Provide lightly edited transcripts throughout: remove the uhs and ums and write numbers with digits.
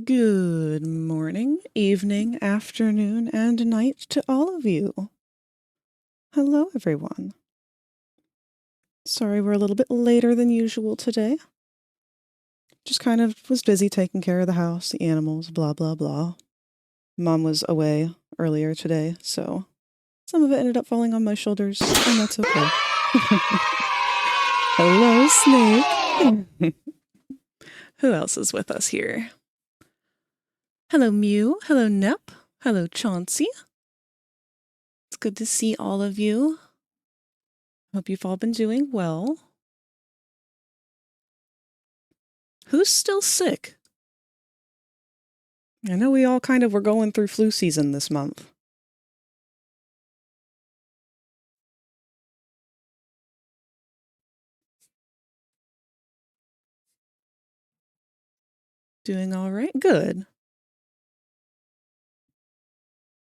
Good morning, evening, afternoon, and night to all of you. Hello, everyone. Sorry we're a little bit later than usual today. Just kind of was busy taking care of the house, the animals, blah, blah, blah. Mom was away earlier today, so some of it ended up falling on my shoulders, and that's okay. Hello, Snake. Who else is with us here? Hello, Mew. Hello, Nep. Hello, Chauncey. It's good to see all of you. Hope you've all been doing well. Who's still sick? I know we all kind of were going through flu season this month. Doing all right? Good.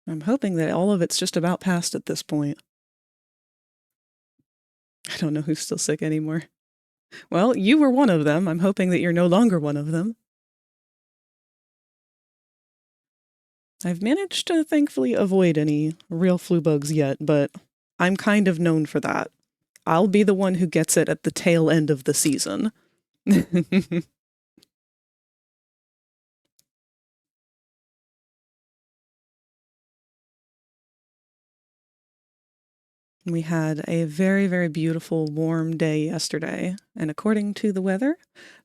I'm hoping that all of it's just about past at this point. I don't know who's still sick anymore. Well, you were one of them. I'm hoping that you're no longer one of them. I've managed to thankfully avoid any real flu bugs yet, but I'm kind of known for that. I'll be the one who gets it at the tail end of the season. We had a very, very beautiful warm day yesterday, and according to the weather,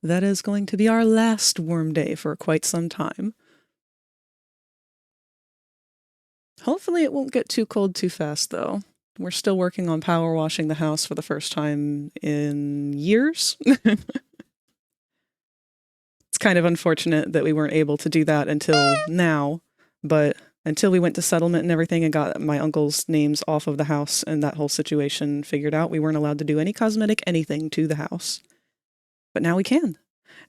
that is going to be our last warm day for quite some time. Hopefully it won't get too cold too fast, though. We're still working on power washing the house for the first time in years. It's kind of unfortunate that we weren't able to do that until now, but until we went to settlement and everything and got my uncle's names off of the house and that whole situation figured out, we weren't allowed to do any cosmetic anything to the house. But now we can.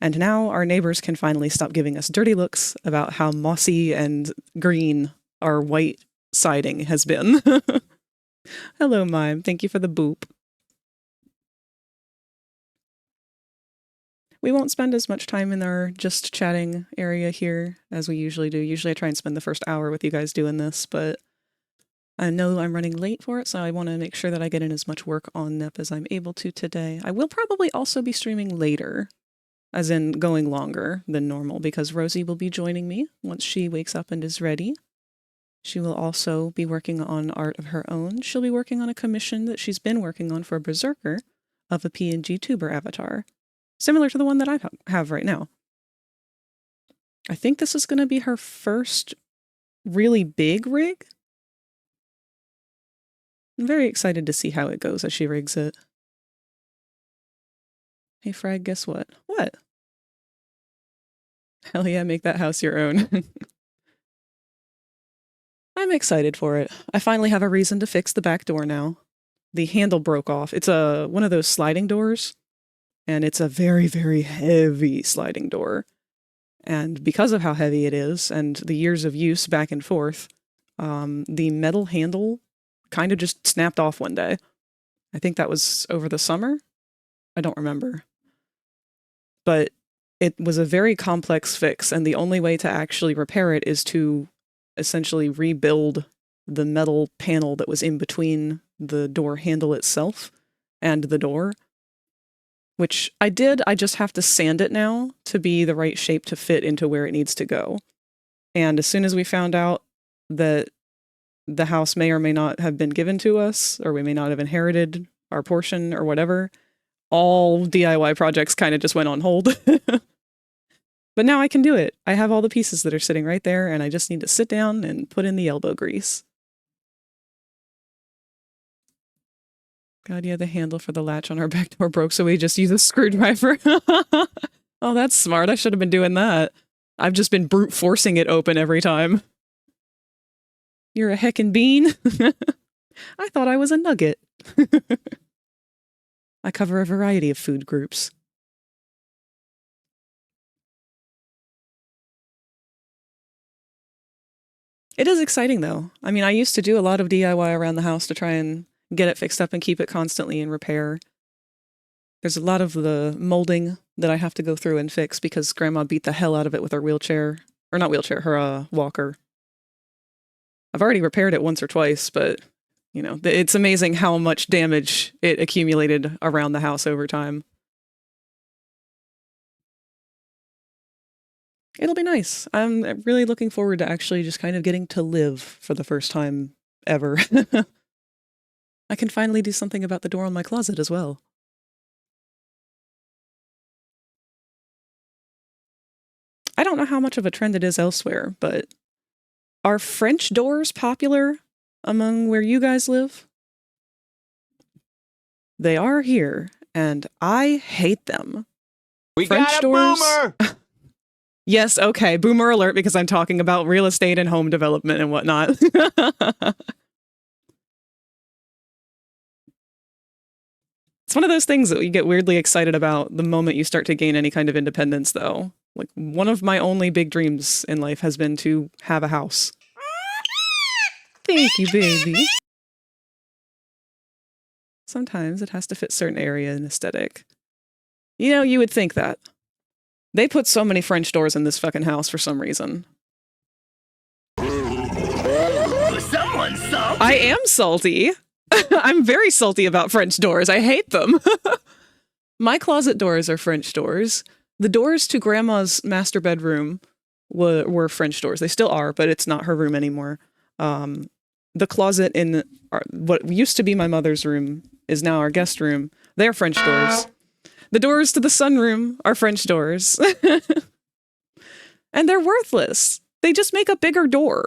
And now our neighbors can finally stop giving us dirty looks about how mossy and green our white siding has been. Hello, Mime. Thank you for the boop. We won't spend as much time in our just chatting area here as we usually do. Usually I try and spend the first hour with you guys doing this, but I know I'm running late for it, so I want to make sure that I get in as much work on NEP as I'm able to today. I will probably also be streaming later, as in going longer than normal, because Rosie will be joining me once she wakes up and is ready. She will also be working on art of her own. She'll be working on a commission that she's been working on for Berserker of a PNG tuber avatar, similar to the one that I have right now. I think this is going to be her first really big rig. I'm very excited to see how it goes as she rigs it. Hey, Frag, guess what? What? Hell yeah, make that house your own. I'm excited for it. I finally have a reason to fix the back door now. The handle broke off. It's one of those sliding doors, and it's a very, very heavy sliding door. And because of how heavy it is and the years of use back and forth, the metal handle kind of just snapped off one day. I think that was over the summer. I don't remember. But it was a very complex fix, and the only way to actually repair it is to essentially rebuild the metal panel that was in between the door handle itself and the door. Which I did, I just have to sand it now to be the right shape to fit into where it needs to go. And as soon as we found out that the house may or may not have been given to us, or we may not have inherited our portion or whatever, all DIY projects kind of just went on hold. But now I can do it. I have all the pieces that are sitting right there, and I just need to sit down and put in the elbow grease. God, yeah, the handle for the latch on our back door broke, so we just use a screwdriver. Oh, that's smart. I should have been doing that. I've just been brute forcing it open every time. You're a heckin' bean? I thought I was a nugget. I cover a variety of food groups. It is exciting, though. I mean, I used to do a lot of DIY around the house to try and get it fixed up and keep it constantly in repair. There's a lot of the molding that I have to go through and fix because Grandma beat the hell out of it with her wheelchair. Or not wheelchair, her walker. I've already repaired it once or twice, but, you know, it's amazing how much damage it accumulated around the house over time. It'll be nice. I'm really looking forward to actually just kind of getting to live for the first time ever. I can finally do something about the door on my closet as well. I don't know how much of a trend it is elsewhere, but are French doors popular among where you guys live? They are here, and I hate them. We French got a doors? boomer! Yes, okay, boomer alert because I'm talking about real estate and home development and whatnot. It's one of those things that you get weirdly excited about the moment you start to gain any kind of independence, though. Like, one of my only big dreams in life has been to have a house. Thank you, baby. Sometimes it has to fit certain area and aesthetic. You know, you would think that. They put so many French doors in this fucking house for some reason. Someone's salty! I am salty. I'm very salty about French doors. I hate them. My closet doors are French doors. The doors to Grandma's master bedroom were French doors. They still are, but it's not her room anymore. The closet in what used to be my mother's room is now our guest room. They're French doors. The doors to the sunroom are French doors. And they're worthless. They just make a bigger door.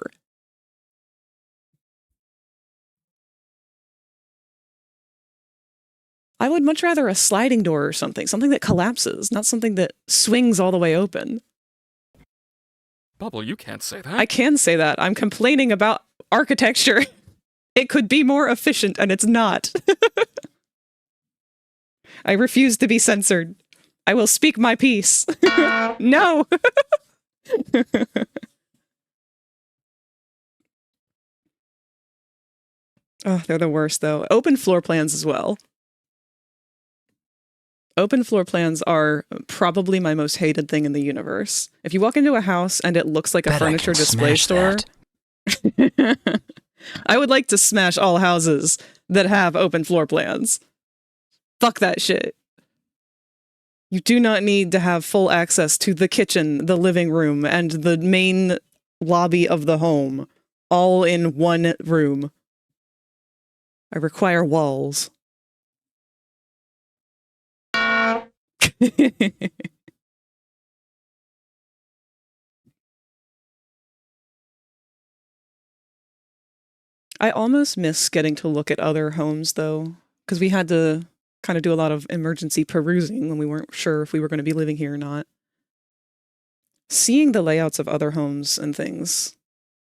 I would much rather a sliding door or something that collapses, not something that swings all the way open. Bubble, you can't say that. I can say that. I'm complaining about architecture. It could be more efficient, and it's not. I refuse to be censored. I will speak my piece. No! Oh, they're the worst, though. Open floor plans as well. Open floor plans are probably my most hated thing in the universe. If you walk into a house and it looks like a furniture display store, I would like to smash all houses that have open floor plans. Fuck that shit. You do not need to have full access to the kitchen, the living room, and the main lobby of the home, all in one room. I require walls. I almost miss getting to look at other homes, though, because we had to kind of do a lot of emergency perusing when we weren't sure if we were going to be living here or not. Seeing the layouts of other homes and things,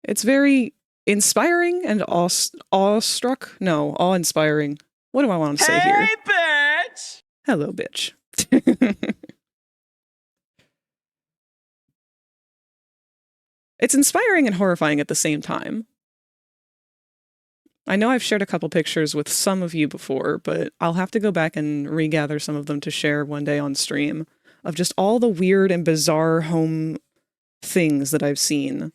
it's very inspiring and awestruck. No, awe-inspiring. What do I want to say here? Hey, bitch! Hello, bitch. It's inspiring and horrifying at the same time. I know I've shared a couple pictures with some of you before, but I'll have to go back and regather some of them to share one day on stream of just all the weird and bizarre home things that I've seen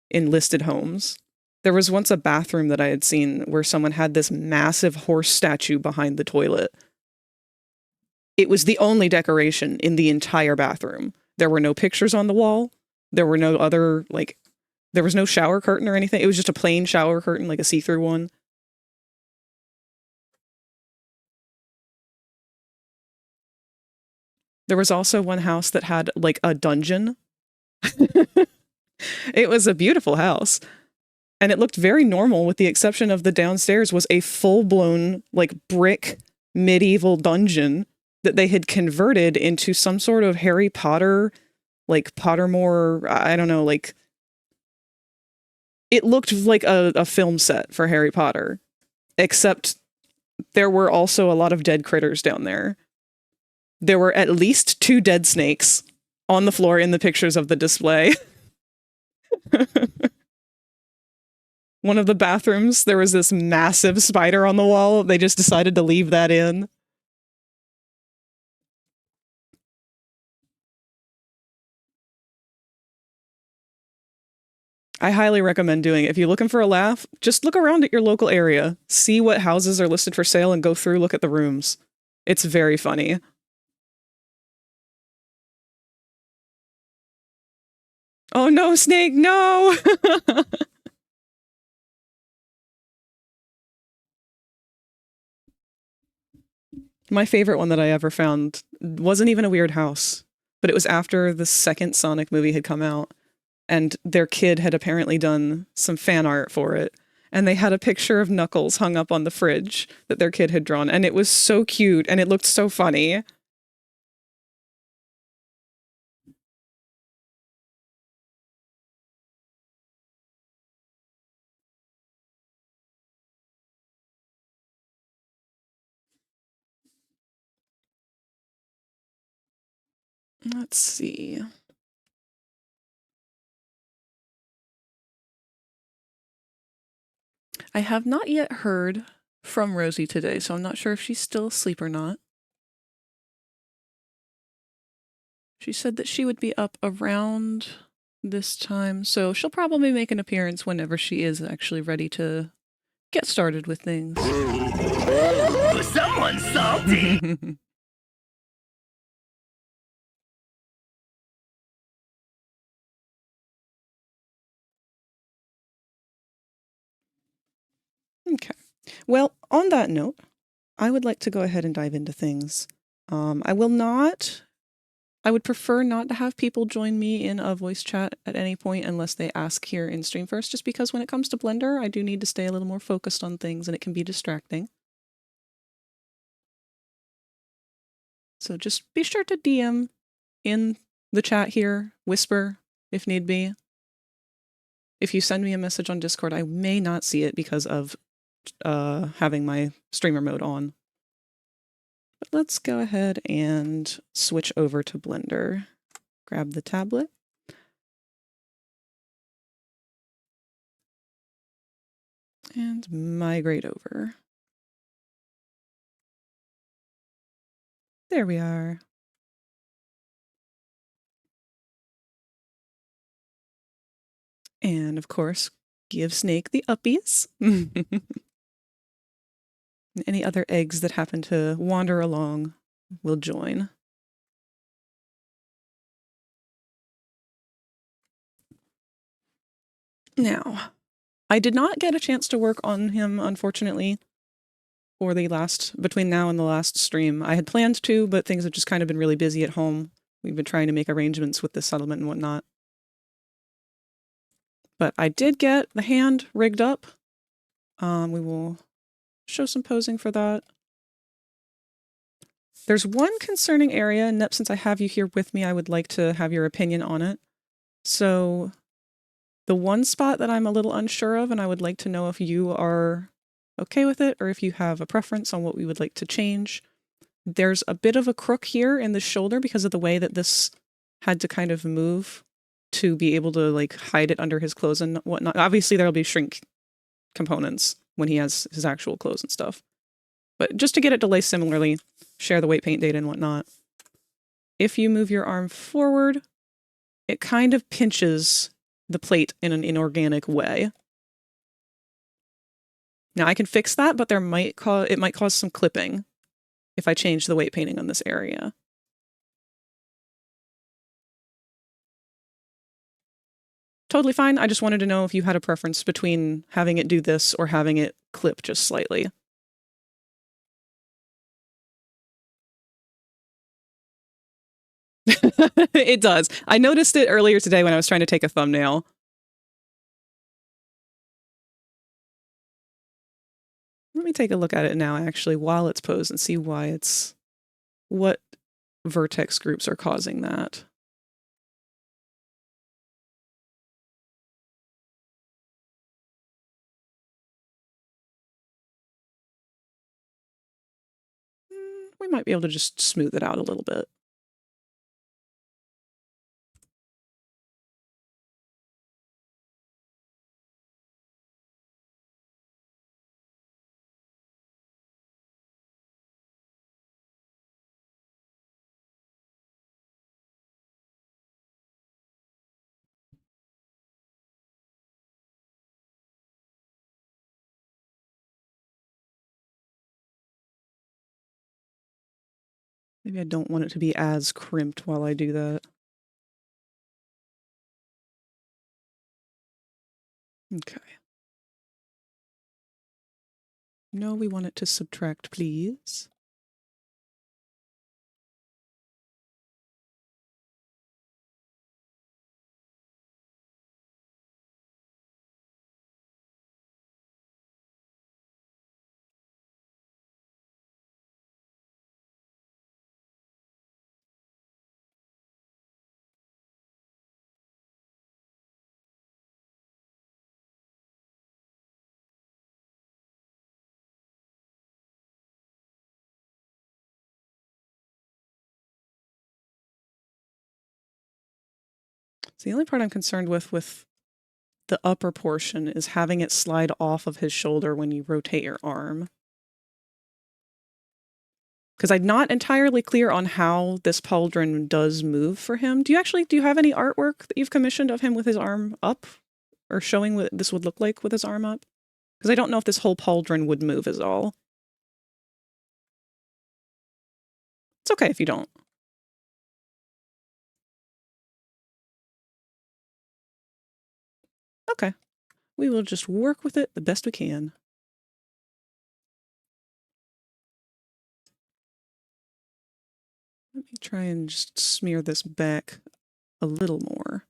in listed homes. There was once a bathroom that I had seen where someone had this massive horse statue behind the toilet. It was the only decoration in the entire bathroom. There were no pictures on the wall. There were no other, like, there was no shower curtain or anything. It was just a plain shower curtain, like a see-through one. There was also one house that had, like, a dungeon. It was a beautiful house. And it looked very normal, with the exception of the downstairs was a full-blown, like, brick medieval dungeon that they had converted into some sort of Harry Potter, like, Pottermore, I don't know, like... It looked like a film set for Harry Potter, except there were also a lot of dead critters down there. There were at least 2 dead snakes on the floor in the pictures of the display. One of the bathrooms, there was this massive spider on the wall. They just decided to leave that in. I highly recommend doing it. If you're looking for a laugh, just look around at your local area, see what houses are listed for sale, and go through, look at the rooms. It's very funny. Oh no, Snake, no! My favorite one that I ever found wasn't even a weird house, but it was after the second Sonic movie had come out, and their kid had apparently done some fan art for it. And they had a picture of Knuckles hung up on the fridge that their kid had drawn, and it was so cute and it looked so funny. Let's see. I have not yet heard from Rosie today, so I'm not sure if she's still asleep or not. She said that she would be up around this time, so she'll probably make an appearance whenever she is actually ready to get started with things. Someone's salty! Okay. Well, on that note, I would like to go ahead and dive into things. I would prefer not to have people join me in a voice chat at any point unless they ask here in stream first, just because when it comes to Blender, I do need to stay a little more focused on things and it can be distracting. So just be sure to DM in the chat here, whisper if need be. If you send me a message on Discord, I may not see it because of having my streamer mode on. But let's go ahead and switch over to Blender. Grab the tablet. And migrate over. There we are. And of course, give Snake the uppies. Any other eggs that happen to wander along will join. Now, I did not get a chance to work on him, unfortunately, for between now and the last stream. I had planned to, but things have just kind of been really busy at home. We've been trying to make arrangements with the settlement and whatnot. But I did get the hand rigged up. We will show some posing for that. There's one concerning area, and Nep, since I have you here with me, I would like to have your opinion on it. So the one spot that I'm a little unsure of, and I would like to know if you are okay with it, or if you have a preference on what we would like to change. There's a bit of a crook here in the shoulder because of the way that this had to kind of move to be able to like hide it under his clothes and whatnot. Obviously there'll be shrink components when he has his actual clothes and stuff. But just to get it to lay similarly, share the weight paint data and whatnot. If you move your arm forward, it kind of pinches the plate in an inorganic way. Now I can fix that, but it might cause some clipping if I change the weight painting on this area. Totally fine. I just wanted to know if you had a preference between having it do this or having it clip just slightly. It does. I noticed it earlier today when I was trying to take a thumbnail. Let me take a look at it now, actually, while it's posed and see what vertex groups are causing that. We might be able to just smooth it out a little bit. Maybe I don't want it to be as crimped while I do that. Okay. No, we want it to subtract, please. So the only part I'm concerned with the upper portion is having it slide off of his shoulder when you rotate your arm. Because I'm not entirely clear on how this pauldron does move for him. Do you have any artwork that you've commissioned of him with his arm up? Or showing what this would look like with his arm up? Because I don't know if this whole pauldron would move is all. It's okay if you don't. Okay. We will just work with it the best we can. Let me try and just smear this back a little more.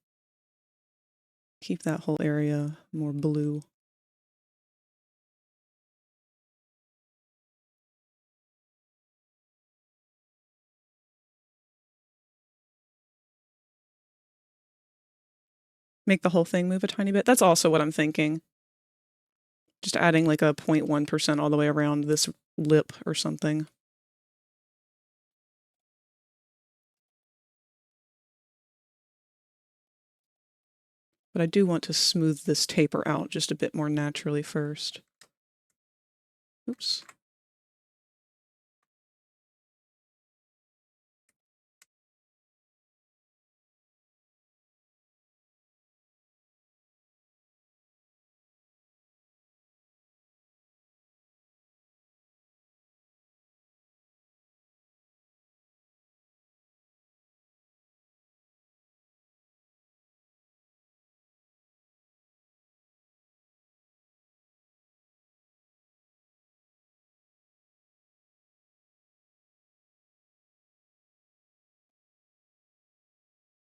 Keep that whole area more blue. Make the whole thing move a tiny bit. That's also what I'm thinking. Just adding like a 0.1% all the way around this lip or something. But I do want to smooth this taper out just a bit more naturally first. Oops.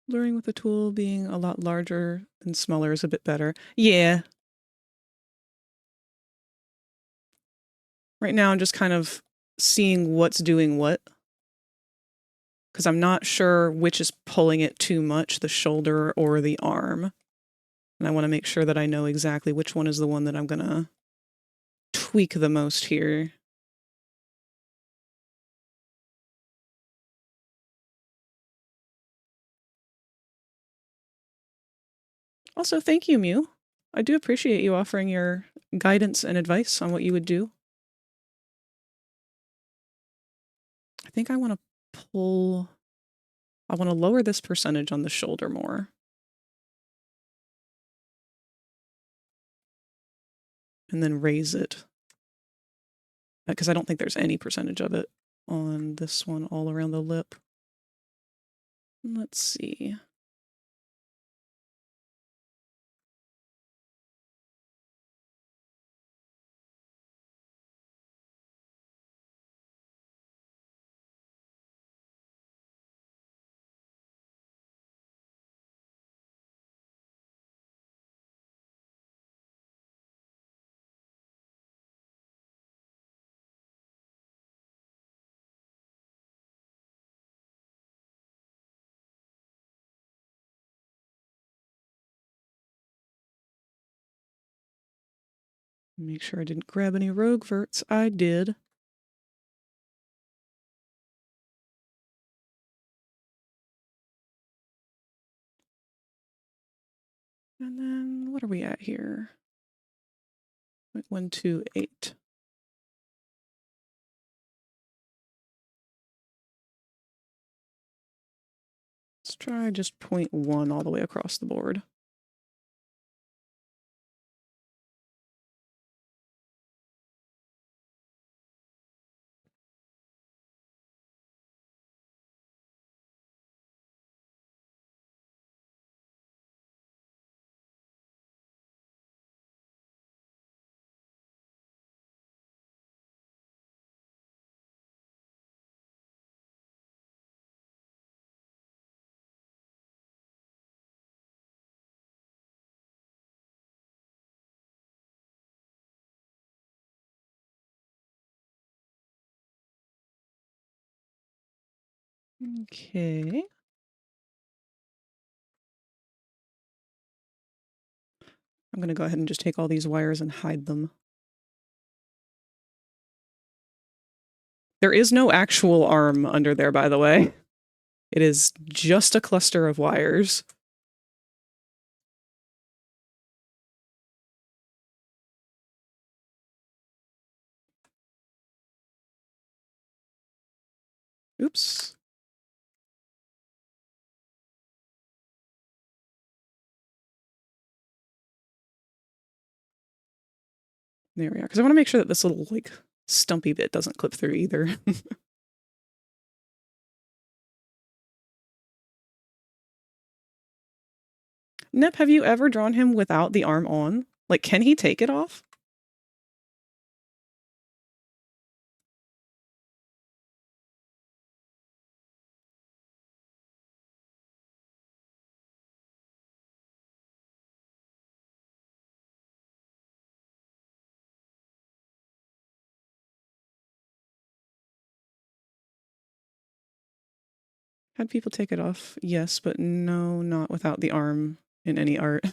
Blurring with the tool being a lot larger and smaller is a bit better. Yeah. Right now I'm just kind of seeing what's doing what. Because I'm not sure which is pulling it too much, the shoulder or the arm. And I want to make sure that I know exactly which one is the one that I'm going to tweak the most here. Also, thank you, Mew. I do appreciate you offering your guidance and advice on what you would do. I think I want to lower this percentage on the shoulder more. And then raise it. Because I don't think there's any percentage of it on this one all around the lip. Let's see. Make sure I didn't grab any rogue verts. I did. And then what are we at here? 0.128. Let's try just 0.1 all the way across the board. Okay. I'm going to go ahead and just take all these wires and hide them. There is no actual arm under there, by the way. It is just a cluster of wires. Oops. There we are. Because I want to make sure that this little, like, stumpy bit doesn't clip through either. Nep, have you ever drawn him without the arm on? Like, can he take it off? Had people take it off? Yes, but no, not without the arm in any art.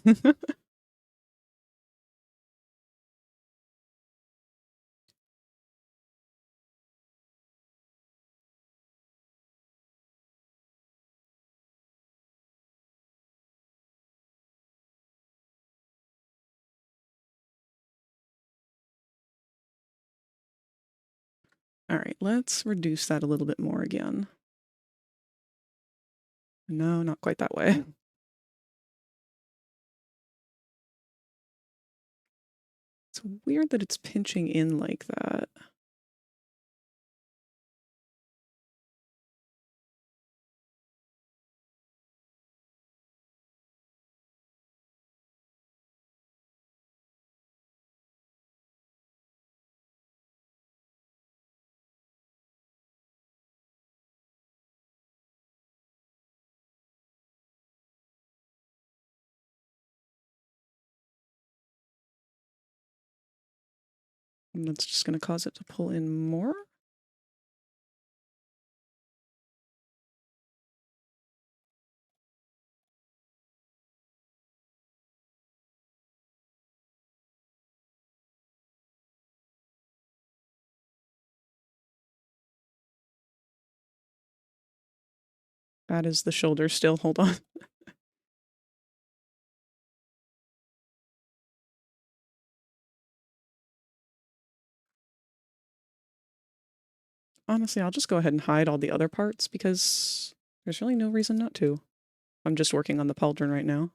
All right, let's reduce that a little bit more again. No, not quite that way. It's weird that it's pinching in like that. And that's just going to cause it to pull in more. That is the shoulder still. Hold on. Honestly, I'll just go ahead and hide all the other parts because there's really no reason not to. I'm just working on the pauldron right now.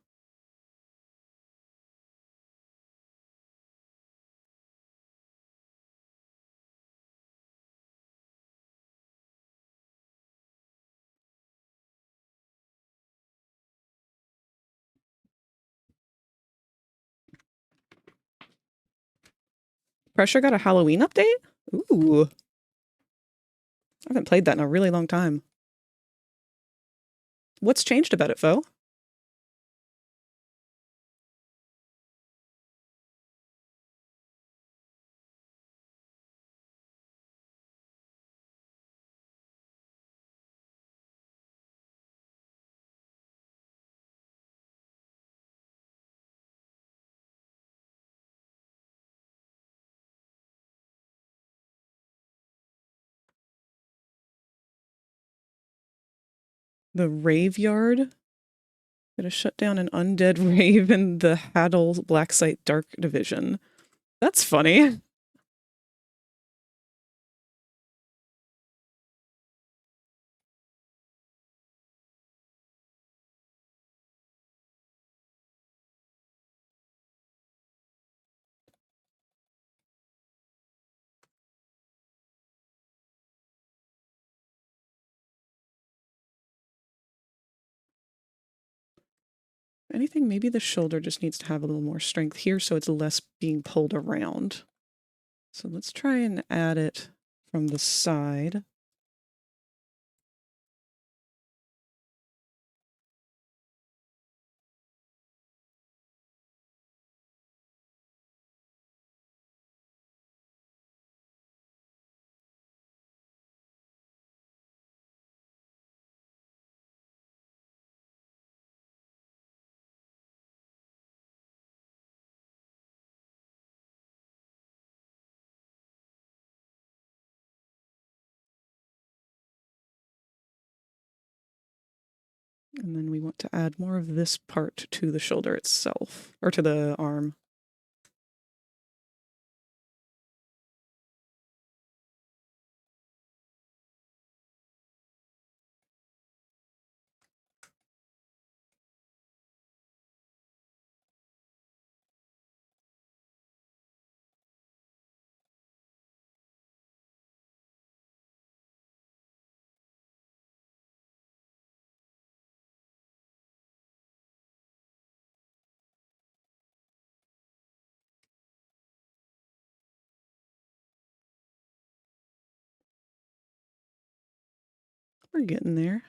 Pressure got a Halloween update? Ooh. I haven't played that in a really long time. What's changed about it, Fo? The Rave Yard? Gonna shut down an undead rave in the Haddle Blacksite Dark Division. That's funny. Anything, maybe the shoulder just needs to have a little more strength here so it's less being pulled around. So let's try and add it from the side. And then we want to add more of this part to the shoulder itself, or to the arm. We're getting there.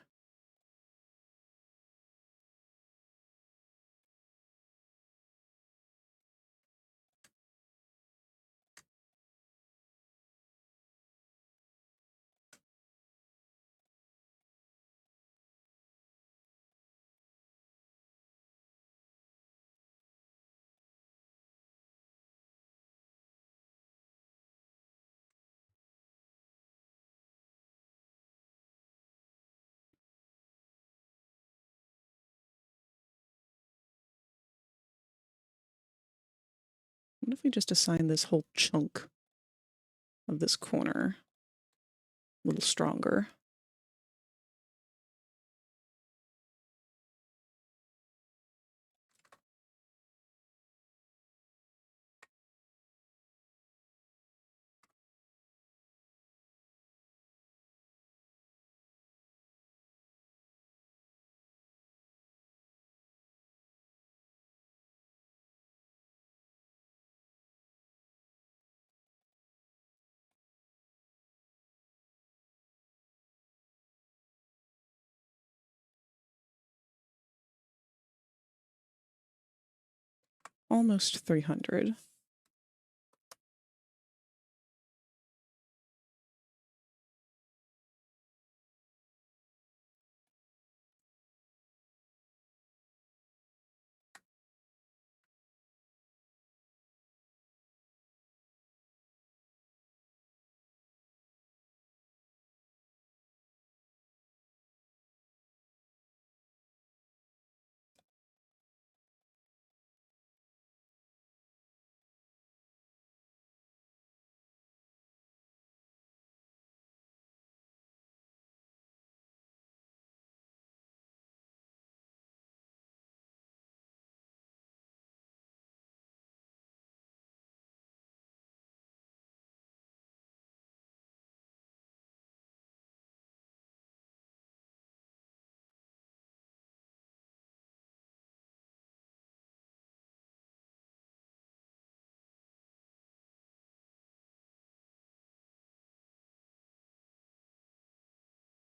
What if we just assign this whole chunk of this corner a little stronger? Almost 300.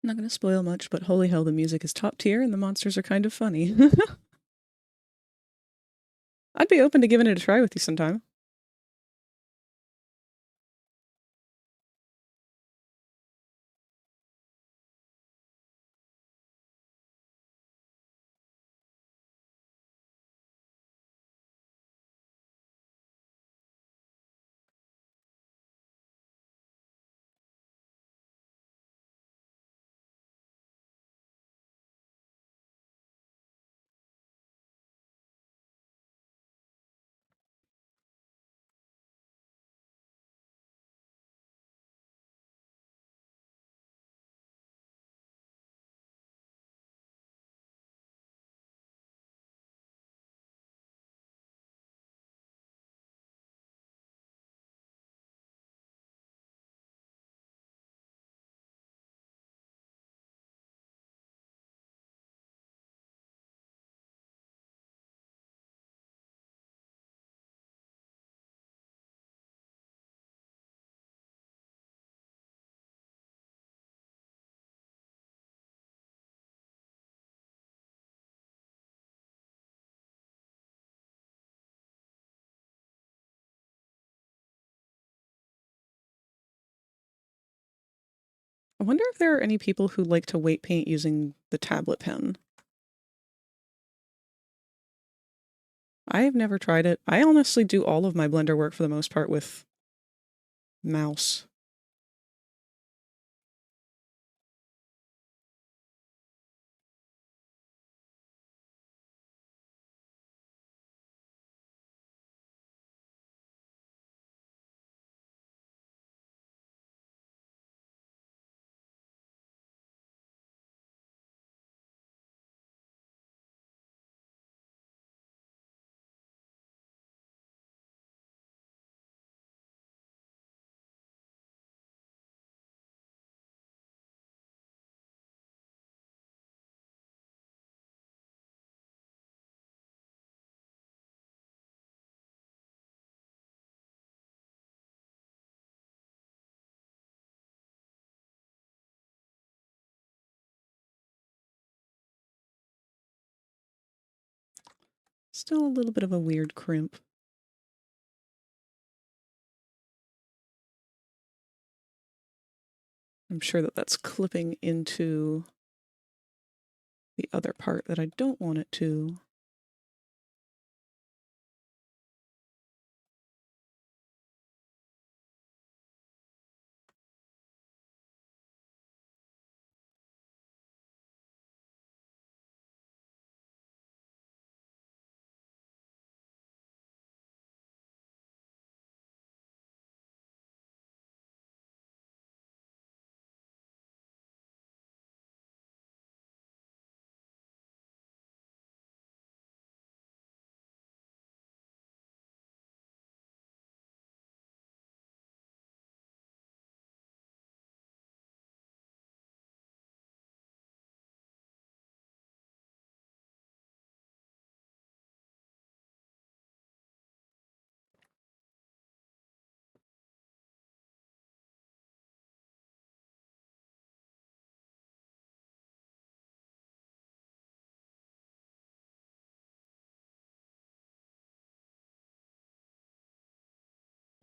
I'm not going to spoil much, but holy hell, the music is top tier and the monsters are kind of funny. I'd be open to giving it a try with you sometime. I wonder if there are any people who like to weight paint using the tablet pen. I have never tried it. I honestly do all of my Blender work for the most part with mouse. Still a little bit of a weird crimp. I'm sure that that's clipping into the other part that I don't want it to.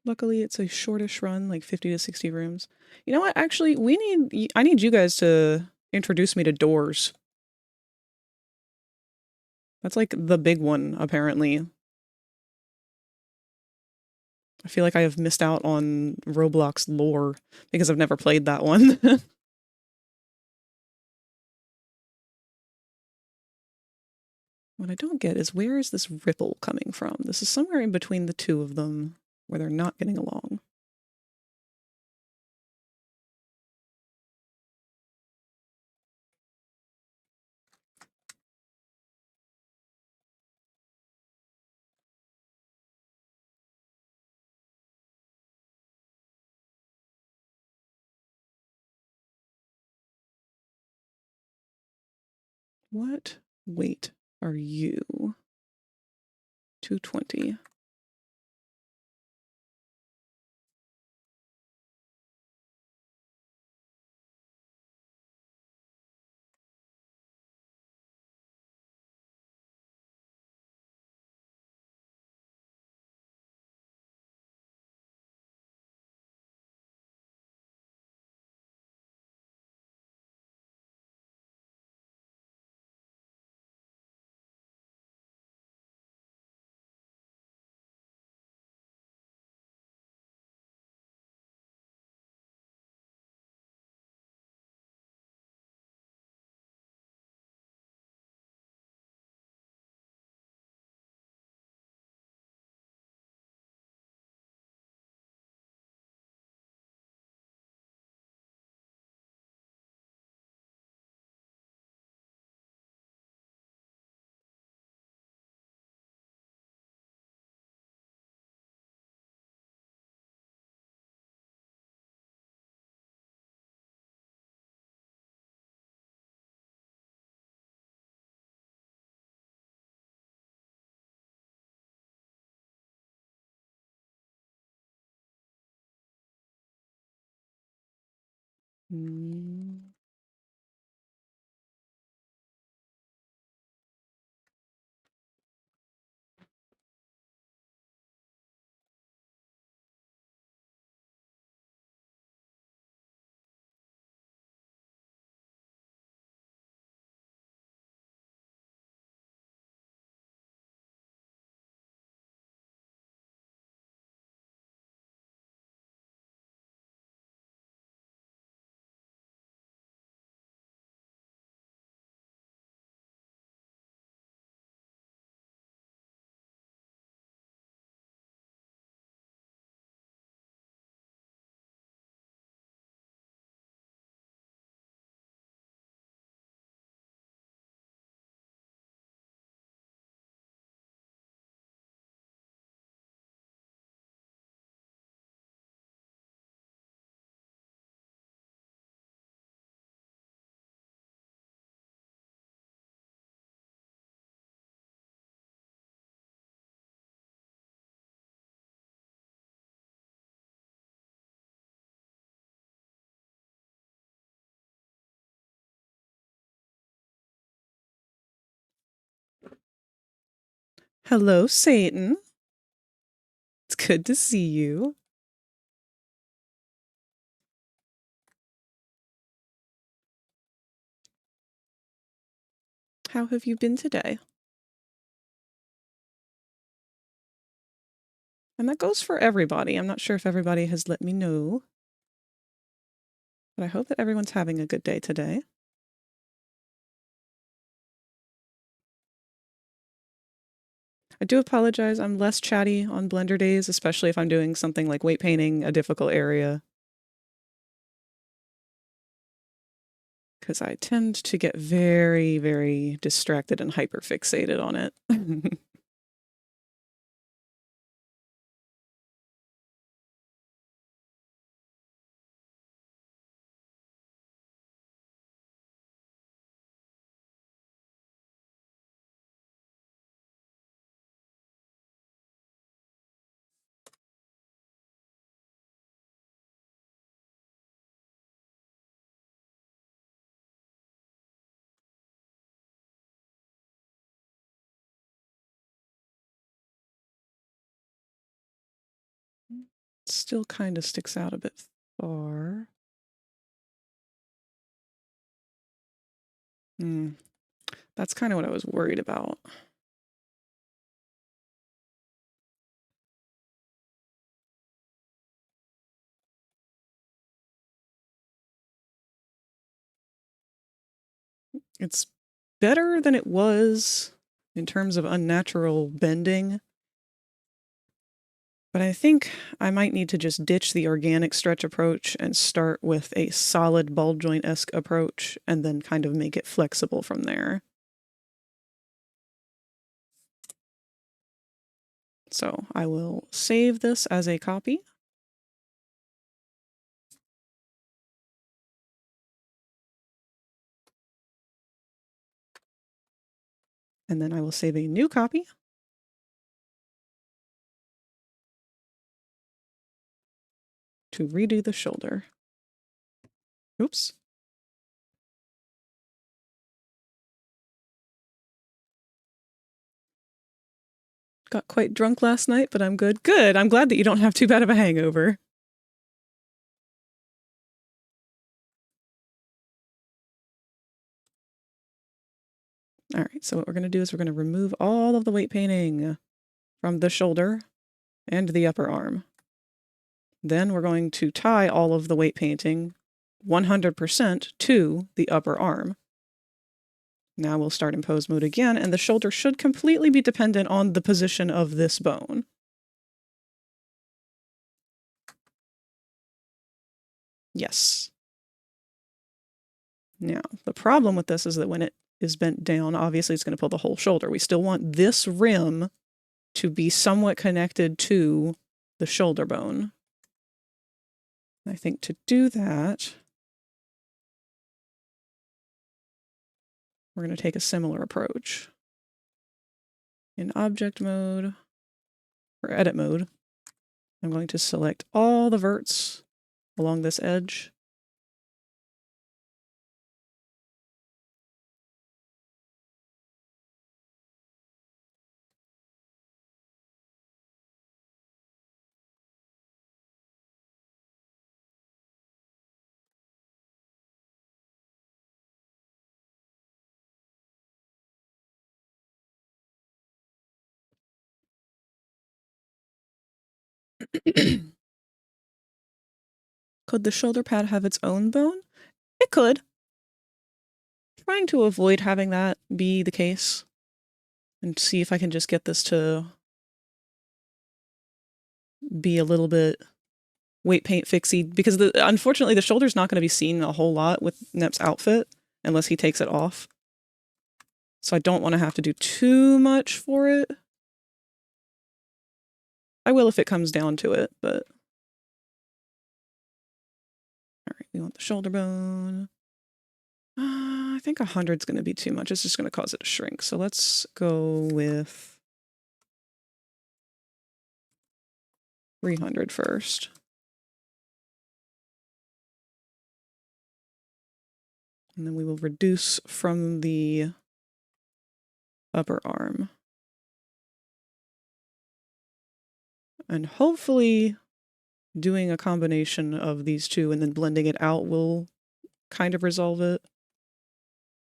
Luckily, it's a shortish run, like 50 to 60 rooms. You know what? Actually, I need you guys to introduce me to doors. That's like the big one, apparently. I feel like I have missed out on Roblox lore because I've never played that one. What I don't get is where is this ripple coming from? This is somewhere in between the two of them where they're not getting along. What weight are you? 220. Mm. Hello, Satan. It's good to see you. How have you been today? And that goes for everybody. I'm not sure if everybody has let me know, but I hope that everyone's having a good day today. I do apologize. I'm less chatty on Blender days, especially if I'm doing something like weight painting, a difficult area. Because I tend to get very, very distracted and hyperfixated on it. Still kind of sticks out a bit far. That's kind of what I was worried about. It's better than it was in terms of unnatural bending. But I think I might need to just ditch the organic stretch approach and start with a solid ball joint-esque approach and then kind of make it flexible from there. So I will save this as a copy. And then I will save a new copy. To redo the shoulder. Oops. Got quite drunk last night, but I'm good. Good. I'm glad that you don't have too bad of a hangover. All right, so what we're going to do is we're going to remove all of the weight painting from the shoulder and the upper arm. Then we're going to tie all of the weight painting 100% to the upper arm. Now we'll start in pose mode again, and the shoulder should completely be dependent on the position of this bone. Yes. Now, the problem with this is that when it is bent down, obviously it's going to pull the whole shoulder. We still want this rim to be somewhat connected to the shoulder bone. I think to do that, we're going to take a similar approach. In object mode, or edit mode, I'm going to select all the verts along this edge. Could the shoulder pad have its own bone? It could. Trying to avoid having that be the case and see if I can just get this to be a little bit weight paint fixy, because unfortunately the shoulder's not going to be seen a whole lot with Nep's outfit unless he takes it off. So I don't want to have to do too much for it. I will if it comes down to it, but... Alright, we want the shoulder bone. I think 100's going to be too much. It's just going to cause it to shrink. So let's go with 300 first. And then we will reduce from the upper arm. And hopefully doing a combination of these two and then blending it out will kind of resolve it.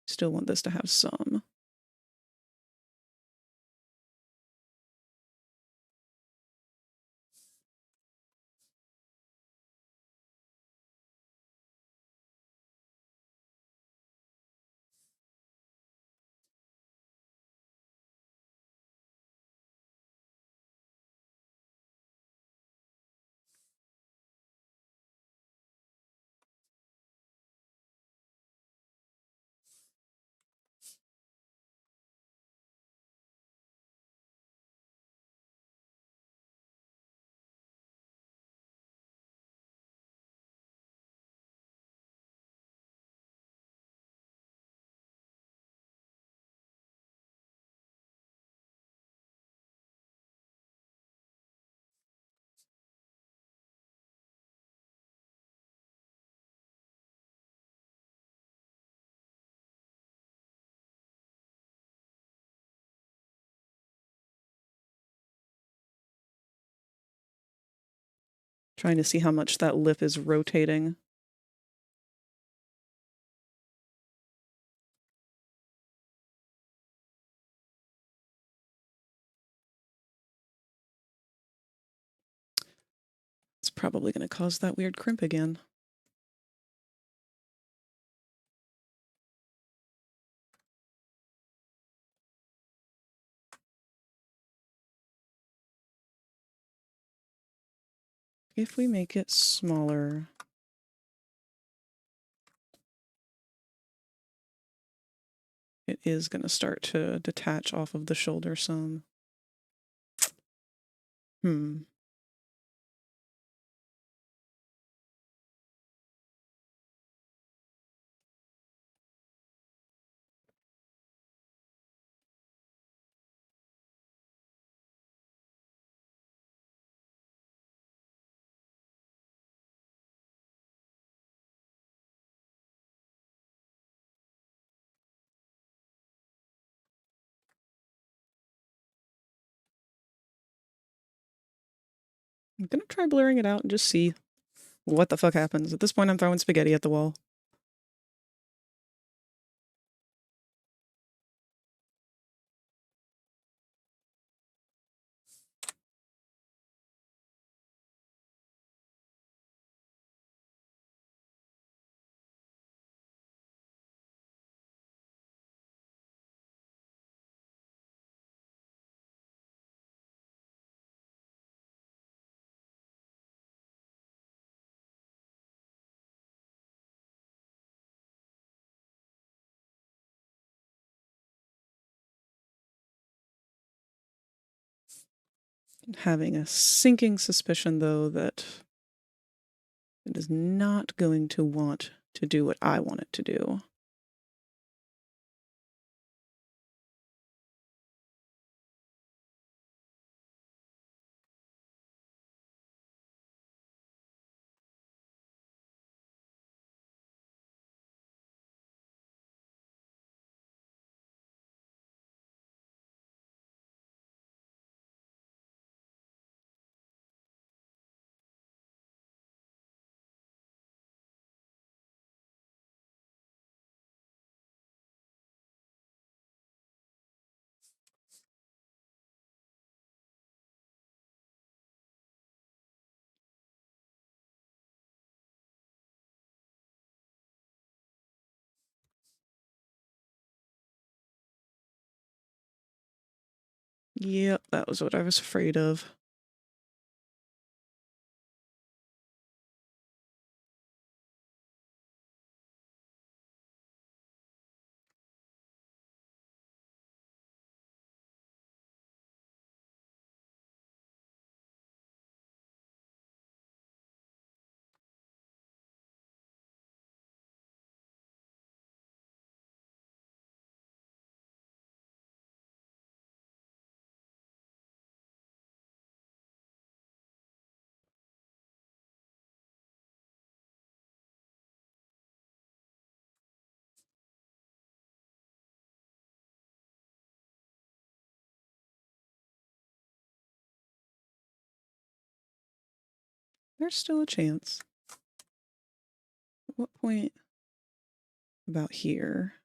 Still want this to have some. Trying to see how much that lip is rotating. It's probably going to cause that weird crimp again. If we make it smaller, it is going to start to detach off of the shoulder some. I'm going to try blurring it out and just see what the fuck happens. At this point, I'm throwing spaghetti at the wall. Having a sinking suspicion, though, that it is not going to want to do what I want it to do. Yep, that was what I was afraid of. There's still a chance. At what point about here?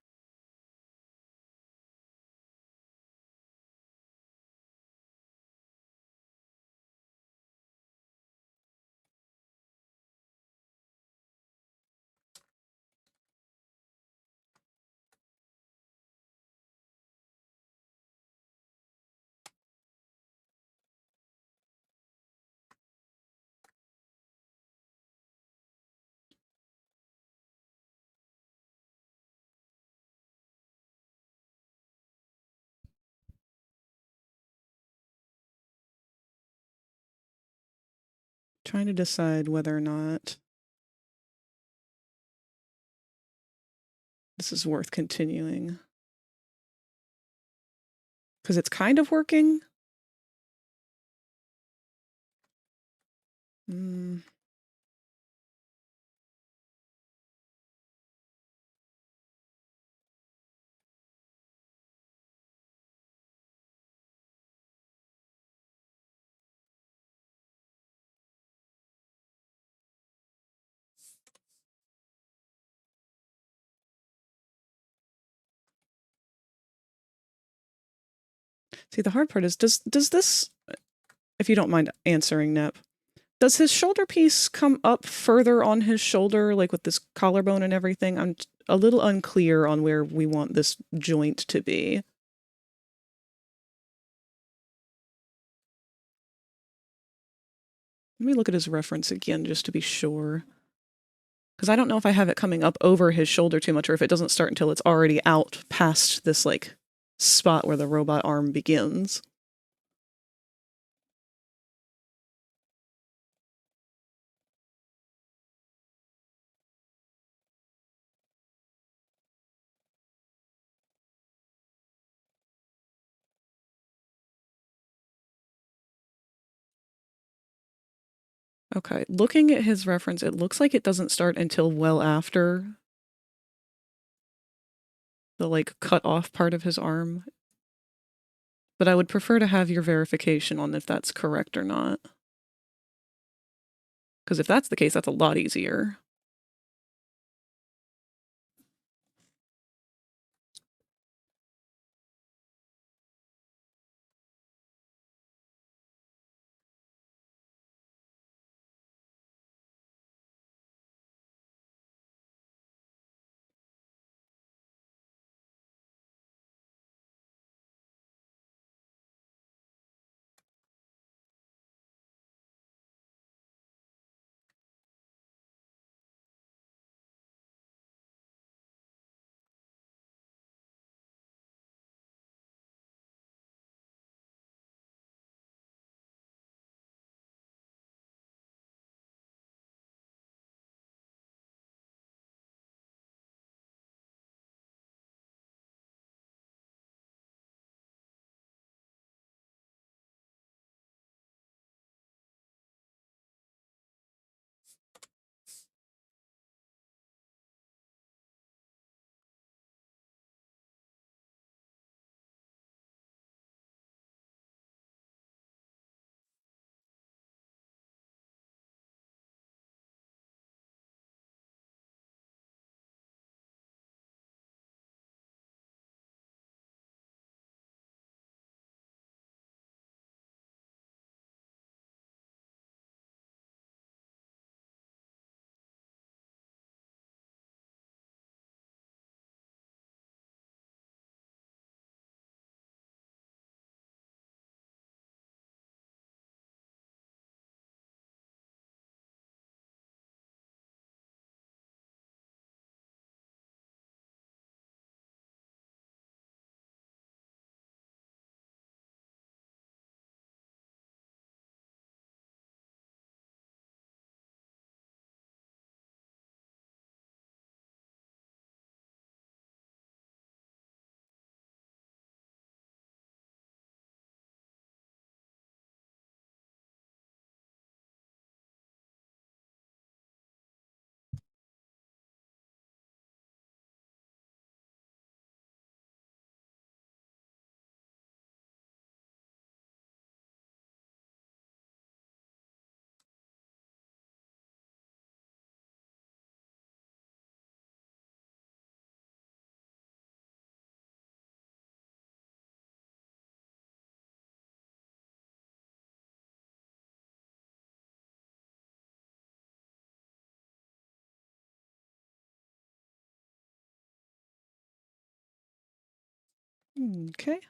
Trying to decide whether or not this is worth continuing. Because it's kind of working. See, the hard part is, does this, if you don't mind answering, Nep, does his shoulder piece come up further on his shoulder, like with this collarbone and everything? I'm a little unclear on where we want this joint to be. Let me look at his reference again just to be sure. Because I don't know if I have it coming up over his shoulder too much or if it doesn't start until it's already out past this, like, spot where the robot arm begins. Okay, looking at his reference, it looks like it doesn't start until well after the, like, cut off part of his arm. But I would prefer to have your verification on if that's correct or not. Because if that's the case, that's a lot easier. Okay.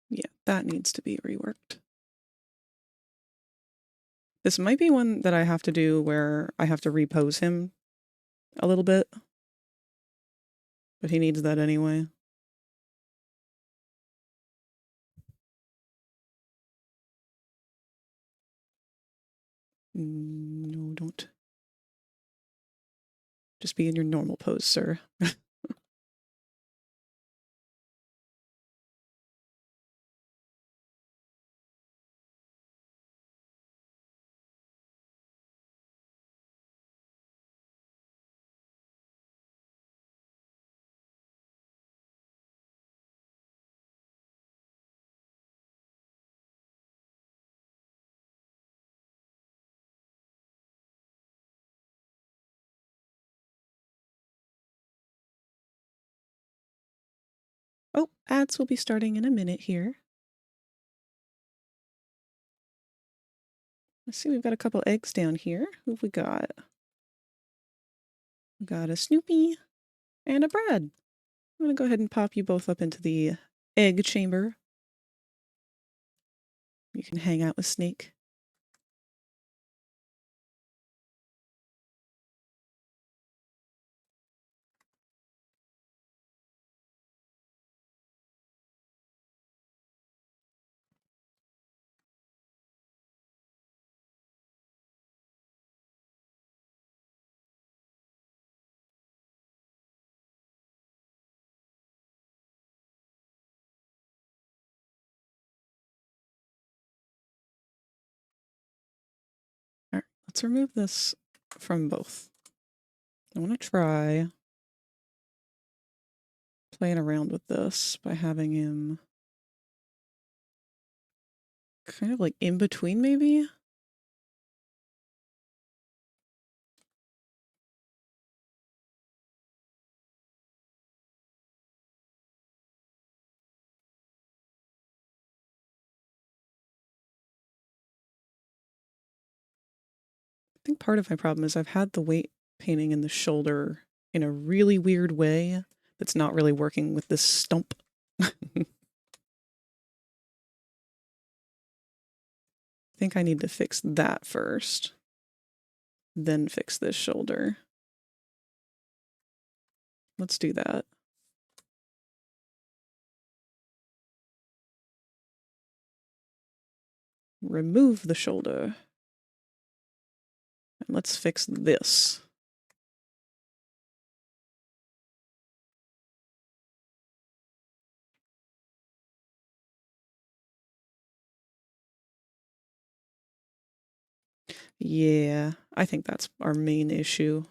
Yeah, that needs to be reworked. This might be one that I have to do where I have to repose him a little bit. But he needs that anyway. No, don't. Just be in your normal pose, sir. Oh, ads will be starting in a minute here. Let's see, we've got a couple eggs down here. Who have we got? We got a Snoopy and a Brad. I'm gonna go ahead and pop you both up into the egg chamber. You can hang out with Snake. All right, let's remove this from both. I want to try playing around with this by having him kind of like in between, maybe? I think part of my problem is I've had the weight painting in the shoulder in a really weird way that's not really working with this stump. I think I need to fix that first, then fix this shoulder. Let's do that. Remove the shoulder. And let's fix this. Yeah, I think that's our main issue.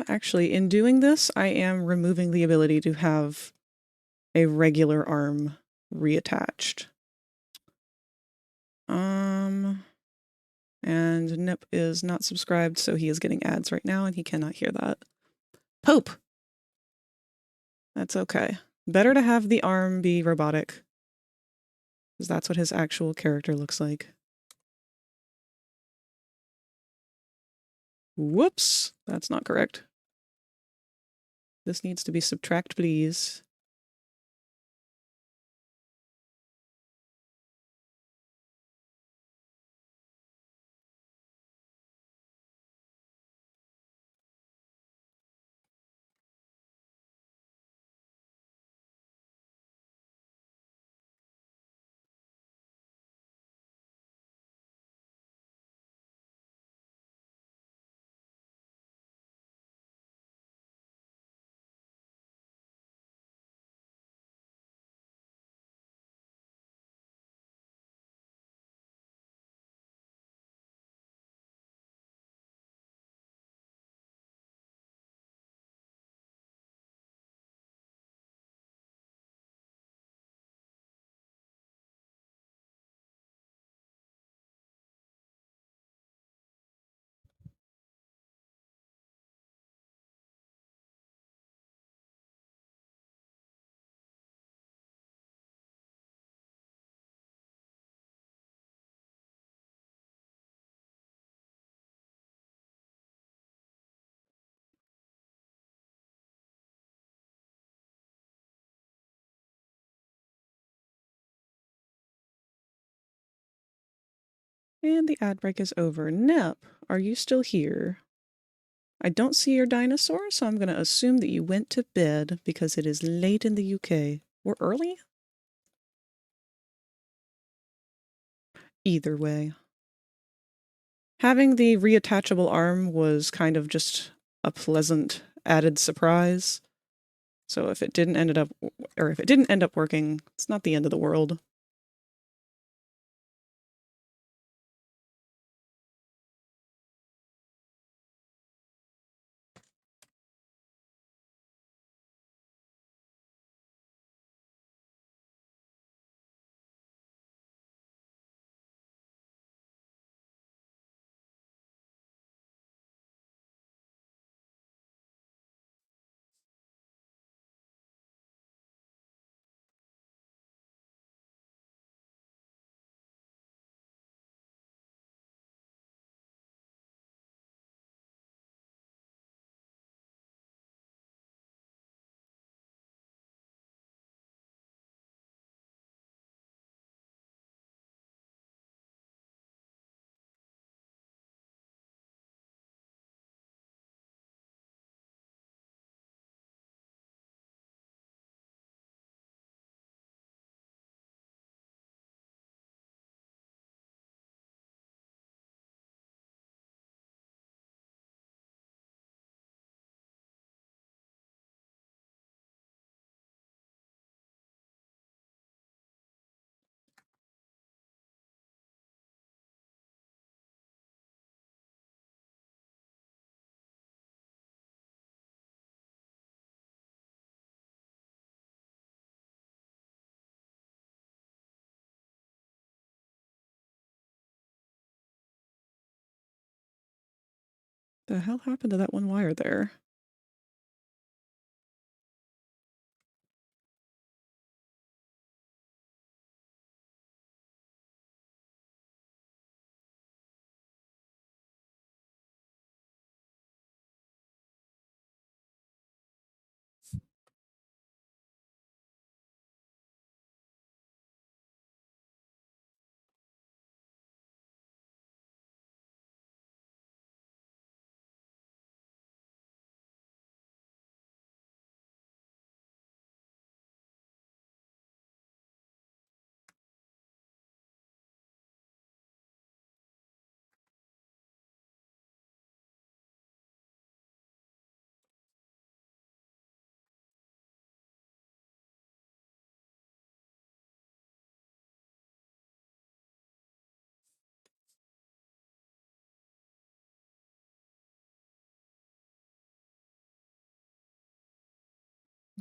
Actually, in doing this, I am removing the ability to have a regular arm reattached. And Nip is not subscribed, so he is getting ads right now and he cannot hear that. Pope! That's okay. Better to have the arm be robotic, because that's what his actual character looks like. Whoops! That's not correct. This needs to be subtract, please. And the ad break is over. Nip, are you still here? I don't see your dinosaur, so I'm going to assume that you went to bed because it is late in the UK. We're early? Either way. Having the reattachable arm was kind of just a pleasant added surprise. So if it didn't end up working, it's not the end of the world. The hell happened to that one wire there?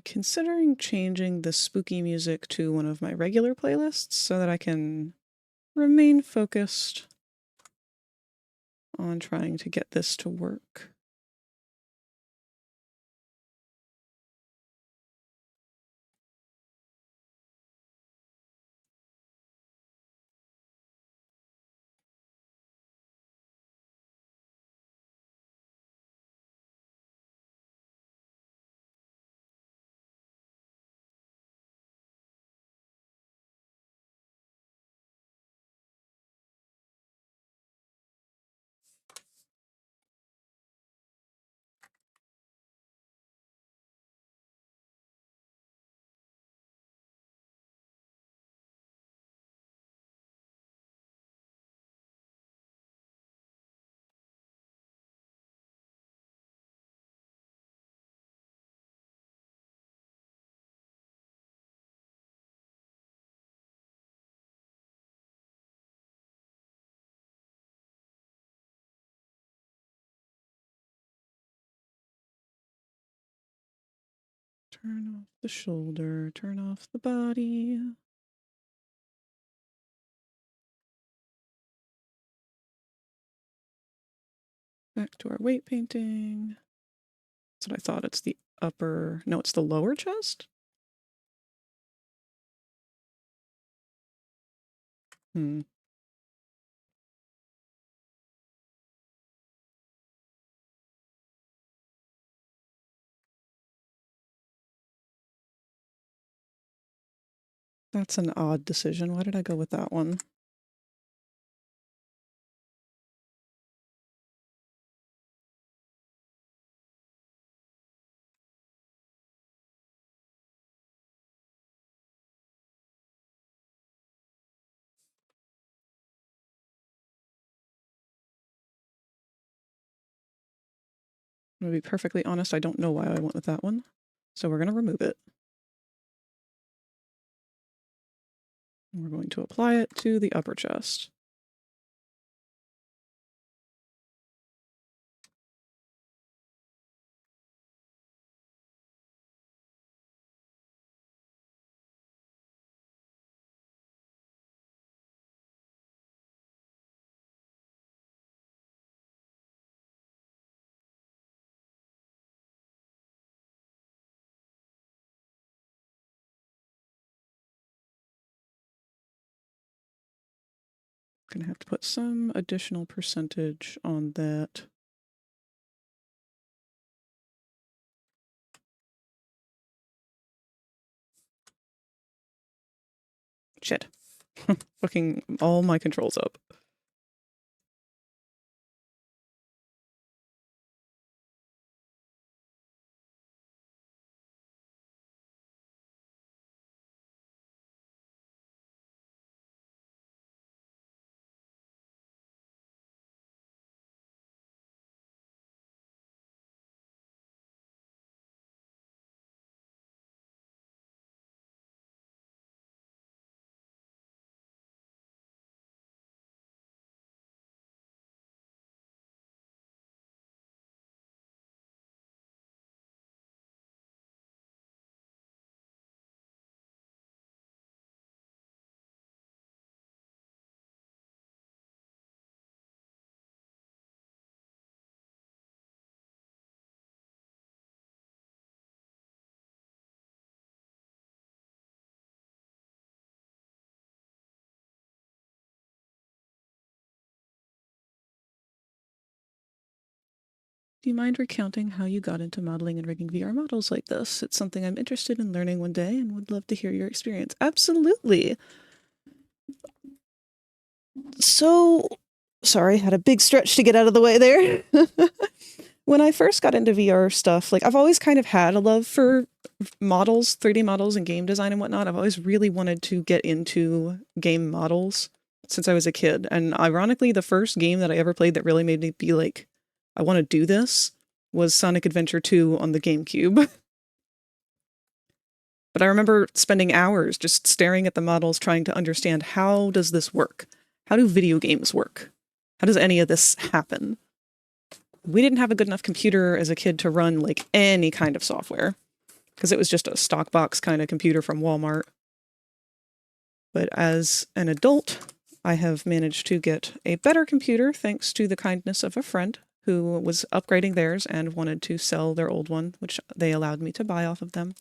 considering changing the spooky music to one of my regular playlists so that I can remain focused on trying to get this to work. Turn off the shoulder, turn off the body. Back to our weight painting. That's what I thought. It's the upper... No, it's the lower chest? Hmm. That's an odd decision. Why did I go with that one? I'm gonna be perfectly honest, I don't know why I went with that one. So we're gonna remove it. And we're going to apply it to the upper chest. Gonna have to put some additional percentage on that. Shit. Fucking all my controls up. Do you mind recounting how you got into modeling and rigging VR models like this? It's something I'm interested in learning one day and would love to hear your experience. Absolutely. So, sorry, had a big stretch to get out of the way there. When I first got into VR stuff, like I've always kind of had a love for models, 3D models and game design and whatnot. I've always really wanted to get into game models since I was a kid. And ironically, the first game that I ever played that really made me be like, I want to do this was Sonic Adventure 2 on the GameCube. But I remember spending hours just staring at the models trying to understand, how does this work? How do video games work? How does any of this happen? We didn't have a good enough computer as a kid to run like any kind of software. because it was just a stock box kind of computer from Walmart. But as an adult, I have managed to get a better computer thanks to the kindness of a friend who was upgrading theirs and wanted to sell their old one, which they allowed me to buy off of them.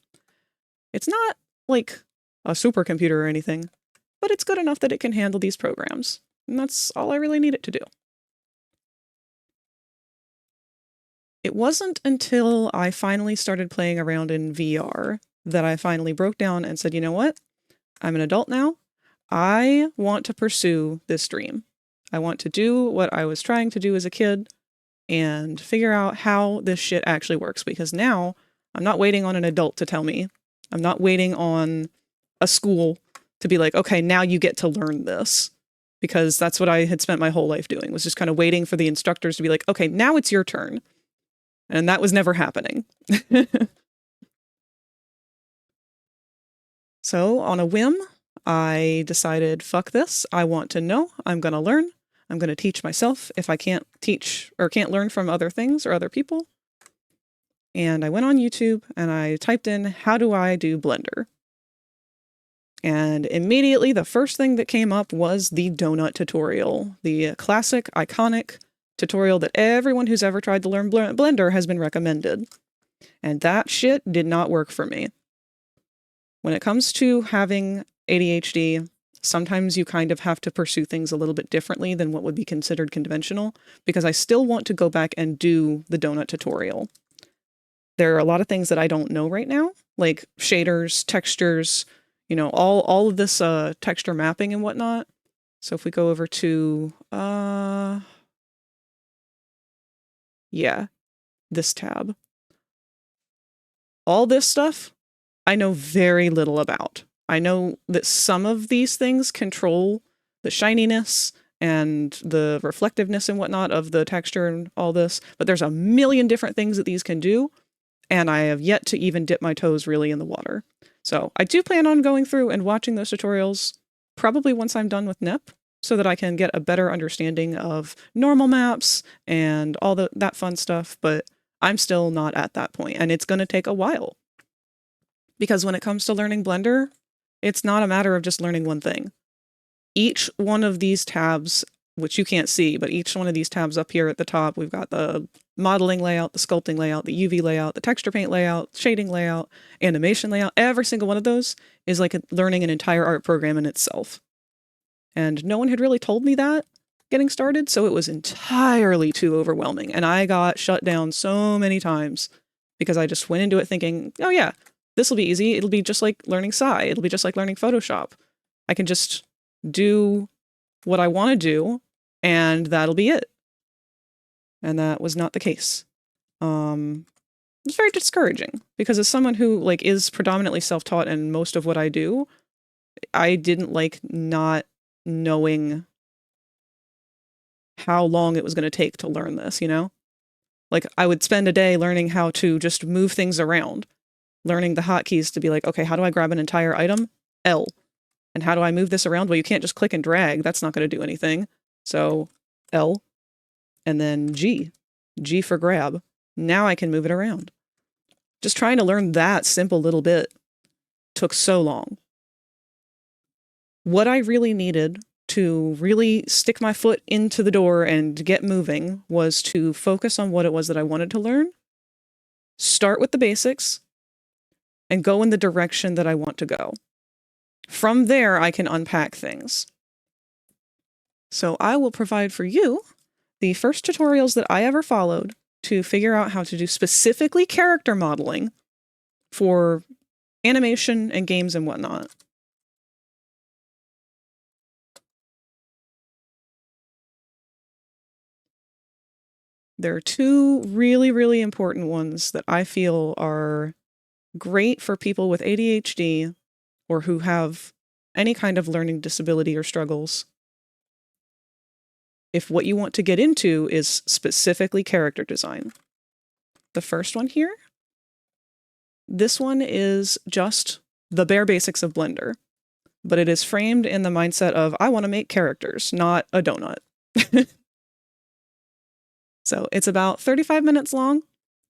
It's not like a supercomputer or anything, but it's good enough that it can handle these programs. And that's all I really need it to do. It wasn't until I finally started playing around in VR that I finally broke down and said, you know what? I'm an adult now. I want to pursue this dream. I want to do what I was trying to do as a kid and figure out how this shit actually works, because now I'm not waiting on an adult to tell me. I'm not waiting on a school to be like, okay, now you get to learn this. Because that's what I had spent my whole life doing, was just kind of waiting for the instructors to be like, okay, now it's your turn. And that was never happening. So on a whim, I decided, fuck this. I want to know. I'm going to learn. I'm going to teach myself if I can't teach or can't learn from other things or other people. And I went on YouTube and I typed in, how do I do Blender? And immediately the first thing that came up was the donut tutorial, the classic, iconic tutorial that everyone who's ever tried to learn Blender has been recommended. And that shit did not work for me. When it comes to having ADHD, sometimes you kind of have to pursue things a little bit differently than what would be considered conventional, because I still want to go back and do the donut tutorial. There are a lot of things that I don't know right now, like shaders, textures, you know, all of this texture mapping and whatnot. So if we go over to, yeah, this tab. All this stuff, I know very little about. I know that some of these things control the shininess and the reflectiveness and whatnot of the texture and all this, but there's a million different things that these can do, and I have yet to even dip my toes really in the water. So I do plan on going through and watching those tutorials probably once I'm done with NEP, so that I can get a better understanding of normal maps and all that fun stuff, but I'm still not at that point, and it's going to take a while. Because when it comes to learning Blender, it's not a matter of just learning one thing. Each one of these tabs, which you can't see, but each one of these tabs up here at the top, we've got the modeling layout, the sculpting layout, the UV layout, the texture paint layout, shading layout, animation layout. Every single one of those is like learning an entire art program in itself. And no one had really told me that getting started, so it was entirely too overwhelming. And I got shut down so many times because I just went into it thinking, oh yeah, this will be easy. It'll be just like learning Sci. It'll be just like learning Photoshop. I can just do what I want to do, and that'll be it. And that was not the case. It's very discouraging, because as someone who like is predominantly self-taught in most of what I do, I didn't like not knowing how long it was going to take to learn this, you know? Like, I would spend a day learning how to just move things around, learning the hotkeys to be like, okay, how do I grab an entire item? L. And how do I move this around? Well, you can't just click and drag. That's not going to do anything. So L, and then G. G for grab. Now I can move it around. Just trying to learn that simple little bit took so long. What I really needed to really stick my foot into the door and get moving was to focus on what it was that I wanted to learn, start with the basics, and go in the direction that I want to go. From there, I can unpack things. So I will provide for you the first tutorials that I ever followed to figure out how to do specifically character modeling for animation and games and whatnot. There are two really, really important ones that I feel are great for people with ADHD or who have any kind of learning disability or struggles. If what you want to get into is specifically character design. The first one here, this one is just the bare basics of Blender, but it is framed in the mindset of, I want to make characters, not a donut. So it's about 35 minutes long.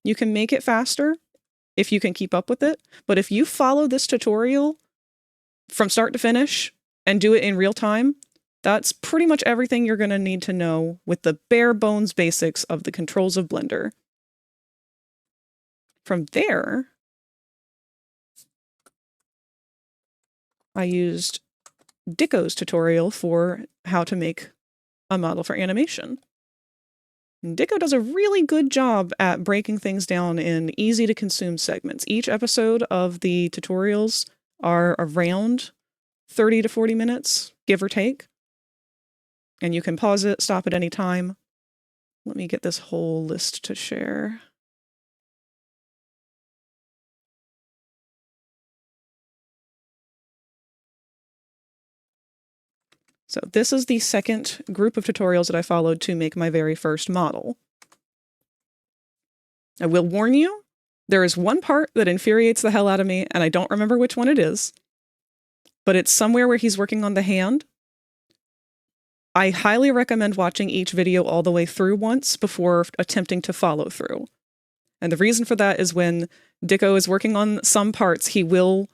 You can make it faster if you can keep up with it. But if you follow this tutorial from start to finish and do it in real time, that's pretty much everything you're going to need to know with the bare bones basics of the controls of Blender. From there, I used Dicko's tutorial for how to make a model for animation. And Dicko does a really good job at breaking things down in easy to consume segments. Each episode of the tutorials are around 30 to 40 minutes, give or take. And you can pause it, stop at any time. Let me get this whole list to share. So this is the second group of tutorials that I followed to make my very first model. I will warn you, there is one part that infuriates the hell out of me, and I don't remember which one it is, but it's somewhere where he's working on the hand. I highly recommend watching each video all the way through once before attempting to follow through. And the reason for that is when Dicko is working on some parts, he will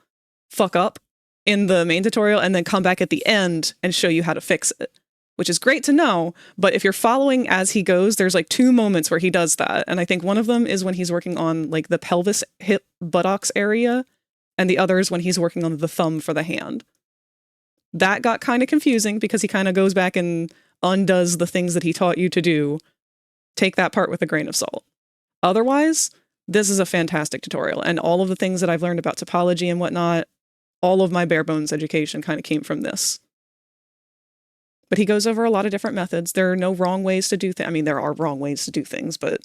fuck up in the main tutorial and then come back at the end and show you how to fix it, which is great to know. But if you're following as he goes, there's like 2 moments where he does that. And I think one of them is when he's working on like the pelvis, hip, buttocks area, and the other is when he's working on the thumb for the hand. That got kind of confusing because he kind of goes back and undoes the things that he taught you to do. Take that part with a grain of salt. Otherwise, this is a fantastic tutorial, and all of the things that I've learned about topology and whatnot, all of my bare bones education kind of came from this. But he goes over a lot of different methods. There are no wrong ways to do things. I mean, there are wrong ways to do things, but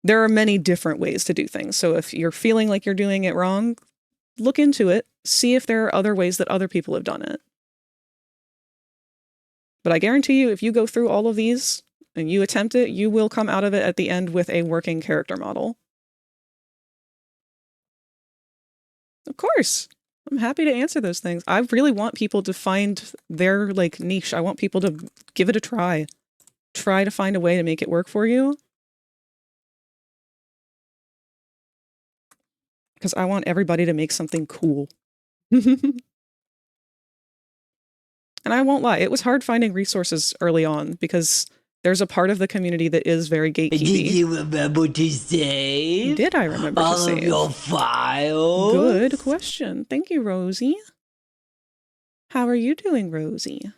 there are many different ways to do things. So if you're feeling like you're doing it wrong, look into it. See if there are other ways that other people have done it. But I guarantee you, if you go through all of these and you attempt it, you will come out of it at the end with a working character model. Of course. I'm happy to answer those things. I really want people to find their like niche. I want people to give it a try. Try to find a way to make it work for you. Because I want everybody to make something cool. And I won't lie, it was hard finding resources early on because there's a part of the community that is very gatekeepy. Did you remember to save? Did I remember to all save? of your files? Good question. Thank you, Rosie. How are you doing, Rosie?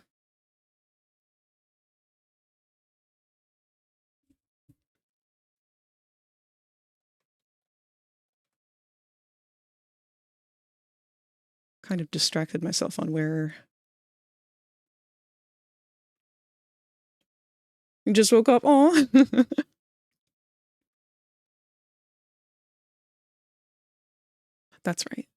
Kind of distracted myself on where... You just woke up? Aw. That's right.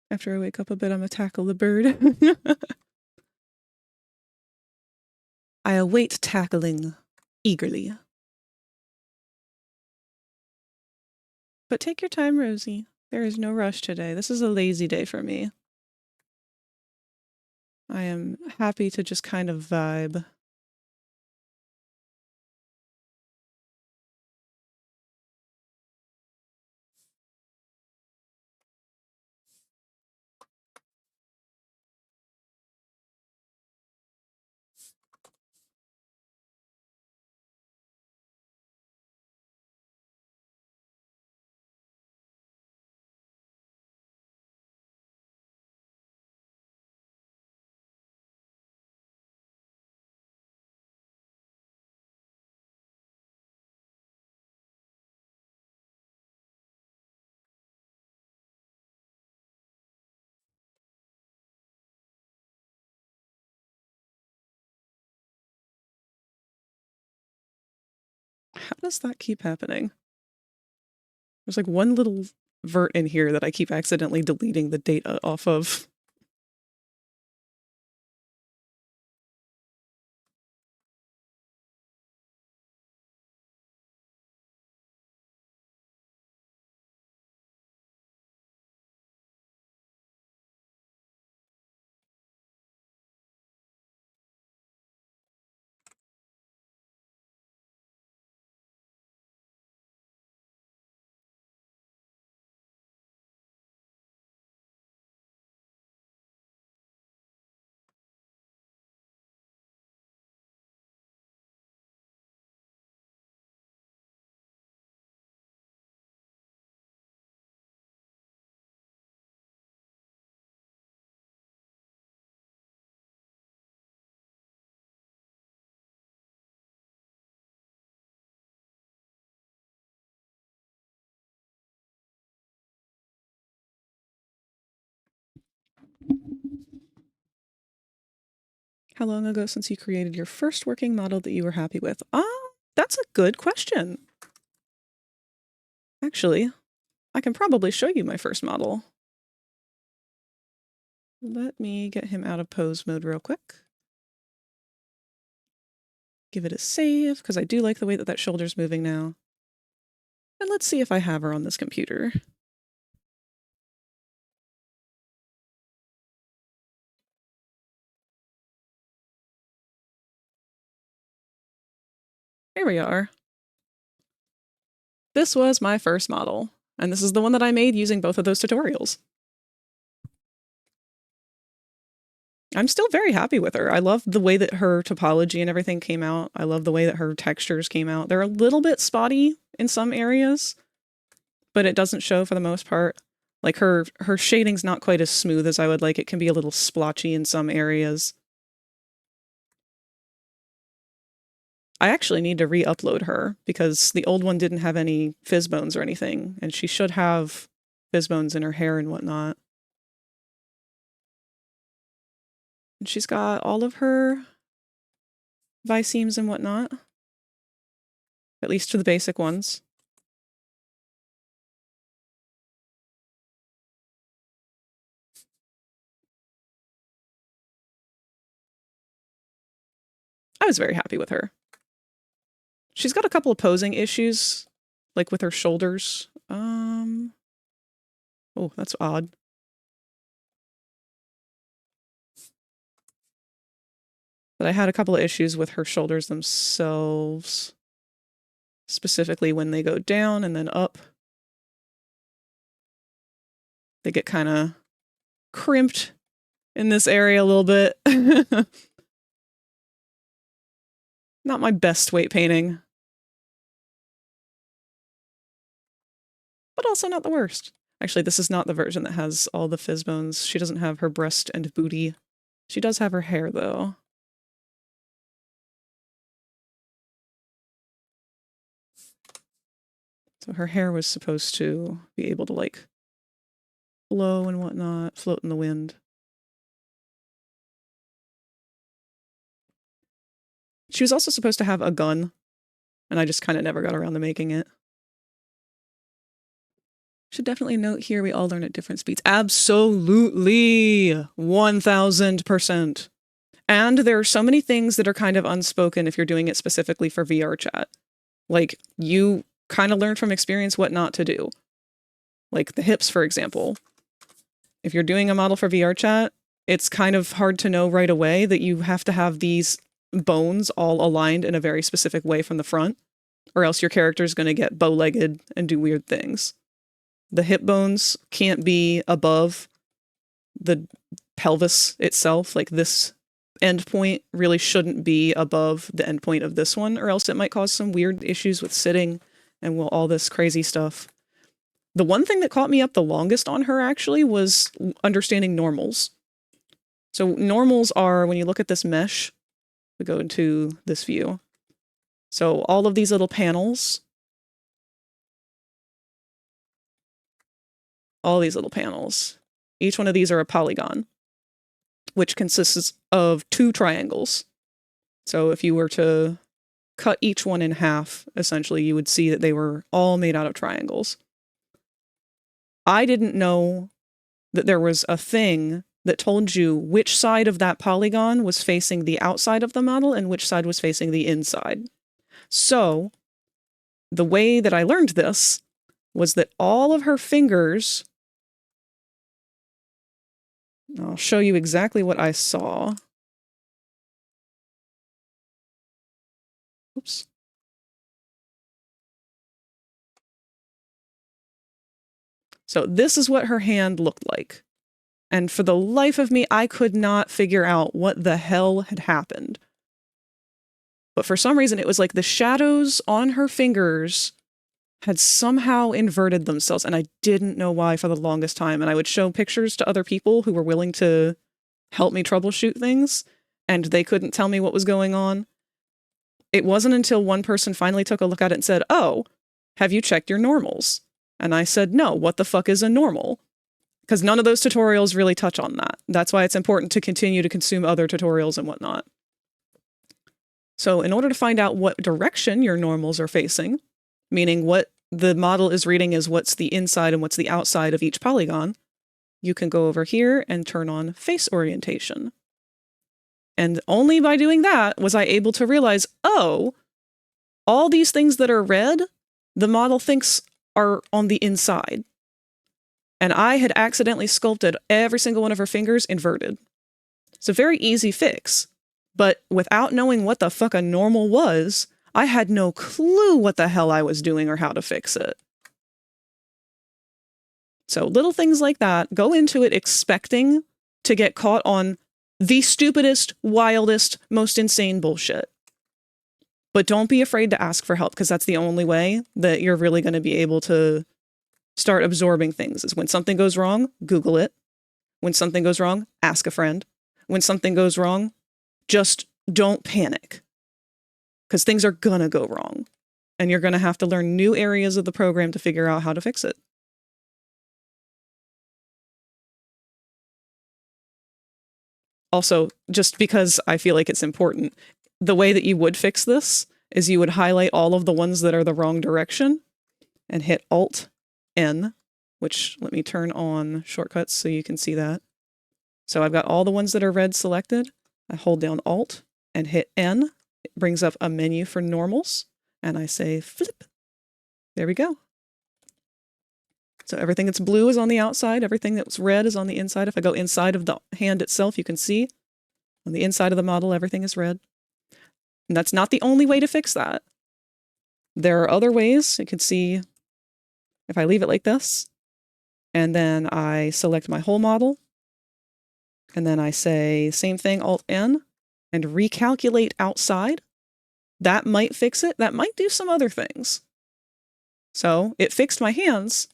After I wake up a bit, I'm gonna tackle the bird. I await tackling eagerly. But take your time, Rosie. There is no rush today. This is a lazy day for me. I am happy to just kind of vibe. How does that keep happening? There's like one little vert in here that I keep accidentally deleting the data off of. How long ago since you created your first working model that you were happy with? That's a good question. Actually, I can probably show you my first model. Let me get him out of pose mode real quick. Give it a save, because I do like the way that shoulder's moving now. And let's see if I have her on this computer. Here we are. This was my first model, and this is the one that I made using both of those tutorials. I'm still very happy with her. I love the way that her topology and everything came out. I love the way that her textures came out. They're a little bit spotty in some areas, but it doesn't show for the most part. Like her shading's not quite as smooth as I would like. It can be a little splotchy in some areas. I actually need to re-upload her because the old one didn't have any fizz bones or anything, and she should have fizz bones in her hair and whatnot. And she's got all of her visemes and whatnot, at least for the basic ones. I was very happy with her. She's got a couple of posing issues, like with her shoulders. Oh, that's odd. But I had a couple of issues with her shoulders themselves, specifically when they go down and then up. They get kind of crimped in this area a little bit. Not my best weight painting. But also not the worst. Actually, this is not the version that has all the fizz bones. She doesn't have her breast and booty. She does have her hair, though. So her hair was supposed to be able to, like, blow and whatnot, float in the wind. She was also supposed to have a gun, and I just kind of never got around to making it. Should definitely note here we all learn at different speeds. Absolutely! 1000%. And there are so many things that are kind of unspoken if you're doing it specifically for VRChat. Like, you kind of learn from experience what not to do. Like the hips, for example. If you're doing a model for VRChat, it's kind of hard to know right away that you have to have these bones all aligned in a very specific way from the front, or else your character is going to get bow-legged and do weird things. The hip bones can't be above the pelvis itself. Like, this endpoint really shouldn't be above the endpoint of this one, or else it might cause some weird issues with sitting and all this crazy stuff. The one thing that caught me up the longest on her, actually, was understanding normals. So normals are, when you look at this mesh, we go into this view. So all of these little panels, each one of these are a polygon, which consists of two triangles. So if you were to cut each one in half, essentially, you would see that they were all made out of triangles. I didn't know that there was a thing that told you which side of that polygon was facing the outside of the model and which side was facing the inside. So the way that I learned this was that all of her fingers, I'll show you exactly what I saw. Oops. So this is what her hand looked like. And for the life of me, I could not figure out what the hell had happened. But for some reason, it was like the shadows on her fingers had somehow inverted themselves, and I didn't know why for the longest time. And I would show pictures to other people who were willing to help me troubleshoot things, and they couldn't tell me what was going on. It wasn't until one person finally took a look at it and said, "Oh, have you checked your normals?" And I said, "No, what the fuck is a normal?" Because none of those tutorials really touch on that. That's why it's important to continue to consume other tutorials and whatnot. So in order to find out what direction your normals are facing, meaning what the model is reading is what's the inside and what's the outside of each polygon, you can go over here and turn on face orientation. And only by doing that was I able to realize, oh, all these things that are red, the model thinks are on the inside. And I had accidentally sculpted every single one of her fingers inverted. It's a very easy fix, but without knowing what the fuck a normal was, I had no clue what the hell I was doing or how to fix it. So little things like that, go into it expecting to get caught on the stupidest, wildest, most insane bullshit. But don't be afraid to ask for help, because that's the only way that you're really going to be able to start absorbing things. Is when something goes wrong, Google it. When something goes wrong, ask a friend. When something goes wrong, just don't panic. Because things are going to go wrong. And you're going to have to learn new areas of the program to figure out how to fix it. Also, just because I feel like it's important, the way that you would fix this is you would highlight all of the ones that are the wrong direction and hit Alt-N, which let me turn on shortcuts so you can see that. So I've got all the ones that are red selected. I hold down Alt and hit N. It brings up a menu for normals, and I say flip. There we go. So everything that's blue is on the outside. Everything that's red is on the inside. If I go inside of the hand itself, you can see on the inside of the model, everything is red. And that's not the only way to fix that. There are other ways. You can see if I leave it like this, and then I select my whole model, and then I say same thing, Alt-N, and recalculate outside. That might fix it. That might do some other things. So it fixed my hands,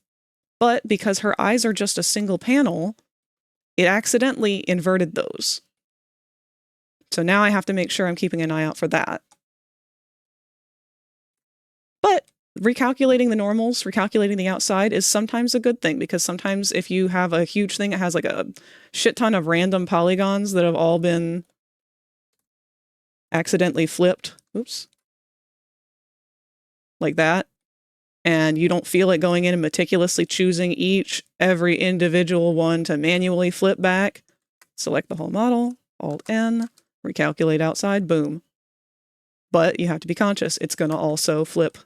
but because her eyes are just a single panel, it accidentally inverted those. So now I have to make sure I'm keeping an eye out for that. But recalculating the normals, recalculating the outside is sometimes a good thing, because sometimes if you have a huge thing that has like a shit ton of random polygons that have all been accidentally flipped, oops, like that, and you don't feel like going in and meticulously choosing every individual one to manually flip back, select the whole model, Alt-N, recalculate outside, boom. But you have to be conscious. It's going to also flip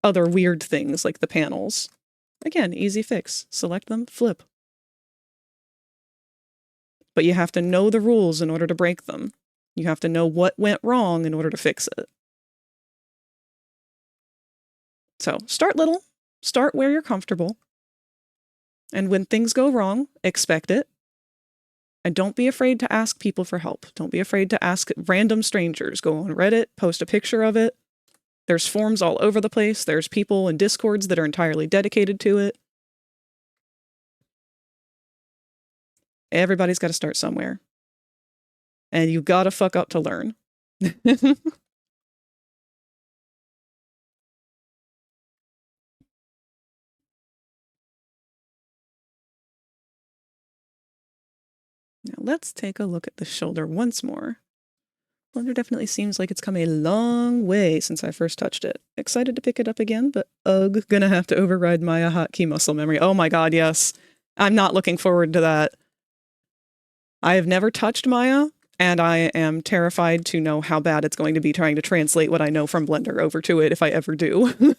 other weird things like the panels. Again, easy fix. Select them, flip. But you have to know the rules in order to break them. You have to know what went wrong in order to fix it. So start little, start where you're comfortable. And when things go wrong, expect it. And don't be afraid to ask people for help. Don't be afraid to ask random strangers. Go on Reddit, post a picture of it. There's forums all over the place. There's people in Discords that are entirely dedicated to it. Everybody's got to start somewhere. And you gotta fuck up to learn. Now let's take a look at the shoulder once more. Blender definitely seems like it's come a long way since I first touched it. Excited to pick it up again, but ugh, gonna have to override Maya hotkey muscle memory. Oh my god, yes. I'm not looking forward to that. I have never touched Maya, and I am terrified to know how bad it's going to be trying to translate what I know from Blender over to it if I ever do.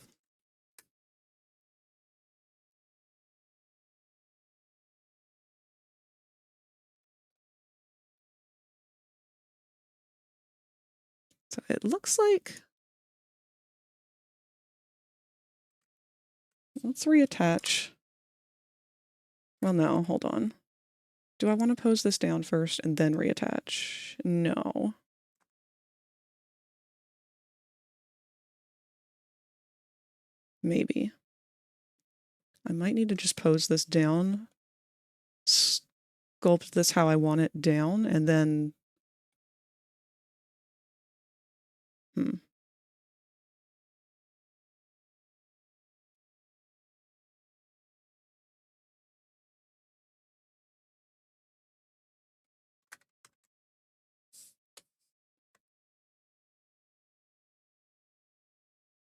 So it looks like... Let's reattach. Well, no, hold on. Do I want to pose this down first and then reattach? No. Maybe. I might need to just pose this down, sculpt this how I want it down, and then...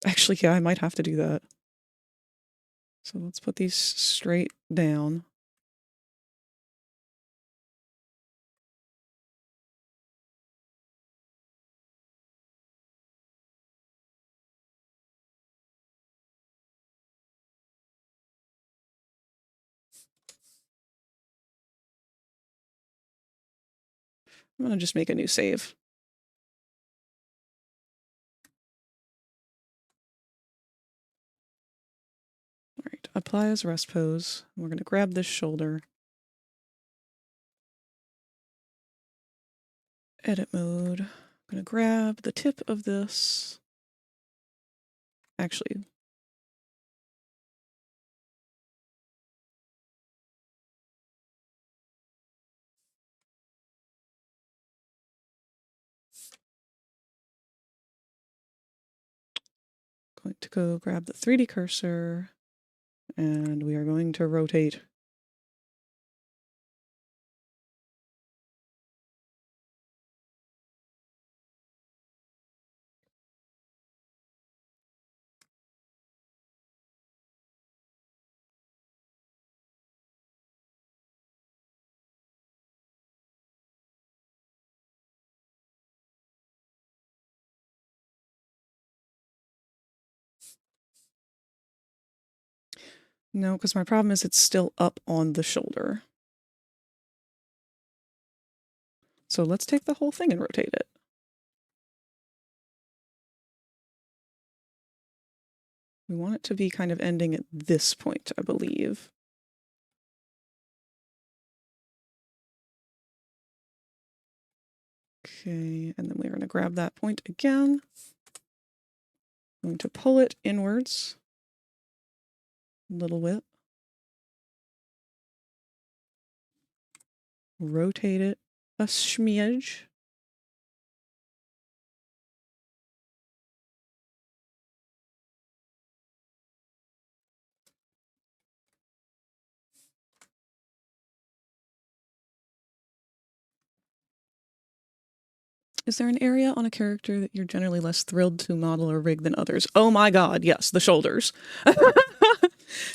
Actually, yeah, I might have to do that. So let's put these straight down. I'm gonna just make a new save. All right, apply as rest pose. We're gonna grab this shoulder. Edit mode. I'm gonna grab the tip of this. Actually, going to go grab the 3D cursor, and we are going to rotate. No, because my problem is it's still up on the shoulder. So let's take the whole thing and rotate it. We want it to be kind of ending at this point, I believe. Okay, and then we're going to grab that point again. I'm going to pull it inwards. A little bit. Rotate it a smidge. Is there an area on a character that you're generally less thrilled to model or rig than others? Oh my god, yes, the shoulders.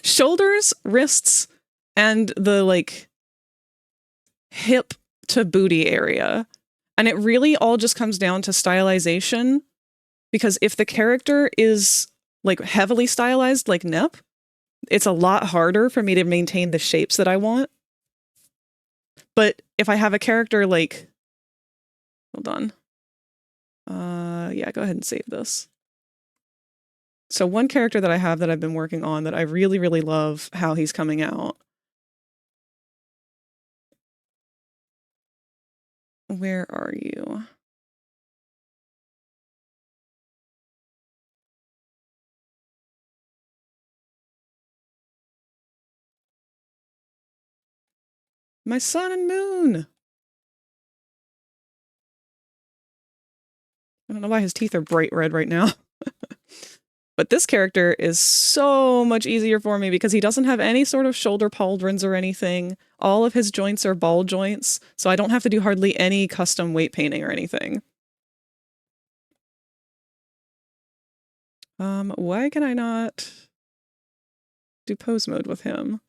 Shoulders, wrists, and the, like, hip to booty area. And it really all just comes down to stylization, because if the character is, like, heavily stylized like Nep, it's a lot harder for me to maintain the shapes that I want. But if I have a character like... Hold on. Yeah, go ahead and save this. So one character that I have that I've been working on that I really, really love how he's coming out. Where are you? My sun and moon! I don't know why his teeth are bright red right now. But this character is so much easier for me because he doesn't have any sort of shoulder pauldrons or anything. All of his joints are ball joints, so I don't have to do hardly any custom weight painting or anything. Why can I not do pose mode with him?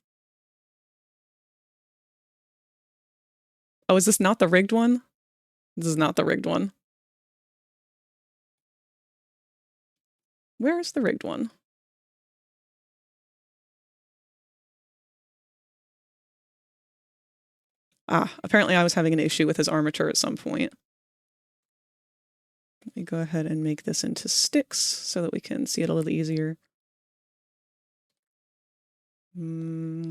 Oh, is this not the rigged one? This is not the rigged one. Where is the rigged one? Ah, apparently I was having an issue with his armature at some point. Let me go ahead and make this into sticks so that we can see it a little easier. I'd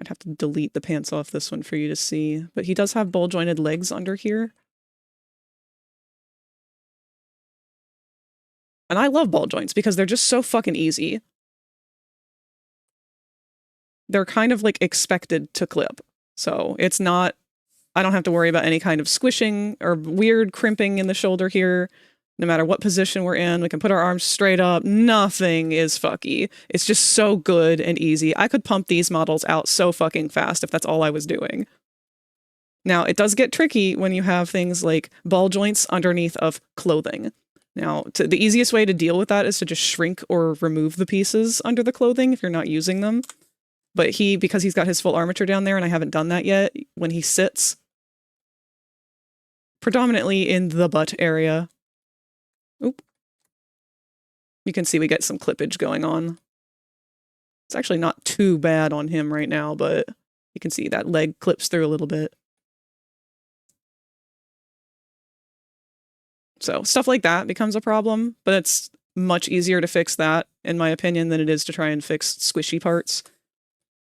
have to delete the pants off this one for you to see, but he does have ball jointed legs under here. And I love ball joints because they're just so fucking easy. They're kind of like expected to clip. So it's not, I don't have to worry about any kind of squishing or weird crimping in the shoulder here. No matter what position we're in, we can put our arms straight up. Nothing is fucky. It's just so good and easy. I could pump these models out so fucking fast if that's all I was doing. Now, it does get tricky when you have things like ball joints underneath of clothing. Now, the easiest way to deal with that is to just shrink or remove the pieces under the clothing if you're not using them. But because he's got his full armature down there and I haven't done that yet, when he sits, predominantly in the butt area, oop, you can see we get some clippage going on. It's actually not too bad on him right now, but you can see that leg clips through a little bit. So stuff like that becomes a problem, but it's much easier to fix that, in my opinion, than it is to try and fix squishy parts.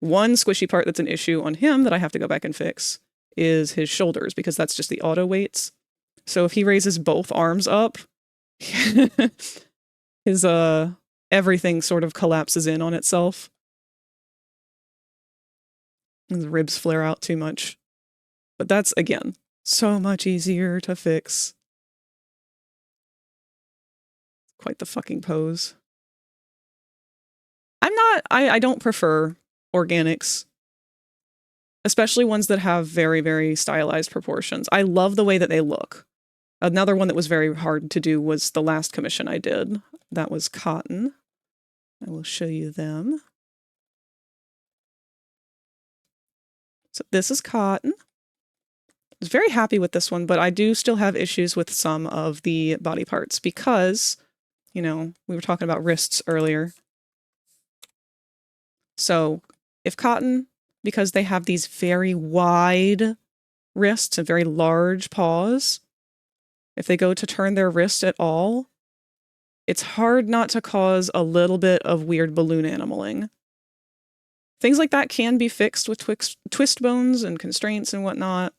One squishy part that's an issue on him that I have to go back and fix is his shoulders, because that's just the auto weights. So if he raises both arms up, his everything sort of collapses in on itself. His ribs flare out too much. But that's, again, so much easier to fix. Quite the fucking pose. I don't prefer organics, especially ones that have very, very stylized proportions. I love the way that they look. Another one that was very hard to do was the last commission I did. That was cotton. I will show you them. So this is cotton. I was very happy with this one, but I do still have issues with some of the body parts because, you know, we were talking about wrists earlier. So if cotton, because they have these very wide wrists and very large paws, if they go to turn their wrist at all, it's hard not to cause a little bit of weird balloon animaling. Things like that can be fixed with twist bones and constraints and whatnot.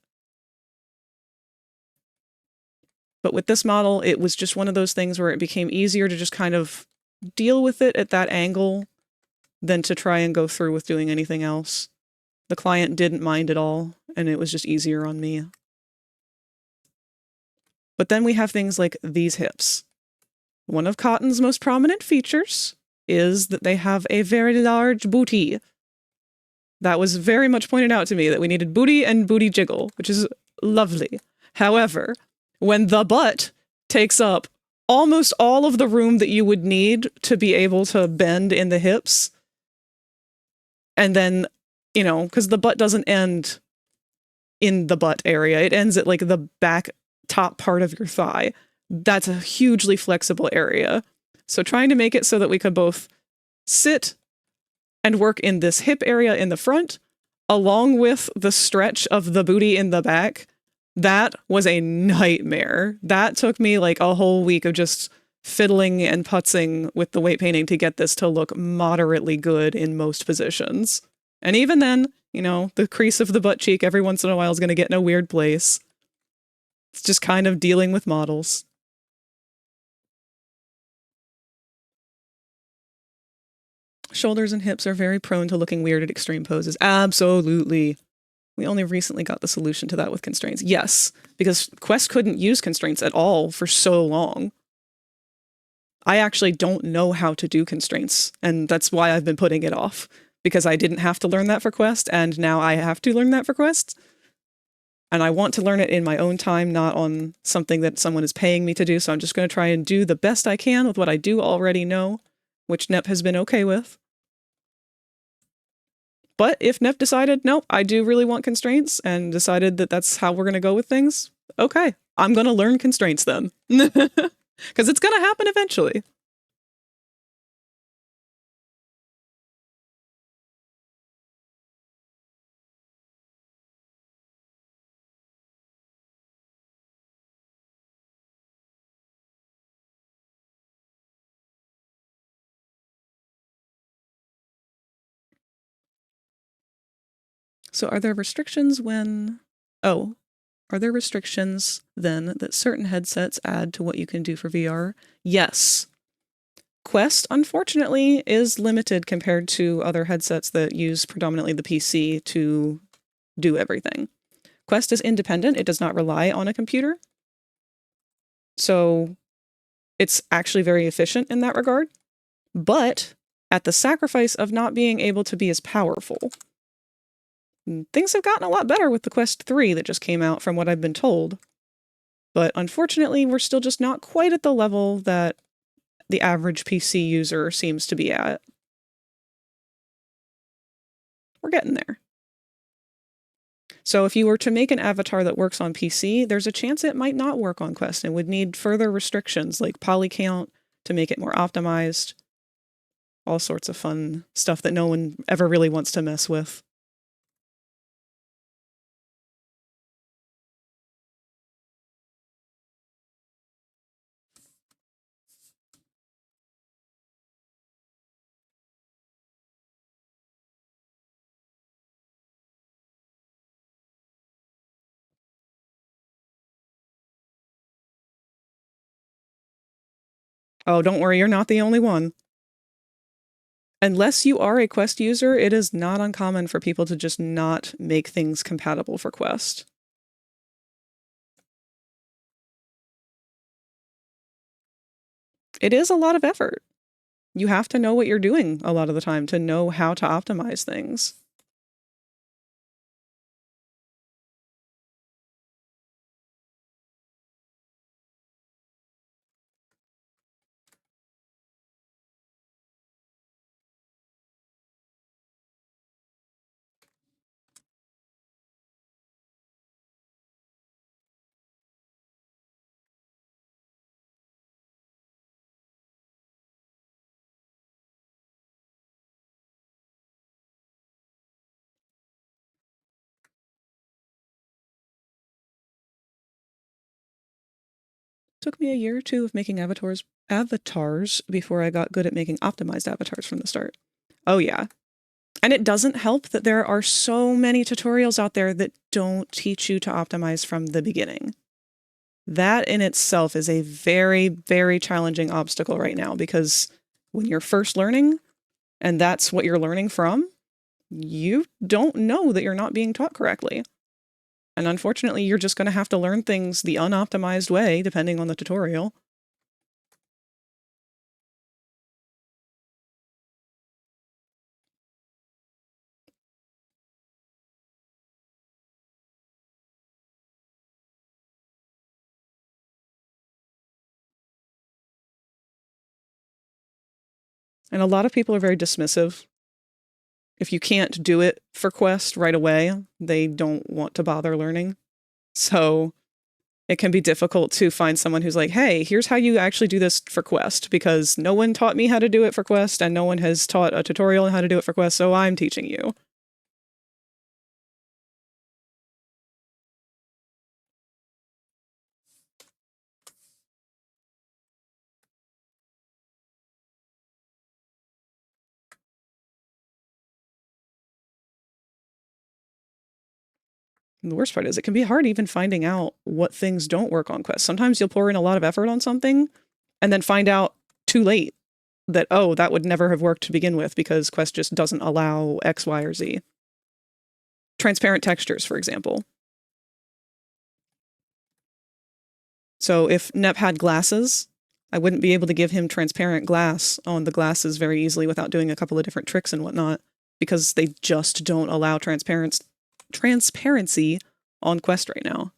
But with this model, it was just one of those things where it became easier to just kind of deal with it at that angle than to try and go through with doing anything else. The client didn't mind at all, and it was just easier on me. But then we have things like these hips. One of Cotton's most prominent features is that they have a very large booty. That was very much pointed out to me, that we needed booty and booty jiggle, which is lovely. However, when the butt takes up almost all of the room that you would need to be able to bend in the hips, and then, you know, because the butt doesn't end in the butt area, it ends at like the back top part of your thigh. That's a hugely flexible area. So trying to make it so that we could both sit and work in this hip area in the front, along with the stretch of the booty in the back, that was a nightmare. That took me like a whole week of just fiddling and putzing with the weight painting to get this to look moderately good in most positions. And even then, you know, the crease of the butt cheek every once in a while is going to get in a weird place. It's just kind of dealing with models. Shoulders and hips are very prone to looking weird at extreme poses. Absolutely. We only recently got the solution to that with constraints. Yes, because Quest couldn't use constraints at all for so long. I actually don't know how to do constraints, and that's why I've been putting it off, because I didn't have to learn that for Quest, and now I have to learn that for Quest. And I want to learn it in my own time, not on something that someone is paying me to do. So I'm just going to try and do the best I can with what I do already know, which NEP has been okay with. But if NEP decided, nope, I do really want constraints, and decided that that's how we're going to go with things, okay, I'm going to learn constraints then. Because it's going to happen eventually. So are there restrictions when... Oh, are there restrictions then that certain headsets add to what you can do for VR? Yes. Quest, unfortunately, is limited compared to other headsets that use predominantly the PC to do everything. Quest is independent. It does not rely on a computer. So it's actually very efficient in that regard, but at the sacrifice of not being able to be as powerful. Things have gotten a lot better with the Quest 3 that just came out from what I've been told. But unfortunately, we're still just not quite at the level that the average PC user seems to be at. We're getting there. So if you were to make an avatar that works on PC, there's a chance it might not work on Quest and would need further restrictions like poly count to make it more optimized. All sorts of fun stuff that no one ever really wants to mess with. Oh, don't worry, you're not the only one. Unless you are a Quest user, it is not uncommon for people to just not make things compatible for Quest. It is a lot of effort. You have to know what you're doing a lot of the time to know how to optimize things. Took me a year or two of making avatars before I got good at making optimized avatars from the start. Oh yeah. And it doesn't help that there are so many tutorials out there that don't teach you to optimize from the beginning. That in itself is a very, very challenging obstacle right now, because when you're first learning, and that's what you're learning from, you don't know that you're not being taught correctly. And unfortunately, you're just going to have to learn things the unoptimized way, depending on the tutorial. And a lot of people are very dismissive. If you can't do it for Quest right away, they don't want to bother learning. So it can be difficult to find someone who's like, hey, here's how you actually do this for Quest, because no one taught me how to do it for Quest, and no one has taught a tutorial on how to do it for Quest, so I'm teaching you. And the worst part is it can be hard even finding out what things don't work on Quest. Sometimes you'll pour in a lot of effort on something and then find out too late that, oh, that would never have worked to begin with because Quest just doesn't allow X, Y, or Z. Transparent textures, for example. So if Nep had glasses, I wouldn't be able to give him transparent glass on the glasses very easily without doing a couple of different tricks and whatnot, because they just don't allow transparency on quest right now.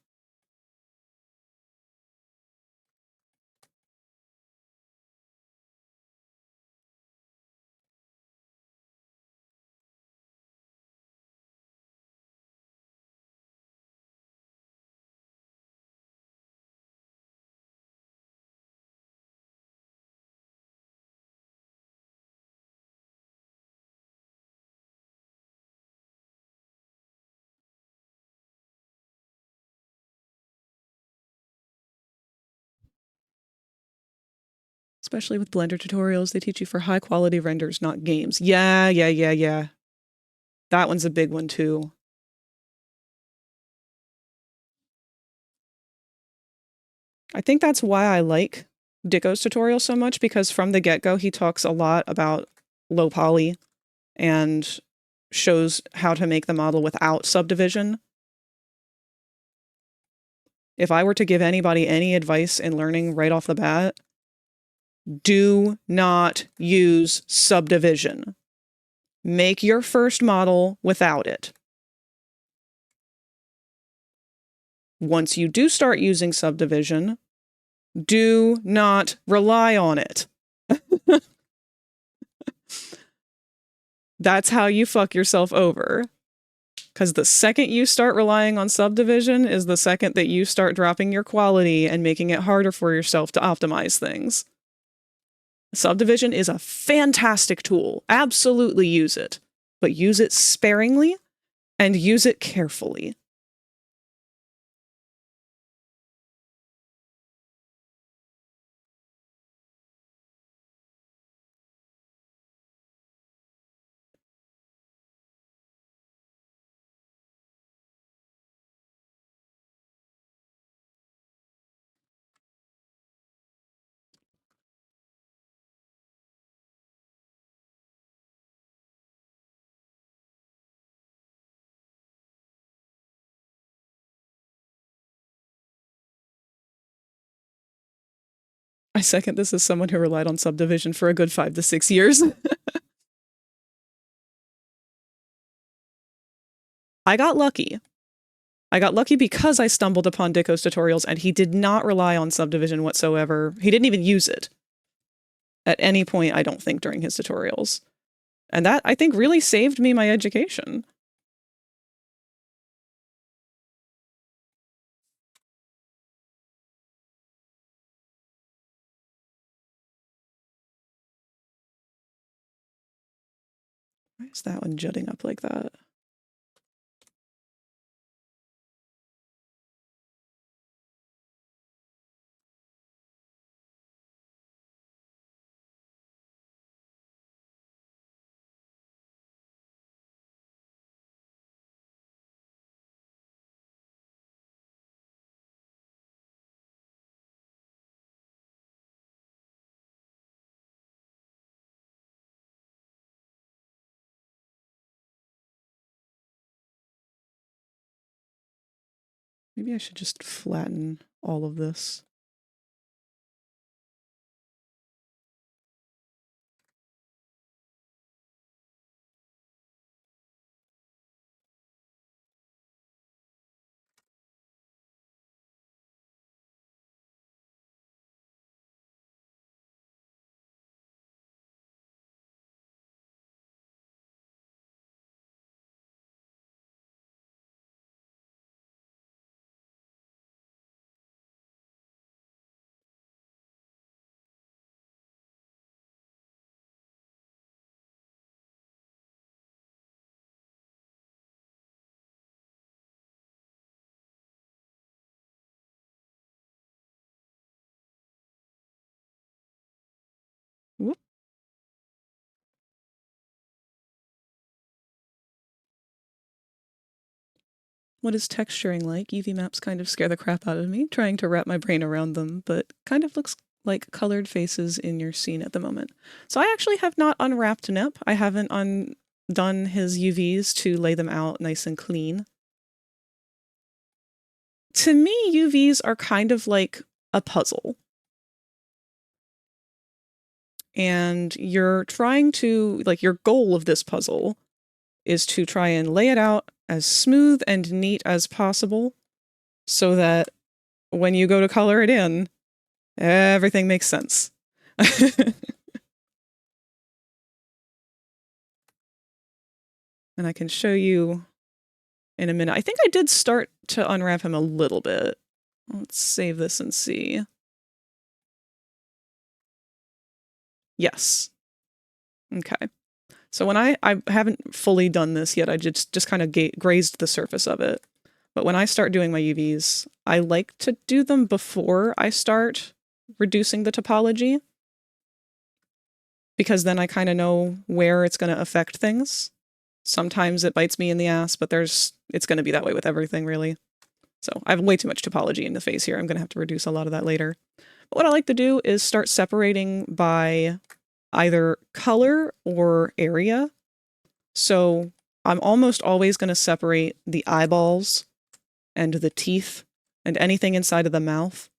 Especially with Blender tutorials, they teach you for high quality renders, not games. Yeah. That one's a big one too. I think that's why I like Dicko's tutorial so much, because from the get-go, he talks a lot about low poly and shows how to make the model without subdivision. If I were to give anybody any advice in learning right off the bat, do not use subdivision. Make your first model without it. Once you do start using subdivision, do not rely on it. That's how you fuck yourself over. Because the second you start relying on subdivision is the second that you start dropping your quality and making it harder for yourself to optimize things. Subdivision is a fantastic tool. Absolutely use it. But use it sparingly and use it carefully. I second this as someone who relied on subdivision for a good 5 to 6 years. I got lucky. I got lucky because I stumbled upon Dicko's tutorials and he did not rely on subdivision whatsoever. He didn't even use it at any point, I don't think, during his tutorials. And that, I think, really saved me my education. Why is that one jutting up like that? Maybe I should just flatten all of this. Whoop. What is texturing like? UV maps kind of scare the crap out of me, trying to wrap my brain around them, but kind of looks like colored faces in your scene at the moment. So I actually have not unwrapped Nep. I haven't undone his UVs to lay them out nice and clean. To me, UVs are kind of like a puzzle. And you're trying to, like, your goal of this puzzle is to try and lay it out as smooth and neat as possible so that when you go to color it in, everything makes sense. And I can show you in a minute. I think I did start to unwrap him a little bit. Let's save this and see. Yes. Okay. So when I haven't fully done this yet, I just kind of grazed the surface of it. But when I start doing my UVs, I like to do them before I start reducing the topology, because then I kind of know where it's going to affect things. Sometimes it bites me in the ass, but it's going to be that way with everything, really. So I have way too much topology in the face here. I'm going to have to reduce a lot of that later. But what I like to do is start separating by either color or area. So I'm almost always going to separate the eyeballs and the teeth and anything inside of the mouth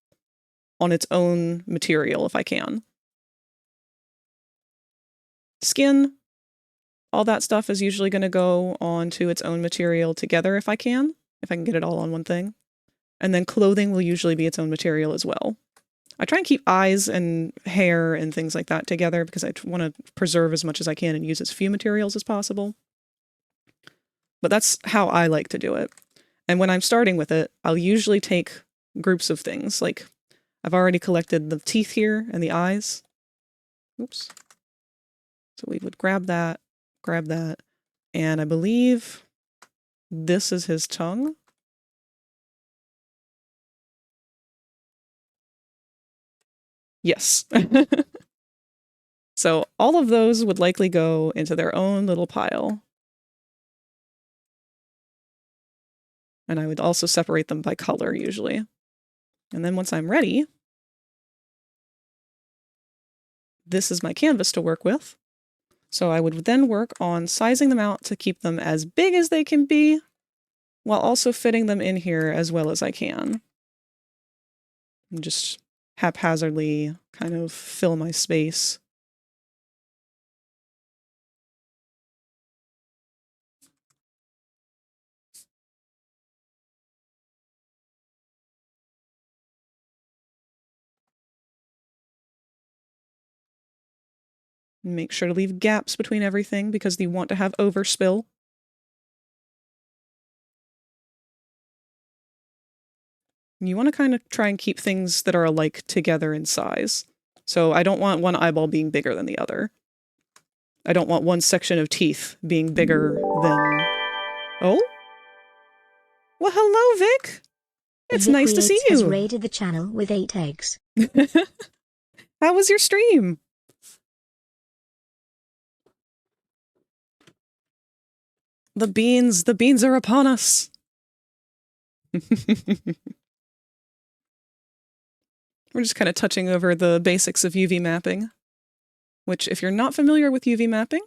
on its own material if I can. Skin, all that stuff is usually going to go onto its own material together if I can get it all on one thing. And then clothing will usually be its own material as well. I try and keep eyes and hair and things like that together because I want to preserve as much as I can and use as few materials as possible. But that's how I like to do it. And when I'm starting with it, I'll usually take groups of things. Like, I've already collected the teeth here and the eyes. Oops. So we would grab that, and I believe this is his tongue. Yes. So all of those would likely go into their own little pile. And I would also separate them by color usually. And then once I'm ready, this is my canvas to work with. So I would then work on sizing them out to keep them as big as they can be, while also fitting them in here as well as I can. And just haphazardly kind of fill my space. Make sure to leave gaps between everything because you want to have overspill. You want to kind of try and keep things that are alike together in size. So I don't want one eyeball being bigger than the other. I don't want one section of teeth being bigger than... Oh? Well, hello, Vic! It's Vic nice to see Creates has you! raided the channel with 8 eggs. How was your stream? The beans are upon us! We're just kind of touching over the basics of UV mapping, which, if you're not familiar with UV mapping,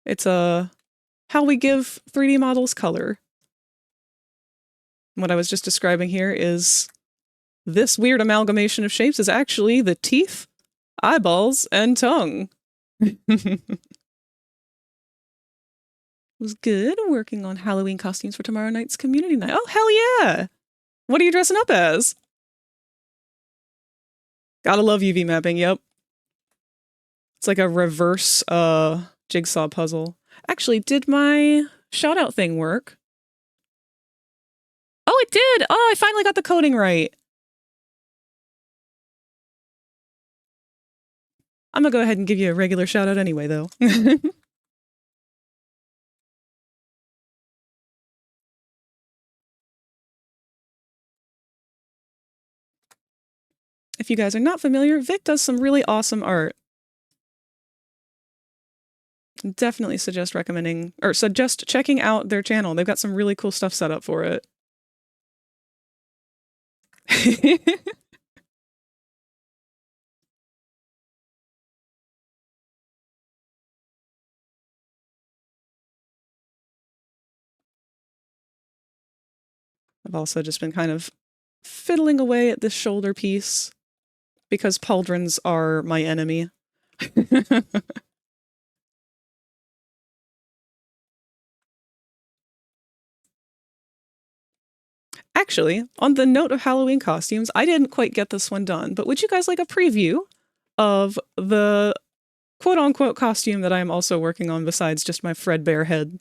it's how we give 3D models color. What I was just describing here is this weird amalgamation of shapes is actually the teeth, eyeballs, and tongue. Was good working on Halloween costumes for tomorrow night's community night. Oh, hell yeah! What are you dressing up as? Gotta love UV mapping, yep. It's like a reverse jigsaw puzzle. Actually, did my shout-out thing work? Oh, it did! Oh, I finally got the coding right. I'm gonna go ahead and give you a regular shout-out anyway, though. If you guys are not familiar, Vic does some really awesome art. Definitely suggest checking out their channel. They've got some really cool stuff set up for it. I've also just been kind of fiddling away at this shoulder piece because pauldrons are my enemy. Actually, on the note of Halloween costumes, I didn't quite get this one done, but would you guys like a preview of the quote-unquote costume that I am also working on besides just my Fredbear head?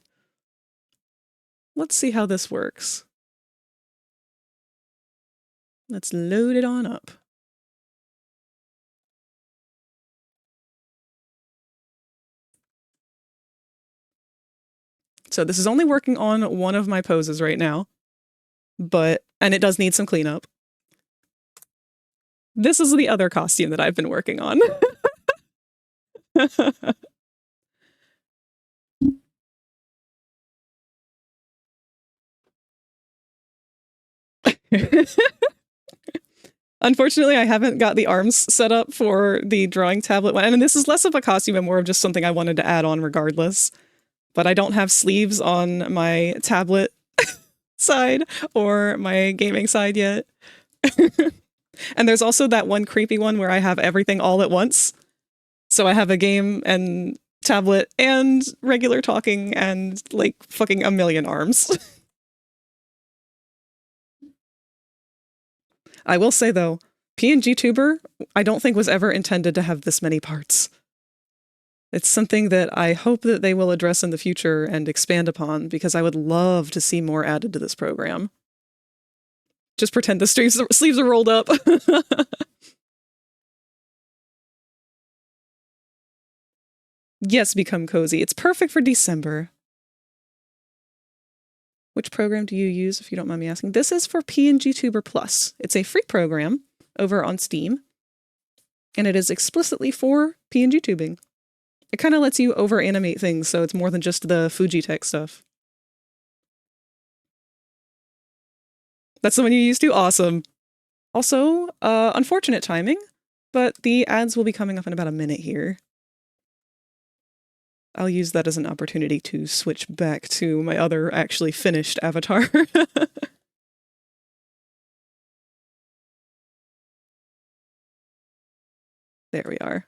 Let's see how this works. Let's load it on up. So this is only working on one of my poses right now, and it does need some cleanup. This is the other costume that I've been working on. Unfortunately, I haven't got the arms set up for the drawing tablet one. And this is less of a costume and more of just something I wanted to add on regardless. But I don't have sleeves on my tablet side or my gaming side yet. And there's also that one creepy one where I have everything all at once. So I have a game and tablet and regular talking and like fucking a million arms. I will say though, PNG Tuber, I don't think was ever intended to have this many parts. It's something that I hope that they will address in the future and expand upon, because I would love to see more added to this program. Just pretend the sleeves are rolled up. Yes, become cozy. It's perfect for December. Which program do you use, if you don't mind me asking? This is for PNG Tuber Plus. It's a free program over on Steam, and it is explicitly for PNG tubing. It kind of lets you over-animate things, so it's more than just the Fujitech stuff. That's the one you used to? Awesome. Also, unfortunate timing, but the ads will be coming up in about a minute here. I'll use that as an opportunity to switch back to my other actually finished avatar. There we are.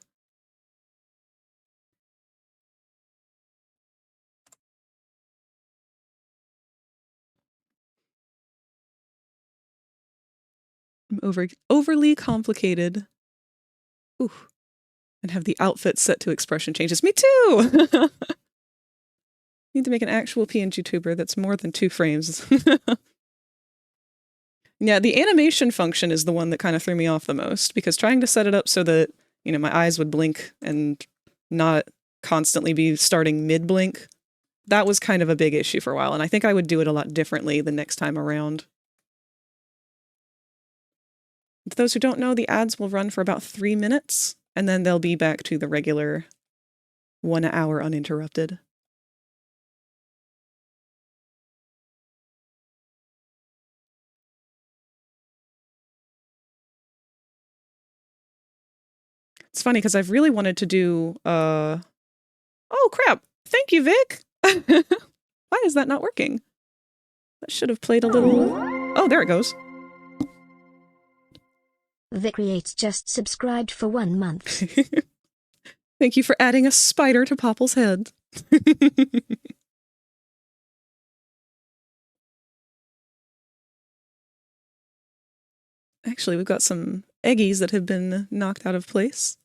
I'm overly complicated. Ooh. And have the outfit set to expression changes. Me too! Need to make an actual PNG tuber that's more than 2 frames. Yeah, the animation function is the one that kind of threw me off the most, because trying to set it up so that, you know, my eyes would blink and not constantly be starting mid-blink, that was kind of a big issue for a while, and I think I would do it a lot differently the next time around. For those who don't know, the ads will run for about 3 minutes, and then they'll be back to the regular 1 hour uninterrupted. It's funny because I've really wanted to do, oh crap! Thank you, Vic! Why is that not working? That should have played a little... Oh, there it goes. VRChat just subscribed for 1 month. Thank you for adding a spider to Popple's head. Actually, we've got some eggies that have been knocked out of place.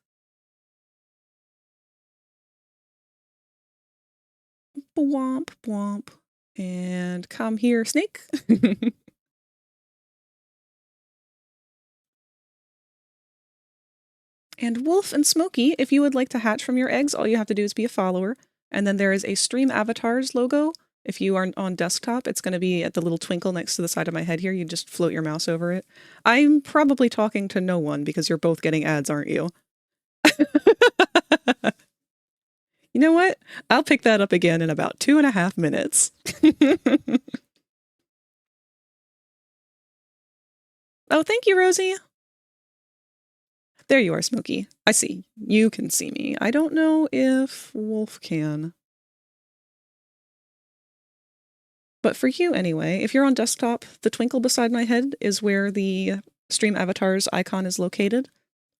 Bwomp, bwomp. And come here, snake. And Wolf and Smokey, if you would like to hatch from your eggs, all you have to do is be a follower. And then there is a Stream Avatars logo. If you are on desktop, it's going to be at the little twinkle next to the side of my head here. You just float your mouse over it. I'm probably talking to no one because you're both getting ads, aren't you? You know what? I'll pick that up again in about 2.5 minutes. Oh, thank you, Rosie. There you are, Smokey. I see. You can see me. I don't know if Wolf can. But for you anyway, if you're on desktop, the twinkle beside my head is where the Stream Avatars icon is located.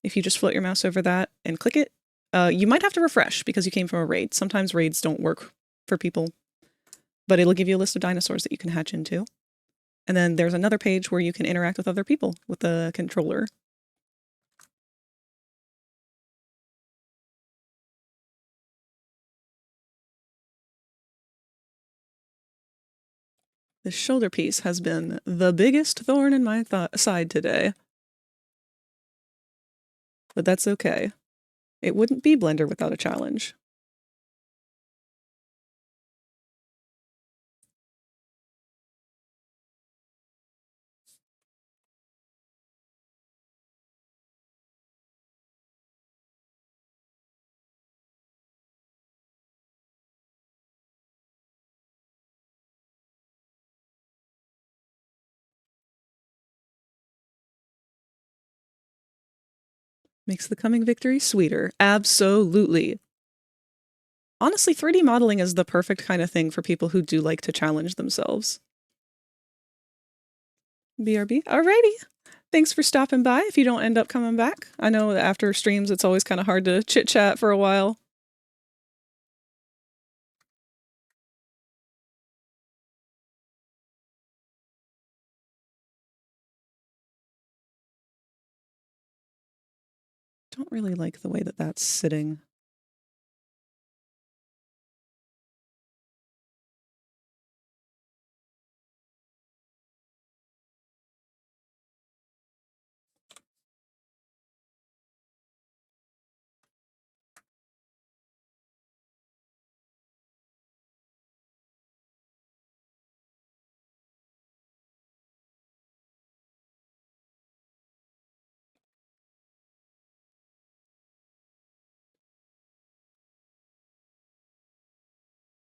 If you just float your mouse over that and click it, you might have to refresh because you came from a raid. Sometimes raids don't work for people, but it'll give you a list of dinosaurs that you can hatch into. And then there's another page where you can interact with other people with the controller. The shoulder piece has been the biggest thorn in my side today. But that's okay. It wouldn't be Blender without a challenge. Makes the coming victory sweeter. Absolutely. Honestly, 3D modeling is the perfect kind of thing for people who do like to challenge themselves. BRB. Alrighty. Thanks for stopping by if you don't end up coming back. I know that after streams it's always kind of hard to chit-chat for a while. Don't really like the way that that's sitting.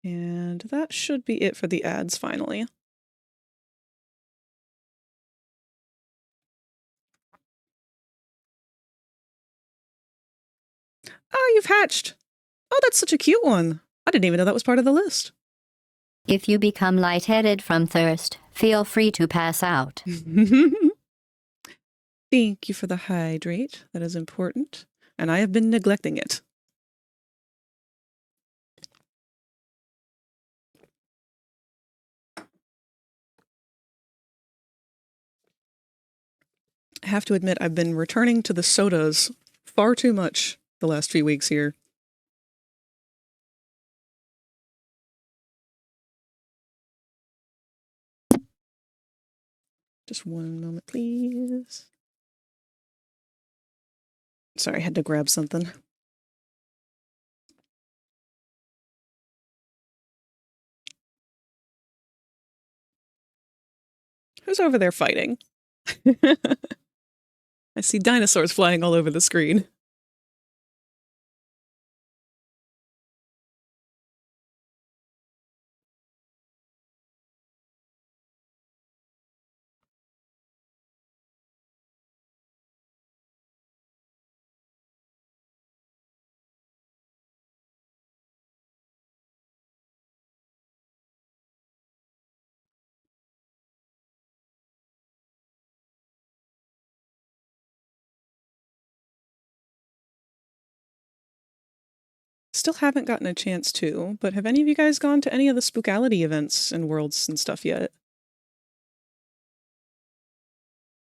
And that should be it for the ads finally. Oh, you've hatched. Oh, that's such a cute one. I didn't even know that was part of the list. If you become lightheaded from thirst, feel free to pass out. Thank you for the hydrate. That is important. And I have been neglecting it. I have to admit, I've been returning to the sodas far too much the last few weeks here. Just one moment, please. Sorry, I had to grab something. Who's over there fighting? I see dinosaurs flying all over the screen. Still haven't gotten a chance to, but have any of you guys gone to any of the Spookality events and worlds and stuff yet?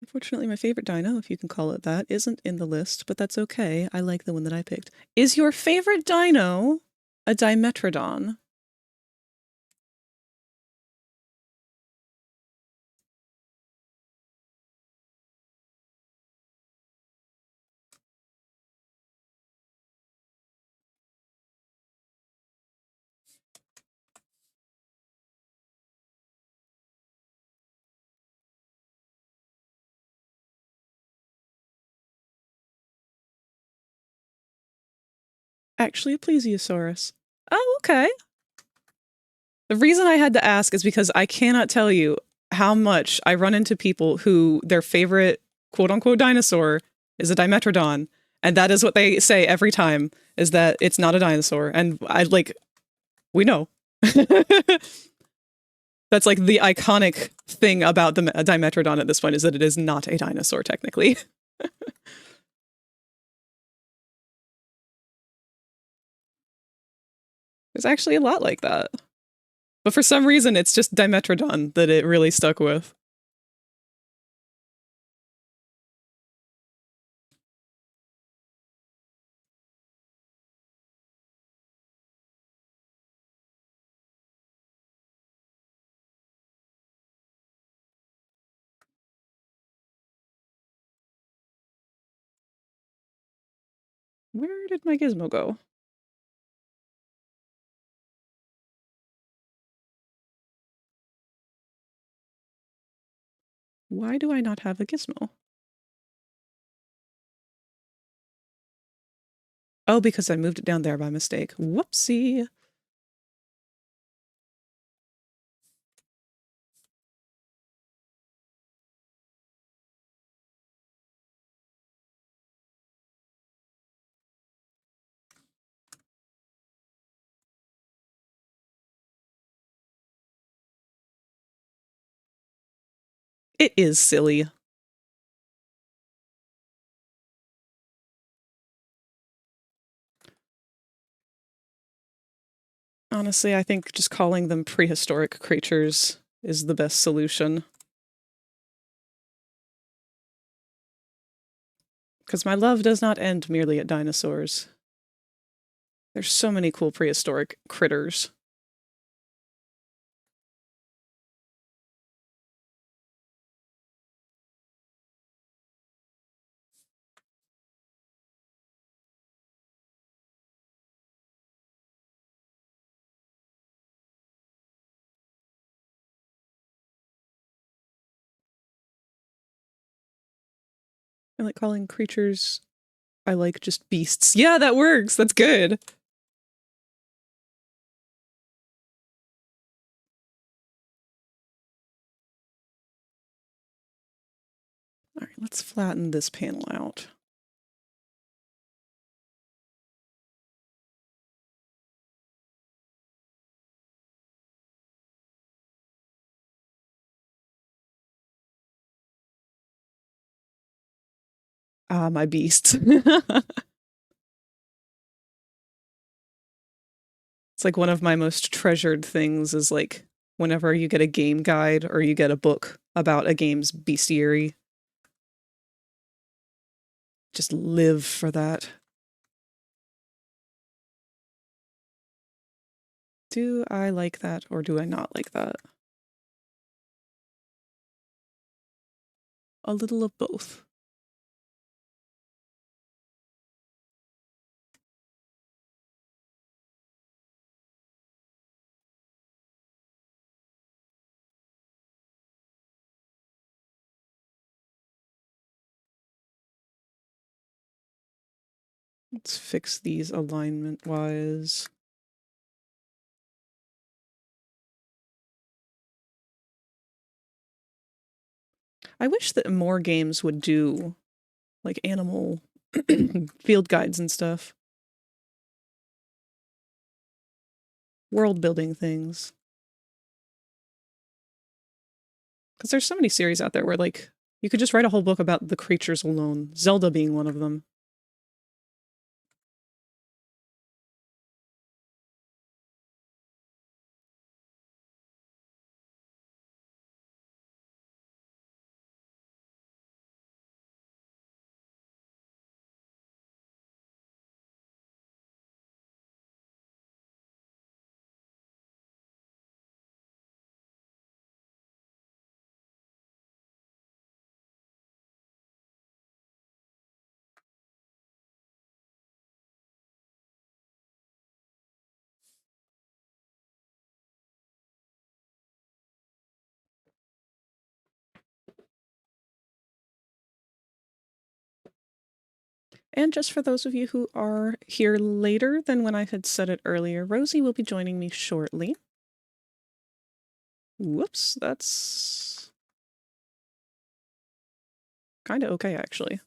Unfortunately, my favorite dino, if you can call it that, isn't in the list, but that's okay. I like the one that I picked. Is your favorite dino a Dimetrodon? Actually, a Plesiosaurus. Oh, okay. The reason I had to ask is because I cannot tell you how much I run into people who their favorite quote-unquote dinosaur is a Dimetrodon, and that is what they say every time, is that it's not a dinosaur. And I, like, we know. That's like the iconic thing about the Dimetrodon at this point, is that it is not a dinosaur, technically. There's actually a lot like that. But for some reason, it's just Dimetrodon that it really stuck with. Where did my gizmo go? Why do I not have a gizmo? Oh, because I moved it down there by mistake. Whoopsie. It is silly. Honestly, I think just calling them prehistoric creatures is the best solution. Because my love does not end merely at dinosaurs. There's so many cool prehistoric critters. I like calling creatures. I like just beasts. Yeah, that works. That's good. All right, let's flatten this panel out. Ah, my beasts. It's like one of my most treasured things is like whenever you get a game guide or you get a book about a game's bestiary, just live for that. Do I like that or do I not like that? A little of both. Let's fix these alignment-wise. I wish that more games would do like animal field guides and stuff. World building things. Because there's so many series out there where like you could just write a whole book about the creatures alone, Zelda being one of them. And just for those of you who are here later than when I had said it earlier, Rosie will be joining me shortly. Whoops, that's kind of okay, actually.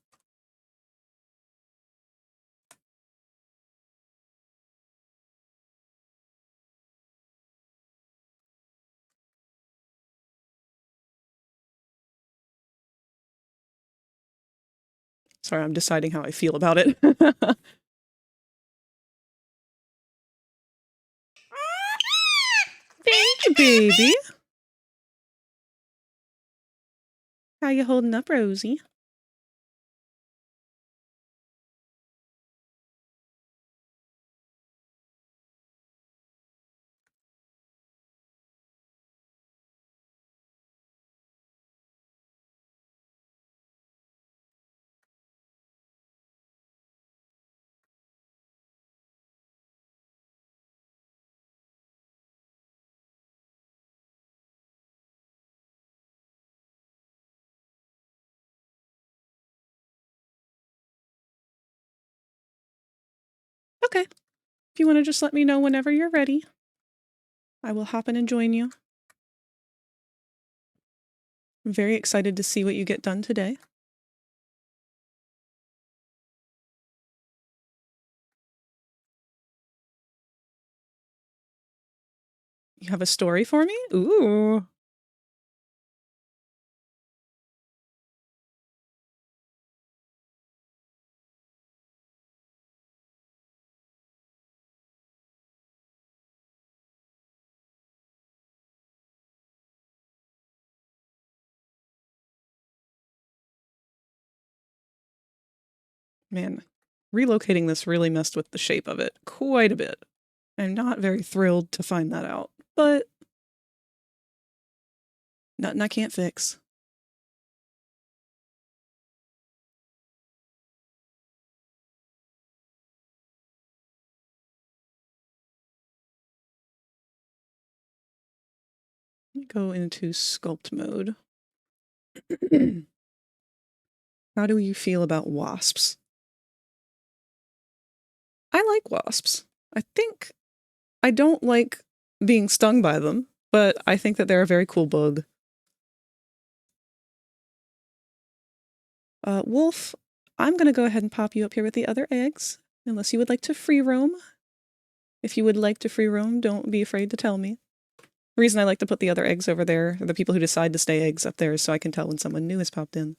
Sorry, I'm deciding how I feel about it. Thank you, baby. How you holding up, Rosie? Okay. If you want to just let me know whenever you're ready, I will hop in and join you. I'm very excited to see what you get done today. You have a story for me? Ooh. Man, relocating this really messed with the shape of it quite a bit. I'm not very thrilled to find that out, but nothing I can't fix. Let me go into sculpt mode. How do you feel about wasps? I like wasps. I think I don't like being stung by them, but I think that they're a very cool bug. Wolf, I'm going to go ahead and pop you up here with the other eggs, unless you would like to free roam. If you would like to free roam, don't be afraid to tell me. The reason I like to put the other eggs over there, or the people who decide to stay eggs up there, is so I can tell when someone new has popped in.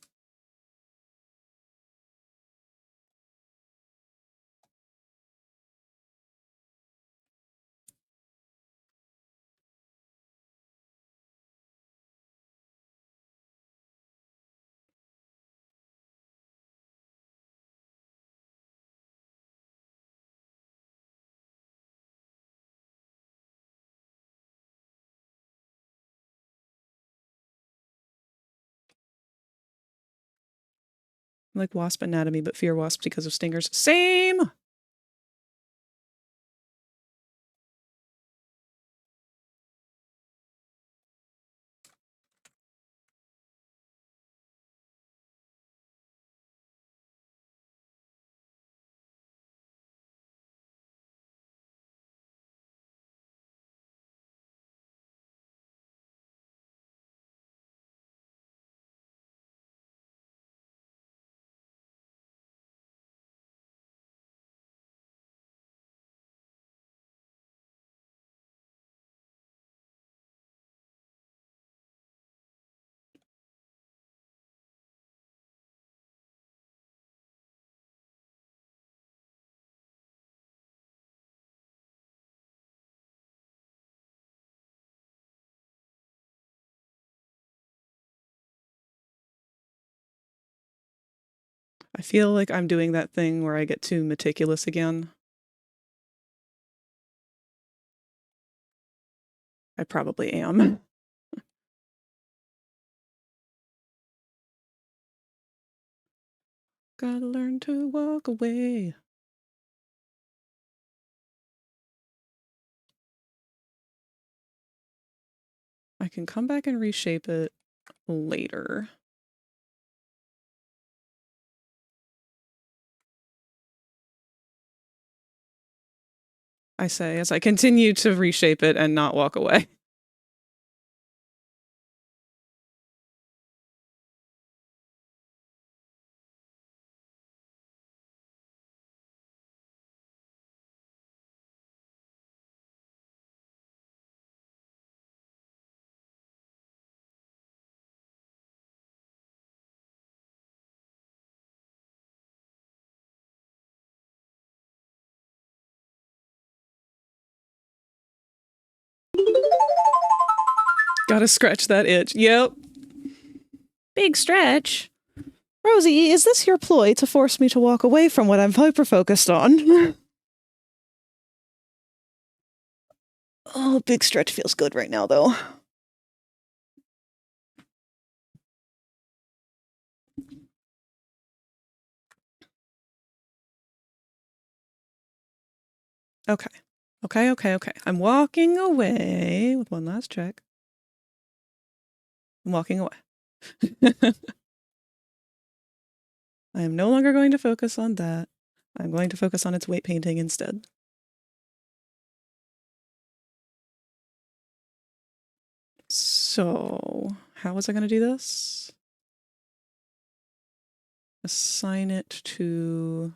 I like wasp anatomy, but fear wasps because of stingers. Same! I feel like I'm doing that thing where I get too meticulous again. I probably am. Gotta learn to walk away. I can come back and reshape it later. I say as I continue to reshape it and not walk away. Gotta scratch that itch. Yep. Big stretch. Rosie, is this your ploy to force me to walk away from what I'm hyper-focused on? Oh, big stretch feels good right now, though. Okay. Okay. I'm walking away with one last check. I'm walking away. I am no longer going to focus on that. I'm going to focus on its weight painting instead. So, how was I going to do this? Assign it to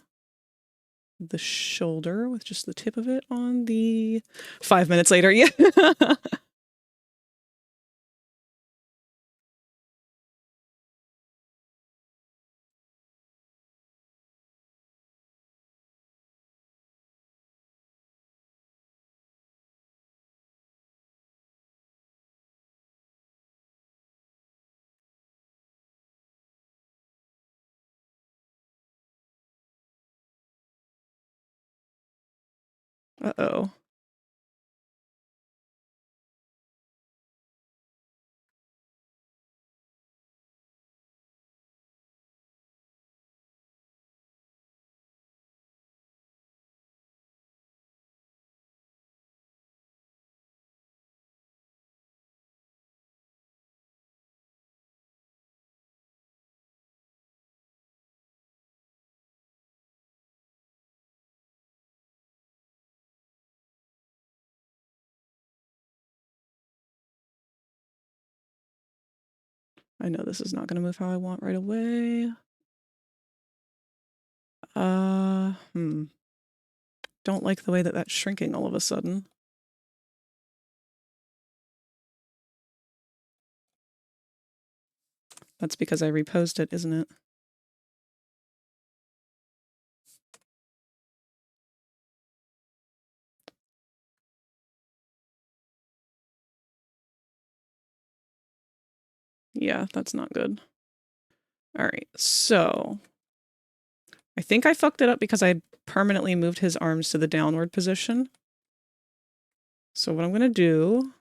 the shoulder with just the tip of it on the 5 minutes later. Yeah. Uh-oh. I know this is not going to move how I want right away. Don't like the way that that's shrinking all of a sudden. That's because I reposed it, isn't it? Yeah, that's not good. All right, so I think I fucked it up because I permanently moved his arms to the downward position. So what I'm going to do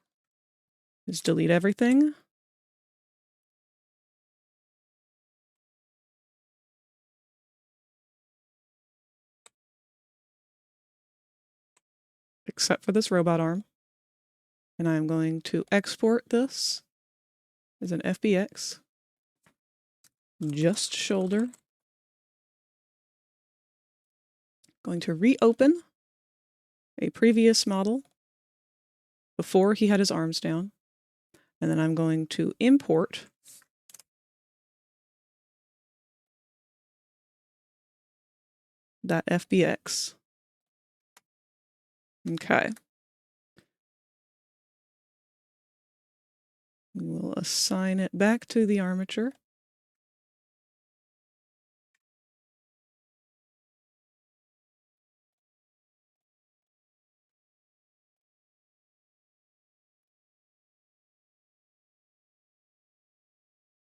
is delete everything. Except for this robot arm. And I'm going to export this as an FBX. Just shoulder. Going to reopen a previous model before he had his arms down. And then I'm going to import that FBX. Okay. We will assign it back to the armature.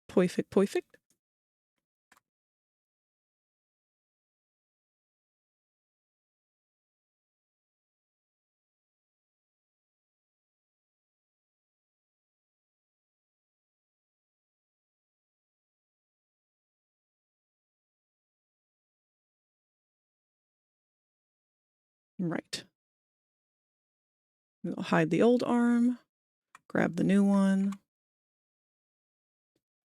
Perfect. Right. We'll hide the old arm, grab the new one,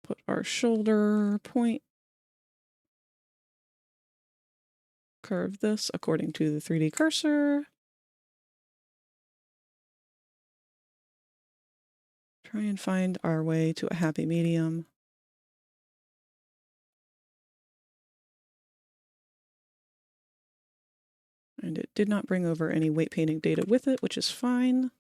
put our shoulder point, curve this according to the 3D cursor. Try and find our way to a happy medium. And it did not bring over any weight painting data with it, which is fine.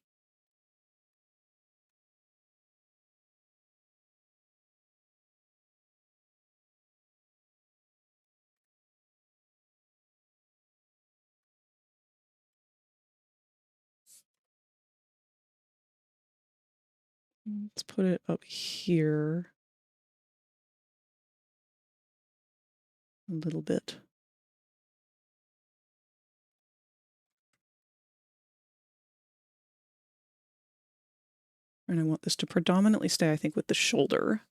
Let's put it up here a little bit. And I want this to predominantly stay, I think, with the shoulder.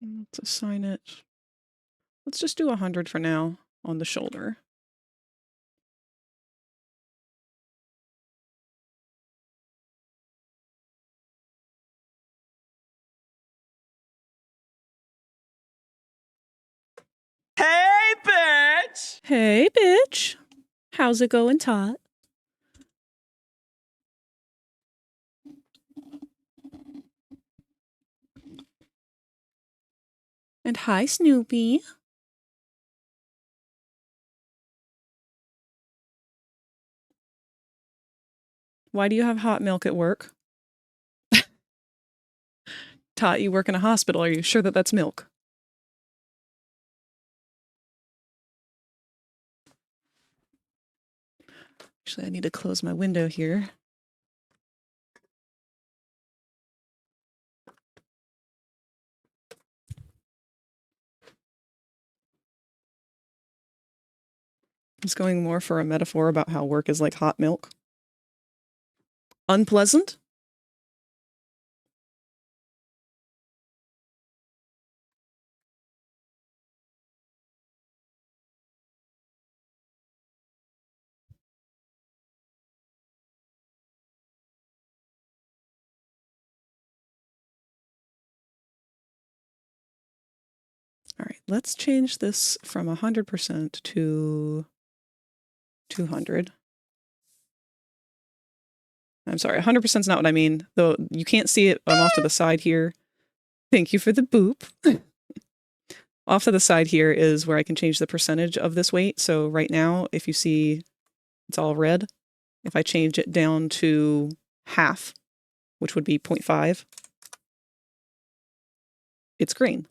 Let's assign it. Let's just do 100 for now on the shoulder. Hey, bitch! Hey, bitch. How's it going, Tot? And hi, Snoopy. Why do you have hot milk at work? Tot, you work in a hospital. Are you sure that that's milk? Actually, I need to close my window here. I'm just going more for a metaphor about how work is like hot milk. Unpleasant? All right, let's change this from 100% to 200. I'm sorry, 100% is not what I mean, though you can't see it. I'm off to the side here. Thank you for the boop. Off to the side here is where I can change the percentage of this weight. So right now, if you see it's all red, if I change it down to half, which would be 0.5, it's green.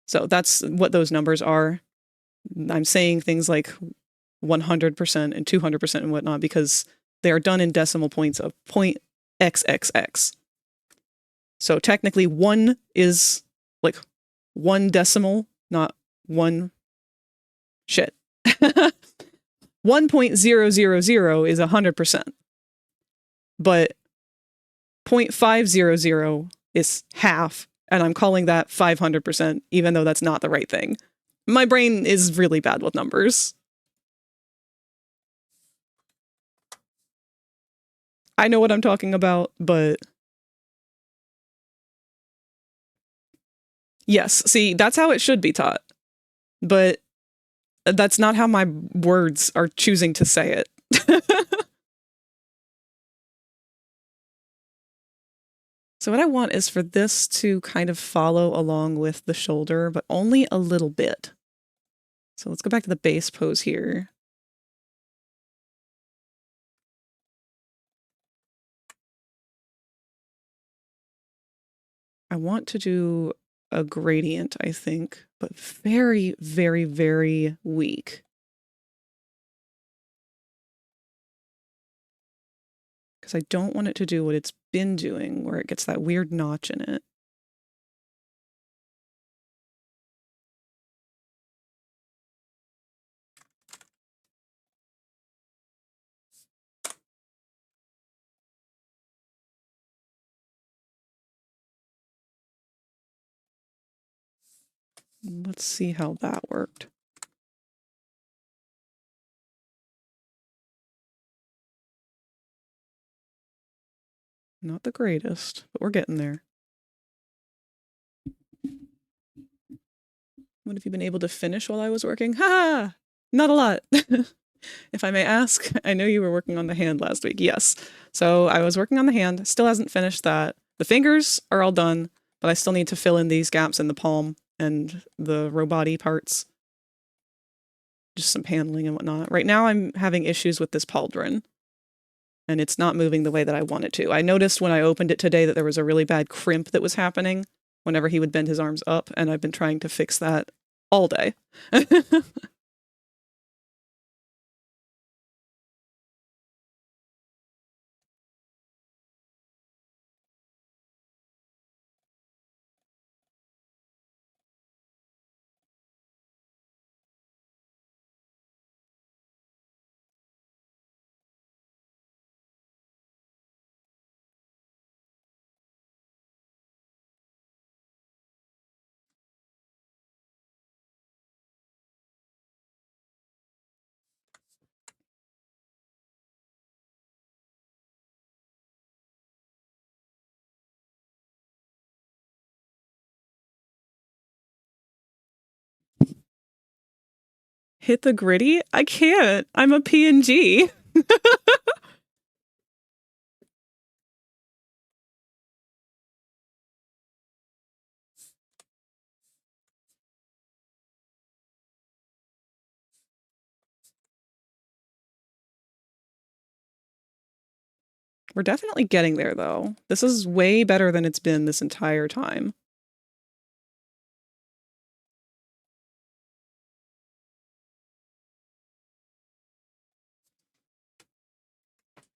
So that's what those numbers are. I'm saying things like 100% and 200% and whatnot because they are done in decimal points of .xxx. So technically 1 is like 1 decimal, not 1 shit. 1.000 is 100%. But 0.500 is half, and I'm calling that 500%, even though that's not the right thing. My brain is really bad with numbers. I know what I'm talking about, but yes, see, that's how it should be taught. But that's not how my words are choosing to say it. So what I want is for this to kind of follow along with the shoulder, but only a little bit. So let's go back to the base pose here. I want to do a gradient, I think, but very, very, very weak. Because I don't want it to do what it's been doing, where it gets that weird notch in it. Let's see how that worked. Not the greatest, but we're getting there. What have you been able to finish while I was working? Ha! Not a lot. If I may ask, I know you were working on the hand last week. Yes. So I was working on the hand, still hasn't finished that. The fingers are all done, but I still need to fill in these gaps in the palm and the robot-y parts. Just some paneling and whatnot. Right now I'm having issues with this pauldron, and it's not moving the way that I want it to. I noticed when I opened it today that there was a really bad crimp that was happening whenever he would bend his arms up, and I've been trying to fix that all day. Hit the gritty? I can't. I'm a PNG. We're definitely getting there, though. This is way better than it's been this entire time.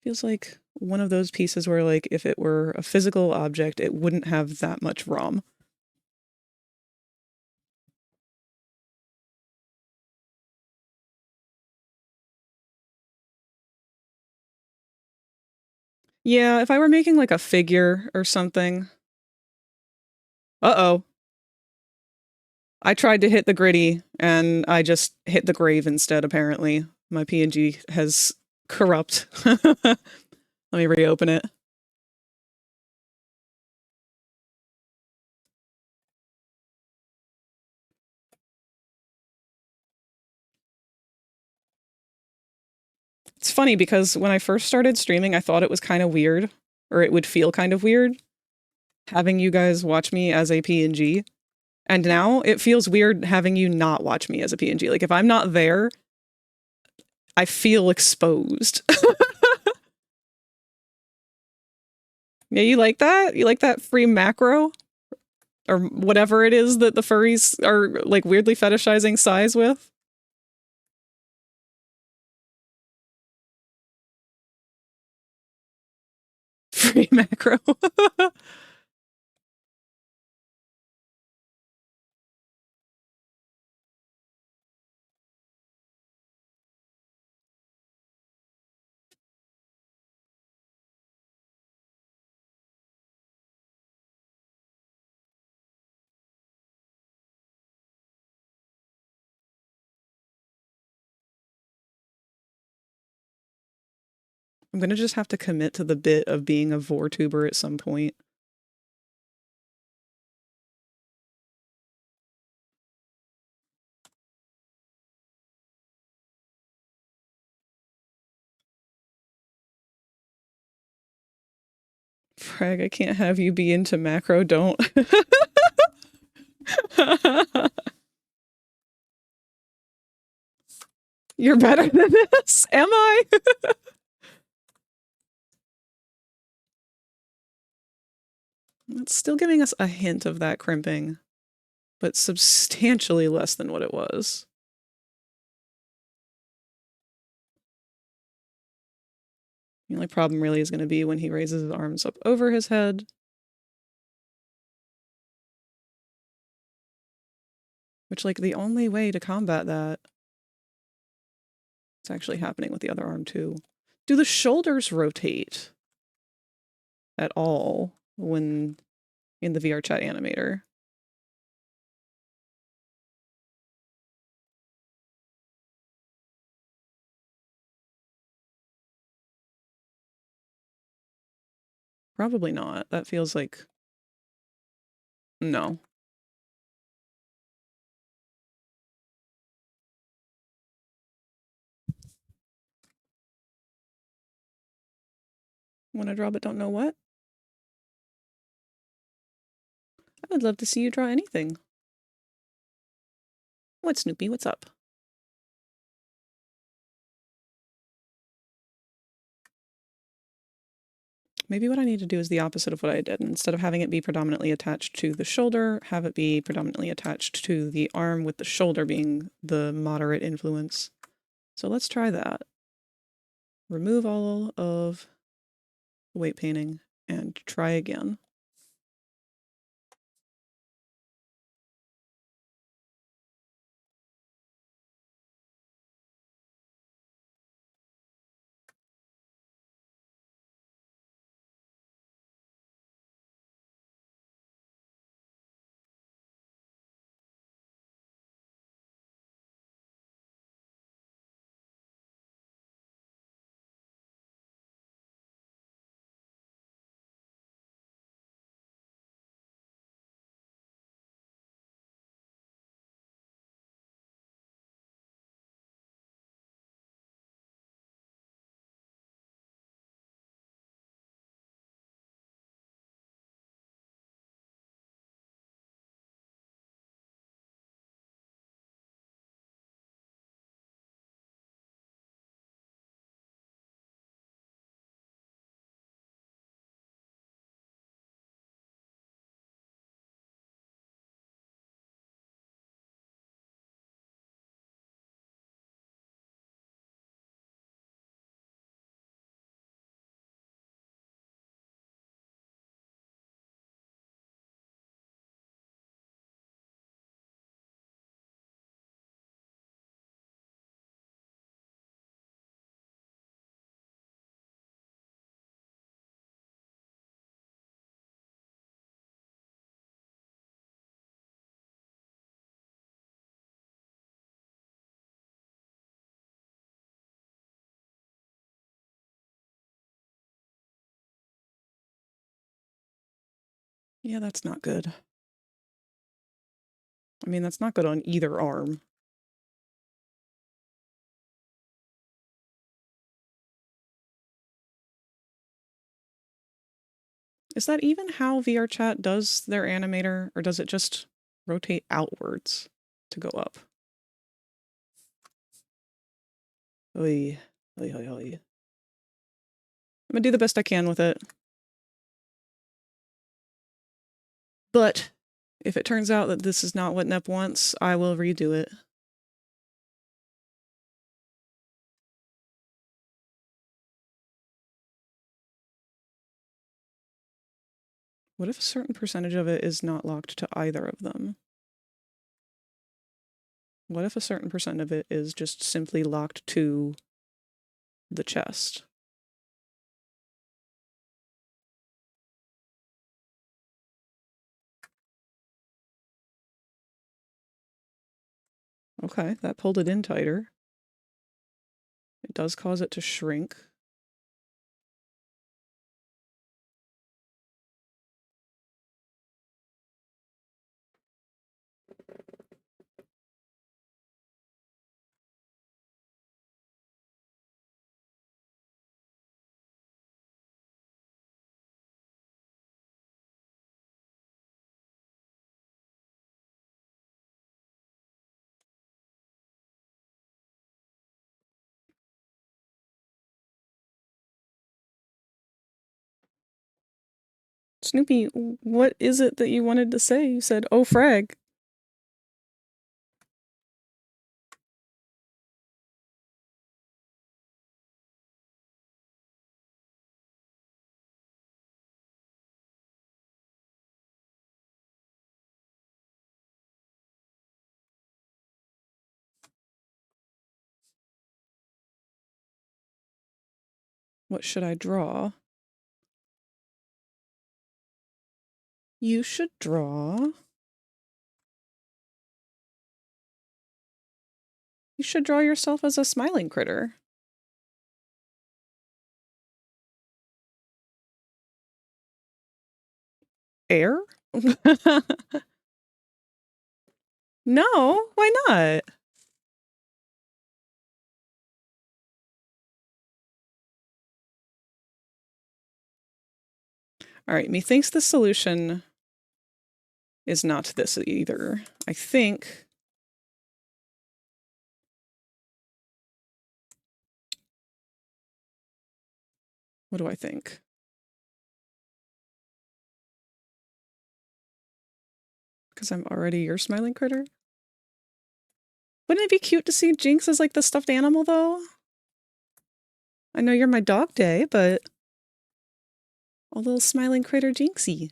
Feels like one of those pieces where, like, if it were a physical object, it wouldn't have that much ROM. Yeah, if I were making, like, a figure or something... Uh-oh. I tried to hit the gritty, and I just hit the grave instead, apparently. My PNG has corrupt. Let me reopen it. It's funny because when I first started streaming, I thought it was kind of weird, or it would feel kind of weird, having you guys watch me as a PNG. And now it feels weird having you not watch me as a PNG. Like, if I'm not there, I feel exposed. Yeah, you like that? You like that free macro? Or whatever it is that the furries are, like, weirdly fetishizing size with? Free macro. I'm gonna just have to commit to the bit of being a VorTuber at some point. Frag, I can't have you be into macro, don't. You're better than this? Am I? It's still giving us a hint of that crimping, but substantially less than what it was. The only problem really is going to be when he raises his arms up over his head. Which, like, the only way to combat that... It's actually happening with the other arm, too. Do the shoulders rotate at all when in the VRChat animator? Probably not. That feels like... No. When I draw but don't know what? I would love to see you draw anything. What, Snoopy? What's up? Maybe what I need to do is the opposite of what I did. Instead of having it be predominantly attached to the shoulder, have it be predominantly attached to the arm, with the shoulder being the moderate influence. So let's try that. Remove all of the weight painting and try again. Yeah, that's not good. I mean, that's not good on either arm. Is that even how VRChat does their animator, or does it just rotate outwards to go up? Oy, oy, oy, oy. I'm gonna do the best I can with it. But if it turns out that this is not what Nep wants, I will redo it. What if a certain percentage of it is not locked to either of them? What if a certain percent of it is just simply locked to the chest? Okay, that pulled it in tighter. It does cause it to shrink. Snoopy, what is it that you wanted to say? You said, oh, frag. What should I draw? You should draw... You should draw yourself as a smiling critter. Air? No, why not? All right, methinks the solution is not this either. I think... What do I think? Because I'm already your smiling critter? Wouldn't it be cute to see Jinx as like the stuffed animal, though? I know you're my dog day, but a little smiling critter Jinxie.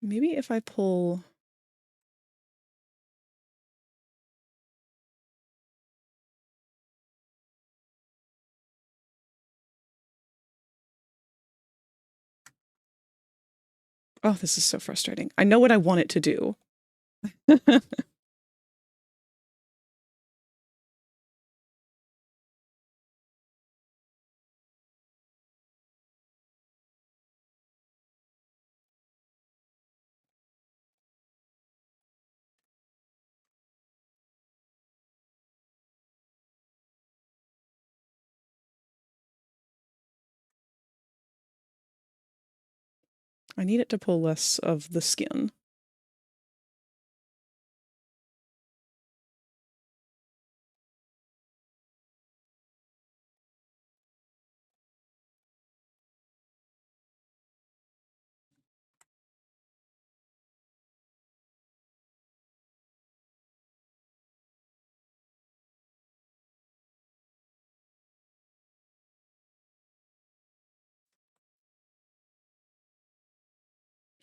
Maybe if I pull... Oh, this is so frustrating. I know what I want it to do. I need it to pull less of the skin.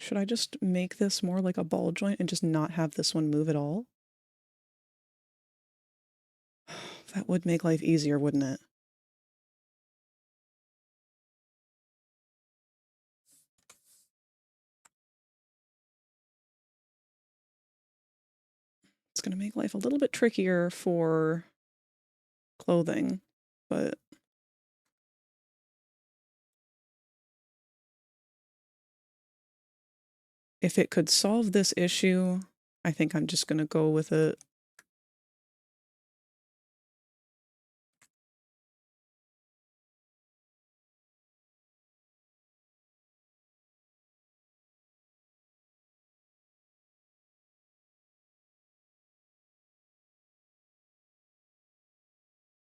Should I just make this more like a ball joint and just not have this one move at all? That would make life easier, wouldn't it? It's going to make life a little bit trickier for clothing, but if it could solve this issue, I think I'm just going to go with it.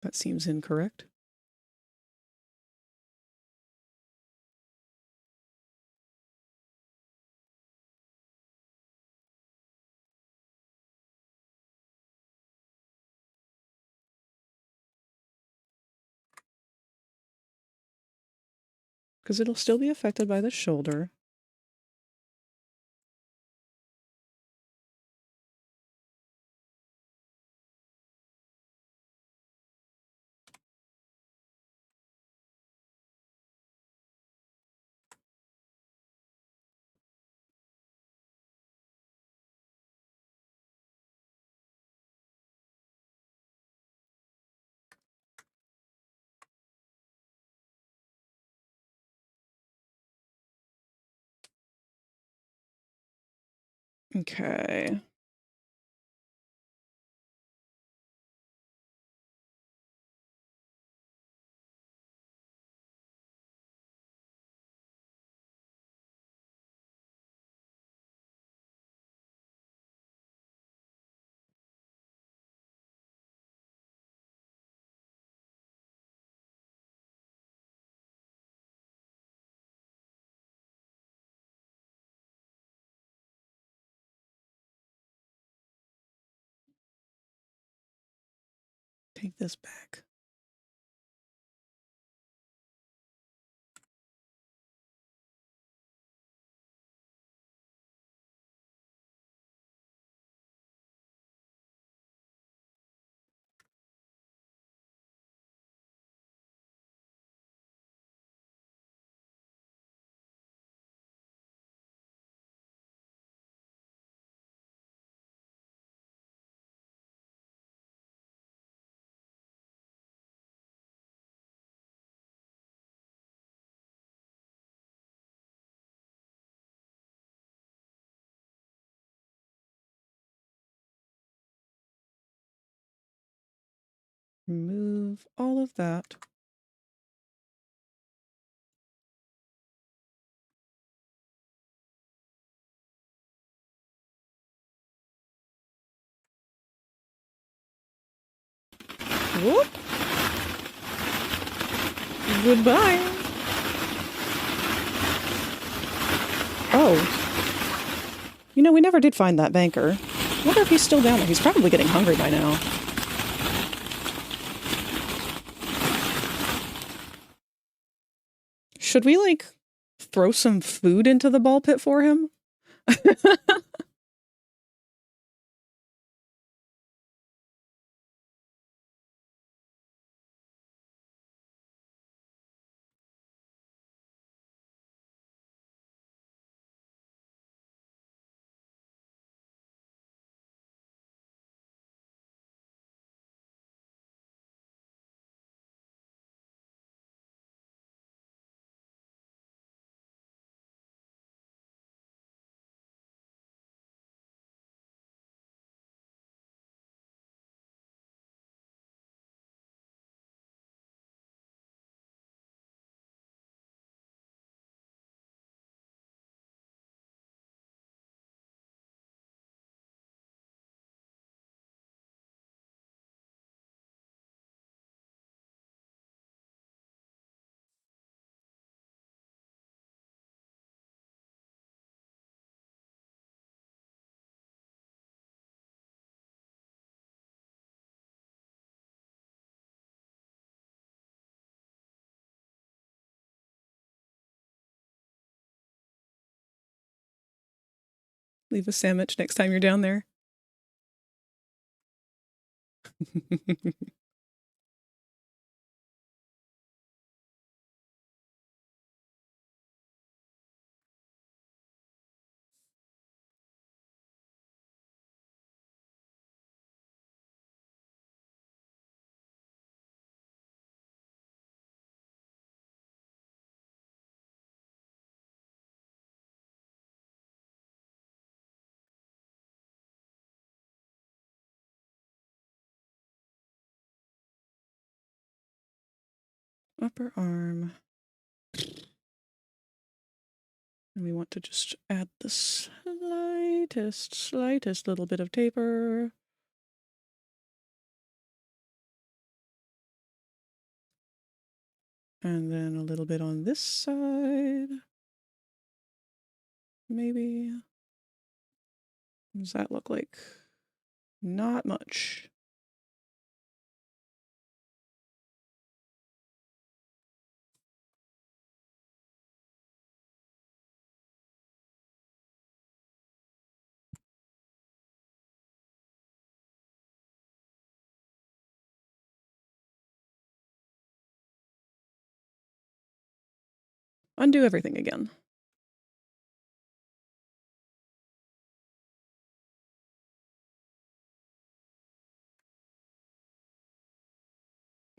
That seems incorrect. Because it'll still be affected by the shoulder. Okay. Take this back. Remove all of that. Whoop! Goodbye! Oh. You know, we never did find that banker. I wonder if he's still down there. He's probably getting hungry by now. Should we, like, throw some food into the ball pit for him? Leave a sandwich next time you're down there. Upper arm. And we want to just add the slightest little bit of taper. And then a little bit on this side. Maybe. What does that look like? Not much. Undo everything again.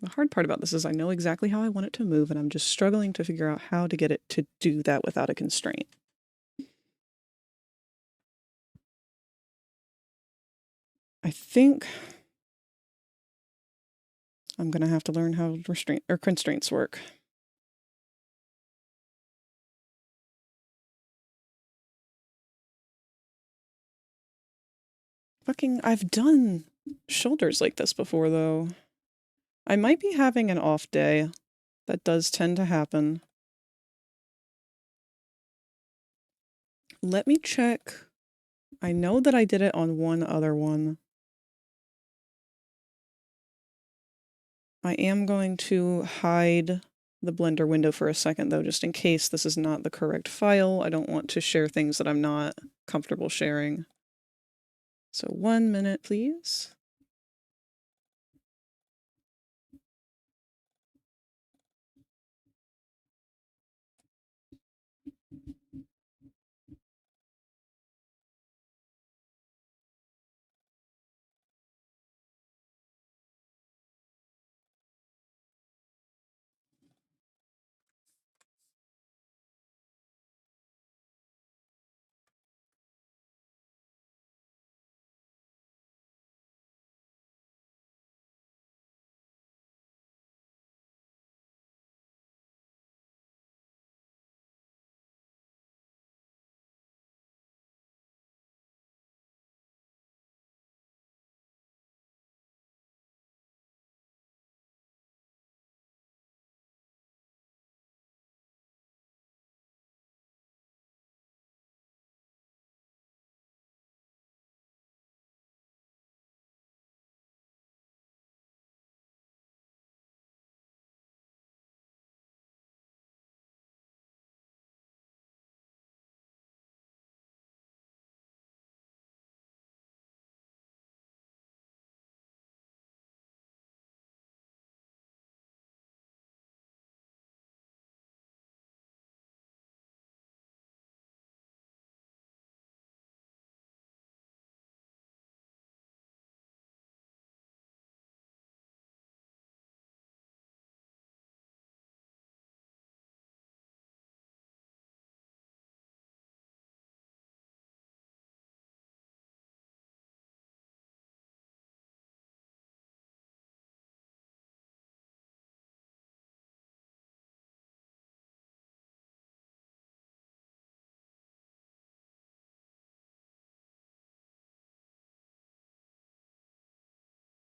The hard part about this is I know exactly how I want it to move, and I'm just struggling to figure out how to get it to do that without a constraint. I think I'm going to have to learn how constraints work. I've done shoulders like this before, though. I might be having an off day. That does tend to happen. Let me check. I know that I did it on one other one. I am going to hide the Blender window for a second, though, just in case this is not the correct file. I don't want to share things that I'm not comfortable sharing. So 1 minute, please.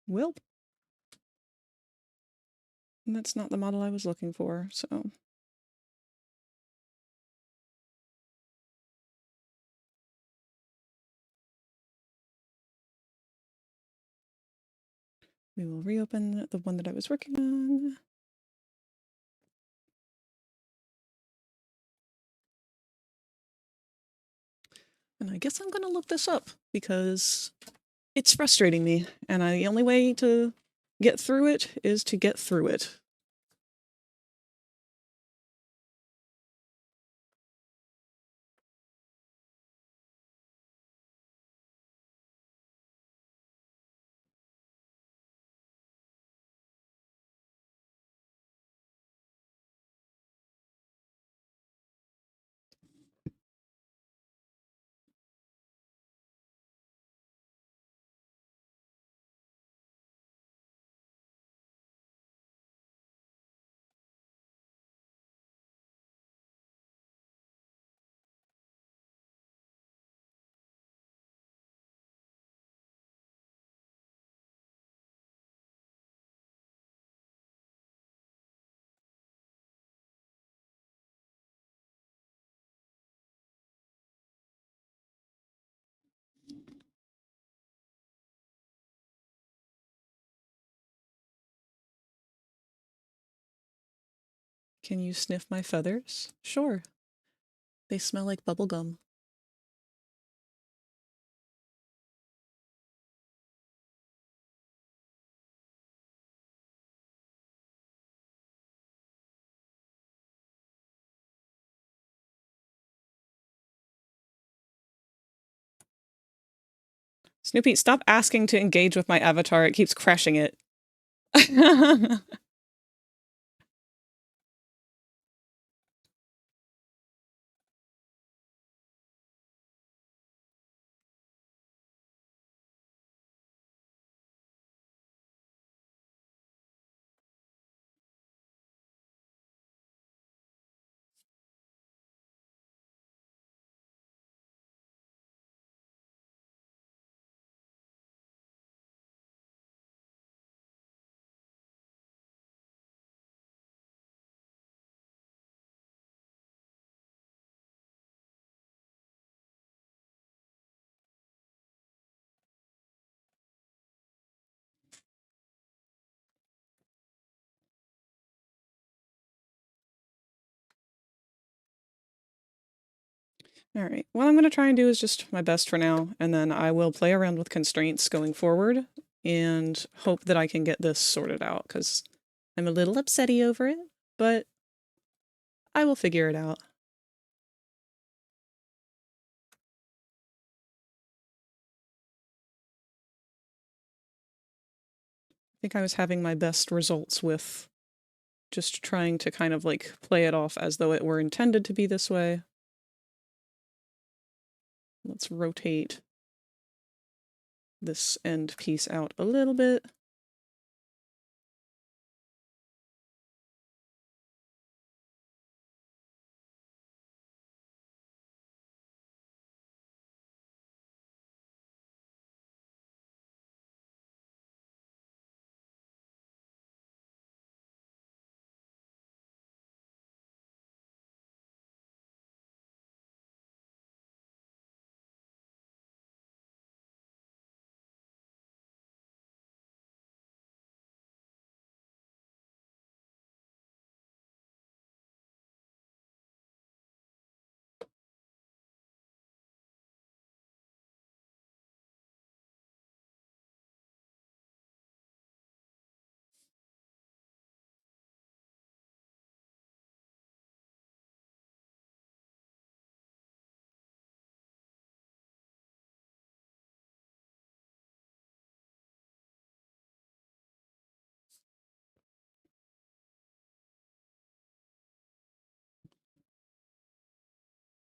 Well, that's not the model I was looking for, so. We will reopen the one that I was working on. And I guess I'm going to look this up because it's frustrating me. And the only way to get through it is to get through it. Can you sniff my feathers? Sure. They smell like bubblegum. Snoopy, stop asking to engage with my avatar. It keeps crashing it. Alright, what I'm going to try and do is just my best for now, and then I will play around with constraints going forward, and hope that I can get this sorted out, because I'm a little upsetty over it, but I will figure it out. I think I was having my best results with just trying to kind of like play it off as though it were intended to be this way. Let's rotate this end piece out a little bit.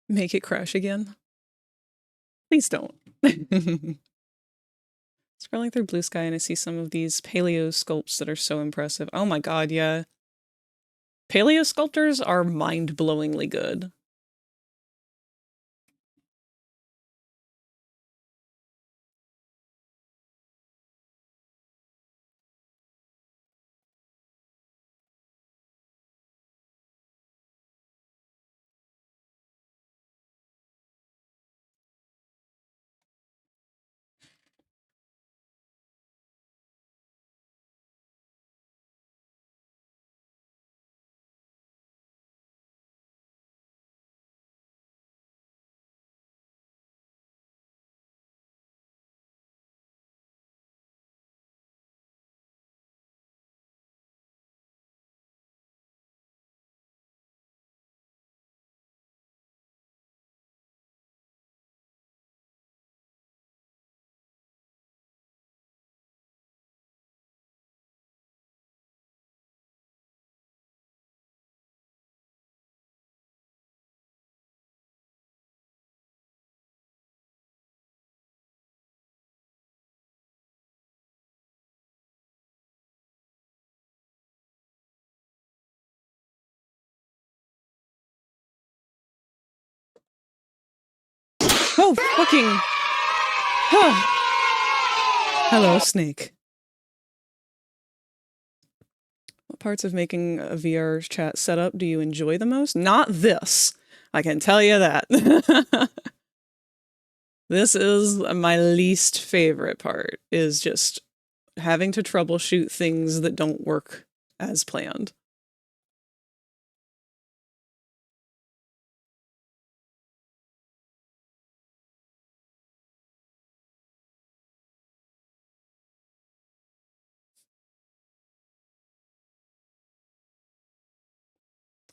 Make it crash again. Please don't. Scrolling through Blue Sky and I see some of these paleo sculpts that are so impressive. Oh my god, yeah. Paleo sculptors are mind-blowingly good. Oh, fucking... Hello, Snake. What parts of making a VRChat setup do you enjoy the most? Not this. I can tell you that. This is my least favorite part, is just having to troubleshoot things that don't work as planned.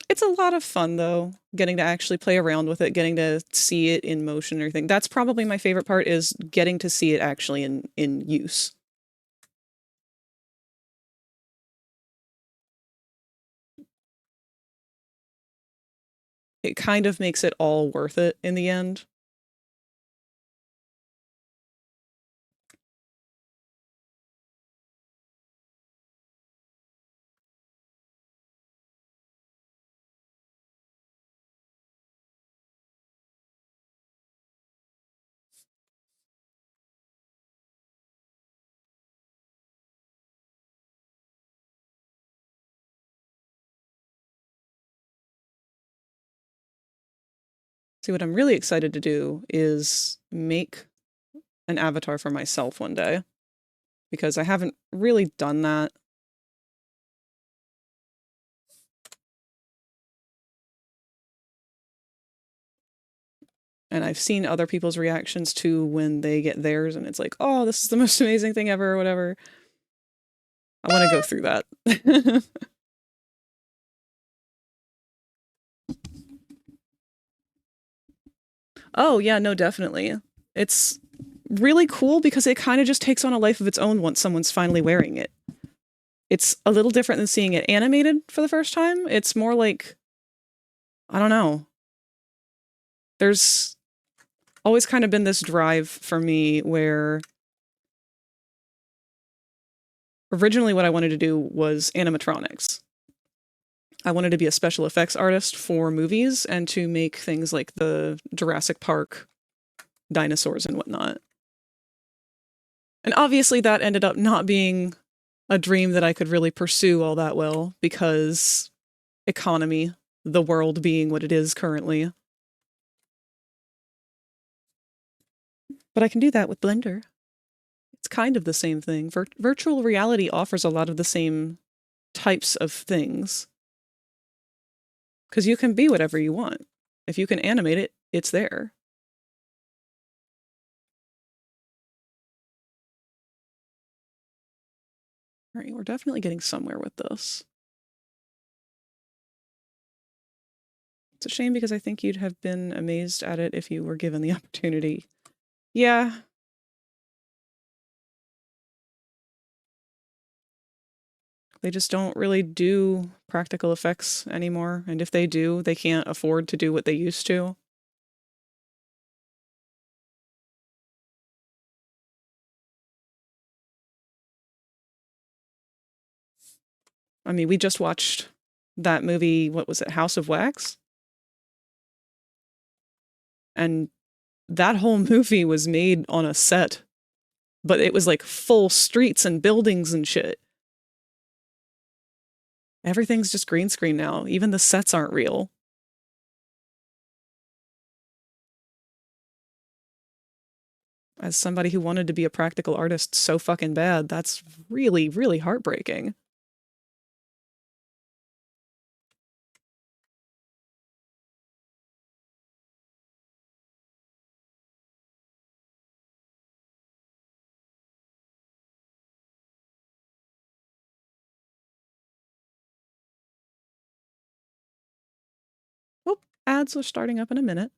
It's a lot of fun, though, getting to actually play around with it, getting to see it in motion or anything. That's probably my favorite part, is getting to see it actually in use. It kind of makes it all worth it in the end. See, what I'm really excited to do is make an avatar for myself one day, because I haven't really done that. And I've seen other people's reactions to when they get theirs, and it's like, oh, this is the most amazing thing ever, or whatever. I want to go through that. Oh, yeah, no, definitely. It's really cool because it kind of just takes on a life of its own once someone's finally wearing it. It's a little different than seeing it animated for the first time. It's more like, I don't know. There's always kind of been this drive for me where originally what I wanted to do was animatronics. I wanted to be a special effects artist for movies and to make things like the Jurassic Park dinosaurs and whatnot. And obviously that ended up not being a dream that I could really pursue all that well, because economy, the world being what it is currently. But I can do that with Blender. It's kind of the same thing. Virtual reality offers a lot of the same types of things, because you can be whatever you want. If you can animate it, it's there. All right, we're definitely getting somewhere with this. It's a shame because I think you'd have been amazed at it if you were given the opportunity. Yeah. They just don't really do practical effects anymore, and if they do, they can't afford to do what they used to. I mean, we just watched that movie, what was it, House of Wax? And that whole movie was made on a set, but it was like full streets and buildings and shit. Everything's just green screen now. Even the sets aren't real. As somebody who wanted to be a practical artist so fucking bad, that's really, really heartbreaking. Oh, ads are starting up in a minute.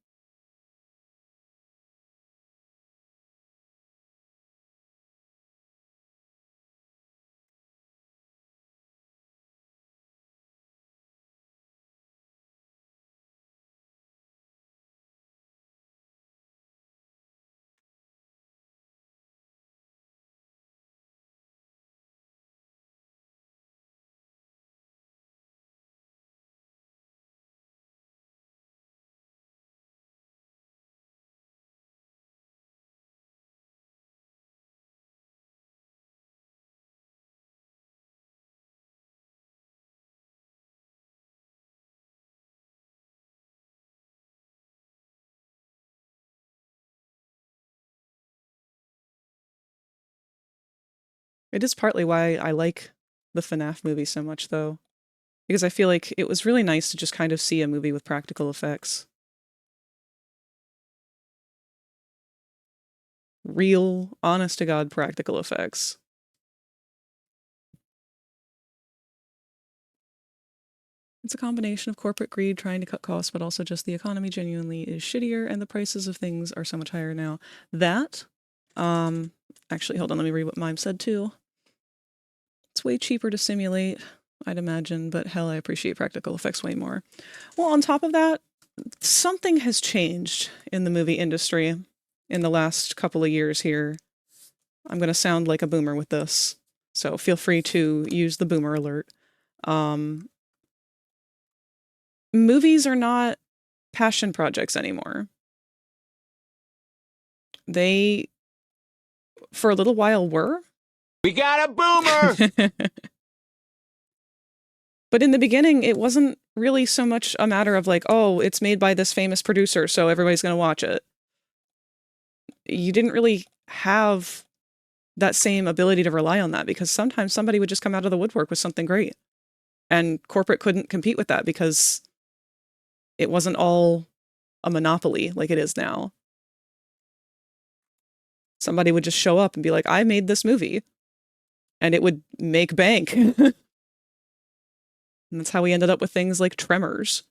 It is partly why I like the FNAF movie so much, though, because I feel like it was really nice to just kind of see a movie with practical effects. Real, honest-to-God practical effects. It's a combination of corporate greed trying to cut costs, but also just the economy genuinely is shittier and the prices of things are so much higher now. That, actually, hold on, let me read what Mime said too. It's way cheaper to simulate, I'd imagine, but hell, I appreciate practical effects way more. Well, on top of that, something has changed in the movie industry in the last couple of years here. I'm going to sound like a boomer with this, so feel free to use the boomer alert. Movies are not passion projects anymore. They, for a little while, were. We got a boomer! But in the beginning, it wasn't really so much a matter of like, oh, it's made by this famous producer, so everybody's going to watch it. You didn't really have that same ability to rely on that because sometimes somebody would just come out of the woodwork with something great. And corporate couldn't compete with that because it wasn't all a monopoly like it is now. Somebody would just show up and be like, I made this movie. And it would make bank. And that's how we ended up with things like Tremors.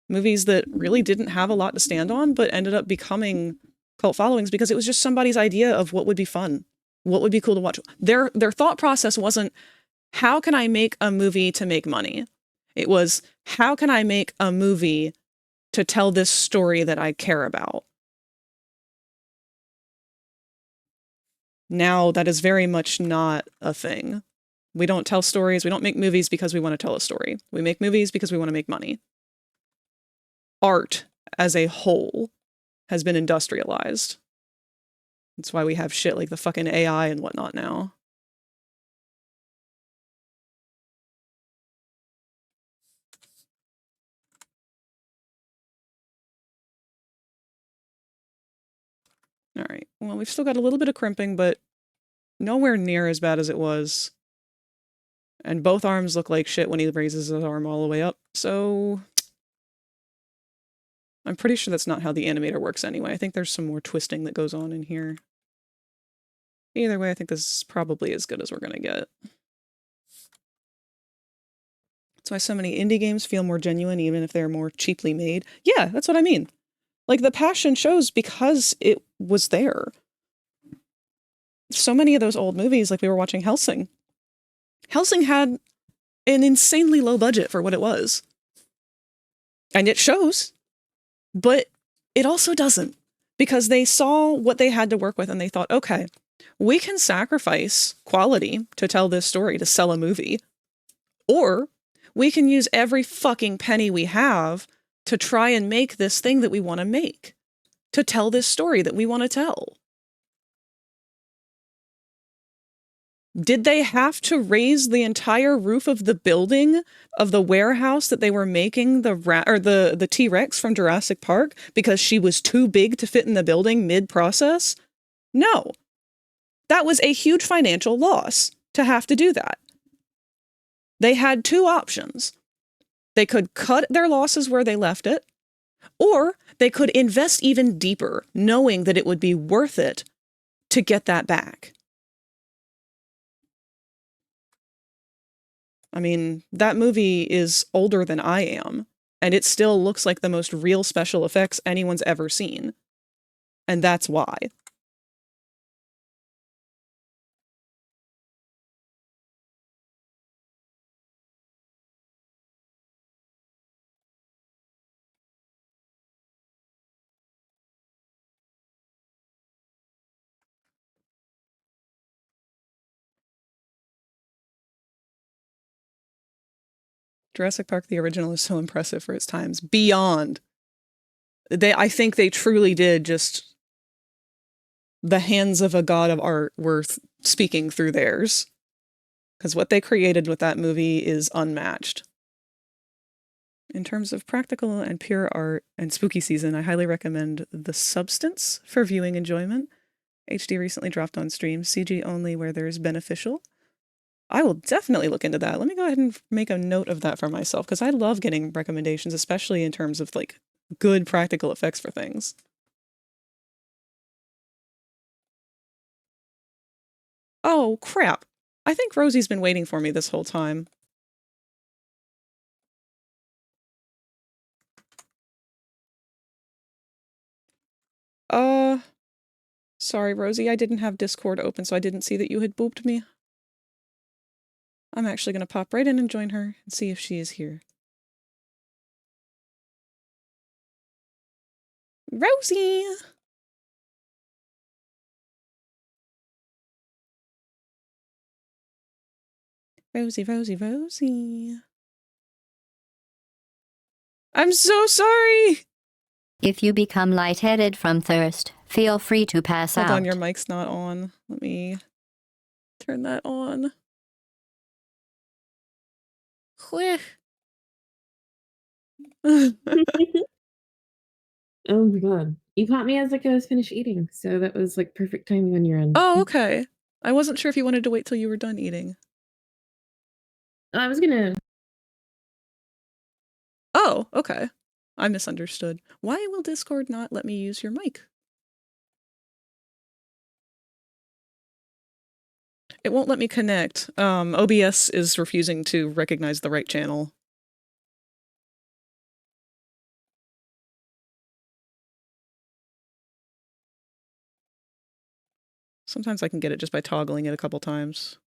Movies that really didn't have a lot to stand on, but ended up becoming cult followings because it was just somebody's idea of what would be fun, what would be cool to watch. Their thought process wasn't, how can I make a movie to make money? It was, how can I make a movie to tell this story that I care about? Now that is very much not a thing. We don't tell stories. We don't make movies because we want to tell a story. We make movies because we want to make money. Art as a whole has been industrialized. That's why we have shit like the fucking AI and whatnot now. All right. Well, we've still got a little bit of crimping, but nowhere near as bad as it was. And both arms look like shit when he raises his arm all the way up. So I'm pretty sure that's not how the animator works anyway. I think there's some more twisting that goes on in here. Either way, I think this is probably as good as we're going to get. That's why so many indie games feel more genuine, even if they're more cheaply made. Yeah, that's what I mean. Like, the passion shows because it was there. So many of those old movies, like we were watching Hellsing. Hellsing had an insanely low budget for what it was. And it shows, but it also doesn't. Because they saw what they had to work with and they thought, okay, we can sacrifice quality to tell this story, to sell a movie. Or we can use every fucking penny we have to try and make this thing that we want to make. To tell this story that we want to tell. Did they have to raise the entire roof of the building of the warehouse that they were making the T-Rex from Jurassic Park because she was too big to fit in the building mid-process? No. That was a huge financial loss to have to do that. They had two options. They could cut their losses where they left it, or they could invest even deeper, knowing that it would be worth it to get that back. I mean, that movie is older than I am, and it still looks like the most real special effects anyone's ever seen. And that's why. Jurassic Park, the original, is so impressive for its times. Beyond. I think they truly did just... The hands of a god of art were speaking through theirs. Because what they created with that movie is unmatched. In terms of practical and pure art and spooky season, I highly recommend The Substance for viewing enjoyment. HD recently dropped on stream, CG only where there's beneficial. I will definitely look into that. Let me go ahead and make a note of that for myself, because I love getting recommendations, especially in terms of, like, good practical effects for things. Oh, crap. I think Rosie's been waiting for me this whole time. Sorry, Rosie, I didn't have Discord open, so I didn't see that you had booped me. I'm actually going to pop right in and join her and see if she is here. Rosie! Rosie, Rosie, Rosie. I'm so sorry! If you become lightheaded from thirst, feel free to pass Hold out. on, your mic's not on. Let me turn that on. Quick. Oh my god. You caught me as like I was finished eating, so that was like perfect timing on your end. Oh, okay. I wasn't sure if you wanted to wait till you were done eating. I was gonna. Oh, okay. I misunderstood. Why will Discord not let me use your mic? It won't let me connect. OBS is refusing to recognize the right channel. Sometimes I can get it just by toggling it a couple times.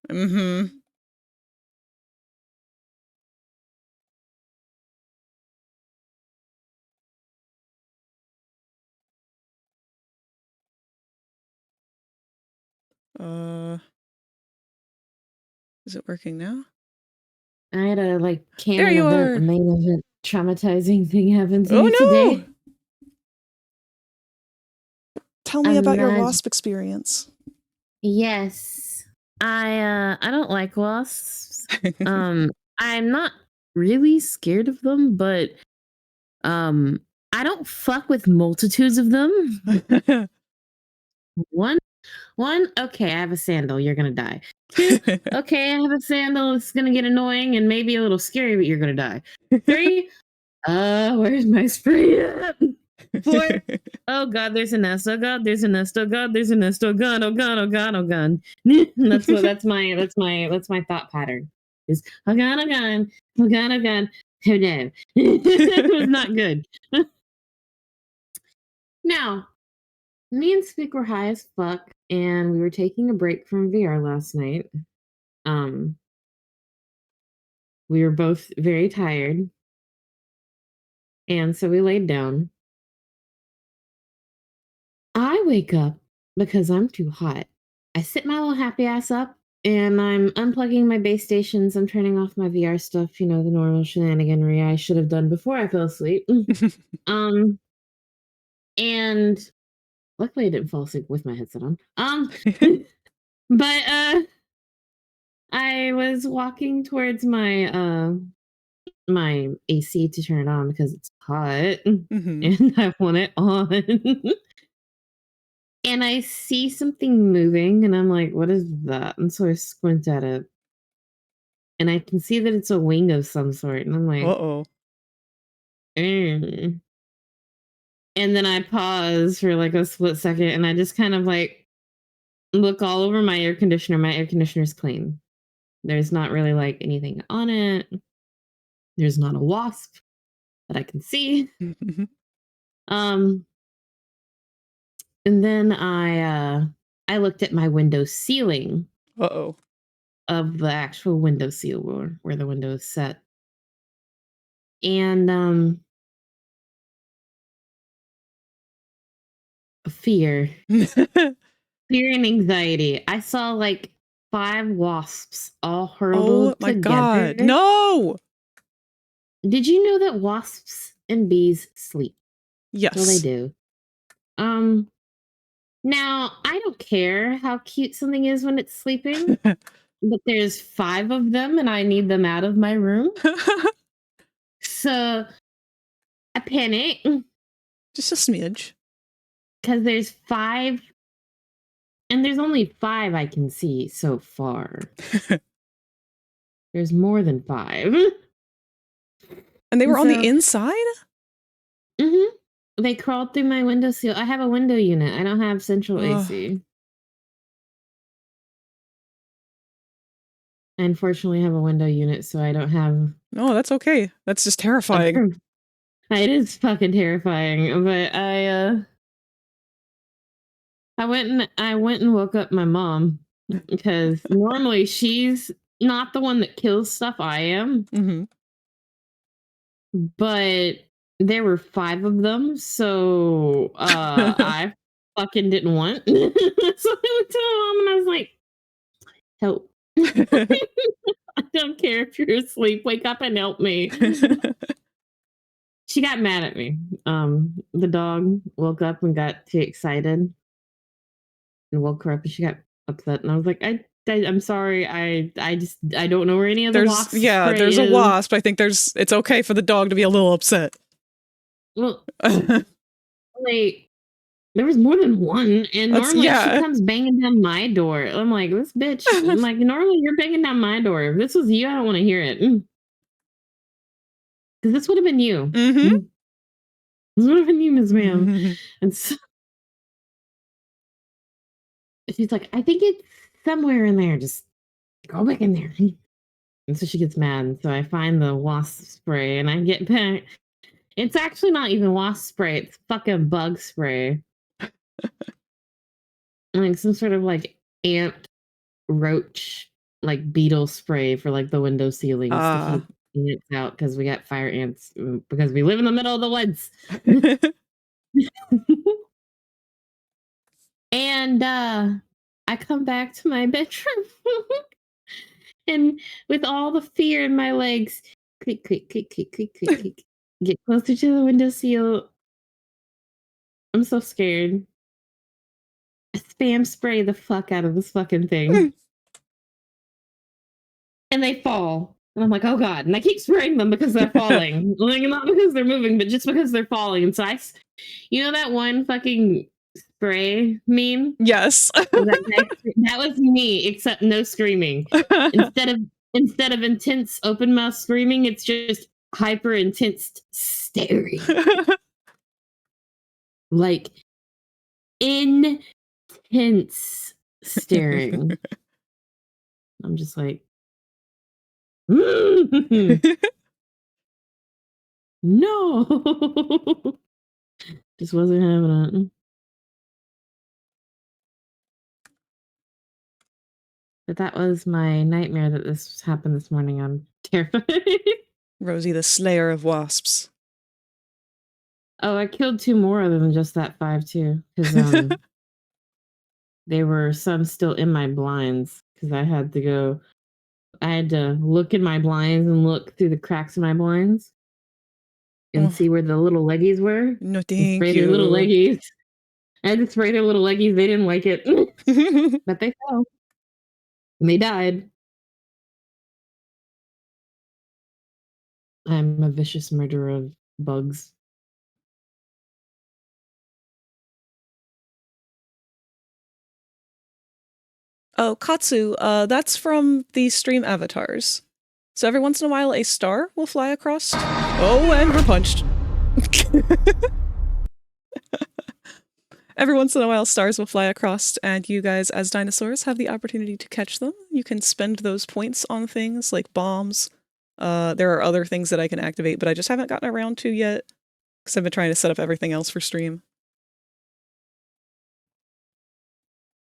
Mm-hmm. Is it working now? I had a like There canon you event, are! a main event, traumatizing thing happen to Oh me no! today. Tell me about your Imagine- wasp experience. Yes. I don't like wasps. I'm not really scared of them, but I don't fuck with multitudes of them. One, okay, I have a sandal, you're gonna die. Two, okay, I have a sandal, it's gonna get annoying and maybe a little scary, but you're gonna die. Three, where's my spray at? Four, oh god, there's a nest, oh god, there's a nest, oh god, there's a nest, oh god, oh god, oh god, oh god. that's my thought pattern. Is oh god, oh god, oh god, oh god, oh no. It was not good. Now, me and Speak were high as fuck, and we were taking a break from VR last night. We were both very tired, and so we laid down. I wake up because I'm too hot. I sit my little happy ass up, and I'm unplugging my base stations. I'm turning off my VR stuff, you know, the normal shenaniganry I should have done before I fell asleep. And luckily I didn't fall asleep with my headset on. But I was walking towards my AC to turn it on because it's hot and I want it on. And I see something moving and I'm like, what is that? And so I squint at it. And I can see that it's a wing of some sort. And I'm like, Uh-oh. And then I pause for like a split second and I just kind of like look all over my air conditioner. My air conditioner's clean. There's not really like anything on it. There's not a wasp that I can see. And then I looked at my window ceiling. Uh-oh. Of the actual window seal where the window is set. And fear. Fear and anxiety. I saw like 5 wasps all huddled Oh my together. god. No! Did you know that wasps and bees sleep? Yes. Well, they do. Now, I don't care how cute something is when it's sleeping, but there's 5 of them and I need them out of my room. So I panic. Just a smidge. Because there's 5, and there's only 5 I can see so far. There's more than 5. And they were on the inside? Mm-hmm. They crawled through my windowsill. I have a window unit. I don't have central AC. I unfortunately have a window unit, so I don't have... No, that's okay. That's just terrifying. It is fucking terrifying. But I went and woke up my mom because normally she's not the one that kills stuff. I am, Hmm. but there were 5 of them, so I fucking didn't want. So I went to my mom and I was like, "Help! I don't care if you're asleep. Wake up and help me." She got mad at me. The dog woke up and got too excited and woke her up, and she got upset. And I was like, I'm sorry. I don't know where any of the wasp spray there's a is. wasp. I think it's okay for the dog to be a little upset. Well, like there was more than one, and normally she comes banging down my door. I'm like, this bitch. I'm like, normally you're banging down my door. If this was you, I don't want to hear it. Because this would have been you. Mm-hmm. This would have been you, Ms. Ma'am. And so she's like, I think it's somewhere in there. Just go back in there. And so she gets mad. And so I find the wasp spray and I get back. It's actually not even wasp spray. It's fucking bug spray. Like some sort of like ant roach, like beetle spray for like the window ceilings to keep ants out because we got fire ants because we live in the middle of the woods. And I come back to my bedroom and with all the fear in my legs, click, click, click, click, click, click, click, get closer to the window sill. I'm so scared. I spam spray the fuck out of this fucking thing. And they fall. And I'm like, oh God. And I keep spraying them because they're falling. Like, not because they're moving, but just because they're falling. And so you know that one fucking spray meme? Yes. That was me, except no screaming. Instead of intense open mouth screaming, it's just hyper intense staring. Like intense staring. I'm just like, no. Just wasn't having it. But that was my nightmare that this happened this morning. I'm terrified. Rosie, the slayer of wasps. Oh, I killed 2 more other than just that 5 too. Because there were some still in my blinds. Because I had to look in my blinds and look through the cracks in my blinds. And see where the little leggies were. No, And spray their little leggies. I had to spray their little leggies. They didn't like it. But they fell. And they died. I'm a vicious murderer of bugs. Oh, Katsu, that's from the stream avatars. So every once in a while, a star will fly across. Oh, and we're punched. Every once in a while, stars will fly across, and you guys, as dinosaurs, have the opportunity to catch them. You can spend those points on things like bombs. There are other things that I can activate, but I just haven't gotten around to yet, because I've been trying to set up everything else for stream.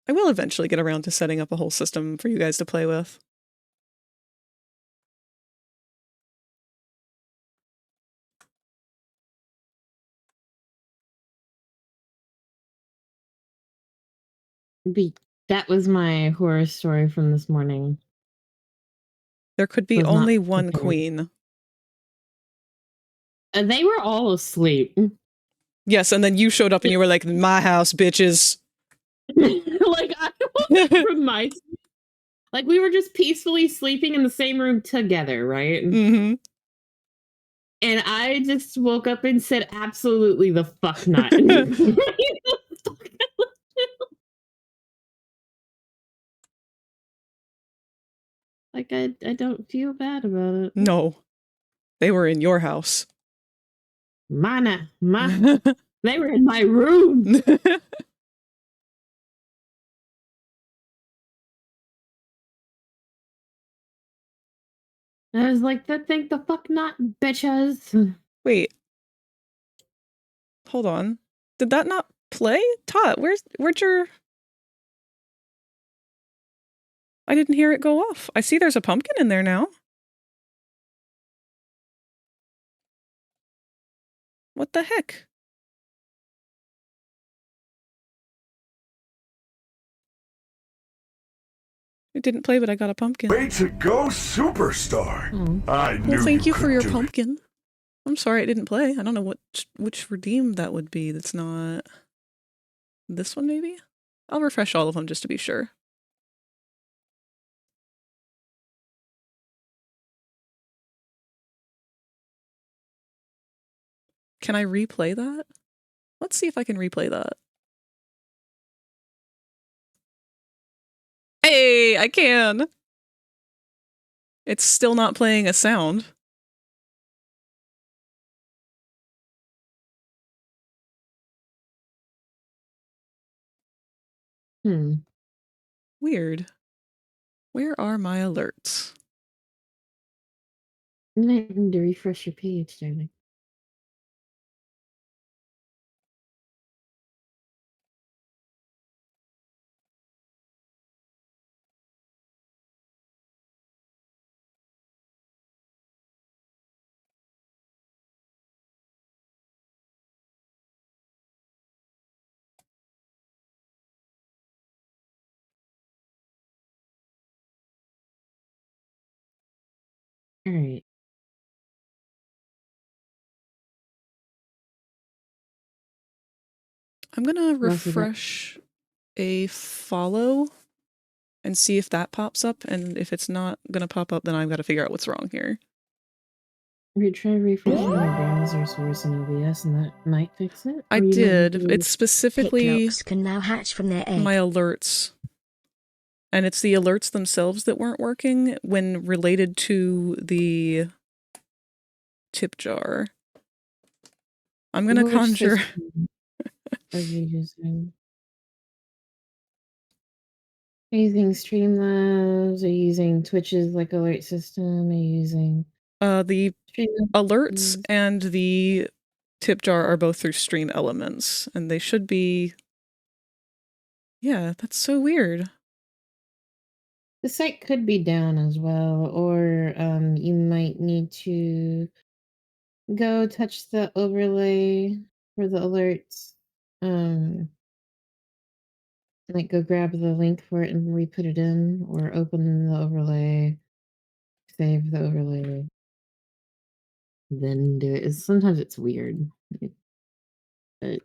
I will eventually get around to setting up a whole system for you guys to play with. That was my horror story from this morning. There could be only one queen. And they were all asleep. Yes, and then you showed up and you were like, my house, bitches. Like, I woke up from my... Like, we were just peacefully sleeping in the same room together, right? Mm-hmm. And I just woke up and said, absolutely the fuck not. Like, I don't feel bad about it. No. They were in your house. They were in my room. I was like, think the fuck not, bitches. Wait, Hold on. Did that not play? Tot, where'd your... I didn't hear it go off. I see there's a pumpkin in there now. What the heck? It didn't play, but I got a pumpkin. Way to go, superstar! Oh. I knew Well, thank you for could your do it. pumpkin. I'm sorry it didn't play. I don't know which redeem that would be. That's not this one, maybe? I'll refresh all of them just to be sure. Can I replay that? Let's see if I can replay that. Hey, I can! It's still not playing a sound. Weird. Where are my alerts? You might need to refresh your page, darling. All right. I'm gonna Most of that- refresh a follow and see if that pops up, and if it's not gonna pop up, then I've got to figure out what's wrong here. Try refreshing your browser source in OBS, and that might fix it. I Or you might did. need to- It's specifically Picklocks can now hatch from their egg. my alerts. And it's the alerts themselves that weren't working when related to the tip jar. I'm gonna Which conjure... system are you using? Are you using Streamlabs? Are you using Twitch's like alert system? Are you using the Streamlabs? alerts and the tip jar are both through Stream Elements, and they should be... Yeah, that's so weird. The site could be down as well, or you might need to go touch the overlay for the alerts. Like go grab the link for it and re-put it in, or open the overlay, save the overlay, then do it. Sometimes it's weird. But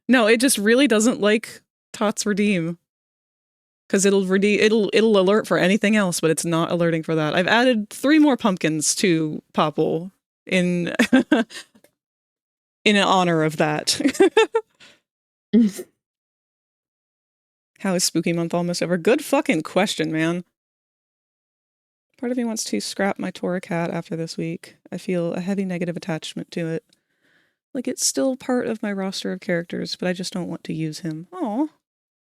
No, it just really doesn't like Tots Redeem. Because it'll alert for anything else, but it's not alerting for that. I've added 3 more pumpkins to Popple in in honor of that. How is Spooky Month almost over? Good fucking question, man. Part of me wants to scrap my Tora cat after this week. I feel a heavy negative attachment to it. Like, it's still part of my roster of characters, but I just don't want to use him. Aw.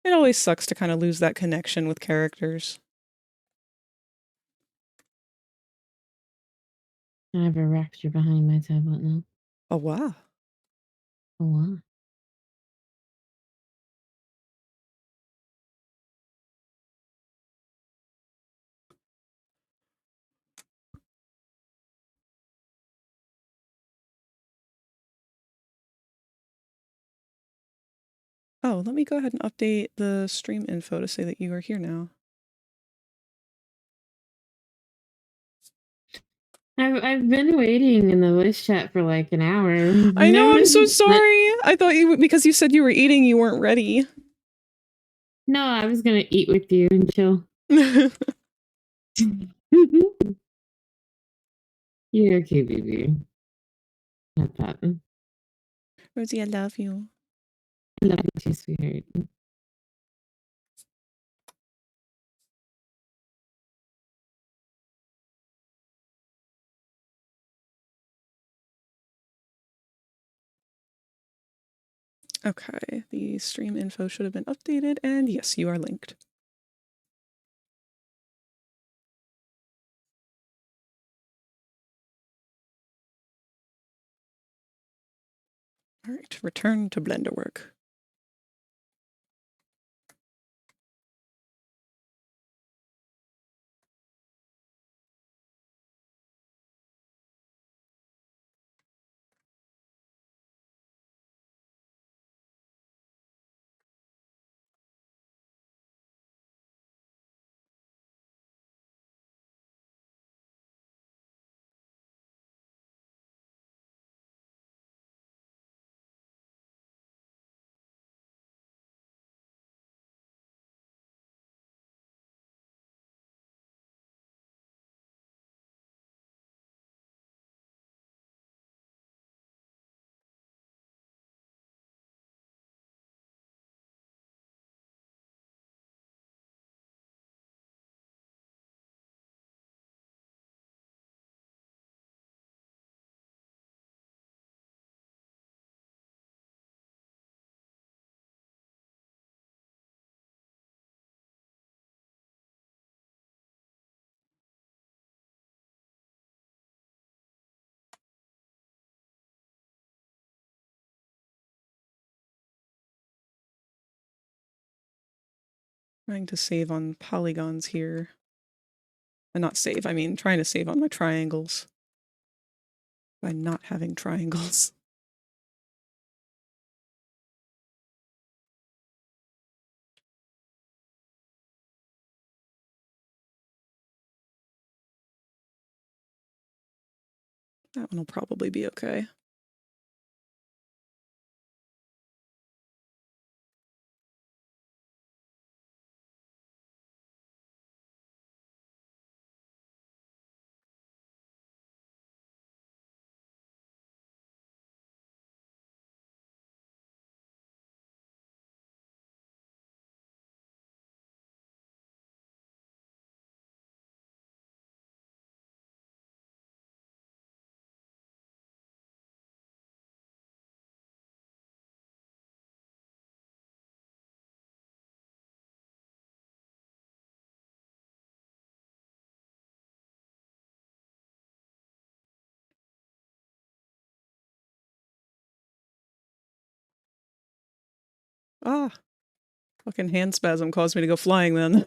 It always sucks to kind of lose that connection with characters. I have a Raptor behind my tablet now. Oh, wow. Oh wow. Oh, let me go ahead and update the stream info to say that you are here now. I've been waiting in the voice chat for like an hour. I know, I'm so Nobody's- sorry. I thought because you said you were eating, you weren't ready. No, I was gonna eat with you and chill. You're okay, baby. Not that. Rosie, I love you. I love you too, sweetheart. Okay, the stream info should have been updated, and yes, you are linked. All right, return to Blender work. Trying to save on polygons here. Not save, I mean trying to save on my triangles. By not having triangles. That one will probably be okay. Ah, fucking hand spasm caused me to go flying then.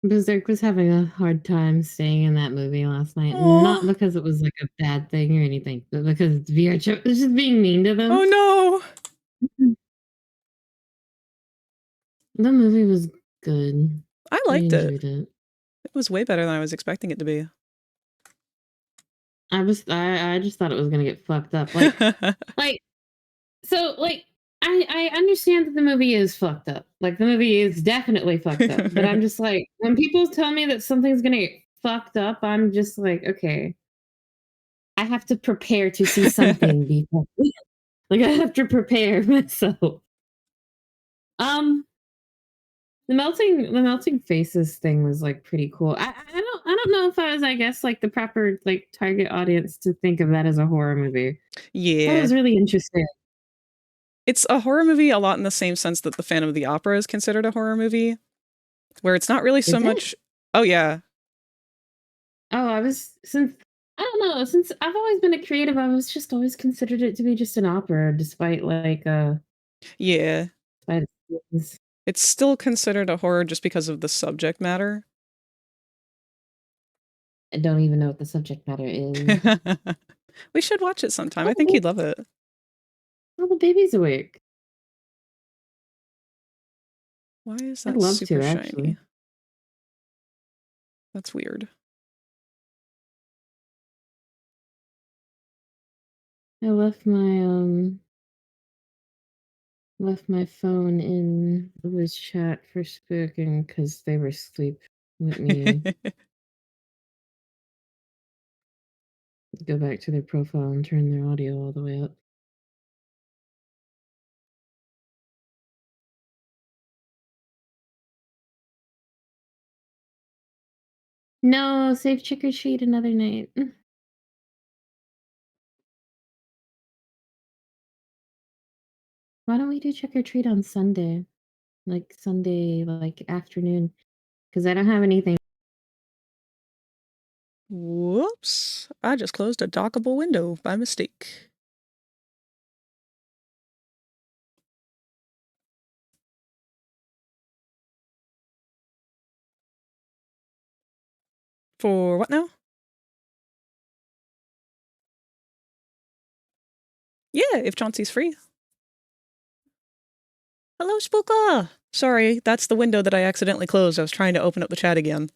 Berserk was having a hard time staying in that movie last night. Aw. Not because it was like a bad thing or anything, but because VRChat was just being mean to them. Oh no! The movie was good. I liked it. enjoyed it. It was way better than I was expecting it to be. I just thought it was gonna get fucked up. Like so like I understand that the movie is fucked up. Like the movie is definitely fucked up. But I'm just like when people tell me that something's gonna get fucked up, I'm just like, okay. I have to prepare to see something be fucked up. Like I have to prepare myself. Um the melting faces thing was like pretty cool. I don't know if I was, I guess, like the proper like target audience to think of that as a horror movie. That Yeah. was really interesting. It's a horror movie a lot in the same sense that The Phantom of the Opera is considered a horror movie, where it's not really so Is it? much. Oh yeah. Oh, I don't know, since I've always been a creative, I was just always considered it to be just an opera, despite like Yeah. despite its It's still considered a horror just because of the subject matter. I don't even know what the subject matter is. We should watch it sometime. I think you'd love it. Oh, the baby's awake. Why is I'd that love super to, shiny? actually. That's weird. I left my phone in the voice chat for spooking because they were asleep. Let me go back to their profile and turn their audio all the way up. No, save trick or treat another night. Why don't we do trick or treat on Sunday? Like Sunday, like afternoon. Because I don't have anything. Whoops. I just closed a dockable window by mistake. For what now? Yeah, if Chauncey's free. Hello, Spooka! Sorry, that's the window that I accidentally closed. I was trying to open up the chat again.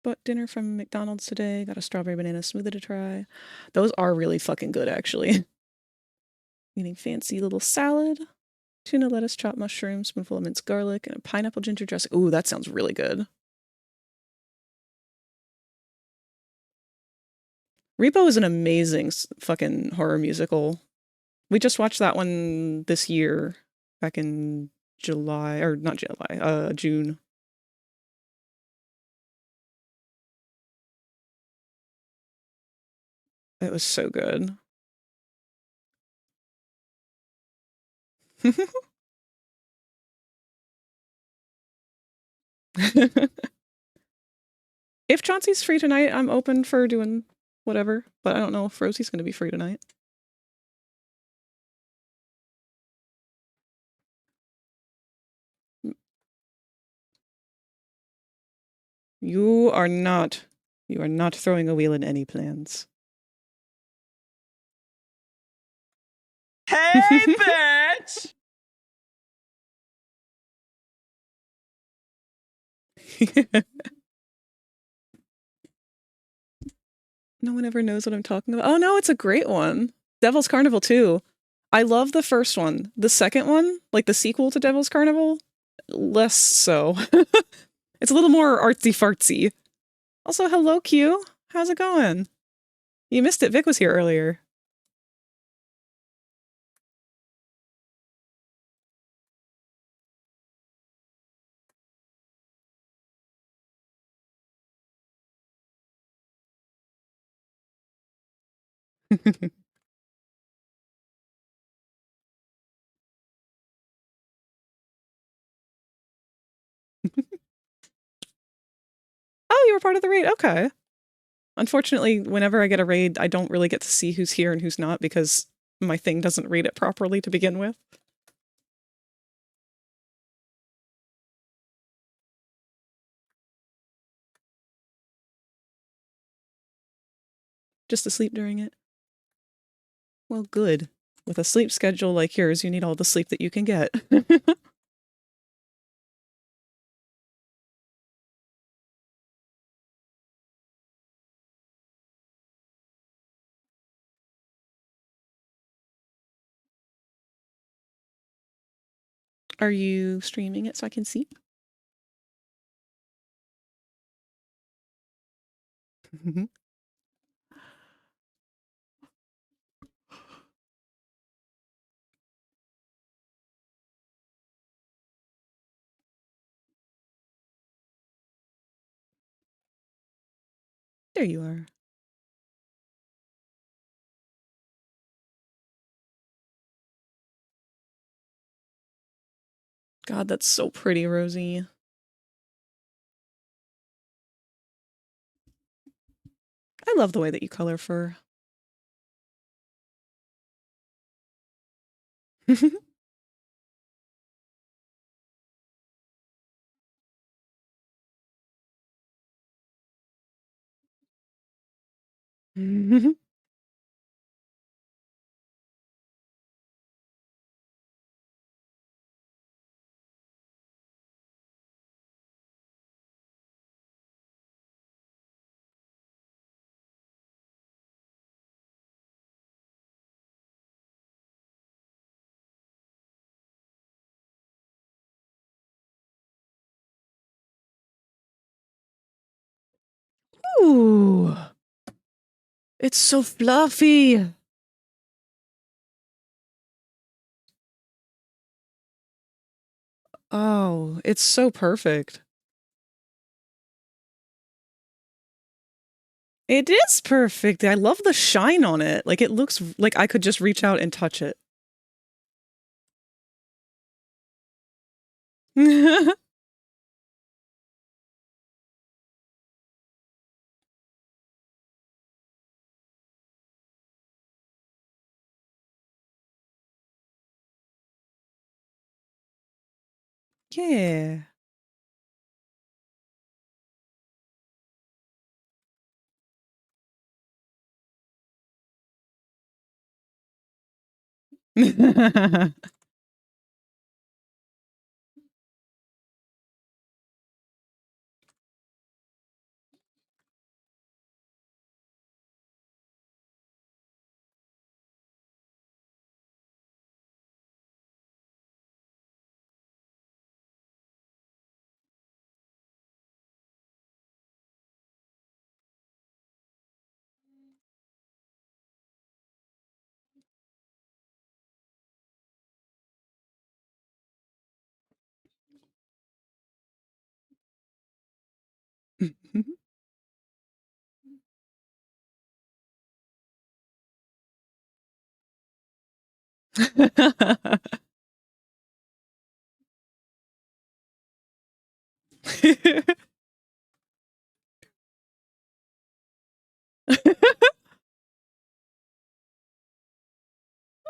But dinner from McDonald's today. Got a strawberry banana smoothie to try. Those are really fucking good, actually. Eating fancy little salad. Tuna, lettuce, chopped mushrooms, spoonful of minced garlic, and a pineapple ginger dressing. Ooh, that sounds really good. Repo is an amazing fucking horror musical. We just watched that one this year, back in July, or not July, June. It was so good. If Chauncey's free tonight, I'm open for doing whatever, but I don't know if Rosie's going to be free tonight. You are not throwing a wheel in any plans. Hey, bitch! No one ever knows what I'm talking about. Oh no, it's a great one. Devil's Carnival 2. I love the first one. The second one, like the sequel to Devil's Carnival, less so. It's a little more artsy-fartsy. Also, hello, Q. How's it going? You missed it. Vic was here earlier. Oh, you were part of the raid. Okay. Unfortunately, whenever I get a raid, I don't really get to see who's here and who's not because my thing doesn't read it properly to begin with. Just asleep during it. Well, good. With a sleep schedule like yours, you need all the sleep that you can get. Are you streaming it so I can see? There you are. God, that's so pretty, Rosie. I love the way that you color fur. Ooh. It's so fluffy. Oh, it's so perfect. It is perfect. I love the shine on it. Like, it looks like I could just reach out and touch it. Yeah.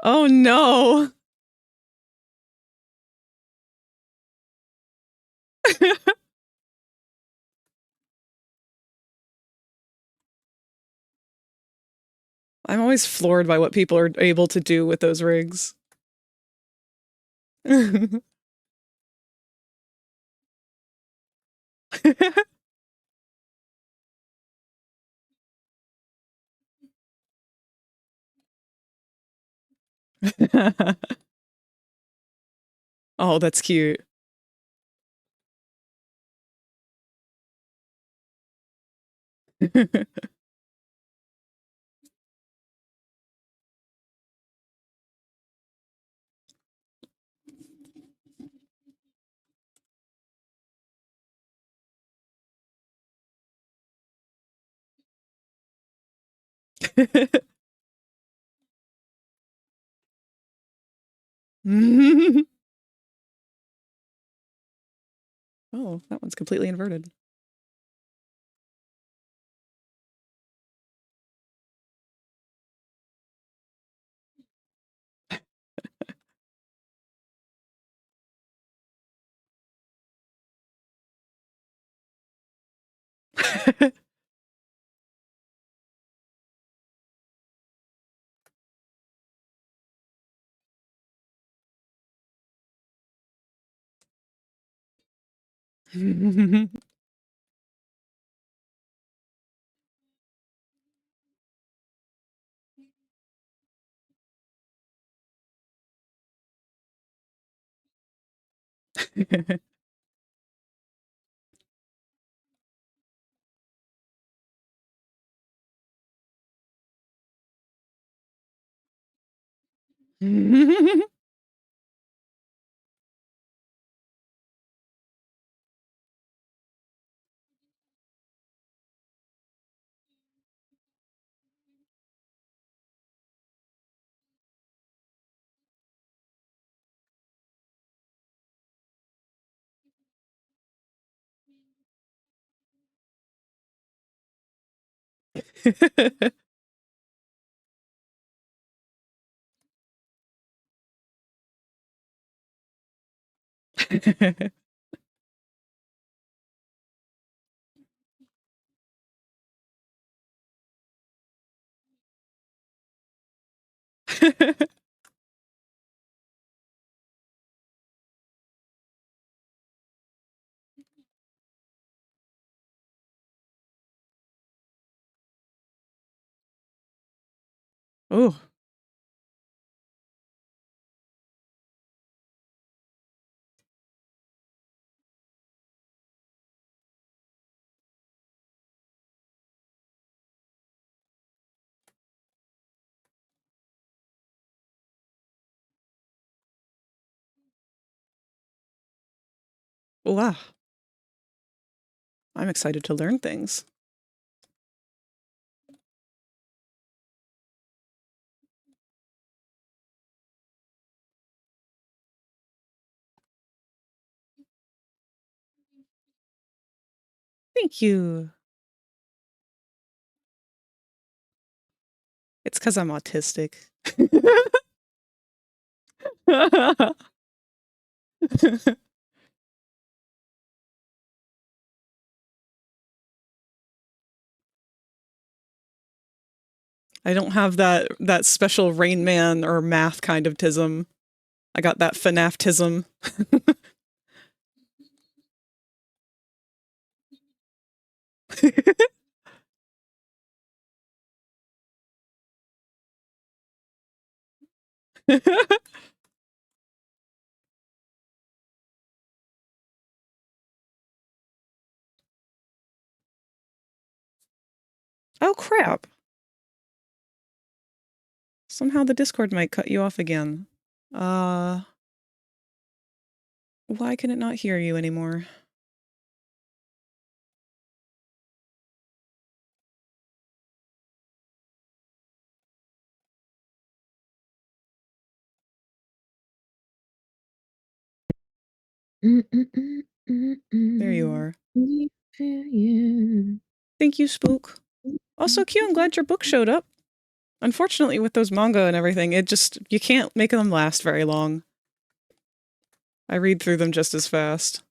Oh no. I'm always floored by what people are able to do with those rigs. Oh, that's cute. Oh, that one's completely inverted. Oh. Wow. I'm excited to learn things. Thank you. It's because I'm autistic. I don't have that special Rain Man or math kind of tism. I got that FNAF-tism. Oh crap. Somehow the Discord might cut you off again. Why can it not hear you anymore? There you are. Thank you, Spook. Also, Q, I'm glad your book showed up. Unfortunately, with those manga and everything, you can't make them last very long. I read through them just as fast.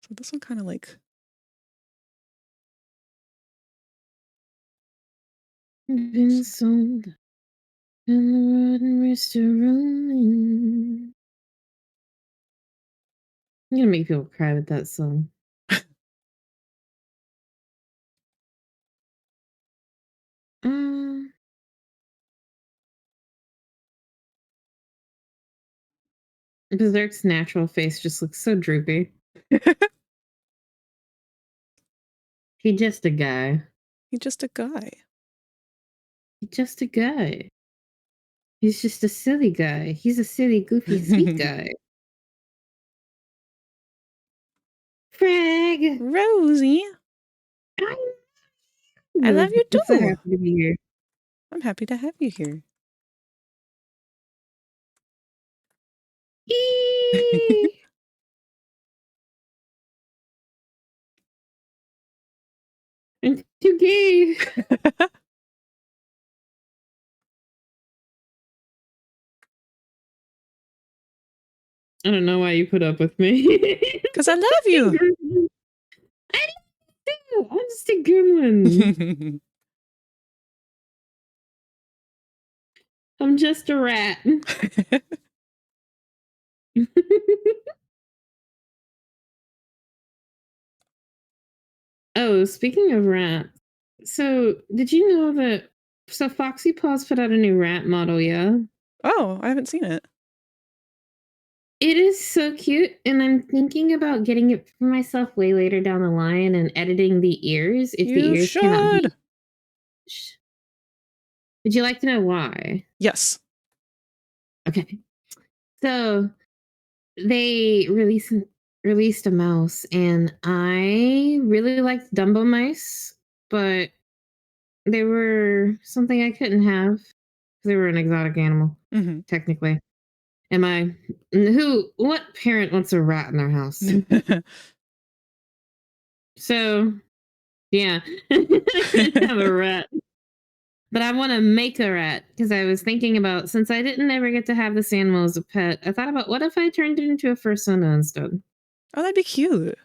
So this one kind of like... Been sold in the rotten restaurant. I'm gonna make people cry with that song. Berserk's natural face just looks so droopy. He just a guy. He's just a guy. He's just a guy. He's just a silly guy. He's a silly, goofy, sweet guy. Frag! Rosie! I love you too! I'm so happy to be here. I'm happy to have you here. I'm too gay. I don't know why you put up with me. Because I love you! I do! I'm just a gremlin. I'm just a rat. Oh, speaking of rats, so did you know that Foxy Paws put out a new rat model, yeah? Oh, I haven't seen it. It is so cute, and I'm thinking about getting it for myself way later down the line and editing the ears if the You ears cannot be. should! Would you like to know why? Yes. Okay. So they released a mouse, and I really liked Dumbo mice, but they were something I couldn't have because they were an exotic animal, technically. What parent wants a rat in their house? So, yeah, I have a rat. But I want to make a rat because I was thinking about, since I didn't ever get to have this animal as a pet, I thought about what if I turned it into a fursona instead? Oh, that'd be cute.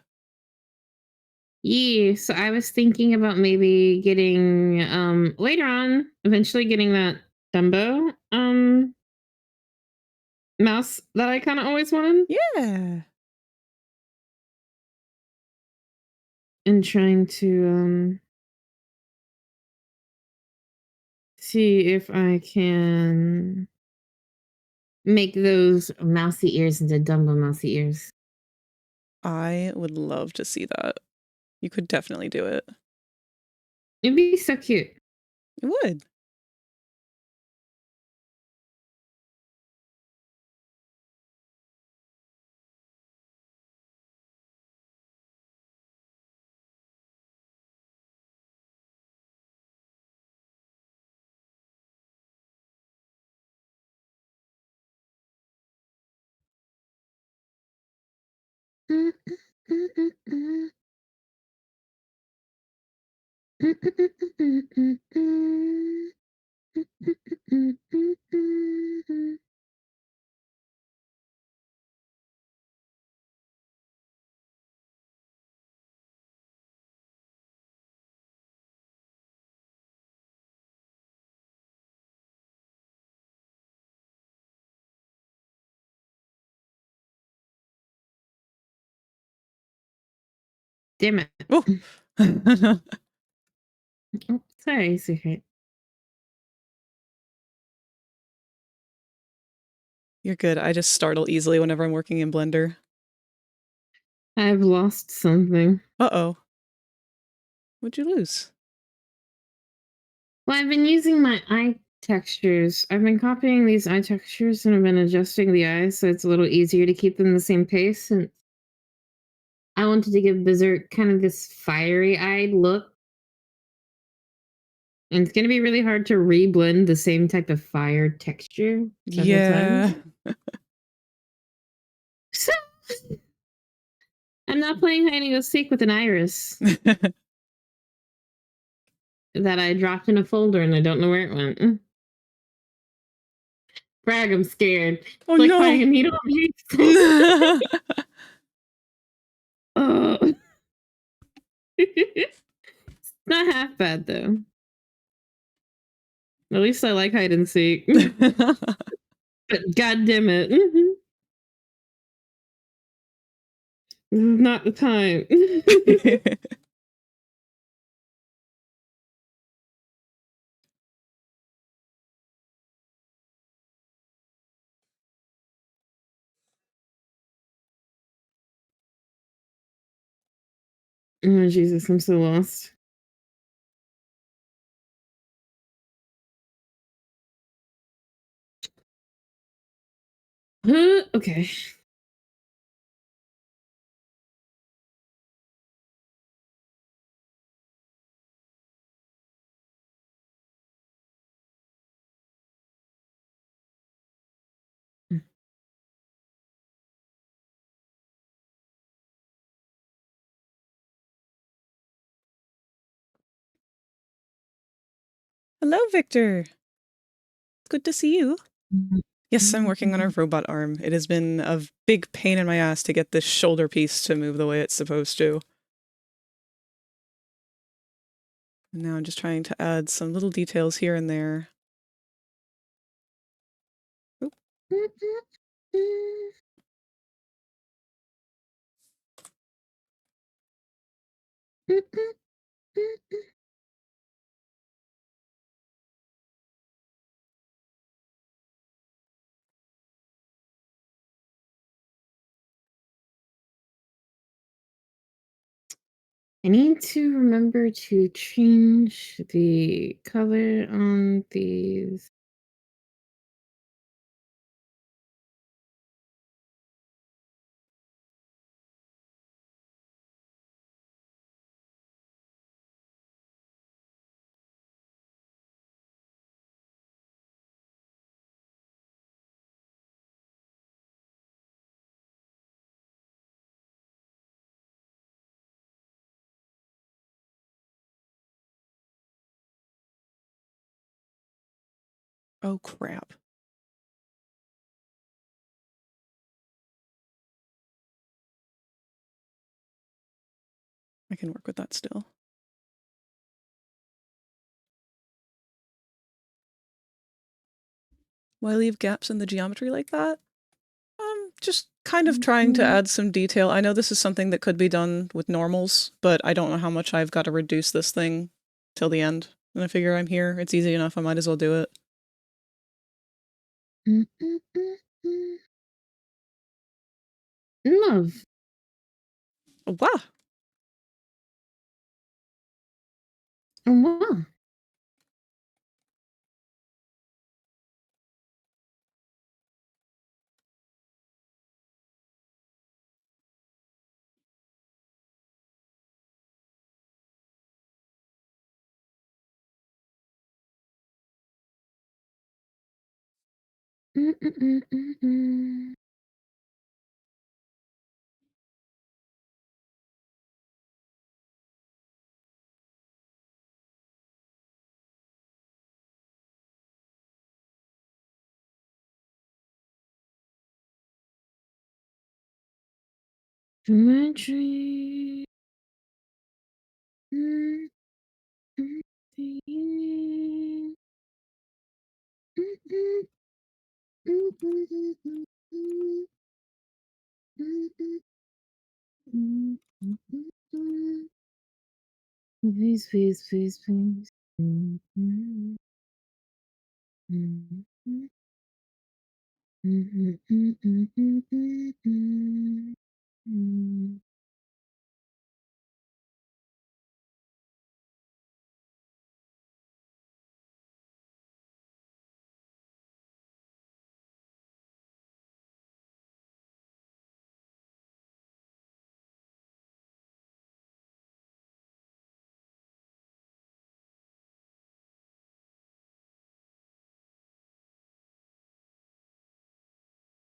Yeah, so I was thinking about maybe getting, later on, eventually getting that Dumbo, mouse that I kind of always wanted. Yeah. And trying to, see if I can make those mousy ears into Dumbo mousy ears. I would love to see that. You could definitely do it. It'd be so cute. It would. Damn it. Oh. Oh, sorry, sweetheart. You're good. I just startle easily whenever I'm working in Blender. I've lost something. Uh-oh. What'd you lose? Well, I've been using my eye textures. I've been copying these eye textures and I've been adjusting the eyes so it's a little easier to keep them the same pace. And I wanted to give Berserk kind of this fiery-eyed look. And it's going to be really hard to reblend the same type of fire texture several Yeah. times. So, I'm not playing hide and go seek with an iris that I dropped in a folder and I don't know where it went. Brag, I'm scared. Oh, It's like no. finding a needle in a haystack. Oh. It's not half bad though. At least I like hide and seek. But god damn it. This is not the time. Oh Jesus, I'm so lost. Okay. Hello, Victor. It's good to see you. Yes, I'm working on a robot arm. It has been a big pain in my ass to get this shoulder piece to move the way it's supposed to. And now I'm just trying to add some little details here and there. Oop. I need to remember to change the color on these. Oh, crap. I can work with that still. Why leave gaps in the geometry like that? Just kind of trying to add some detail. I know this is something that could be done with normals, but I don't know how much I've got to reduce this thing till the end. And I figure I'm here. It's easy enough. I might as well do it. Love. Oh, wow. Oh, wow. Mm-mm-mm-mm-mm. My dream. Mm, mm, mm, mm, mm, mm, mm, mm, mm, mm. Please, please, please, please. Mm, mm, mm, mm, mm, mm, mm, mm, mm, mm, mm.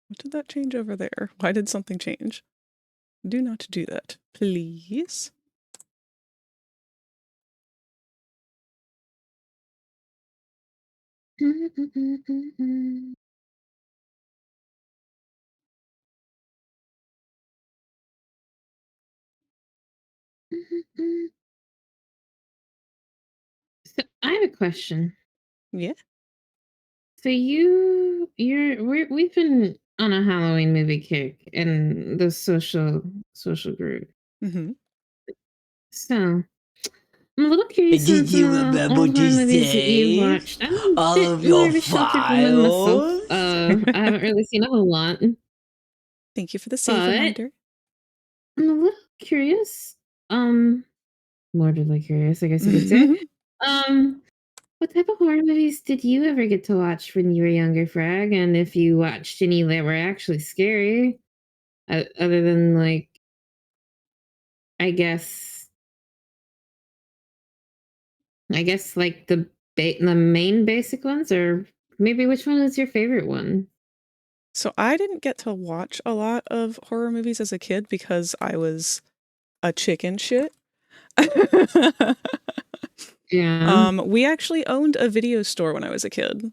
What did that change over there? Why did something change? Do not do that, please. Mm, mm, mm, mm, mm. Mhm, mm. So I have a question. Yeah. So we've been on a Halloween movie kick in the social group. Mm-hmm. So I'm a little curious on Did some you of the remember old horror to movies that you've save watched. I'm a all bit of more your of a sheltered woman myself. files? I haven't really seen a whole lot, Thank you for the save but reminder. I'm a little curious. Um, Morbidly curious, I guess you could say. Um, what type of horror movies did you ever get to watch when you were younger, Frag? And if you watched any that were actually scary, other than like, I guess, like the main basic ones, or maybe which one is your favorite one? So I didn't get to watch a lot of horror movies as a kid because I was a chicken shit. Yeah, We actually owned a video store when I was a kid.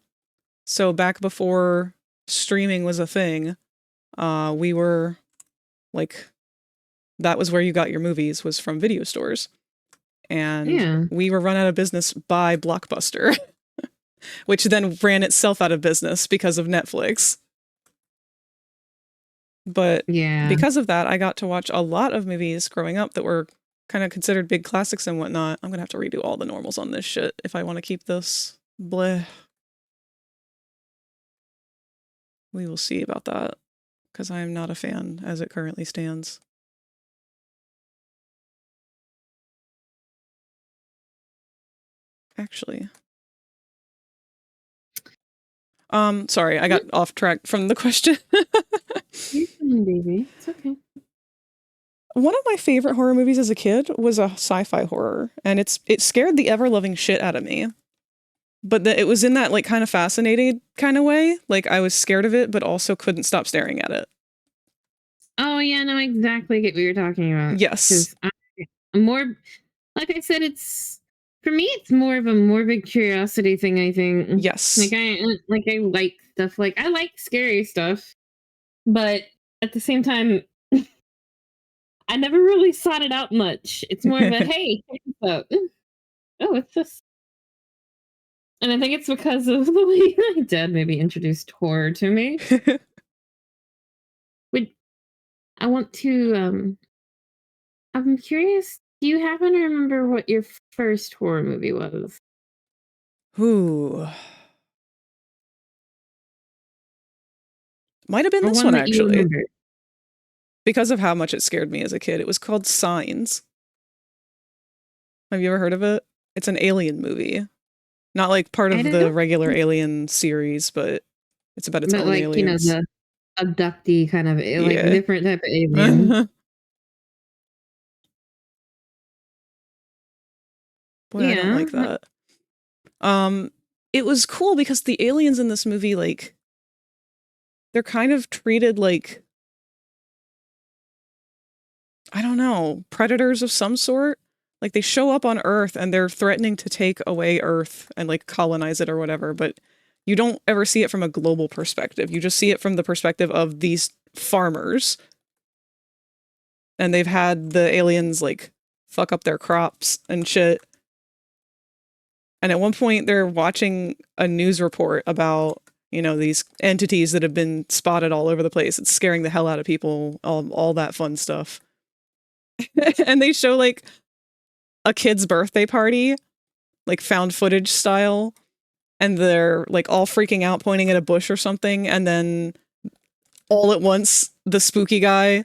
So back before streaming was a thing, we were like, that was where you got your movies, was from video stores. And yeah, we were run out of business by Blockbuster, which then ran itself out of business because of Netflix. But yeah. because of that, I got to watch a lot of movies growing up that were kind of considered big classics and whatnot. I'm gonna have to redo all the normals on this shit if I want to keep this. Bleh. We will see about that, because I am not a fan as it currently stands. Actually. Sorry, I got off track from the question. You're fine, baby. It's okay. One of my favorite horror movies as a kid was a sci-fi horror, and it scared the ever-loving shit out of me. But it was in that like kind of fascinating kind of way. Like I was scared of it, but also couldn't stop staring at it. Oh yeah, no, exactly get what you're talking about. Yes. Because I'm more, like I said, it's for me, it's more of a morbid curiosity thing. I think. Yes. I like stuff. Like I like scary stuff, but at the same time, I never really sought it out much. It's more of a hey, check this out. Oh, it's just, and I think it's because of the way my dad maybe introduced horror to me. Would I want to? I'm curious. Do you happen to remember what your first horror movie was? Ooh. Might have been Or this one one that you actually. remember? Because of how much it scared me as a kid. It was called Signs. Have you ever heard of it? It's an alien movie. Not like part I of don't the know. regular Alien series, but it's about its But own like, you know, aliens. the abductee kind of like Yeah. different type of alien. Boy, I don't like Yeah. that. It was cool because the aliens in this movie, like, they're kind of treated like, I don't know, predators of some sort. Like, they show up on Earth and they're threatening to take away Earth and, like, colonize it or whatever, but you don't ever see it from a global perspective. You just see it from the perspective of these farmers. And they've had the aliens, like, fuck up their crops and shit. And at one point, they're watching a news report about, you know, these entities that have been spotted all over the place. It's scaring the hell out of people, all that fun stuff. And they show, like, a kid's birthday party, like found footage style, and they're like all freaking out, pointing at a bush or something, and then all at once the spooky guy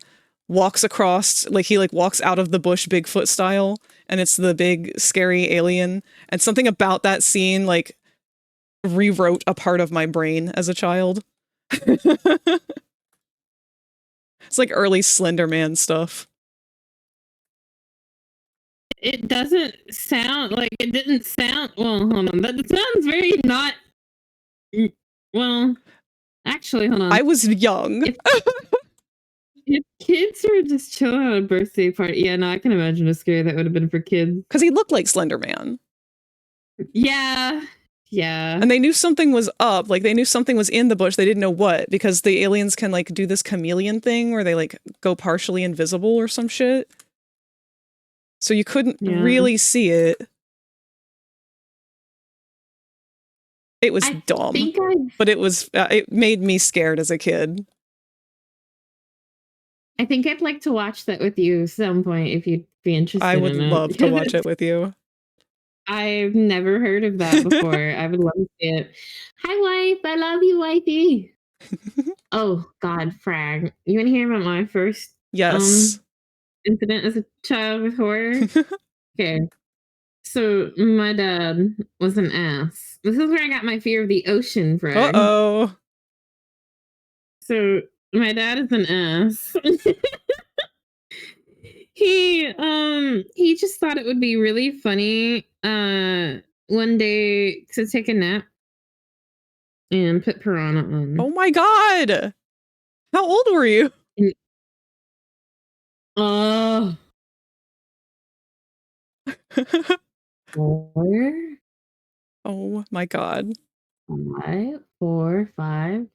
walks across, like he like walks out of the bush Bigfoot style, and it's the big scary alien. And something about that scene like rewrote a part of my brain as a child. It's like early Slender Man stuff. It doesn't sound like it didn't sound well, hold on. That sounds very not well, actually, hold on. I was young. If kids were just chilling at a birthday party, yeah, no, I can imagine how scary that would have been for kids. Because he looked like Slender Man. Yeah. Yeah. And they knew something was up. Like, they knew something was in the bush. They didn't know what, because the aliens can, like, do this chameleon thing where they, like, go partially invisible or some shit. So you couldn't really see it. It was dumb. But it was, it made me scared as a kid. I think I'd like to watch that with you at some point if you'd be interested. I would love to watch it with you. I've never heard of that before. I would love to see it. Hi, wife. I love you, wifey. Oh, God, Frag. You want to hear about my first incident as a child with horror? Okay. So, my dad was an ass. This is where I got my fear of the ocean, Frag. Uh-oh. So, my dad is an ass. He just thought it would be really funny one day to take a nap and put Piranha on. Oh my God! How old were you? Four. Oh my God. 5, 4, 5.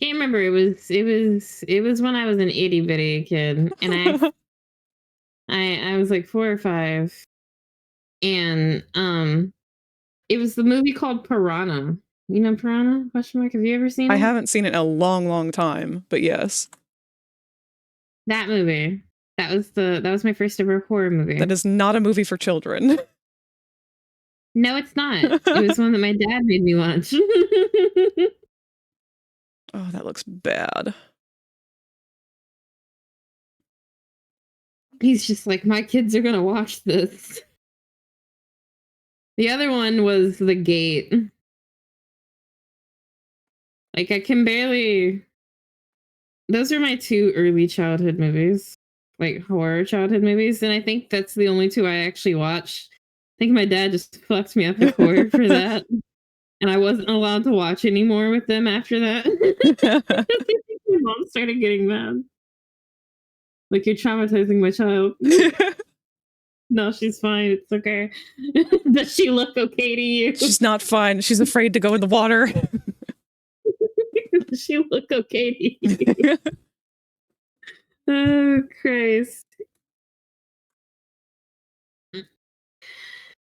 Can't remember. It was when I was an itty bitty kid, and I was like 4 or 5, and it was the movie called Piranha. You know Piranha? Question mark. Have you ever seen it? I haven't seen it in a long, long time, but yes. That movie. That was my first ever horror movie. That is not a movie for children. No, it's not. It was one that my dad made me watch. Oh, that looks bad. He's just like, my kids are gonna watch this. The other one was The Gate. Like, I can barely... Those are my 2 early childhood movies. Like, horror childhood movies. And I think that's the only 2 I actually watched. I think my dad just fucked me up with horror for that. And I wasn't allowed to watch anymore with them after that. My mom started getting mad. Like, you're traumatizing my child. No, she's fine. It's okay. Does she look okay to you? She's not fine. She's afraid to go in the water. Does she look okay to you? Oh, Christ.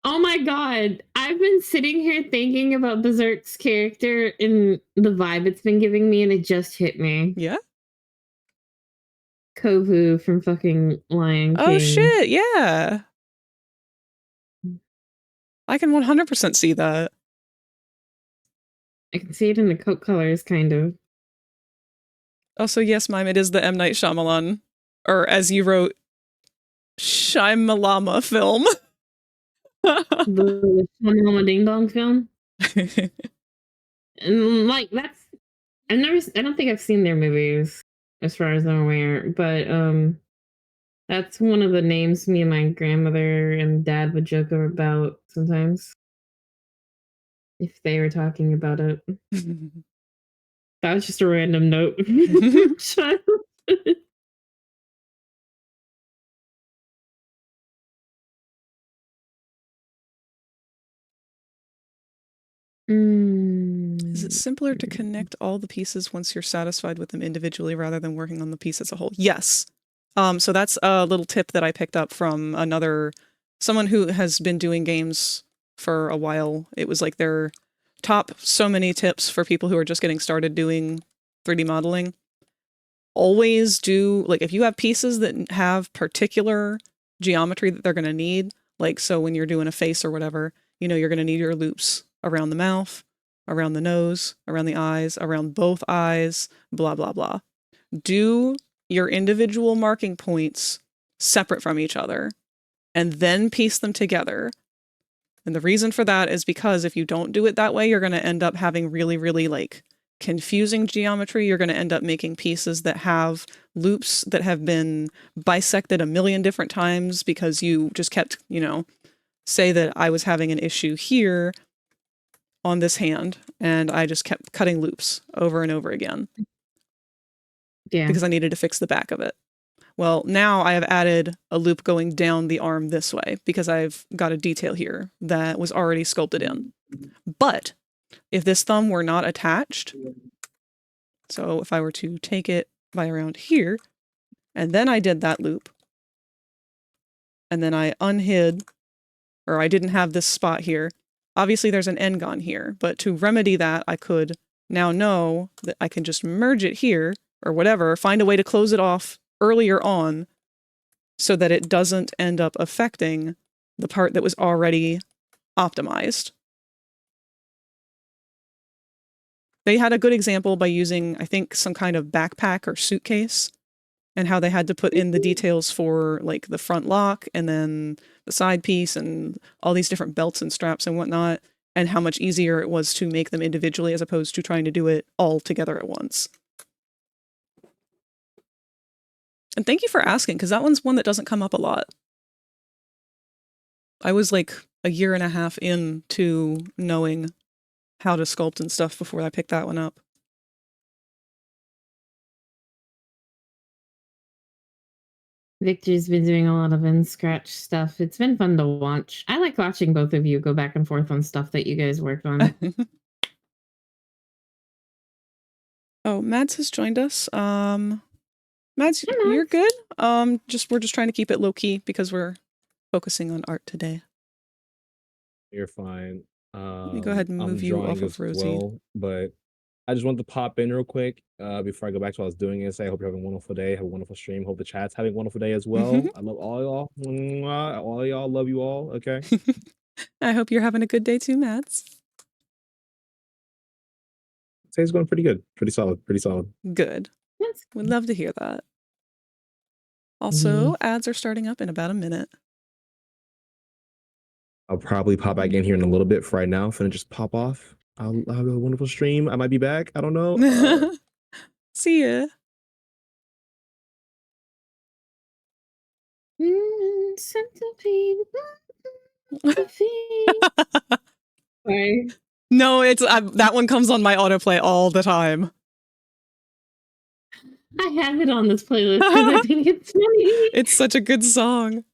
Oh my God. I've been sitting here thinking about Berserk's character and the vibe it's been giving me, and it just hit me. Yeah? Kovu from fucking Lion King. Oh shit, yeah. I can 100% see that. I can see it in the coat colors, kind of. Also, yes, Mime, it is the M. Night Shyamalan, or as you wrote, Shyamalama film. The Mama Ding Dong film. And like that's I don't think I've seen their movies as far as I'm aware, but that's one of the names me and my grandmother and dad would joke about sometimes if they were talking about it. That was just a random note. Is it simpler to connect all the pieces once you're satisfied with them individually rather than working on the piece as a whole? Yes. So that's a little tip that I picked up from someone who has been doing games for a while. It was like their top so many tips for people who are just getting started doing 3D modeling. Always do, like, if you have pieces that have particular geometry that they're going to need, like, so when you're doing a face or whatever, you know, you're going to need your loops around the mouth, around the nose, around the eyes, around both eyes, blah, blah, blah. Do your individual marking points separate from each other and then piece them together. And the reason for that is because if you don't do it that way, you're going to end up having really, really like confusing geometry. You're going to end up making pieces that have loops that have been bisected a million different times because you just kept, you know, say that I was having an issue here on this hand and I just kept cutting loops over and over again. Yeah. Because I needed to fix the back of it. Well, now I have added a loop going down the arm this way because I've got a detail here that was already sculpted in. But if this thumb were not attached, so if I were to take it by around here, and then I did that loop, and then I unhid, or I didn't have this spot here, obviously there's an end gone here, but to remedy that, I could now know that I can just merge it here, or whatever, find a way to close it off earlier on so that it doesn't end up affecting the part that was already optimized. They had a good example by using, I think, some kind of backpack or suitcase and how they had to put in the details for like the front lock and then the side piece and all these different belts and straps and whatnot, and how much easier it was to make them individually as opposed to trying to do it all together at once. And thank you for asking, because that one's one that doesn't come up a lot. I was like a year and a half into knowing how to sculpt and stuff before I picked that one up. Victor's been doing a lot of in-scratch stuff. It's been fun to watch. I like watching both of you go back and forth on stuff that you guys worked on. Oh, Mads has joined us. Mads, Hi, you're Mads. good. We're just trying to keep it low key because we're focusing on art today. You're fine. Let me go ahead and I'm move you off drawing of as Rosie. well, but I just wanted to pop in real quick before I go back to what I was doing and say I hope you're having a wonderful day, have a wonderful stream. Hope the chat's having a wonderful day as well. I love all y'all. Mwah. All y'all, love you all. Okay. I hope you're having a good day too, Mads. Today's going pretty good. Pretty solid. Pretty solid. Good. Yes. We'd love to hear that. Also, ads are starting up in about a minute. I'll probably pop back in here in a little bit. For right now, I'm finna just pop off. I'll have a wonderful stream. I might be back. I don't know. See ya. Centipede. Sorry. No, it's that one comes on my autoplay all the time. I have it on this playlist because I think it's funny. It's such a good song.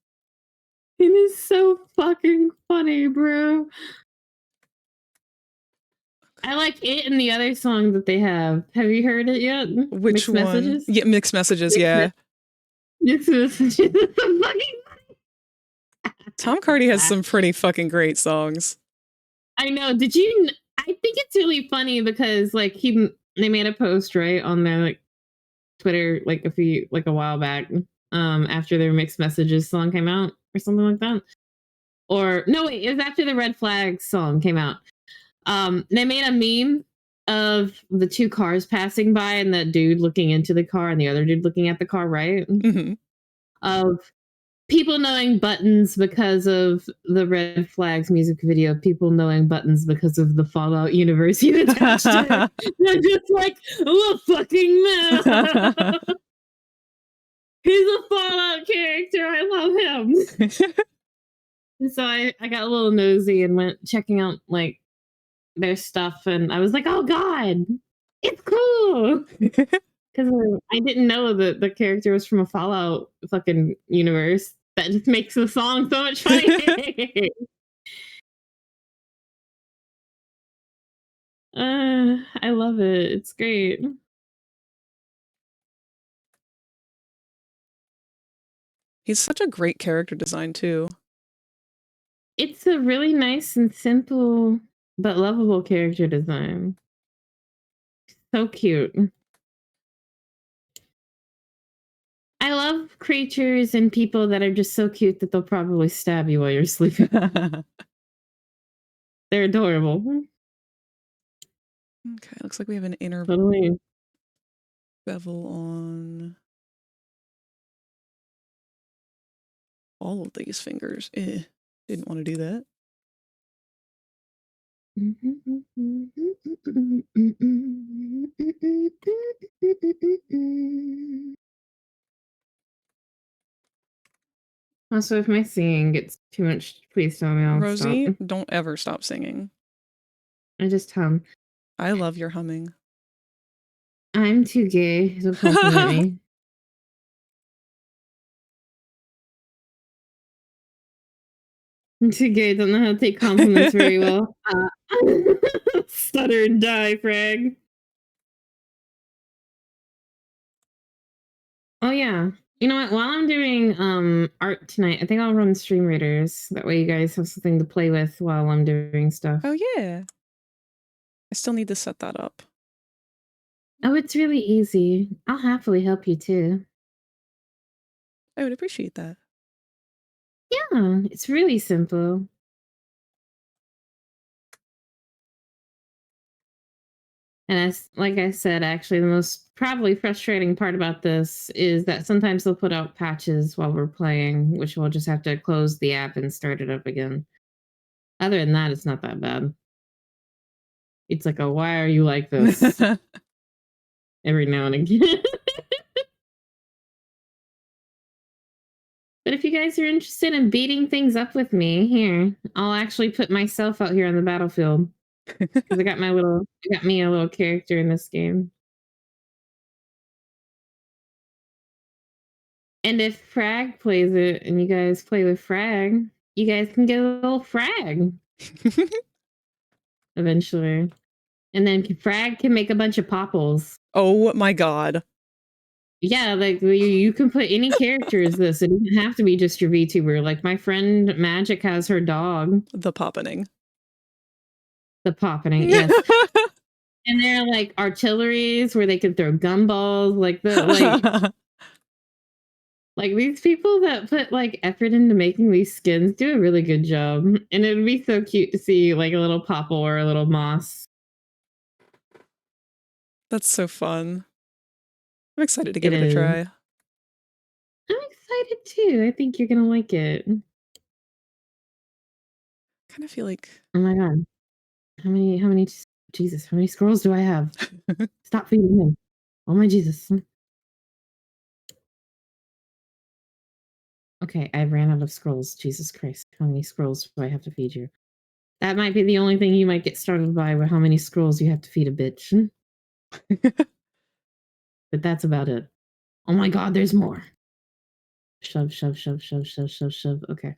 It is so fucking funny, bro. I like it and the other song that they have. Have you heard it yet? Which Mixed one? Messages? Yeah, Mixed Messages, yeah. Mixed Messages. It's so fucking funny. Tom Cardy has some pretty fucking great songs. I know. Did you? I think it's really funny because like they made a post right on their like Twitter like a while back after their Mixed Messages song came out or something like that. Or no, wait, it was after the Red Flag song came out. They made a meme of the two cars passing by and the dude looking into the car and the other dude looking at the car, right? Mm-hmm. Of people knowing buttons because of the Red Flags music video, people knowing buttons because of the Fallout universe you attached to it. They're just like, oh, fucking no. He's a Fallout character. I love him. And so I got a little nosy and went checking out like their stuff, and I was like, oh god, it's cool. Because I didn't know that the character was from a Fallout fucking universe. That just makes the song so much funnier. I love it. It's great. He's such a great character design too. It's a really nice and simple but lovable character design. So cute. I love creatures and people that are just so cute that they'll probably stab you while you're sleeping. They're adorable. Okay, looks like we have an inner Totally. bevel on all of these fingers. Didn't want to do that. Also, if my singing gets too much, please tell me. I'll Rosie, stop. don't ever stop singing. I just hum. I love your humming. I'm too gay to compliment me. I'm too gay. Don't know how to take compliments very well. Stutter and die, Frag. Oh yeah. You know what? While I'm doing art tonight, I think I'll run Stream Raiders. That way you guys have something to play with while I'm doing stuff. Oh yeah. I still need to set that up. Oh, it's really easy. I'll happily help you too. I would appreciate that. Yeah, it's really simple. And as like I said, actually, the most probably frustrating part about this is that sometimes they'll put out patches while we're playing, which we'll just have to close the app and start it up again. Other than that, it's not that bad. It's like a why are you like this? Every now and again. But if you guys are interested in beating things up with me, here, I'll actually put myself out here on the battlefield. Because I got me a little character in this game. And if Frag plays it and you guys play with Frag, you guys can get a little Frag. Eventually. And then Frag can make a bunch of popples. Oh my god. Yeah, like you can put any character as this. It doesn't have to be just your VTuber. Like my friend Magic has her dog. The poppening. The poppening, yes. And they're like artilleries where they can throw gumballs. Like these people that put like effort into making these skins do a really good job. And it would be so cute to see like a little popple or a little moss. That's so fun. I'm excited to give it a try. I'm excited too. I think you're gonna like it. Kind of feel like Oh my god. How many Jesus, how many scrolls do I have? Stop feeding him. Oh my Jesus. Okay, I ran out of scrolls. Jesus Christ. How many scrolls do I have to feed you? That might be the only thing you might get started by with how many scrolls you have to feed a bitch. But that's about it. Oh my god, there's more. Shove, shove, shove, shove, shove, shove, shove. Okay.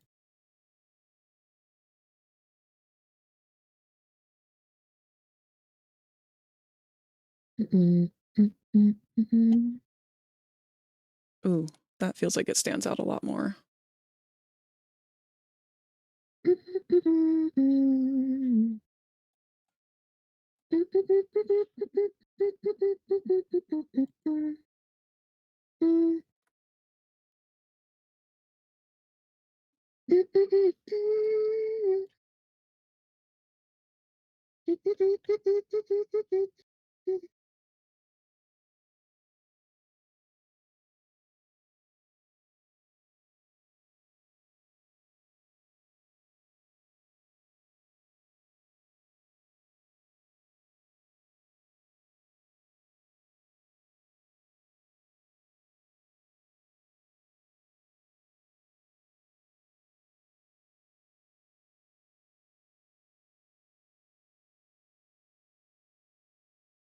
Ooh, that feels like it stands out a lot more.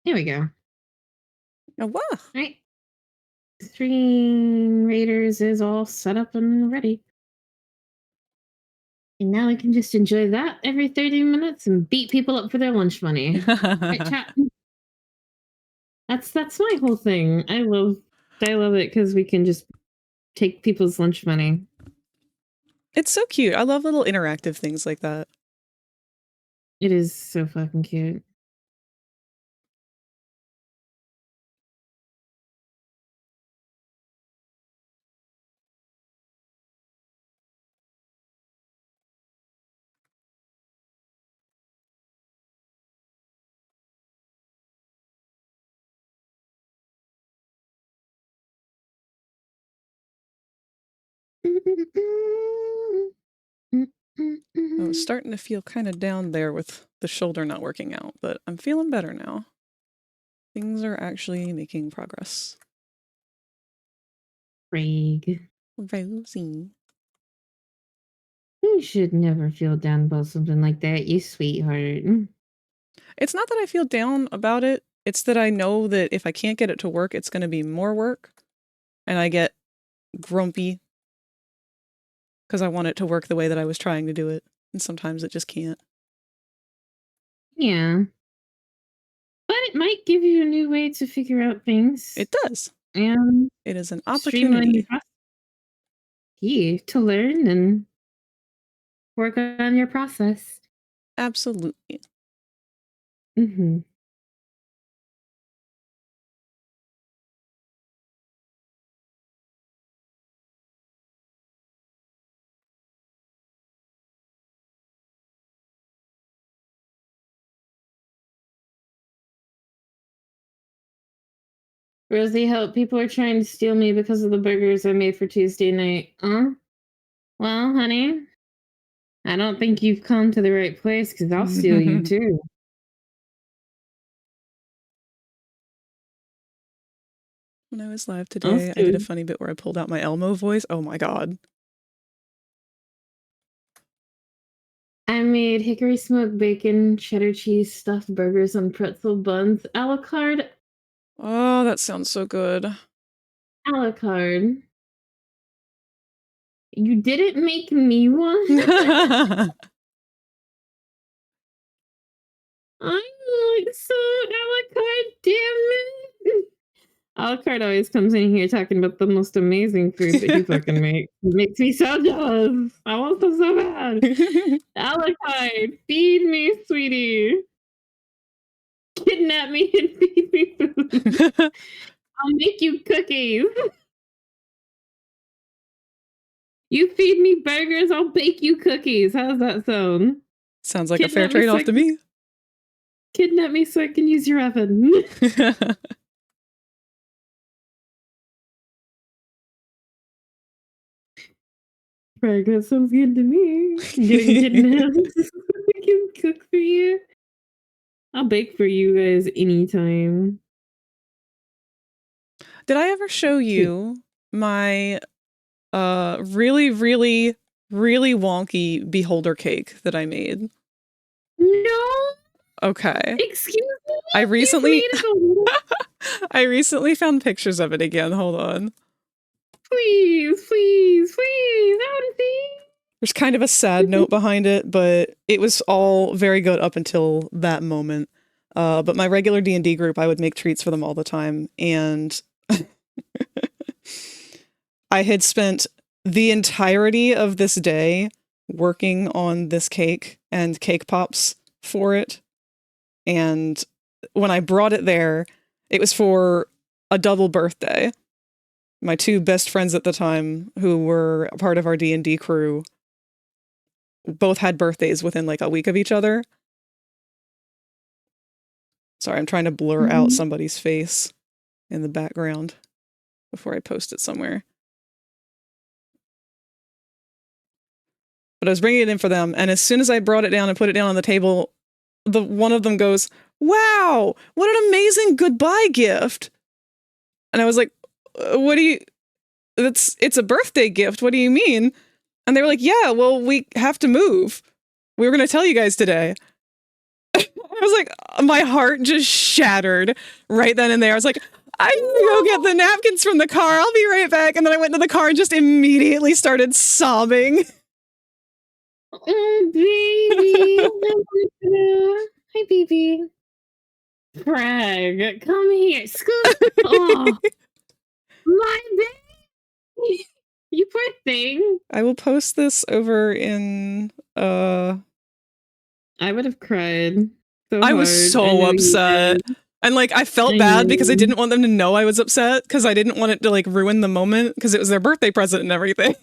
There we go. Oh, wow. All right. Stream Raiders is all set up and ready. And now I can just enjoy that every 30 minutes and beat people up for their lunch money. Right, chat? That's my whole thing. I love it because we can just take people's lunch money. It's so cute. I love little interactive things like that. It is so fucking cute. I was starting to feel kind of down there with the shoulder not working out, but I'm feeling better now. Things are actually making progress. Frag. Rosie. You should never feel down about something like that, you sweetheart. It's not that I feel down about it. It's that I know that if I can't get it to work, it's going to be more work. And I get grumpy because I want it to work the way that I was trying to do it. And sometimes it just can't. Yeah. But it might give you a new way to figure out things. It does. And it is an streamline opportunity. your process. Yeah, to learn and work on your process. Absolutely. Mm-hmm. Rosie, help. People are trying to steal me because of the burgers I made for Tuesday night. Well, honey, I don't think you've come to the right place because I'll steal you too. When I was live today, I did a funny bit where I pulled out my Elmo voice. Oh my god. I made hickory smoked bacon, cheddar cheese, stuffed burgers on pretzel buns, a la carte. Oh, that sounds so good. A la carte. You didn't make me one? I'm like, so a la carte, damn it. A la carte always comes in here talking about the most amazing food that he fucking makes. It makes me so jealous. I want them so bad. A la carte, feed me, sweetie. Kidnap me and feed me food. I'll make you cookies. You feed me burgers, I'll bake you cookies. How's that sound? Sounds like a fair trade-off to me. Kidnap me so I can use your oven. Frag, that sounds good to me. Getting kidnapped. I can cook for you. I'll bake for you guys anytime. Did I ever show you my really, really, really wonky beholder cake that I made? No. Okay. Excuse me? I recently I recently found pictures of it again. Hold on. Please, please, please. I want to see. There's kind of a sad note behind it, but it was all very good up until that moment. But my regular D&D group, I would make treats for them all the time, and I had spent the entirety of this day working on this cake and cake pops for it. And when I brought it there, it was for a double birthday. My two best friends at the time, who were a part of our D&D crew, both had birthdays within like a week of each other. Sorry, I'm trying to blur out somebody's face in the background before I post it somewhere. But I was bringing it in for them, and as soon as I brought it down and put it down on the table, one of them goes, "Wow, what an amazing goodbye gift!" And I was like, "What do you? It's a birthday gift. What do you mean?" And they were like, "Yeah, well, we have to move. We were going to tell you guys today." I was like, my heart just shattered right then and there. I was like, I need to go get the napkins from the car. I'll be right back. And then I went to the car and just immediately started sobbing. Oh, baby. Hi, baby. Frag, come here. Scoot. Oh, my baby. You poor thing. I will post this over in I would have cried. So I was hard. I so know you upset. did. And like I felt I bad because I know. didn't want them to know I was upset because I didn't want it to like ruin the moment because it was their birthday present and everything.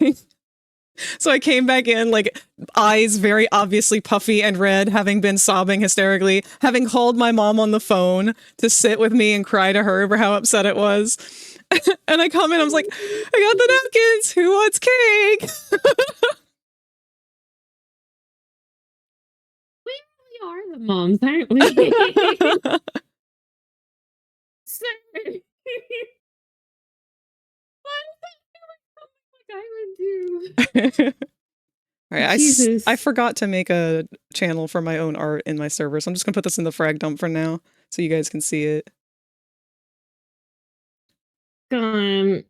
So I came back in like eyes very obviously puffy and red, having been sobbing hysterically, having called my mom on the phone to sit with me and cry to her over how upset it was. And I come in, I was like, I got the napkins. Who wants cake? We really are the moms, aren't we? Sir. Why does that feel like something like I would do? All right, Jesus. I forgot to make a channel for my own art in my server, so I'm just gonna put this in the frag dump for now so you guys can see it.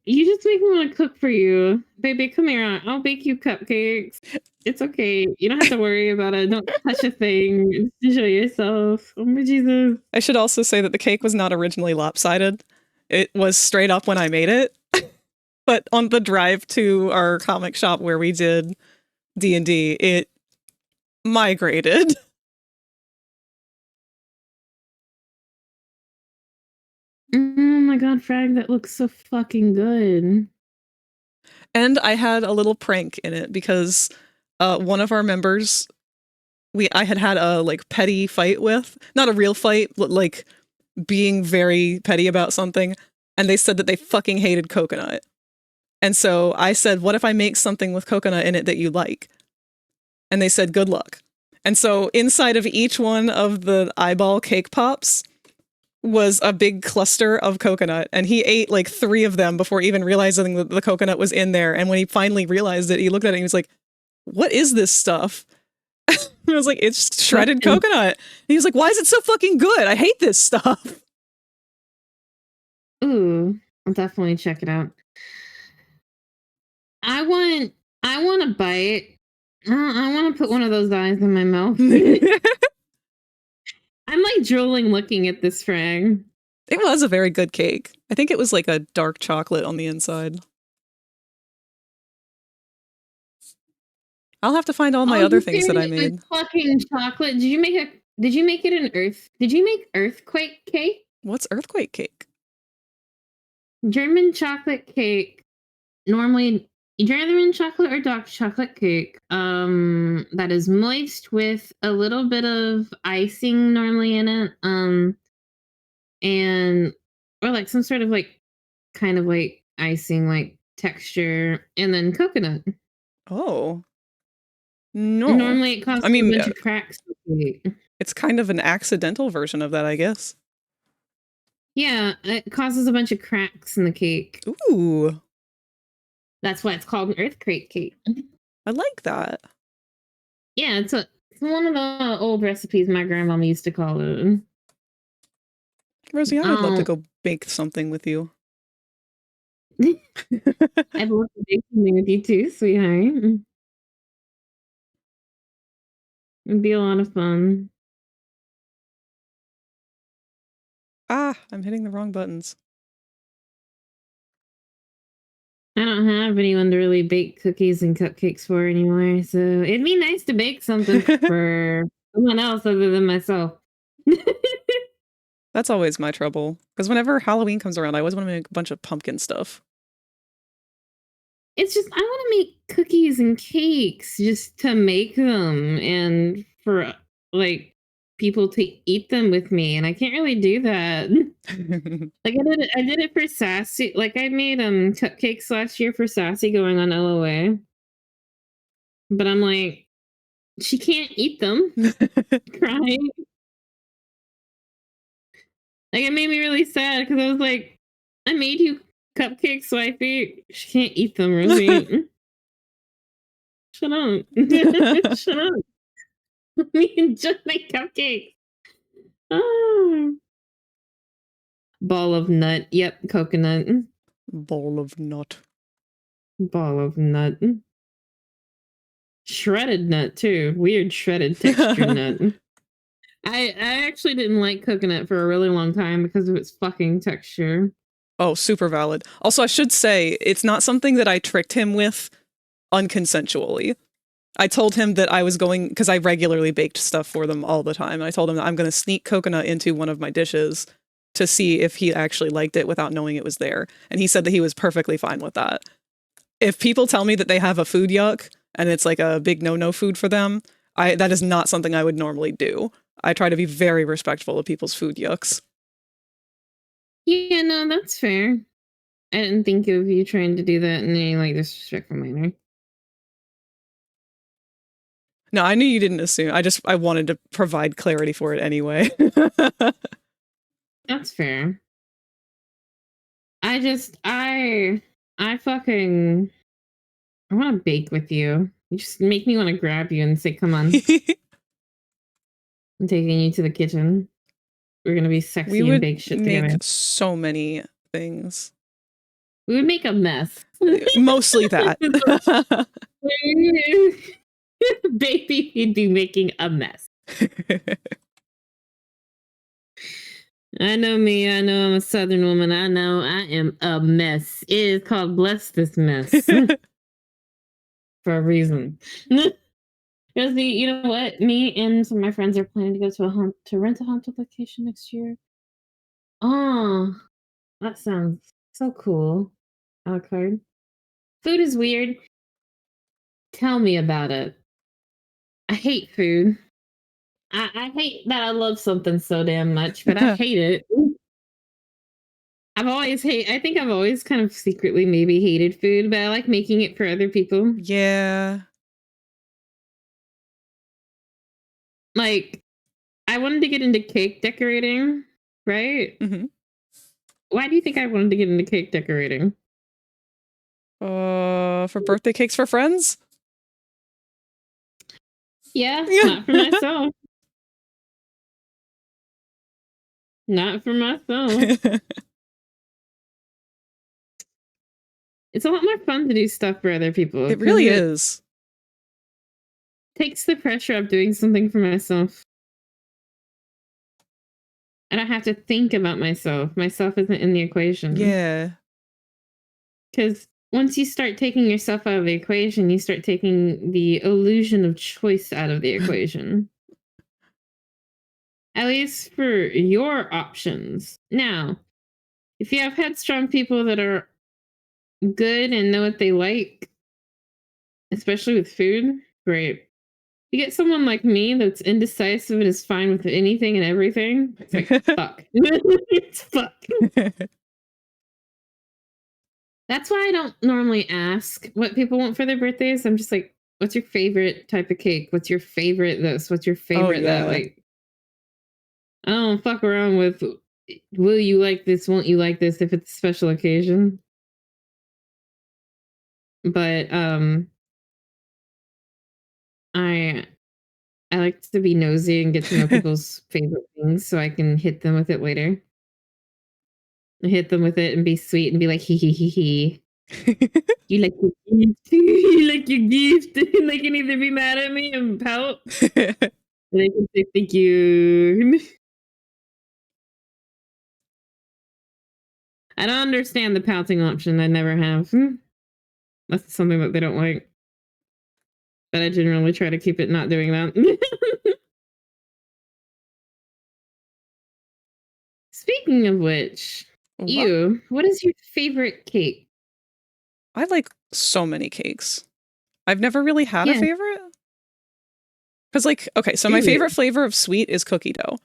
You just make me want to cook for you. Baby, come here. I'll bake you cupcakes. It's okay. You don't have to worry about it. Don't touch a thing. Just enjoy yourself. Oh my Jesus. I should also say that the cake was not originally lopsided. It was straight up when I made it. But on the drive to our comic shop where we did D&D, it migrated. Oh my god, Frag, that looks so fucking good. And I had a little prank in it because one of our members, I had a like petty fight with, not a real fight, but like being very petty about something, and they said that they fucking hated coconut. And so I said, what if I make something with coconut in it that you like? And they said, good luck. And so inside of each one of the eyeball cake pops was a big cluster of coconut, and he ate like 3 of them before even realizing that the coconut was in there. And when he finally realized it, he looked at it and he was like, what is this stuff? I was like, it's shredded coconut. And he was like, why is it so fucking good? I hate this stuff. Ooh, I'll definitely check it out. I want a bite. I want to put one of those eyes in my mouth. I'm like drooling looking at this, Frag. It was a very good cake. I think it was like a dark chocolate on the inside. I'll have to find all my other things that I made. Fucking chocolate. Did you make it an earth? Did you make earthquake cake? What's earthquake cake? German chocolate cake. Normally German chocolate or dark chocolate cake. That is moist with a little bit of icing normally in it. And or like some sort of like kind of like icing like texture, and then coconut. Oh. No. Normally it causes a bunch of cracks. It's kind of an accidental version of that, I guess. Yeah, it causes a bunch of cracks in the cake. Ooh. That's why it's called an earthquake cake. I like that. Yeah, it's one of the old recipes my grandmama used to call it. Rosie, I would love to go bake something with you. I'd love to bake something with you too, sweetheart. It'd be a lot of fun. Ah, I'm hitting the wrong buttons. I don't have anyone to really bake cookies and cupcakes for anymore, so it'd be nice to bake something for someone else other than myself. That's always my trouble. Because whenever Halloween comes around, I always want to make a bunch of pumpkin stuff. It's just, I want to make cookies and cakes just to make them and for like people to eat them with me, and I can't really do that. Like I did it for Sassy. Like I made cupcakes last year for Sassy going on LOA. But I'm like, she can't eat them. Crying. Like it made me really sad because I was like, I made you cupcakes, wifey. She can't eat them, Rosie. Shut up. Shut up. Let me enjoy my cupcakes. Ah. Ball of nut. Yep, coconut. Bowl of nut. Ball of nut. Shredded nut too. Weird shredded texture nut. I actually didn't like coconut for a really long time because of its fucking texture. Oh, super valid. Also, I should say, it's not something that I tricked him with unconsensually. I told him that I was going, because I regularly baked stuff for them all the time. I told him that I'm going to sneak coconut into one of my dishes to see if he actually liked it without knowing it was there. And he said that he was perfectly fine with that. If people tell me that they have a food yuck and it's like a big no-no food for them, that is not something I would normally do. I try to be very respectful of people's food yucks. Yeah, no, that's fair. I didn't think of you trying to do that in any like disrespectful manner. No, I knew you didn't assume. I wanted to provide clarity for it anyway. That's fair. I fucking I want to bake with you. You just make me want to grab you and say, "Come on." I'm taking you to the kitchen. We're gonna be sexy We and would bake shit make together. so many things. We would make a mess. Mostly that. Baby, you'd be making a mess. I know me. I know I'm a Southern woman. I know I am a mess. It is called Bless This Mess. For a reason. Because you know what? Me and some of my friends are planning to go to rent a haunted location next year. Oh, that sounds so cool. A la carte. Food is weird. Tell me about it. I hate food. I hate that I love something so damn much, but I hate it. I think I've always kind of secretly maybe hated food, but I like making it for other people. Yeah. Like, I wanted to get into cake decorating, right? Mm-hmm. Why do you think I wanted to get into cake decorating? For birthday cakes for friends? Yeah, not for myself. Not for myself. It's a lot more fun to do stuff for other people. It really is. Takes the pressure of doing something for myself. I don't have to think about myself. Myself isn't in the equation. Yeah. Because once you start taking yourself out of the equation, you start taking the illusion of choice out of the equation. At least for your options. Now, if you have headstrong people that are good and know what they like, especially with food, great. You get someone like me that's indecisive and is fine with anything and everything. It's like, fuck. It's fuck. That's why I don't normally ask what people want for their birthdays. I'm just like, what's your favorite type of cake? What's your favorite this? What's your favorite that? Like, I don't fuck around with, will you like this? Won't you like this if it's a special occasion? But I like to be nosy and get to know people's favorite things so I can hit them with it later. Hit them with it and be sweet and be like, hee hee hee hee. You like your gift? You like your gift? And they can either be mad at me and pout, or they can say thank you. I don't understand the pouting option. I never have. That's something that they don't like. But I generally try to keep it not doing that. Speaking of which, what is your favorite cake? I like so many cakes. I've never really had a favorite. Because, like, okay, so my favorite flavor of sweet is cookie dough.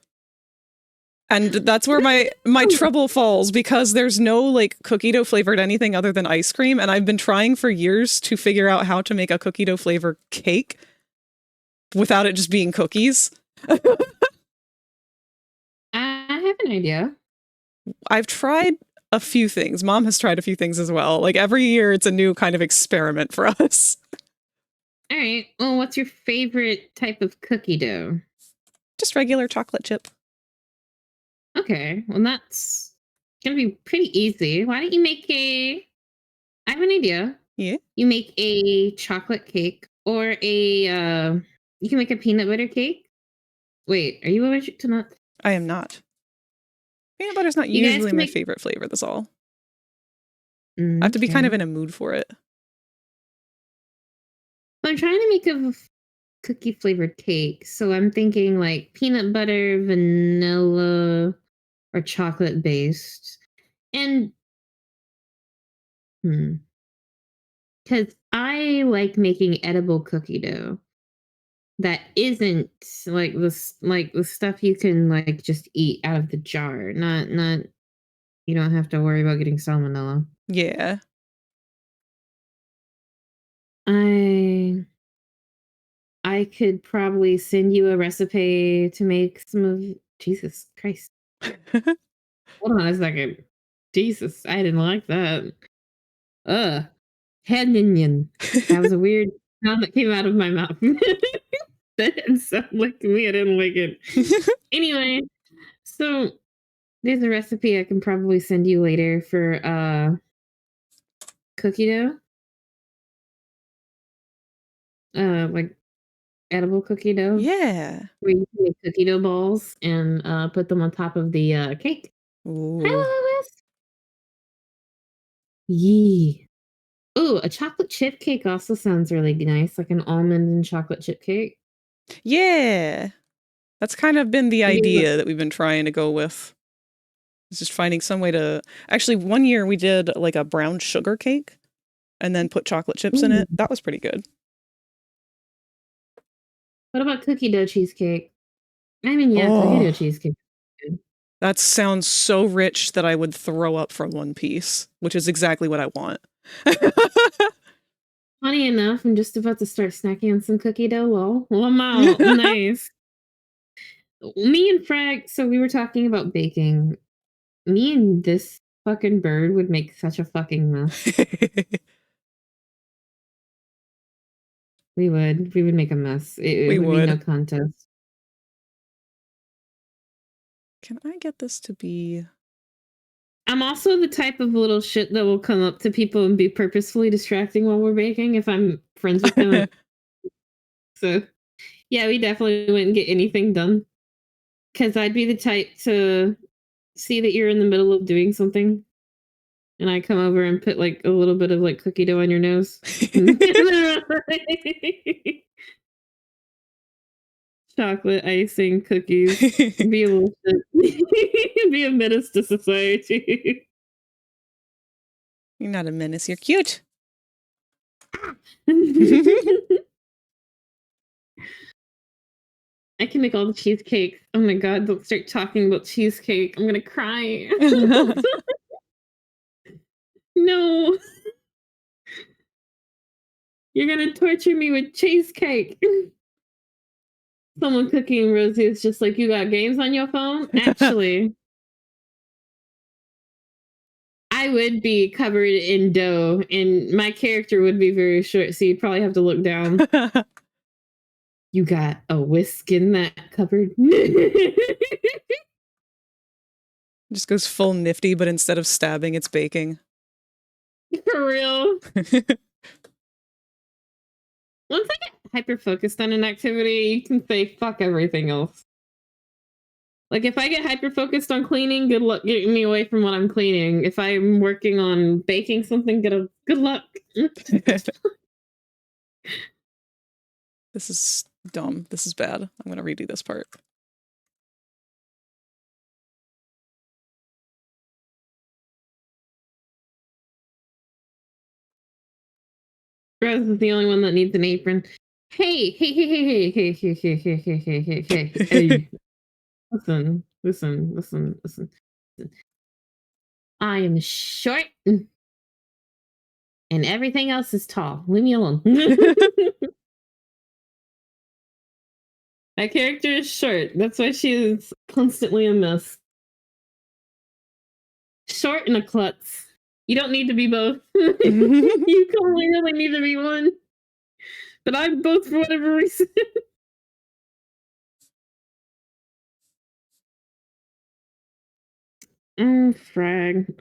And that's where my trouble falls, because there's no, like, cookie dough flavored anything other than ice cream. And I've been trying for years to figure out how to make a cookie dough flavor cake without it just being cookies. I have an idea. I've tried a few things. Mom has tried a few things as well. Like, every year it's a new kind of experiment for us. All right. Well, what's your favorite type of cookie dough? Just regular chocolate chip. Okay, well that's gonna be pretty easy. Why don't you make a? I have an idea. Yeah. You make a chocolate cake or a. You can make a peanut butter cake. Wait, are you allergic to nuts? I am not. Peanut butter's not You guys usually can my make. favorite flavor, that's all. I have to be kind of in a mood for it. I'm trying to make a cookie flavored cake, so I'm thinking like peanut butter, vanilla, or chocolate based. And because I like making edible cookie dough that isn't like the stuff you can like just eat out of the jar. Not you don't have to worry about getting salmonella. Yeah. I could probably send you a recipe to make some of Jesus Christ. Hold on a second. Jesus, I didn't like that. Ugh. Head minion. That was a weird sound that came out of my mouth. That didn't sound like me. I didn't like it. Anyway, so there's a recipe I can probably send you later for cookie dough. Like edible cookie dough. Yeah. Where you can make cookie dough balls and put them on top of the cake. Hi, Ooh. Lois. Yee. Ooh, a chocolate chip cake also sounds really nice, like an almond and chocolate chip cake. Yeah. That's kind of been the Maybe idea that we've been trying to go with. It's just finding some way to actually one year we did like a brown sugar cake and then put chocolate chips in it. That was pretty good. What about cookie dough cheesecake? I mean, yeah, cookie dough cheesecake. That sounds so rich that I would throw up from one piece, which is exactly what I want. Funny enough, I'm just about to start snacking on some cookie dough. Well, I'm out. Nice. Me and Frag, so we were talking about baking. Me and this fucking bird would make such a fucking mess. We would make a mess. It would be no contest. Can I get this to be... I'm also the type of little shit that will come up to people and be purposefully distracting while we're baking if I'm friends with them. So, yeah, we definitely wouldn't get anything done. Because I'd be the type to see that you're in the middle of doing something, and I come over and put like a little bit of like cookie dough on your nose. Chocolate icing, cookies. Be a little shit. Be a menace to society. You're not a menace, you're cute. I can make all the cheesecake. Oh my god, don't start talking about cheesecake. I'm gonna cry. No. You're gonna torture me with cheesecake. Someone cooking Rosie is just like, you got games on your phone? Actually, I would be covered in dough, and my character would be very short, so you'd probably have to look down. You got a whisk in that cupboard? Just goes full nifty, but instead of stabbing, it's baking. For real. Once I get hyper focused on an activity, you can say fuck everything else. Like if I get hyper focused on cleaning, good luck getting me away from what I'm cleaning. If I'm working on baking something, good luck. This is dumb. This is bad. I'm gonna redo this part. Rose is the only one that needs an apron. Hey. Listen. I am short and everything else is tall. Leave me alone. My character is short. That's why she is constantly a mess. Short and a klutz. You don't need to be both. You only really need to be one. But I'm both for whatever reason. Frag.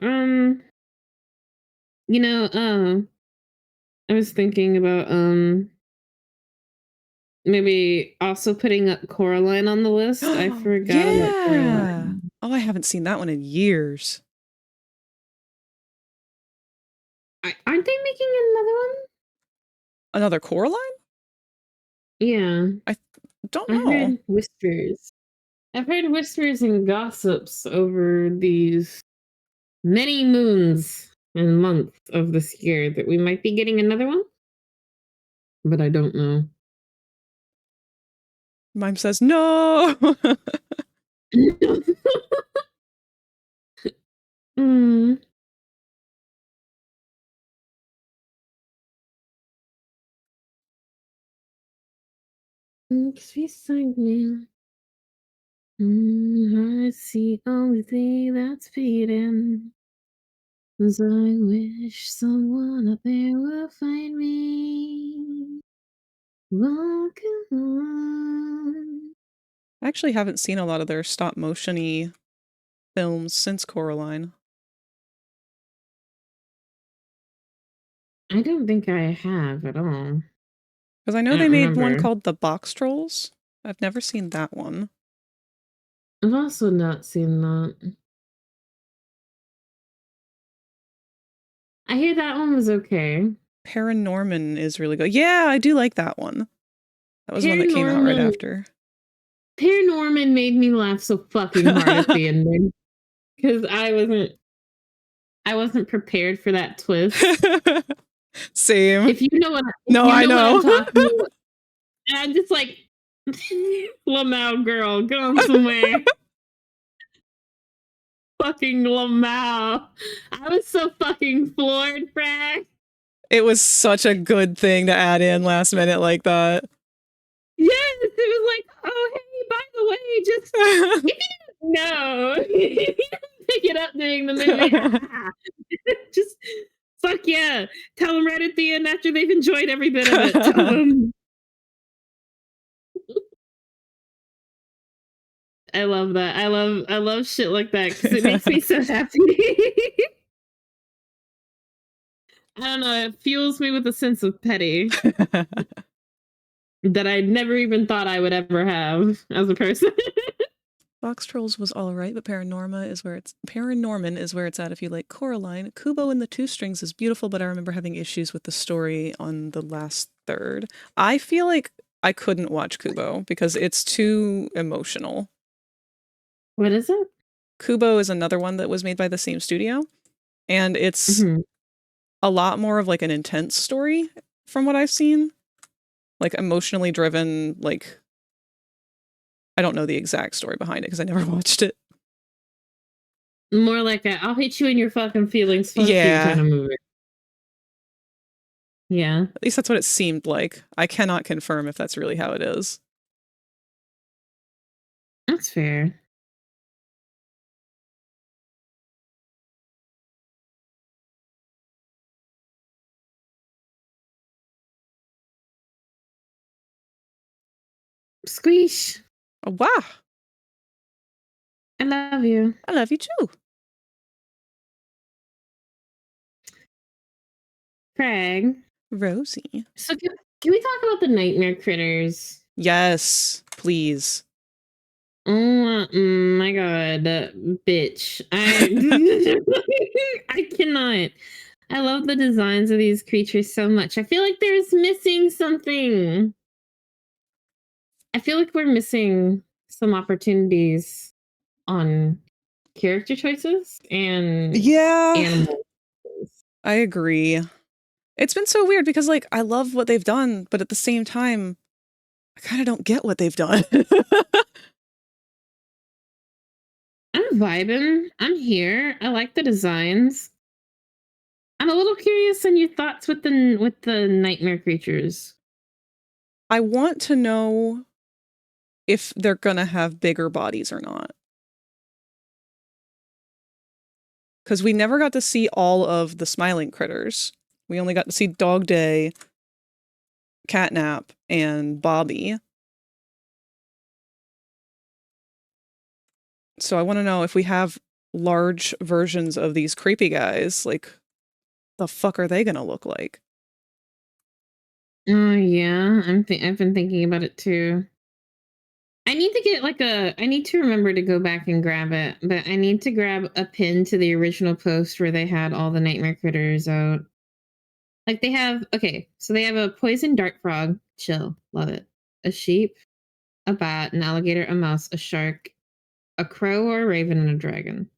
You know, I was thinking about maybe also putting up Coraline on the list. I forgot about Yeah. Coraline. Oh, I haven't seen that one in years. Aren't they making another one? Another Coraline? Yeah, Don't I know. heard whispers. I've heard whispers and gossips over these many moons and months of this year that we might be getting another one, but I don't know. Mime says no. mm. Looks beside me. I see only thing that's beating. As I wish someone out there will find me. Walk on. I actually haven't seen a lot of their stop motion-y films since Coraline. I don't think I have at all. Because I know I they don't made one remember. called The Box Trolls. I've never seen that one. I've also not seen that. I hear that one was okay. Paranorman is really good. Yeah, I do like that one. That was one that came out right after. Paranorman made me laugh so fucking hard at the ending. Because I wasn't prepared for that twist. Same. If you know what I know. what I'm talking about. And I'm just like, Lamau girl, go somewhere. Fucking Lamau. I was so fucking floored, Frag. It was such a good thing to add in last minute like that. Yes, it was like, oh hey, by the way, just if you didn't know, you didn't pick it up during the movie. Just fuck yeah. Tell them right at the end after they've enjoyed every bit of it. Tell them. I love that. I love shit like that because it makes me so happy. I don't know. It fuels me with a sense of petty that I never even thought I would ever have as a person. Box Trolls was alright, but Paranorman is where it's at if you like Coraline. Kubo and the Two Strings is beautiful, but I remember having issues with the story on the last third. I feel like I couldn't watch Kubo because it's too emotional. What is it? Kubo is another one that was made by the same studio, and it's a lot more of like an intense story from what I've seen. Like emotionally driven, like I don't know the exact story behind it because I never watched it. More like a I'll hit you in your fucking feelings, fuck you kind of movie. Yeah. At least that's what it seemed like. I cannot confirm if that's really how it is. That's fair. Squeesh. Oh, wow. I love you. I love you too. Craig. Rosie. So can we talk about the nightmare critters? Yes, please. Oh my god, bitch. I cannot. I love the designs of these creatures so much. I feel like there's missing something. I feel like we're missing some opportunities on character choices and animals. I agree. It's been so weird because like I love what they've done, but at the same time, I kind of don't get what they've done. I'm vibing. I'm here. I like the designs. I'm a little curious on your thoughts with the nightmare creatures. I want to know if they're gonna have bigger bodies or not. Because we never got to see all of the smiling critters. We only got to see Dog Day, Catnap, and Bobby. So I want to know if we have large versions of these creepy guys, like, the fuck are they gonna look like? Oh yeah, I've been thinking about it too. I need to get like I need to remember to go back and grab it, but I need to grab a pin to the original post where they had all the nightmare critters out. Like they have, okay, so they have a poison dart frog, chill, love it. A sheep, a bat, an alligator, a mouse, a shark, a crow or a raven, and a dragon.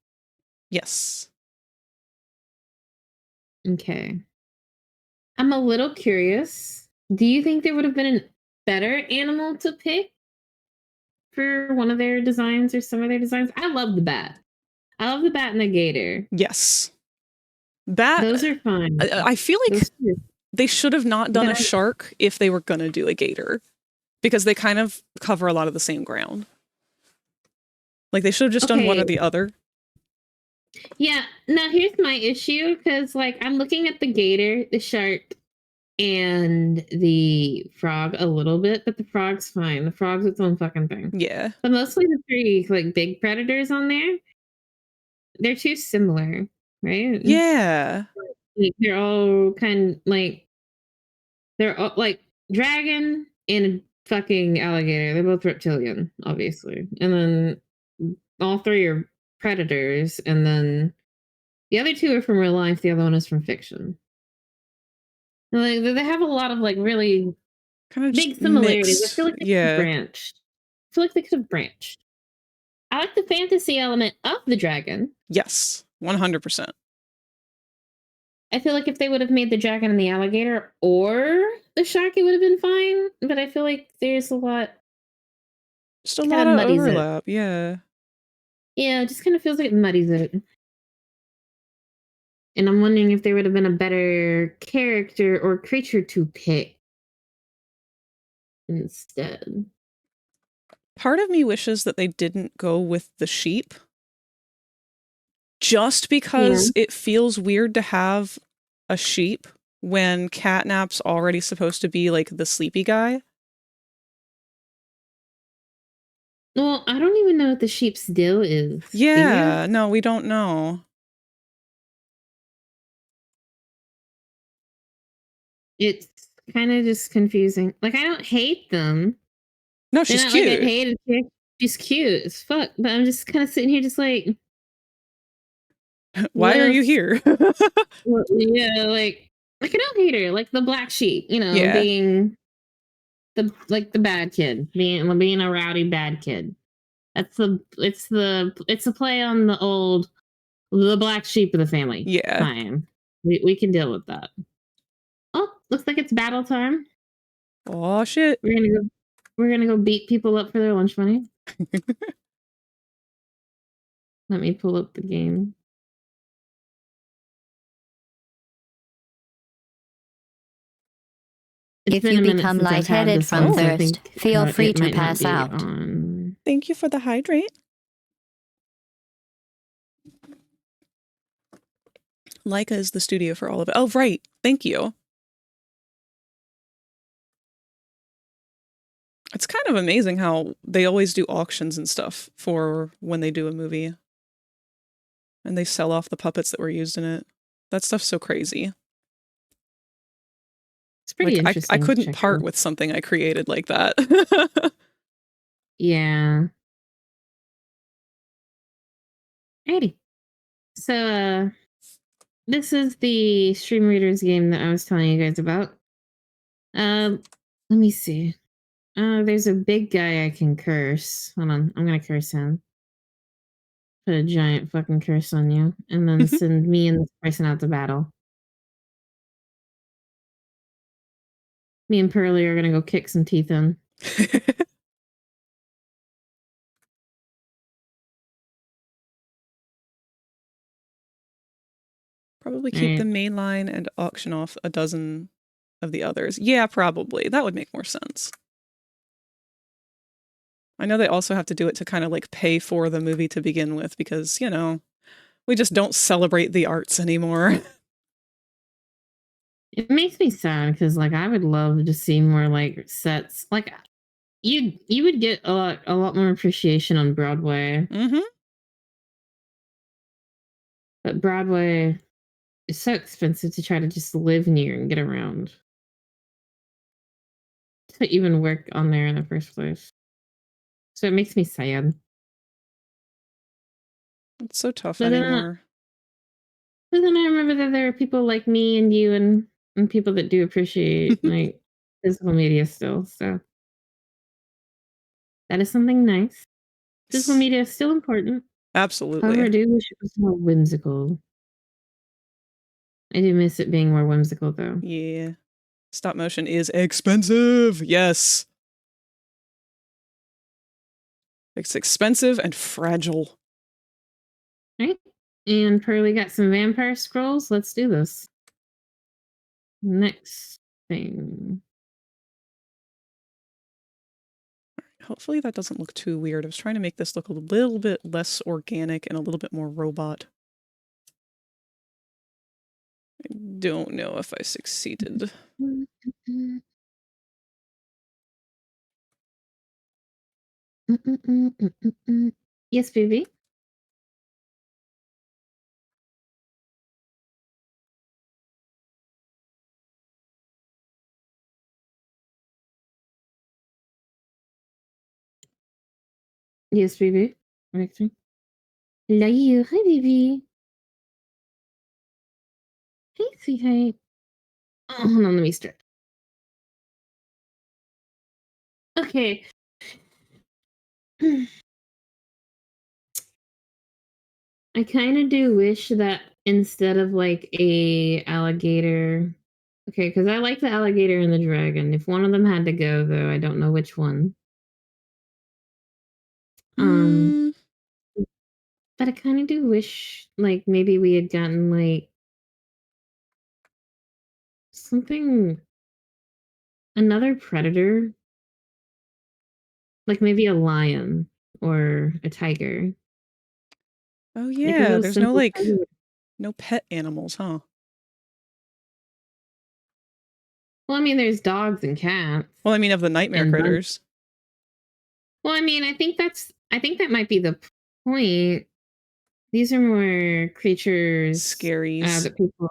Yes. Okay. I'm a little curious. Do you think there would have been a better animal to pick for one of their designs or some of their designs? I love the bat. I love the bat and the gator. Yes. That Those are fun. I feel like Those two. they should have not done a That- shark if they were gonna do a gator, because they kind of cover a lot of the same ground. Like they should have just done one or Okay. the other. Yeah. Now here's my issue because like I'm looking at the gator, the shark, and the frog a little bit, but the frog's fine. The frog's its own fucking thing. Yeah. But mostly the three like big predators on there, they're too similar, right? Yeah. Like, they're all kind like they're all like dragon and a fucking alligator. They're both reptilian, obviously. And then all three are predators, and then the other two are from real life, the other one is from fiction. And, like they have a lot of like really Kind of big just similarities. mixed. I feel like they could Yeah. have branched. I feel like they could have branched. I like the fantasy element of the dragon. Yes. 100%. I feel like if they would have made the dragon and the alligator or the shark, it would have been fine. But I feel like there's a lot. Just a Kinda lot of muddies it. overlap. Yeah. Yeah, it just kind of feels like it muddies it. And I'm wondering if there would have been a better character or creature to pick instead. Part of me wishes that they didn't go with the sheep. Just because it feels weird to have a sheep when Catnap's already supposed to be like the sleepy guy. Well, I don't even know what the sheep's deal is. Do you? Yeah, no, we don't know. It's kind of just confusing. Like, I don't hate them. No, They're she's not like I cute. hate her. She's cute as fuck. But I'm just kind of sitting here just like, Why what are you else? here? Well, yeah, like I don't hate her. Like the black sheep, you know, Yeah. being the bad kid, being a rowdy bad kid. It's a play on the black sheep of the family. Yeah. Fine. We can deal with that. Oh, looks like it's battle time. Oh shit. We're gonna go beat people up for their lunch money. Let me pull up the game. It's If been you a minute become since I've had lightheaded this from one, so I thirst, think, feel free it to might not pass be out. on. Thank you for the hydrate. Leica is the studio for all of it. Oh, right. Thank you. It's kind of amazing how they always do auctions and stuff for when they do a movie. And they sell off the puppets that were used in it. That stuff's so crazy. It's pretty Like, interesting. I to couldn't check part out. with something I created like that. Yeah. Alrighty. So this is the Stream Readers game that I was telling you guys about. Let me see. There's a big guy I can curse. Hold on, I'm gonna curse him. Put a giant fucking curse on you, and then send me and this person out to battle. Me and Pearly are gonna go kick some teeth in. Probably keep the Alright. main line and auction off a dozen of the others. Yeah, probably. That would make more sense. I know they also have to do it to kind of like pay for the movie to begin with because, you know, we just don't celebrate the arts anymore. It makes me sad because like I would love to see more like sets. Like you would get a lot more appreciation on Broadway. Mm-hmm. But Broadway is so expensive to try to just live near and get around. To even work on there in the first place. So it makes me sad. It's so tough But then, anymore. but then I remember that there are people like me and you and people that do appreciate like physical media still. So that is something nice. Physical media is still important. However, I Absolutely. do wish it was more whimsical. I do miss it being more whimsical though. Yeah. Stop motion is expensive. Yes. It's expensive and fragile. Right? And Pearly got some vampire scrolls. Let's do this. Next thing. Hopefully that doesn't look too weird. I was trying to make this look a little bit less organic and a little bit more robot. I don't know if I succeeded. Yes, baby. Yes, baby. Victor. Love you. Hi, baby. Hey, sweetheart. Oh, hold on, let me stretch. Okay. I kind of do wish that instead of like a alligator, okay, because I like the alligator and the dragon. If one of them had to go, though, I don't know which one. Mm, But I kind of do wish, like, maybe we had gotten like something, another predator, like maybe a lion or a tiger, oh like a yeah, real there's no simple like, predator. no pet animals, huh? Well, I mean, there's dogs and cats Well, I mean of the nightmare and bunnies. critters. Well, I mean, I think that might be the point. These are more creatures Scaries. that people.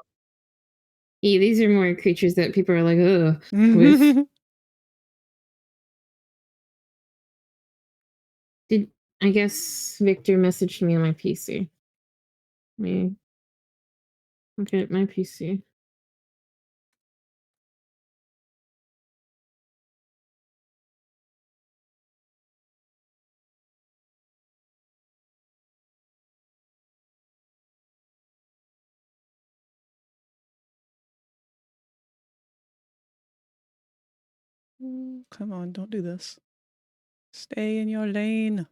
Yeah, these are more creatures that people are like, ugh, with. Did I guess Victor messaged me on my PC? Me look at my PC. Come on, don't do this. Stay in your lane.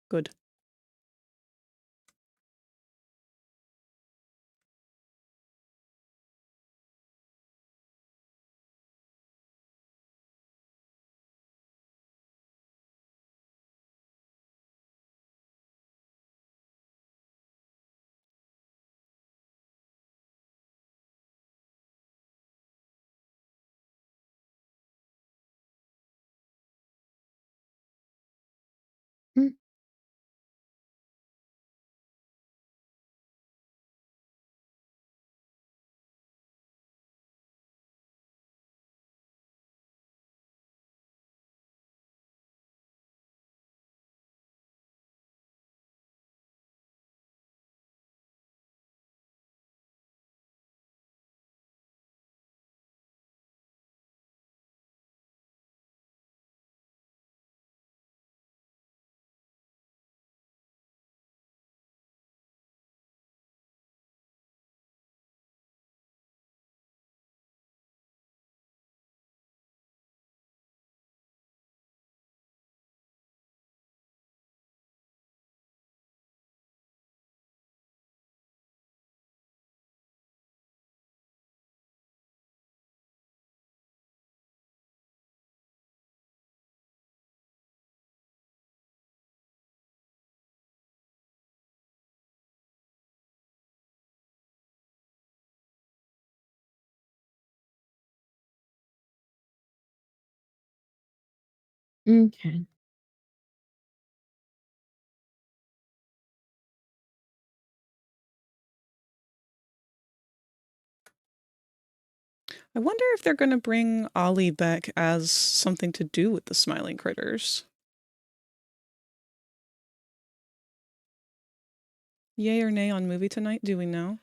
Good. Mm. Okay. I wonder if they're going to bring Ollie back as something to do with the smiling critters. Yay or nay on movie tonight? Do we know?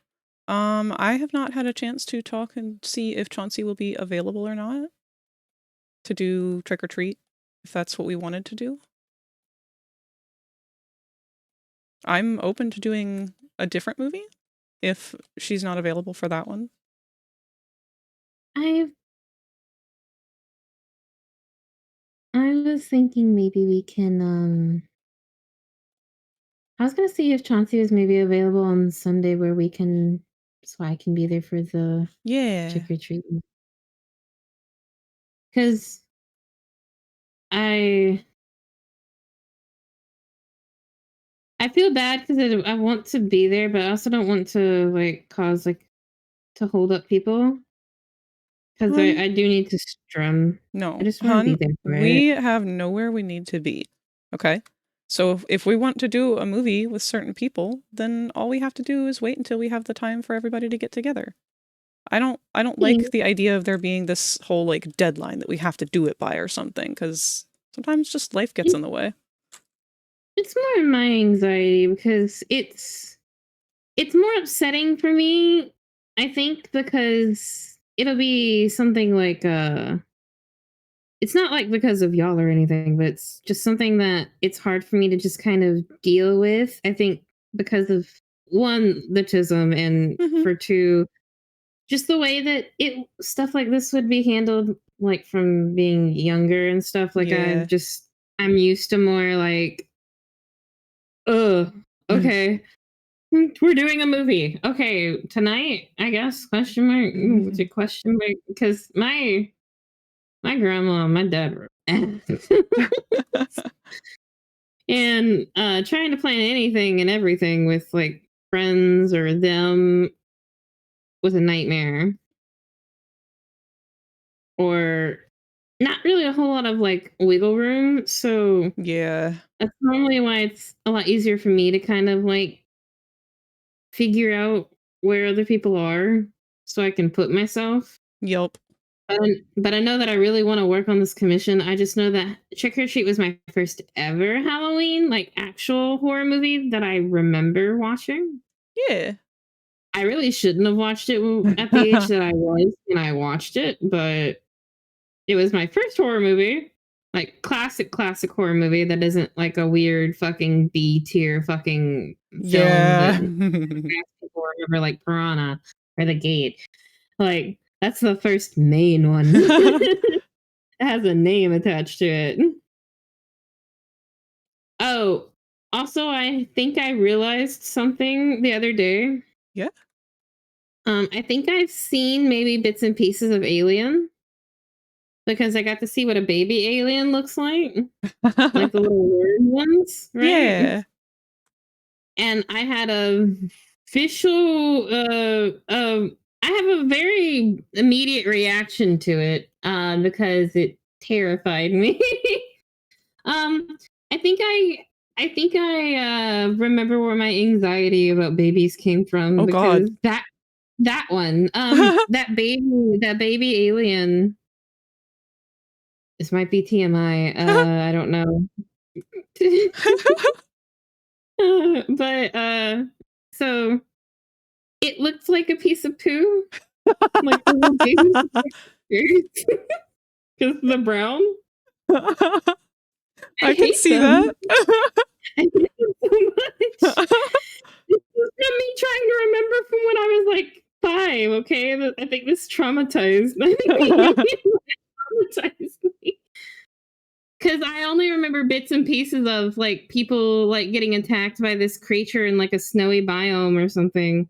I have not had a chance to talk and see if Chauncey will be available or not to do trick or treat, if that's what we wanted to do. I'm open to doing a different movie if she's not available for that one. I was thinking maybe we can I was gonna see if Chauncey was maybe available on Sunday where we can so I can be there for the Yeah. trick or treat. Cause I feel bad because I want to be there, but I also don't want to like cause like to hold up people. Because I do need to strum. No, I just want to be hun, there for it. we have nowhere we need to be. Okay? So if we want to do a movie with certain people, then all we have to do is wait until we have the time for everybody to get together. I don't like the idea of there being this whole like deadline that we have to do it by or something, because sometimes just life gets in the way. It's more my anxiety because it's more upsetting for me, I think, because it'll be something like it's not like because of y'all or anything, but it's just something that it's hard for me to just kind of deal with. I think because of one, the tism, and for two, just the way that stuff like this would be handled, like from being younger and stuff. Like Yeah. I'm used to more like, okay, we're doing a movie. Okay, tonight, I guess? Question mark? What's your question mark? Because my grandma, my dad were and trying to plan anything and everything with like friends or them was a nightmare. Or not really a whole lot of like wiggle room. So yeah, that's normally why it's a lot easier for me to kind of like figure out where other people are so I can put myself. Yep. But I know that I really want to work on this commission. I just know that Trick or Treat was my first ever Halloween, like actual horror movie that I remember watching. Yeah. I really shouldn't have watched it at the age that I was when I watched it, but it was my first horror movie. Like classic horror movie that isn't like a weird fucking B tier fucking film that people remember like Piranha or The Gate. Like that's the first main one. It has a name attached to it. Oh, also I think I realized something the other day. Yeah. I think I've seen maybe bits and pieces of Alien. Because I got to see what a baby alien looks like. Like the little weird ones, right? Yeah. And I had a visual I have a very immediate reaction to it because it terrified me. I think I remember where my anxiety about babies came from Oh, because God. that one that baby alien. This might be TMI. I don't know. But so it looked like a piece of poo. Like the little baby because the brown. I can see that. I hate them so much. This is from me trying to remember from when I was like 5, okay? I think this traumatized. I think traumatized me. Because I only remember bits and pieces of like people like getting attacked by this creature in like a snowy biome or something.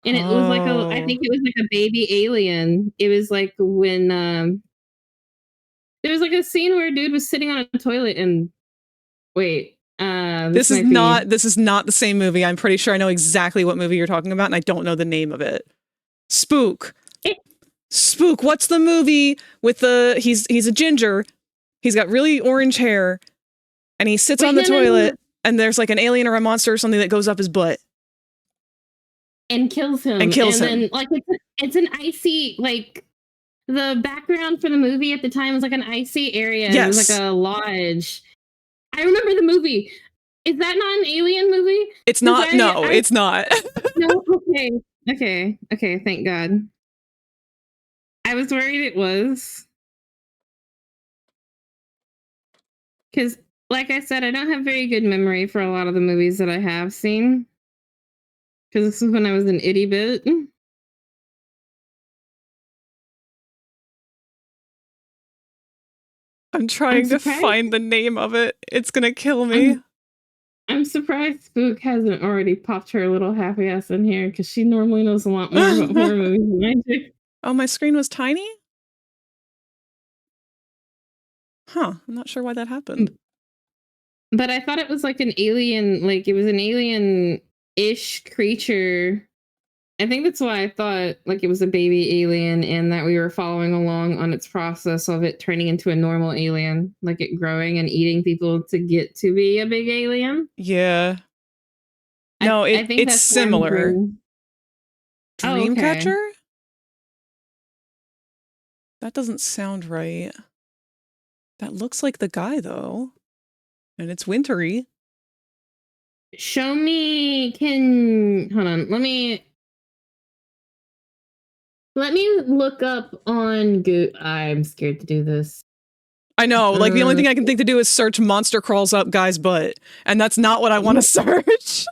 And it was like I think it was like a baby alien. It was like when there was like a scene where a dude was sitting on a toilet and wait, this is not the same movie. I'm pretty sure I know exactly what movie you're talking about, and I don't know the name of it. Spook. Spook. What's the movie with the he's a ginger. He's got really orange hair, and he sits on the toilet, and there's like an alien or a monster or something that goes up his butt. And kills him. And kills him. Then, like, it's an icy, like, the background for the movie at the time was like an icy area. Yes. It was like a lodge. I remember the movie. Is that not an alien movie? It's not. It's not. No. Okay. Thank God. I was worried it was. Because, like I said, I don't have very good memory for a lot of the movies that I have seen. Because this was when I was an itty bit. I'm trying to find the name of it. It's gonna kill me. I'm surprised Spook hasn't already popped her little happy ass in here because she normally knows a lot more about horror movies than I do. Oh, my screen was tiny? Huh. I'm not sure why that happened. But I thought it was like an alien, like it was an alien-ish creature. I think that's why I thought like it was a baby alien and that we were following along on its process of it turning into a normal alien, like it growing and eating people to get to be a big alien. Yeah. No, I think it's that's similar. Dreamcatcher? Okay. That doesn't sound right. That looks like the guy though. And it's wintry. Show me, hold on, let me look up on I'm scared to do this. I know, like the only thing I can think to do is search monster crawls up guy's butt. And that's not what I want to search.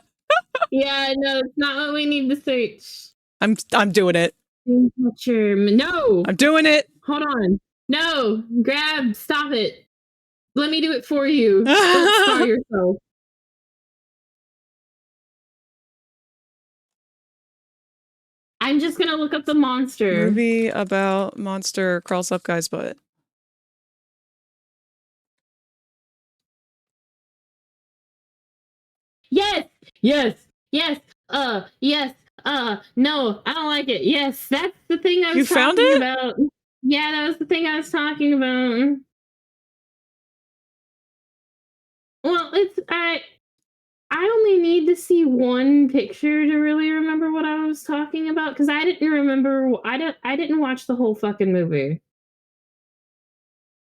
Yeah, no, it's not what we need to search. I'm doing it. No! I'm doing it! Hold on. No! Stop it. Let me do it for you. Don't scar yourself. I'm just gonna look up the monster. Movie about monster crawls up guy's butt. Yes! Yes! Yes! Yes! No, I don't like it. Yes, that's the thing I was talking about. Yeah, that was the thing I was talking about. Well, I only need to see one picture to really remember what I was talking about because I didn't remember. I didn't watch the whole fucking movie.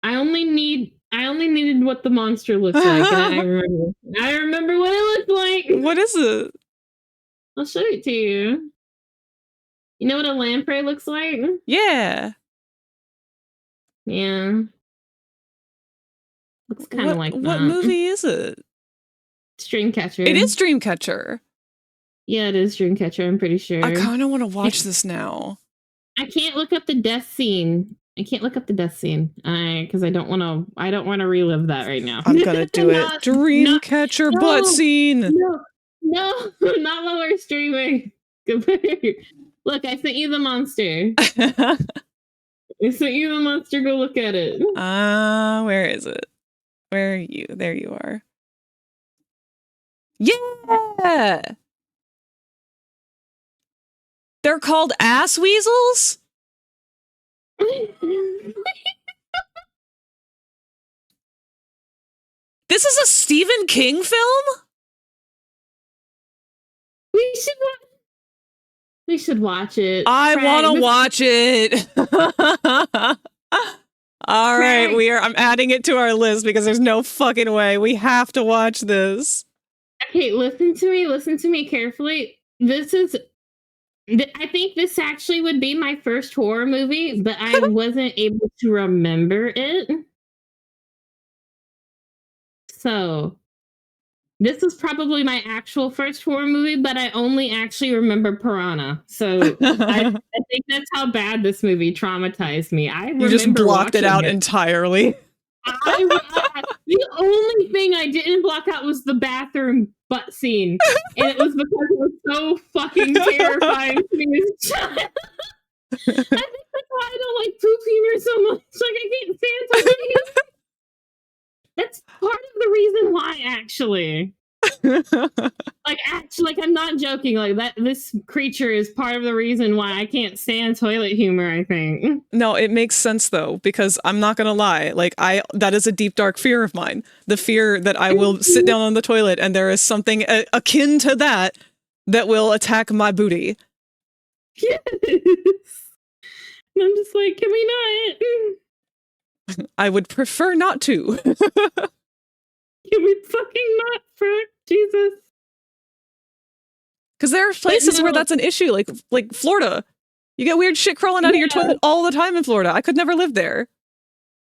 I only needed what the monster looks like, and I remember what it looked like. What is it? I'll show it to you. You know what a lamprey looks like? Yeah. Yeah. Looks kind of like what that. movie is it? Dreamcatcher. It is Dreamcatcher. Yeah, it is Dreamcatcher, I'm pretty sure. I kind of want to watch this now. I can't look up the death scene. Because I don't want to relive that right now. I'm gonna do it. Dreamcatcher butt scene. No, not while we're streaming. Look, I sent you the monster. I sent you the monster. Go look at it. Where is it? Where are you? There you are. Yeah! They're called ass weasels? This is a Stephen King film? We should watch it. I want to watch it. All right, I'm adding it to our list because there's no fucking way. We have to watch this. Okay, listen to me carefully. I think this actually would be my first horror movie, but I wasn't able to remember it. So, this was probably my actual first horror movie, but I only actually remember Piranha. So, I think that's how bad this movie traumatized me. You just blocked it out entirely. The only thing I didn't block out was the bathroom butt scene. And it was because it was so fucking terrifying to me as a child. I think that's why I don't like poop humor so much. Like, I can't stand it. That's part of the reason why, actually. Like, I'm not joking. Like, this creature is part of the reason why I can't stand toilet humor, I think. No, it makes sense though, because I'm not gonna lie. Like, that is a deep, dark fear of mine. The fear that I will sit down on the toilet and there is something akin to that will attack my booty. Yes. And I'm just like, can we not? I would prefer not to. Can we fucking not, frick? Jesus. Because there are places where that's an issue, like Florida. You get weird shit crawling out of your toilet all the time in Florida. I could never live there.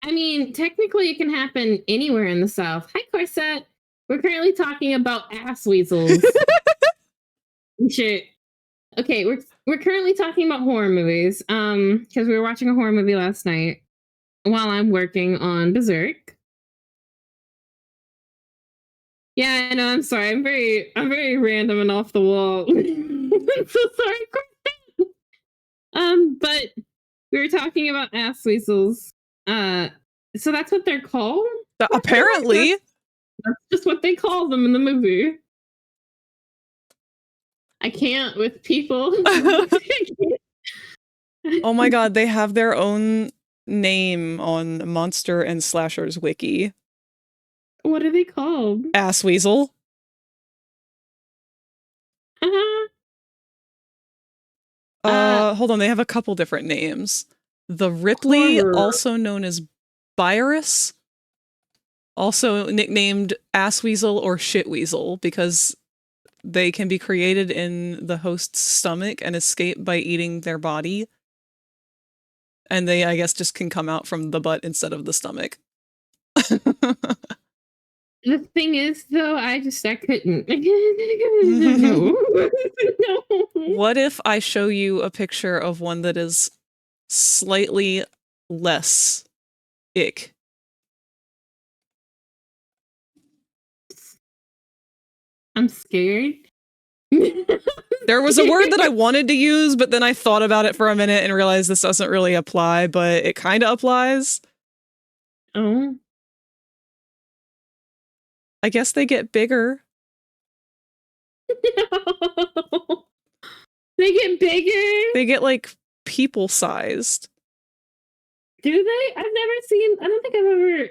I mean, technically it can happen anywhere in the South. Hi, Corset. We're currently talking about ass weasels. Shit. Okay, we're currently talking about horror movies. Because we were watching a horror movie last night while I'm working on Berserk. Yeah, I know. I'm sorry. I'm very random and off the wall. I'm so sorry. But we were talking about ass weasels. So that's what they're called? Apparently. That's just what they call them in the movie. I can't with people. Oh my god, they have their own name on Monster and Slashers wiki. What are they called? Ass Weasel. Hold on, they have a couple different names. The Ripley, also known as Byrus, also nicknamed Ass Weasel or Shit Weasel because they can be created in the host's stomach and escape by eating their body. And they, I guess, just can come out from the butt instead of the stomach. The thing is, though, I couldn't. No. No. What if I show you a picture of one that is slightly less ick? I'm scared. There was a word that I wanted to use, but then I thought about it for a minute and realized this doesn't really apply, but it kind of applies. Oh. I guess they get bigger. No. They get bigger? They get, like, people-sized. Do they? I've never seen... I don't think I've ever...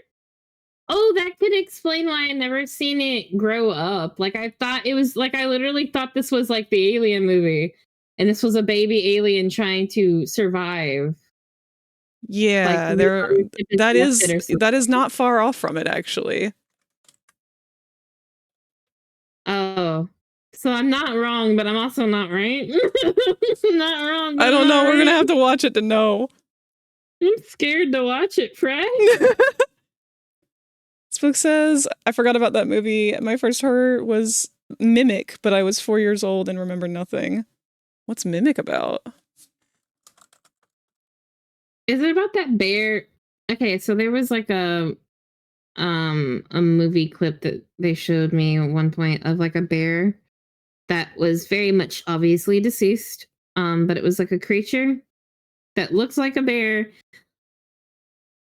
Oh, that could explain why I never seen it grow up. Like, I thought it was... Like, I literally thought this was, like, the Alien movie. And this was a baby alien trying to survive. Yeah, Like, that is not far off from it, actually. Oh. So I'm not wrong, but I'm also not right. I'm not wrong. I don't know. We're gonna have to watch it to know. I'm scared to watch it, Frank. Spook says, I forgot about that movie. My first horror was Mimic, but I was 4 years old and remember nothing. What's Mimic about? Is it about that bear? Okay, so there was like a movie clip that they showed me at one point of like a bear that was very much obviously deceased. But it was like a creature that looks like a bear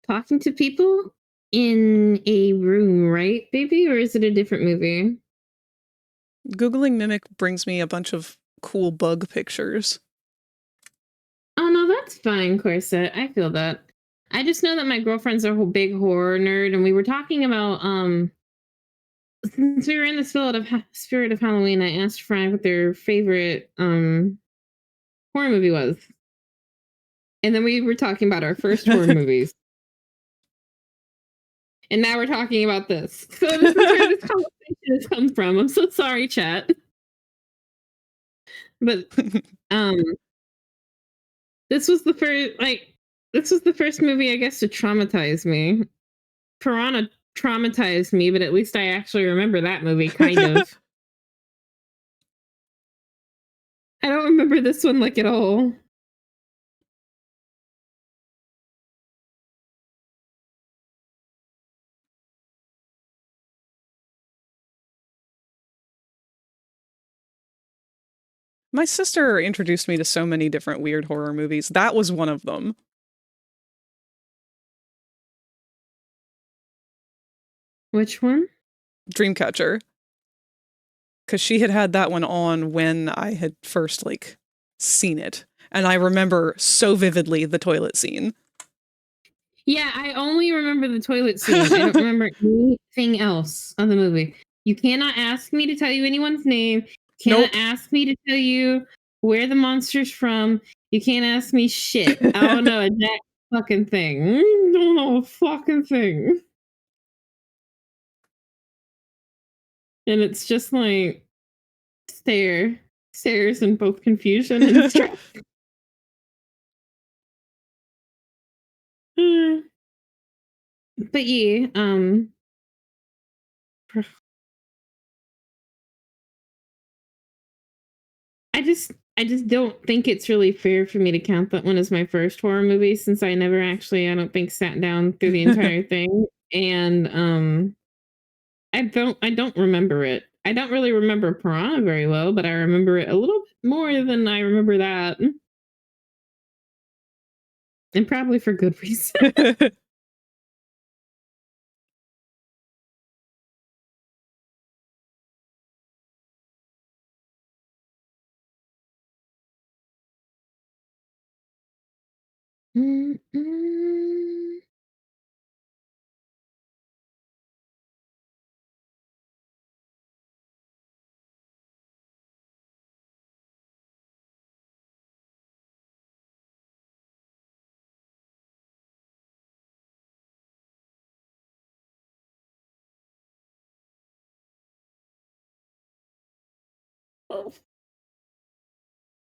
talking to people in a room, right, baby? Or is it a different movie? Googling Mimic brings me a bunch of cool bug pictures. Oh no, that's fine, Corset. I feel that. I just know that my girlfriend's a whole big horror nerd, and we were talking about since we were in the spirit of Halloween, I asked Frank what their favorite horror movie was. And then we were talking about our first horror movies. And now we're talking about this. So this is where this conversation has come from. I'm so sorry, chat. But this was the first movie, I guess, to traumatize me. Piranha traumatized me, but at least I actually remember that movie, kind of. I don't remember this one like at all. My sister introduced me to so many different weird horror movies. That was one of them. Which one? Dreamcatcher. Because she had that one on when I had first, like, seen it. And I remember so vividly the toilet scene. Yeah, I only remember the toilet scene. I don't remember anything else of the movie. You cannot ask me to tell you anyone's name. Cannot ask me to tell you where the monster's from. You can't ask me shit. I don't know a jack fucking thing. Don't know a fucking thing. And it's just like stares in both confusion and stress. But yeah, I just don't think it's really fair for me to count that one as my first horror movie since I never actually, I don't think, sat down through the entire thing. And I don't remember it. I don't really remember Piranha very well, but I remember it a little bit more than I remember that. And probably for good reason.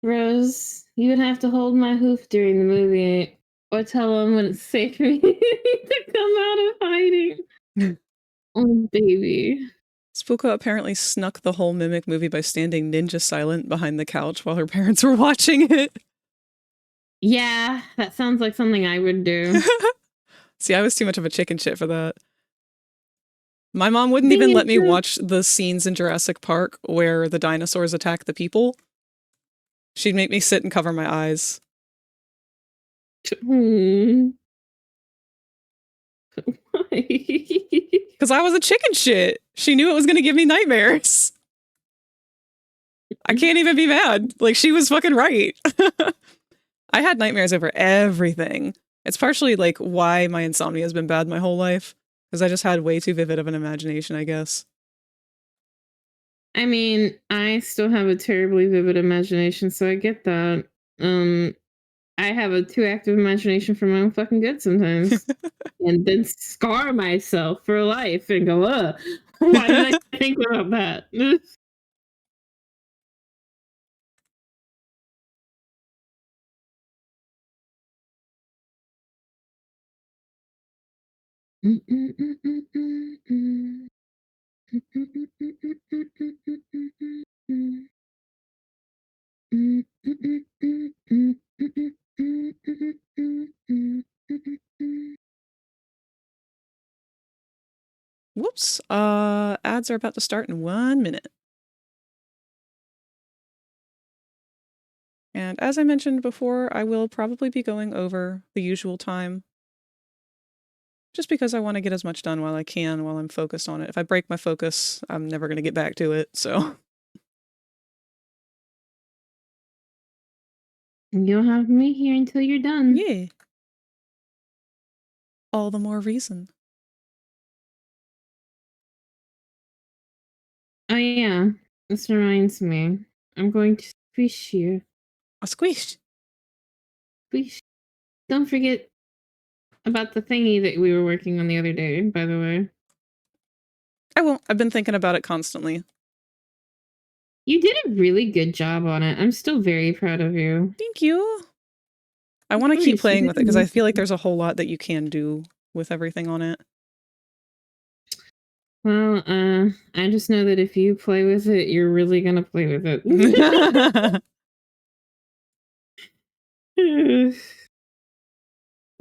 Rose, you would have to hold my hoof during the movie or tell him when it's safe for me to come out of hiding. Oh, baby. Spooka apparently snuck the whole Mimic movie by standing ninja silent behind the couch while her parents were watching it. Yeah, that sounds like something I would do. See, I was too much of a chicken shit for that. My mom wouldn't even let me watch the scenes in Jurassic Park where the dinosaurs attack the people. She'd make me sit and cover my eyes. Why? Because I was a chicken shit. She knew it was going to give me nightmares. I can't even be mad. Like, she was fucking right. I had nightmares over everything. It's partially like why my insomnia has been bad my whole life. Because I just had way too vivid of an imagination, I guess. I mean, I still have a terribly vivid imagination, so I get that. I have a too active imagination for my own fucking good sometimes. And then scar myself for life and go, why did I think about that? Whoops. Ads are about to start in 1 minute. And as I mentioned before, I will probably be going over the usual time. Just because I want to get as much done while I can while I'm focused on it. If I break my focus, I'm never going to get back to it, so. You'll have me here until you're done. Yeah. All the more reason. Oh yeah, this reminds me. I'm going to squish you. A squish. Squish. Don't forget about the thingy that we were working on the other day, by the way. I won't. I've been thinking about it constantly. You did a really good job on it. I'm still very proud of you. Thank you. I want to keep playing with it because I feel like there's a whole lot that you can do with everything on it. Well, I just know that if you play with it, you're really gonna play with it.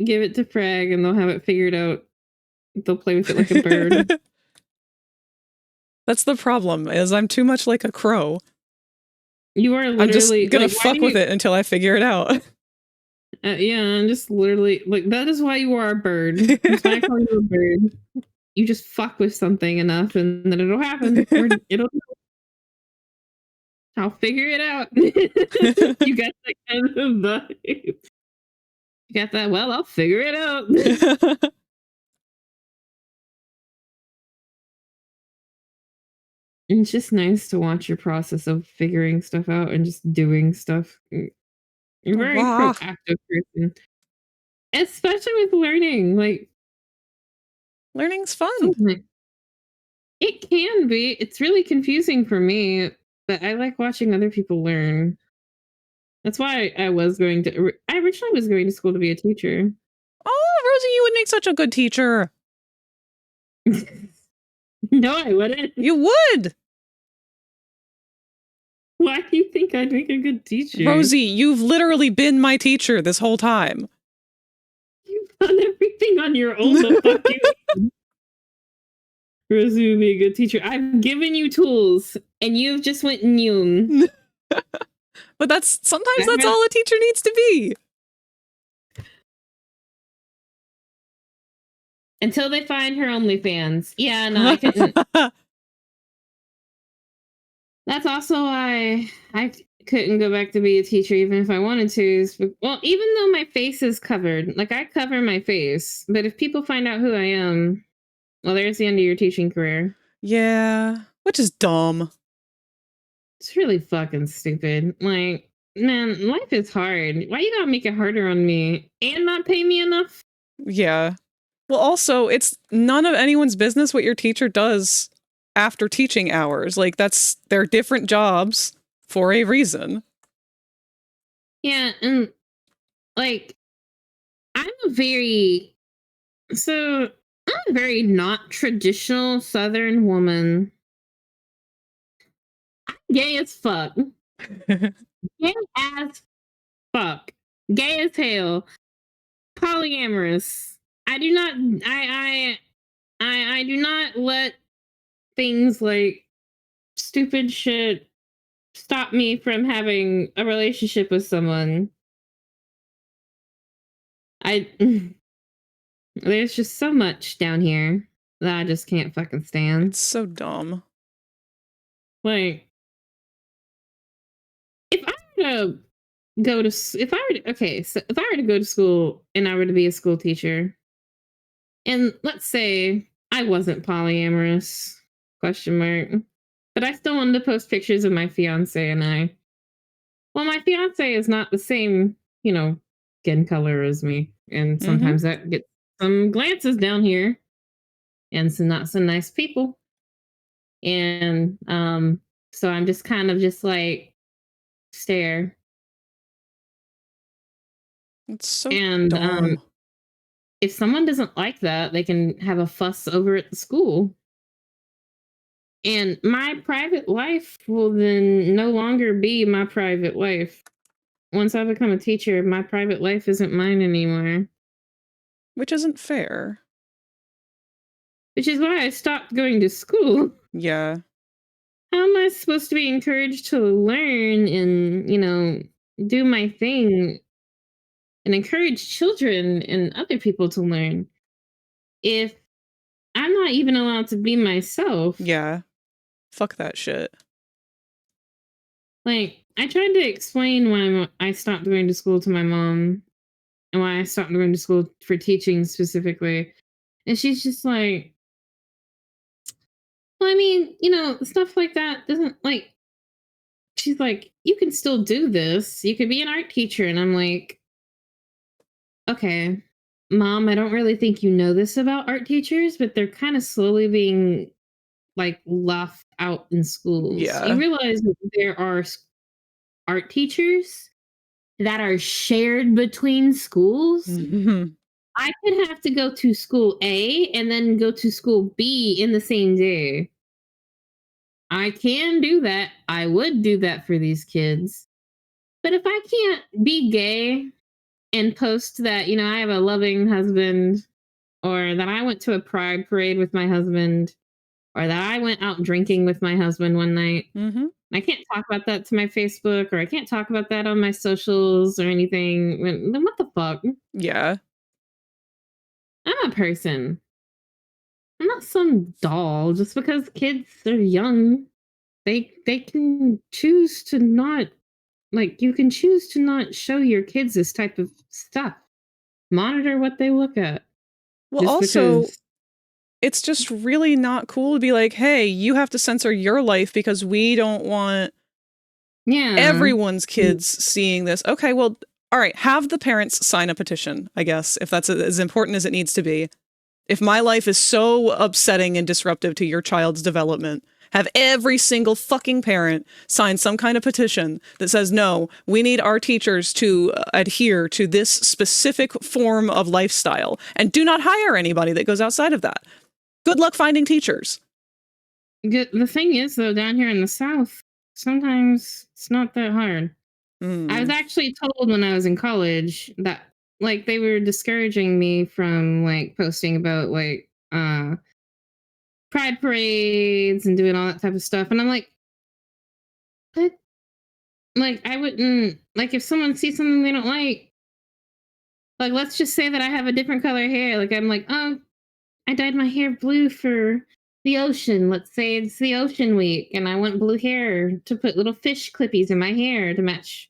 Give it to Frag and they'll have it figured out. They'll play with it like a bird. That's the problem, is I'm too much like a crow. You are literally... I'm just gonna fuck with it until I figure it out. Yeah, I'm just literally... Like, that is why you are a bird. That's why I call you a bird. You just fuck with something enough and then it'll happen. Or it'll... I'll figure it out. You got that kind of vibe. You got that, well, I'll figure it out. It's just nice to watch your process of figuring stuff out and just doing stuff. You're a very Rah. proactive person. Especially with learning. Like, Learning's fun. oh my- it can be. It's really confusing for me, but I like watching other people learn. That's why I originally was going to school to be a teacher. Oh, Rosie, you would make such a good teacher. No, I wouldn't. You would. Why do you think I'd make a good teacher? Rosie, you've literally been my teacher this whole time. You've done everything on your own. The fuck you. Rosie would be a good teacher. I've given you tools, and you've just went new. But sometimes that's all a teacher needs to be. Until they find her OnlyFans. Yeah, no, I couldn't. That's also why I couldn't go back to be a teacher, even if I wanted to. Well, even though my face is covered, like I cover my face, but if people find out who I am, well, there's the end of your teaching career. Yeah, which is dumb. It's really fucking stupid. Like, man, life is hard. Why you gotta make it harder on me and not pay me enough? Yeah. Well, also, it's none of anyone's business what your teacher does after teaching hours. Like, they're different jobs for a reason. Yeah, and like, I'm a very not traditional Southern woman. I'm gay as fuck. Gay as fuck. Gay as hell. Polyamorous. I do not let things like stupid shit stop me from having a relationship with someone. There's just so much down here that I just can't fucking stand. It's so dumb. Like, if I were to go to school and I were to be a school teacher, and let's say I wasn't polyamorous, question mark, but I still wanted to post pictures of my fiance and I. Well, my fiance is not the same, skin color as me, and sometimes that gets some glances down here, and some not so nice people, and so I'm just kind of just like stare. It's so And dumb. if someone doesn't like that, they can have a fuss over at the school. And my private life will then no longer be my private life. Once I become a teacher, my private life isn't mine anymore. Which isn't fair. Which is why I stopped going to school. Yeah. How am I supposed to be encouraged to learn and, do my thing and encourage children and other people to learn if I'm not even allowed to be myself? Yeah. Fuck that shit. Like, I tried to explain why I stopped going to school to my mom and why I stopped going to school for teaching specifically. And she's just like, well, I mean, stuff like that doesn't like, she's like, you can still do this. You could be an art teacher. And I'm like, okay, Mom, I don't really think you know this about art teachers, but they're kind of slowly being like left out in schools. Yeah. You realize that there are art teachers that are shared between schools. I could have to go to school A and then go to school B in the same day. I can do that. I would do that for these kids. But if I can't be gay and post that, I have a loving husband, or that I went to a pride parade with my husband, or that I went out drinking with my husband one night, I can't talk about that to my Facebook, or I can't talk about that on my socials or anything, then what the fuck? Yeah. I'm a person. I'm not some doll. Just because kids are young, they can choose to not, like, you can choose to not show your kids this type of stuff. Monitor what they look at. Well, also, it's just really not cool to be like, hey, you have to censor your life because we don't want everyone's kids seeing this. Okay, well, all right, have the parents sign a petition, I guess, if that's as important as it needs to be. If my life is so upsetting and disruptive to your child's development, have every single fucking parent sign some kind of petition that says, no, we need our teachers to adhere to this specific form of lifestyle and do not hire anybody that goes outside of that. Good luck finding teachers. The thing is, though, down here in the South, sometimes it's not that hard. I was actually told when I was in college that, like, they were discouraging me from, like, posting about, like, pride parades and doing all that type of stuff. And I'm like, what? Like, I wouldn't, like, if someone sees something they don't like, let's just say that I have a different color hair. Like, I'm like, oh, I dyed my hair blue for the ocean. Let's say it's the ocean week, and I want blue hair to put little fish clippies in my hair to match,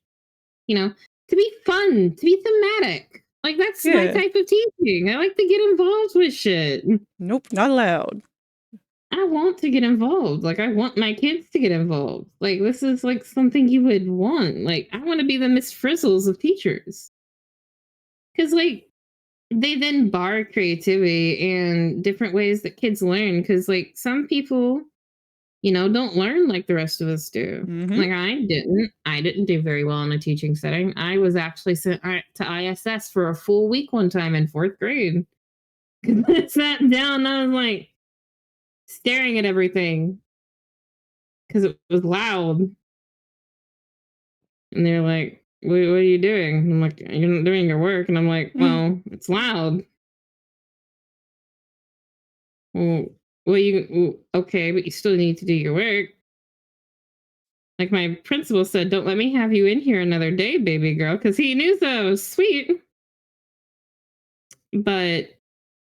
you know, to be fun, to be thematic. Like, that's my type of teaching. I like to get involved with shit. Nope, not allowed. I want to get involved. Like, I want my kids to get involved. Like, this is like something you would want. Like, I want to be the Miss Frizzles of teachers. Because, like, they then bar creativity and different ways that kids learn. Because, like, some people, you know, don't learn like the rest of us do. Like, I didn't do very well in a teaching setting. I was actually sent to ISS for a full week one time in 4th grade. Because I sat down and I was like staring at everything because it was loud. And they're like, what are you doing? I'm like, you're not doing your work. And I'm like, well, it's loud. Well, okay, but you still need to do your work. Like, my principal said, don't let me have you in here another day, baby girl, because he knew that I was sweet. But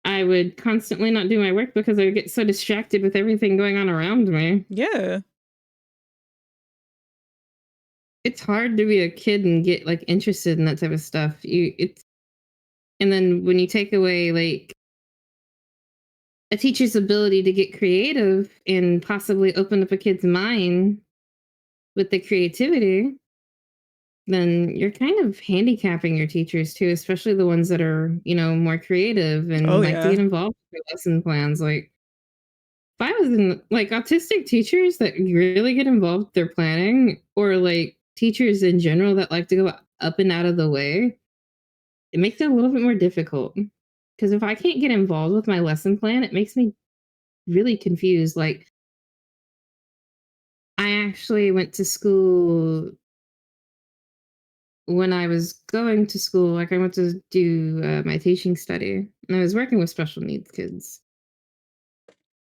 I would constantly not do my work because I would get so distracted with everything going on around me. Yeah. It's hard to be a kid and get, like, interested in that type of stuff. And then when you take away, like, a teacher's ability to get creative and possibly open up a kid's mind with the creativity, then you're kind of handicapping your teachers too, especially the ones that are, you know, more creative and to get involved with their lesson plans. Like, if I was in, like, autistic teachers that really get involved with their planning, or like teachers in general that like to go up and out of the way, it makes it a little bit more difficult. Because if I can't get involved with my lesson plan, it makes me really confused. Like, I actually went to school when I was going to school. Like, I went to do my teaching study, and I was working with special needs kids.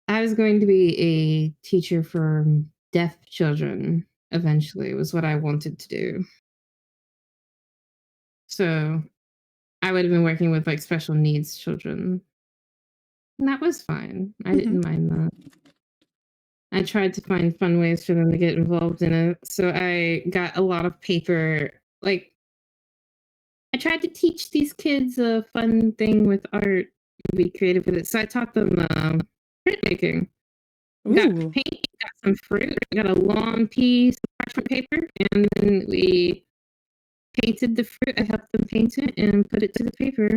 I was going to be a teacher for deaf children eventually, was what I wanted to do. So I would have been working with, like, special needs children. And that was fine. I didn't mind that. I tried to find fun ways for them to get involved in it. So I got a lot of paper. Like, I tried to teach these kids a fun thing with art and be creative with it. So I taught them printmaking. Got paint, got some fruit, got a long piece of parchment paper, and then we painted the fruit. I helped them paint it and put it to the paper.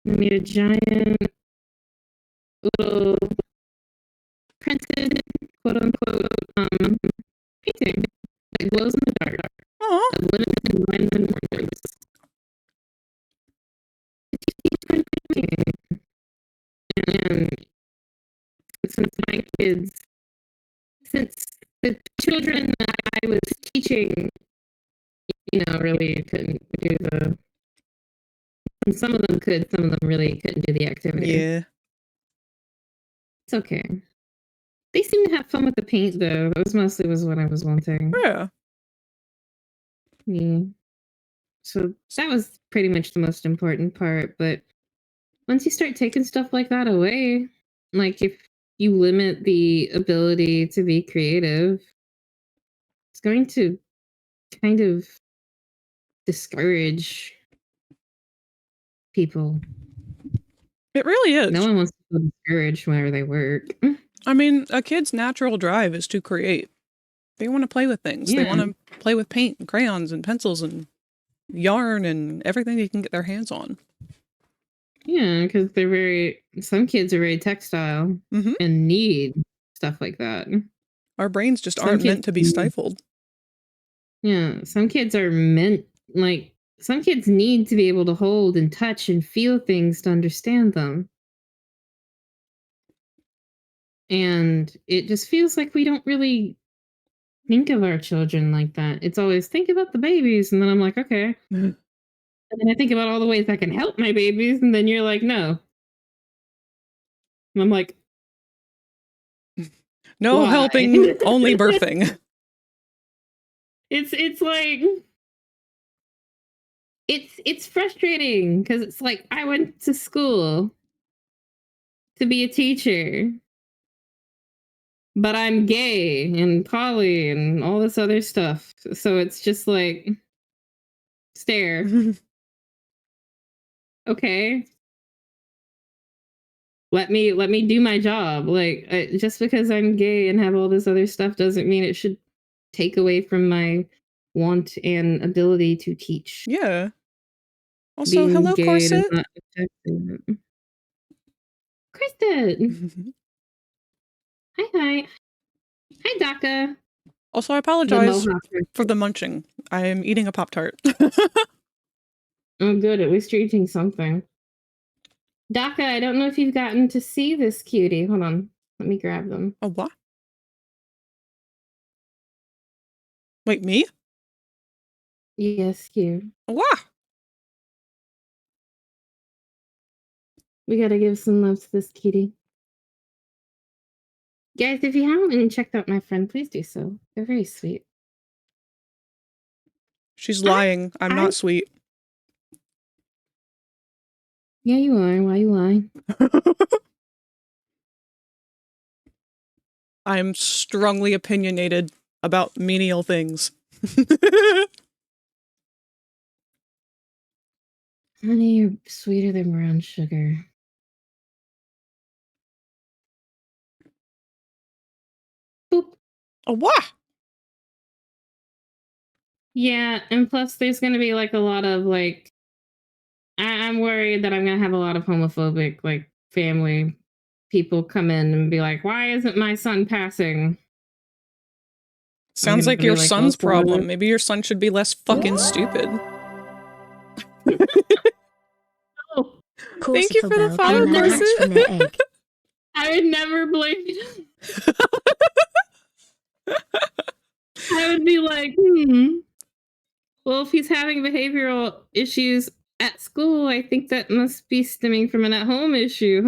I made a giant little printed, quote unquote, painting that glows in the dark of lemons and vines and oranges. And since the children that I was teaching, you know, really couldn't do and some of them could, some of them really couldn't do the activity. Yeah. It's okay. They seem to have fun with the paint, though. That was mostly what I was wanting. Yeah. Yeah. So that was pretty much the most important part. But once you start taking stuff like that away, like if you limit the ability to be creative, it's going to kind of discourage people. It really is. No one wants to feel discouraged whenever they work. I mean, a kid's natural drive is to create. They want to play with things. They want to play with paint and crayons and pencils and yarn and everything they can get their hands on. Yeah, because some kids are very textile Mhm. and need stuff like that. Our brains just Some aren't kids meant to be need- stifled. Yeah, some kids are meant, like, some kids need to be able to hold and touch and feel things to understand them. And it just feels like we don't really think of our children like that. It's always think about the babies, and then I'm like, okay. And then I think about all the ways I can help my babies, and then you're like, no. And I'm like, No why? helping, only birthing. It's like it's frustrating because it's like I went to school to be a teacher, but I'm gay and poly and all this other stuff. So it's just like stare. Okay. Let me do my job. Like just because I'm gay and have all this other stuff doesn't mean it should take away from my want and ability to teach. Yeah. Also, Being hello, gay does Corset. not affect it. Kristen. Hi. Hi, Daka. Also, I The apologize Mohawk. for the munching. I am eating a Pop-Tart. Oh, good. At least you're eating something. Daka, I don't know if you've gotten to see this cutie. Hold on. Let me grab them. A what? Wait, me? Yes, you. A what? We gotta give some love to this cutie. Guys, if you haven't checked out my friend, please do so. They're very sweet. She's lying. I'm not sweet. Yeah, you are. Why you lying? I'm strongly opinionated about menial things. Honey, you're sweeter than brown sugar. Boop. A what? Yeah, and plus there's gonna be like a lot of like I'm worried that I'm gonna have a lot of homophobic like family people come in and be like, why isn't my son passing? Sounds like be your like, well, son's it's one of problem. the- Maybe your son should be less fucking stupid. Oh, Thank you for the Corsica follow, will hatch Corset. from their egg. I would never blame you. I would be like, well, if he's having behavioral issues at school, I think that must be stemming from an at-home issue.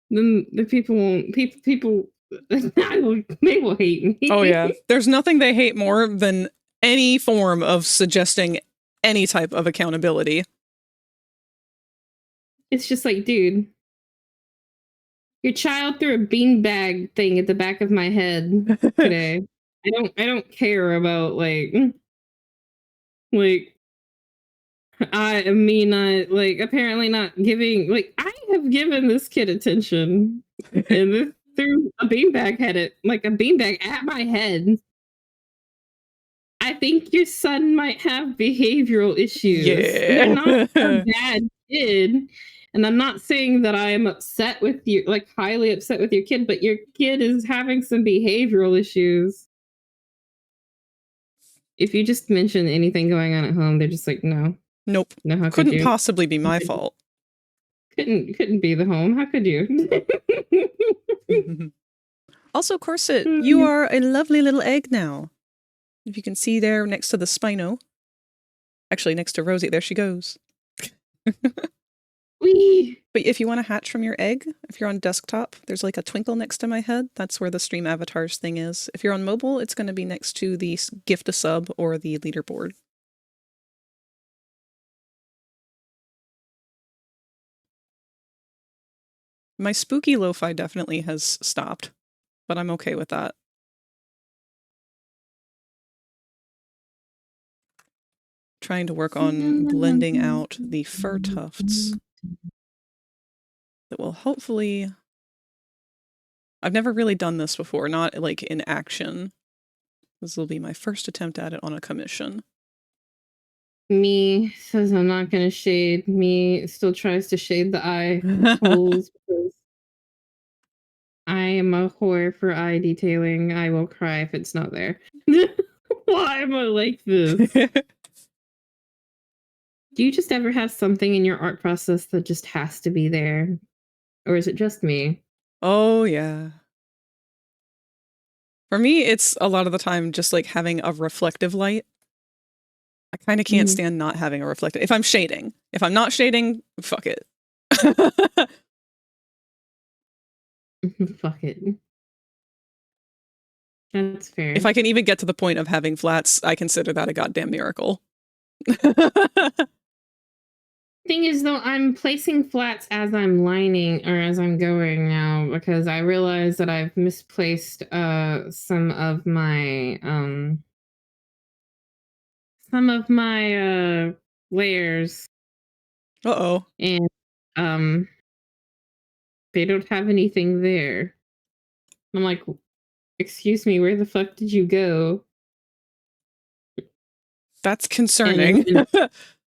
Then the people won't. People they will hate me. Oh yeah. There's nothing they hate more than any form of suggesting any type of accountability. It's just like, dude, your child threw a beanbag thing at the back of my head today. I don't care about like I mean not like apparently not giving like I have given this kid attention and this threw a beanbag at my head. I think your son might have behavioral issues. Yeah. They're not a bad kid. And I'm not saying that I am upset with you, like highly upset with your kid, but your kid is having some behavioral issues. If you just mention anything going on at home, they're just like, no. Nope. No, how could Couldn't you? possibly be my fault. Couldn't be the home. How could you? Also, Corset, you are a lovely little egg now. If you can see there next to the Spino. Actually, next to Rosie. There she goes. Wee. But if you want to hatch from your egg, if you're on desktop, there's like a twinkle next to my head. That's where the stream avatars thing is. If you're on mobile, it's going to be next to the gift a sub or the leaderboard. My spooky lo-fi definitely has stopped, but I'm okay with that. Trying to work on blending out the fur tufts that will hopefully... I've never really done this before, not like in action. This will be my first attempt at it on a commission. Me says I'm not gonna shade. Me still tries to shade the eye holes because I am a whore for eye detailing. I will cry if it's not there. Why am I like this? Do you just ever have something in your art process that just has to be there? Or is it just me? Oh, yeah. For me, it's a lot of the time just like having a reflective light. I kind of can't stand not having a reflective. If I'm shading, if I'm not shading, fuck it. Fuck it. That's fair. If I can even get to the point of having flats, I consider that a goddamn miracle. Thing is, though, I'm placing flats as I'm lining or as I'm going now because I realize that I've misplaced some of my layers. Uh-oh. And they don't have anything there. I'm like, excuse me, where the fuck did you go? That's concerning.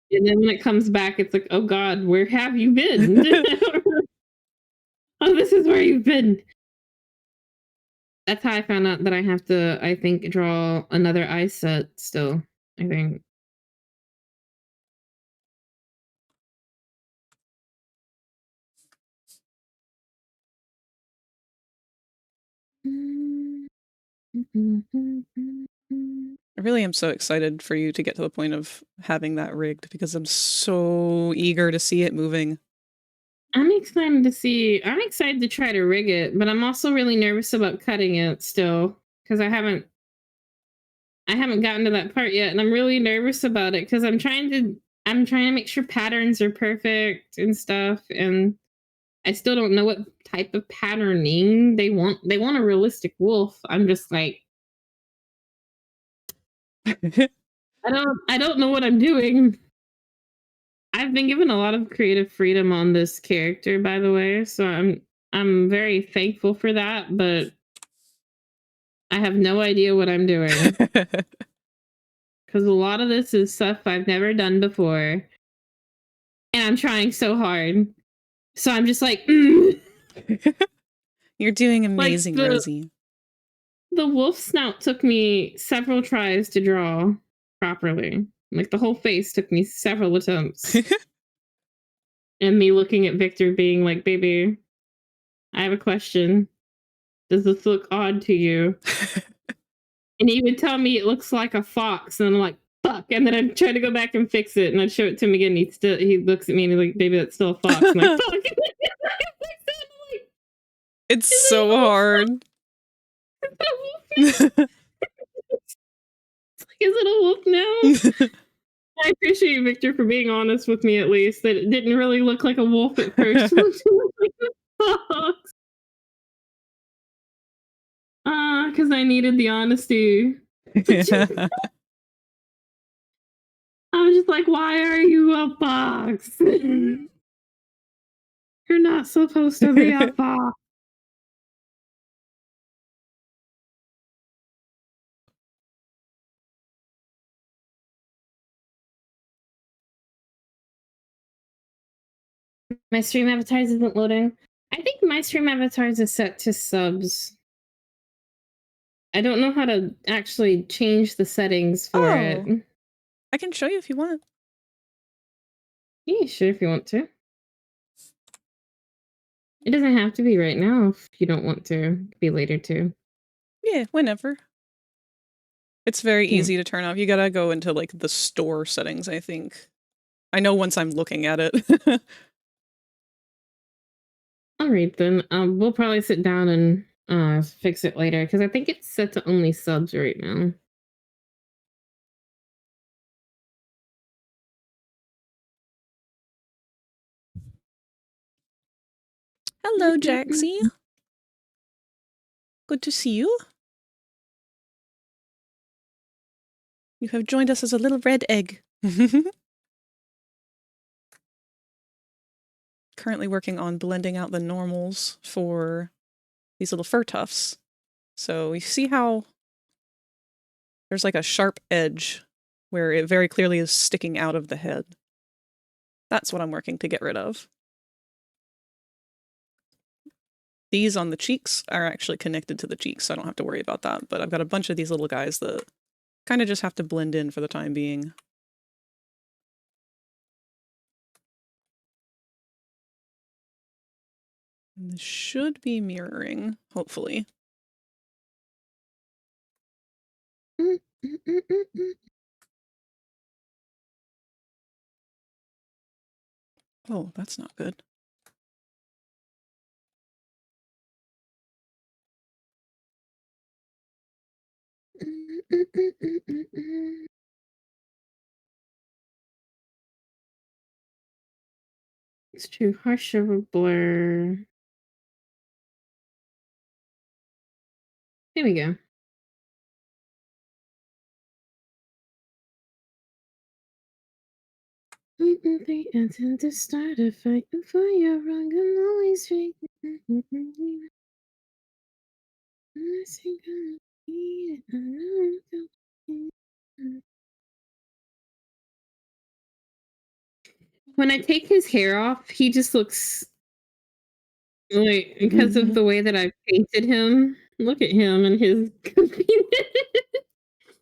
And then when it comes back, it's like, oh god, where have you been? Oh, this is where you've been. That's how I found out that I have to, I think, draw another eye set still, I think. I really am so excited for you to get to the point of having that rigged because I'm so eager to see it moving. I'm excited to try to rig it, but I'm also really nervous about cutting it still because I haven't gotten to that part yet, and I'm really nervous about it because I'm trying to make sure patterns are perfect and stuff, and I still don't know what type of patterning they want. They want a realistic wolf. I'm just like, I don't know what I'm doing. I've been given a lot of creative freedom on this character, by the way, so I'm very thankful for that, but I have no idea what I'm doing. Because a lot of this is stuff I've never done before. And I'm trying so hard. So I'm just like, You're doing amazing, like Rosie. The wolf snout took me several tries to draw properly. Like the whole face took me several attempts. And me looking at Victor being like, baby, I have a question. Does this look odd to you? And he would tell me it looks like a fox. And I'm like, fuck. And then I'd try to go back and fix it. And I'd show it to him again. He looks at me and he's like, baby, that's still a fox. I'm like, fuck. It's so hard. Is it a wolf now? I appreciate you, Victor, for being honest with me at least. That it didn't really look like a wolf at first. It looked like a fox. Because I needed the honesty. I was just like, why are you a fox? You're not supposed to be a fox. My stream avatars isn't loading. I think my stream avatars is set to subs. I don't know how to actually change the settings for it. I can show you if you want. Yeah, sure, if you want to. It doesn't have to be right now if you don't want to. It could be later too. Yeah, whenever. It's very easy to turn off. You gotta go into like the store settings, I think. I know once I'm looking at it. All right, then. We'll probably sit down and fix it later because I think it's set to only subs right now. Hello, Jaxie. Good to see you. You have joined us as a little red egg. Currently working on blending out the normals for these little fur tufts. So you see how there's like a sharp edge where it very clearly is sticking out of the head. That's what I'm working to get rid of. These on the cheeks are actually connected to the cheeks, so I don't have to worry about that. But I've got a bunch of these little guys that kind of just have to blend in for the time being. And this should be mirroring, hopefully. Oh, that's not good. It's too harsh of a blur. There we go. They intend to start a fight for your wrong and always right. When I take his hair off, he just looks like, because of the way that I've painted him. Look at him and his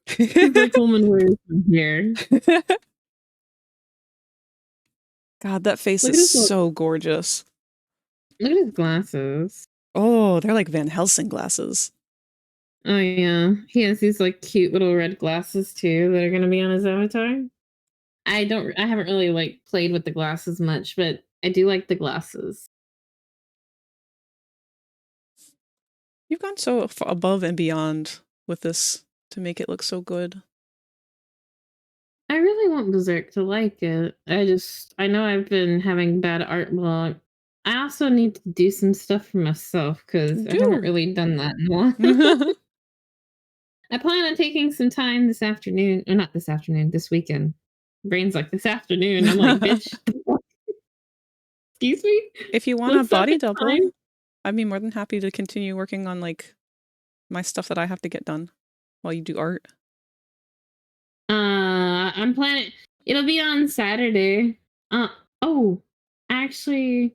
he's like, woman, where is my hair? God, that face Look at is his so gorgeous. Look at his glasses. Oh, they're like Van Helsing glasses. Oh yeah, he has these like cute little red glasses too that are gonna be on his avatar. I haven't really like played with the glasses much, but I do like the glasses. You've gone so above and beyond with this to make it look so good. I really want Berserk to like it. I know I've been having bad art block. I also need to do some stuff for myself because I haven't really done that in a while. I plan on taking some time this afternoon, or not this afternoon, this weekend. Brain's like, this afternoon. I'm like, bitch. Excuse me? If you want a What's up, body it's double, fine. I'd be more than happy to continue working on like my stuff that I have to get done while you do art. I'm planning. It'll be on Saturday. Oh, actually,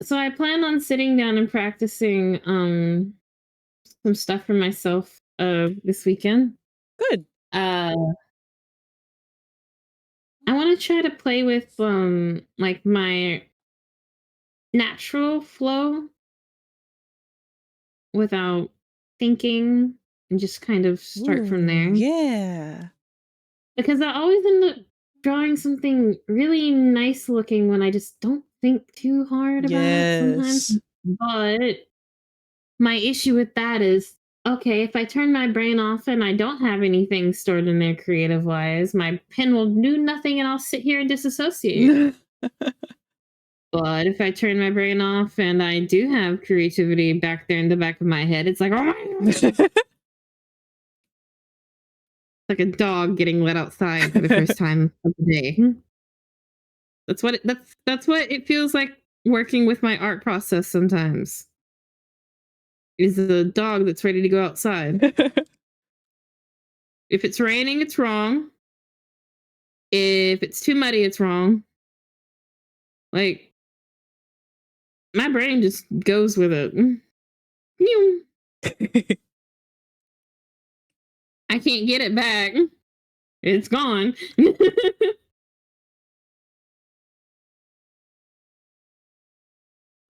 so I plan on sitting down and practicing some stuff for myself this weekend. Good. I want to try to play with like my natural flow without thinking and just kind of start from there. Yeah. Because I always end up drawing something really nice looking when I just don't think too hard about it sometimes. Yes. But my issue with that is, okay, if I turn my brain off and I don't have anything stored in there creative wise, my pen will do nothing and I'll sit here and disassociate. But if I turn my brain off and I do have creativity back there in the back of my head, it's like, oh my God. Like a dog getting let outside for the first time of the day. That's what it feels like working with my art process sometimes. Is a dog that's ready to go outside. If it's raining, it's wrong. If it's too muddy, it's wrong. Like, my brain just goes with it. I can't get it back. It's gone.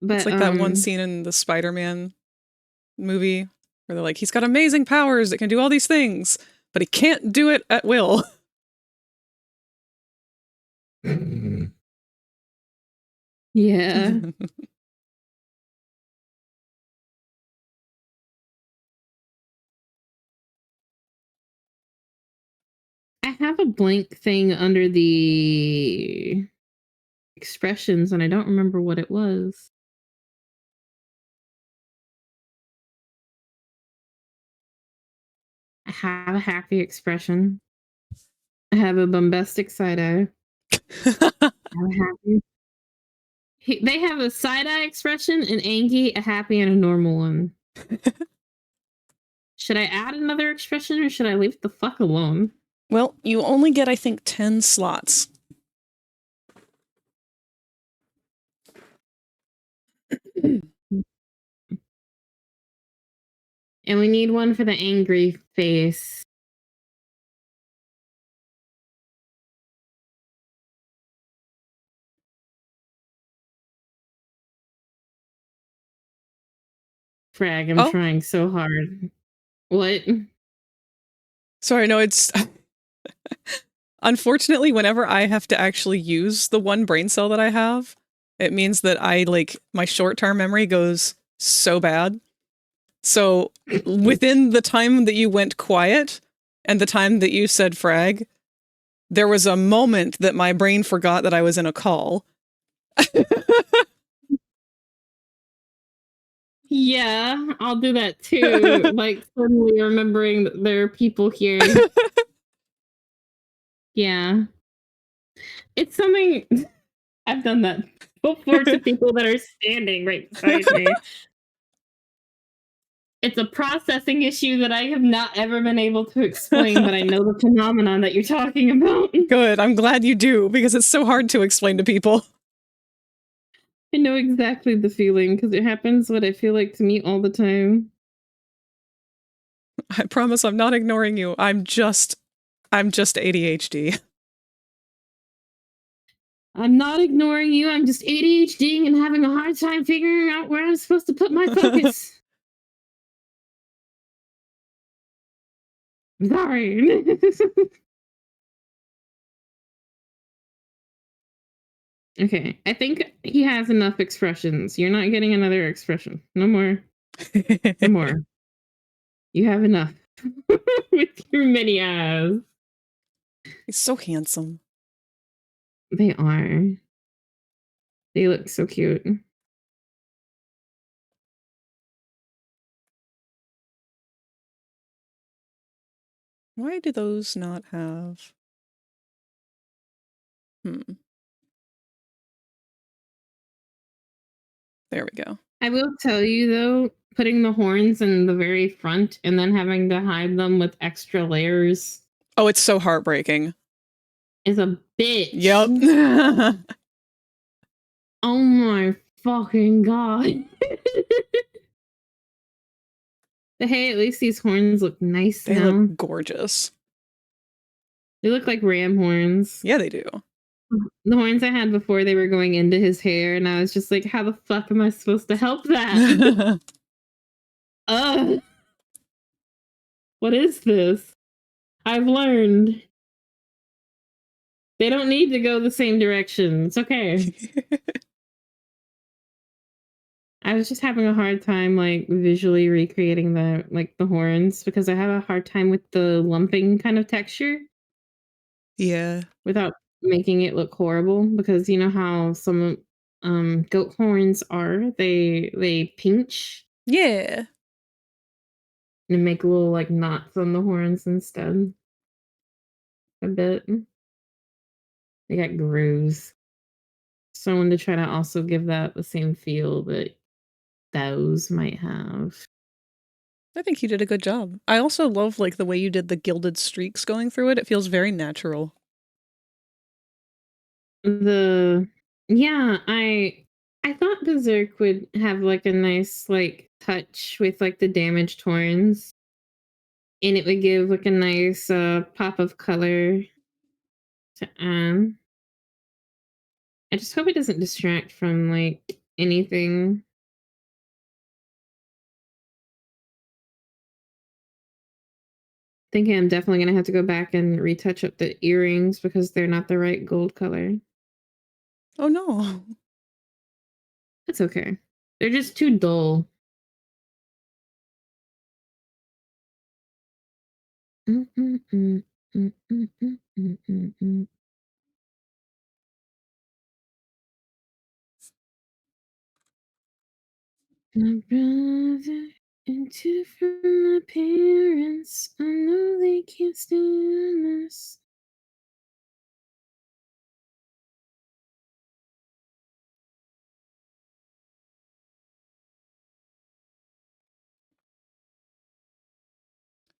But It's like that one scene in the Spider-Man movie where they're like, he's got amazing powers that can do all these things, but he can't do it at will. Yeah. I have a blank thing under the expressions and I don't remember what it was. I have a happy expression. I have a bombastic side eye. I have a happy. They have a side eye expression, an angry, a happy, and a normal one. Should I add another expression or should I leave it the fuck alone? Well, you only get, I think, 10 slots. And we need one for the angry face. Frag, I'm trying so hard. What? Sorry, no, it's... Unfortunately, whenever I have to actually use the one brain cell that I have, it means that my short-term memory goes so bad. So within the time that you went quiet and the time that you said frag, there was a moment that my brain forgot that I was in a call. Yeah, I'll do that too. Like suddenly remembering that there are people here. Yeah. It's something I've done that before to people that are standing right beside me. It's a processing issue that I have not ever been able to explain, but I know the phenomenon that you're talking about. Good, I'm glad you do, because it's so hard to explain to people. I know exactly the feeling, because it happens what I feel like to me all the time. I promise I'm not ignoring you. I'm just ADHD. I'm not ignoring you, I'm just ADHDing and having a hard time figuring out where I'm supposed to put my focus. Sorry. Okay, I think he has enough expressions. You're not getting another expression. No more. No more. You have enough. With your many eyes. He's so handsome. They are. They look so cute. Why do those not have... There we go. I will tell you though, putting the horns in the very front and then having to hide them with extra layers. Oh, it's so heartbreaking. Is a bitch. Yep. Oh my fucking god. But hey, at least these horns look nice They now. look gorgeous. They look like ram horns. Yeah, they do. The horns I had before, they were going into his hair, and I was just like, how the fuck am I supposed to help that? Ugh. What is this? I've learned. They don't need to go the same direction. It's okay. I was just having a hard time, like, visually recreating the horns, because I have a hard time with the lumping kind of texture. Yeah. Without making it look horrible, because you know how some goat horns are, they pinch Yeah. and make little like knots on the horns instead. A bit. They got grooves. So I wanted to try to also give that the same feel that those might have. I think you did a good job. I also love like the way you did the gilded streaks going through it. It feels very natural. Yeah, I thought Berserk would have like a nice like touch with like the damaged horns. And it would give like a nice pop of color to I just hope it doesn't distract from like anything. Thinking I'm definitely gonna have to go back and retouch up the earrings because they're not the right gold color. Oh no. That's okay. They're just too dull. My brother into from my parents. I know they can't stand this.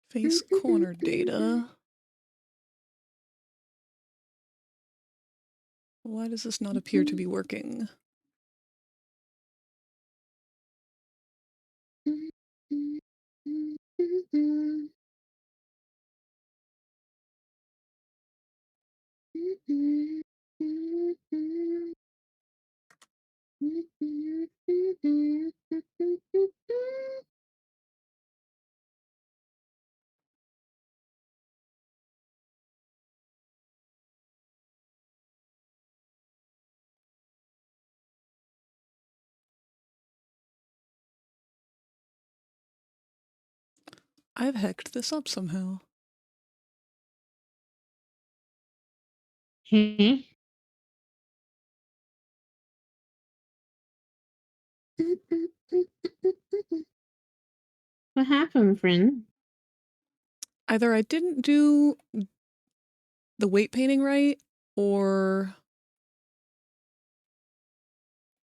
Face corner data. Why does this not appear to be working? I've hacked this up somehow. Hmm? What happened, friend? Either I didn't do the weight painting right, or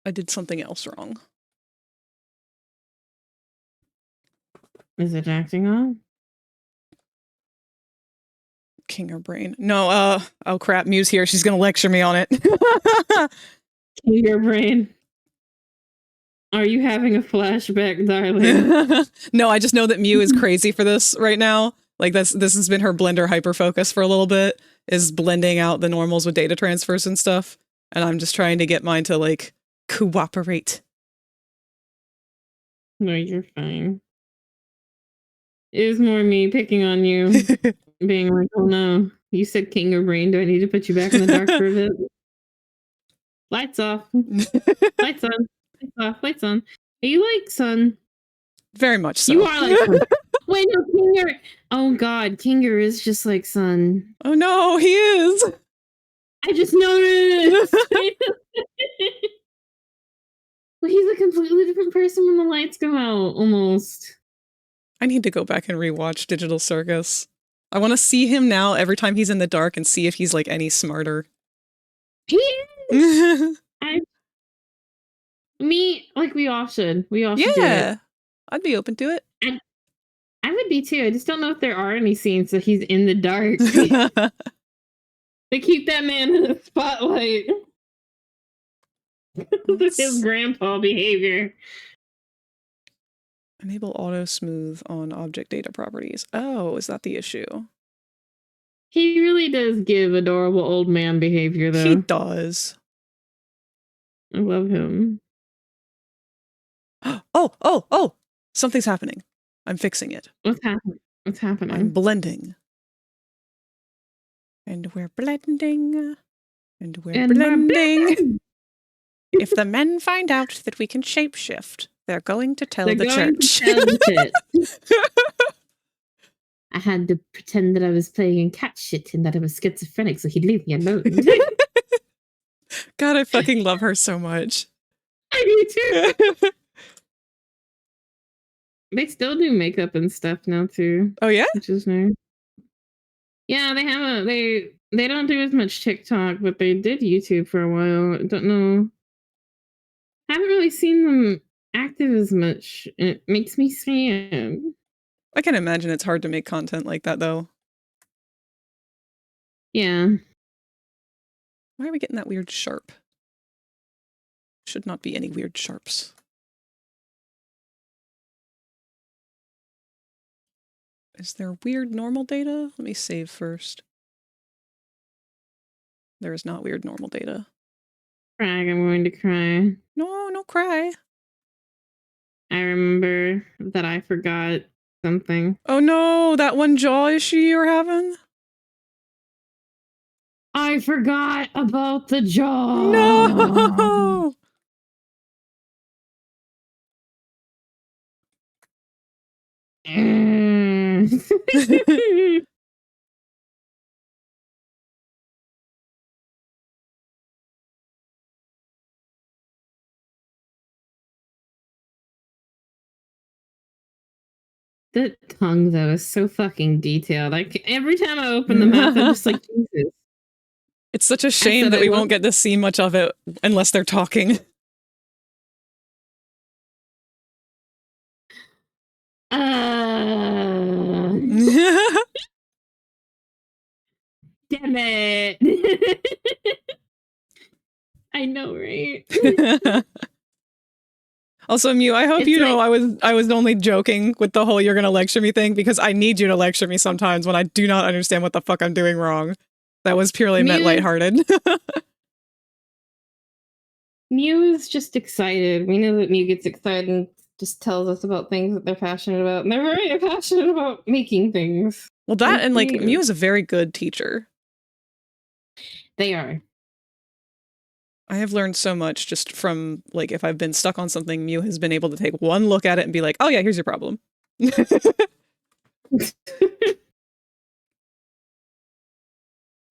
I did something else wrong. Is it acting on? King or brain? No, oh crap, Muse here. She's gonna lecture me on it. Your brain. Are you having a flashback, darling? No, I just know that Mew is crazy for this right now. Like this has been her Blender hyper focus for a little bit, is blending out the normals with data transfers and stuff. And I'm just trying to get mine to like cooperate. No, you're fine. It was more me picking on you, being like, oh no, you said king or brain. Do I need to put you back in the dark for a bit? Lights off. Lights on. Lights off. Lights on. Are you like sun? Very much so. You are like sun. Wait, no, Kinger. Oh god, Kinger is just like sun. Oh no, he is. I just noticed. Well, he's a completely different person when the lights go out, almost. I need to go back and rewatch Digital Circus. I want to see him now every time he's in the dark and see if he's like any smarter. He is. Like we all should. We all should do it. I'd be open to it. I would be too. I just don't know if there are any scenes that he's in the dark. They keep that man in the spotlight. His grandpa behavior. Enable auto smooth on object data properties. Oh, is that the issue? He really does give adorable old man behavior, though. He does. I love him. Oh! Something's happening. I'm fixing it. What's happening? What's happening? I'm blending. And we're blending. And we're blending. If the men find out that we can shapeshift, they're going to tell the church. I had to pretend that I was playing cat shit and that I was schizophrenic so he'd leave me alone. God, I fucking love her so much. I do too. They still do makeup and stuff now too. Oh yeah? Which is nice. Yeah, they don't do as much TikTok, but they did YouTube for a while. I don't know. Haven't really seen them active as much. It makes me sad. I can imagine it's hard to make content like that though. Yeah. Why are we getting that weird sharp? Should not be any weird sharps. Is there weird normal data? Let me save first. There is not weird normal data. Frag, I'm going to cry. No cry. I remember that I forgot something. Oh no, that one jaw issue you were having? I forgot about the jaw. No! The tongue, though, is so fucking detailed. Like every time I open the mouth, I'm just like, Jesus. It's such a shame that we won't get to see much of it unless they're talking. Damn it. I know, right? Also, Mew, I hope It's you know like- I was only joking with the whole "you're gonna lecture me" thing, because I need you to lecture me sometimes when I do not understand what the fuck I'm doing wrong. That was purely meant Mew- lighthearted. Mew is just excited. We know that Mew gets excited and just tells us about things that they're passionate about, and they're very passionate about making things. Well, that and like Mew. Mew is a very good teacher. They are. I have learned so much just from, like, if I've been stuck on something, Mew has been able to take one look at it and be like, oh yeah, here's your problem.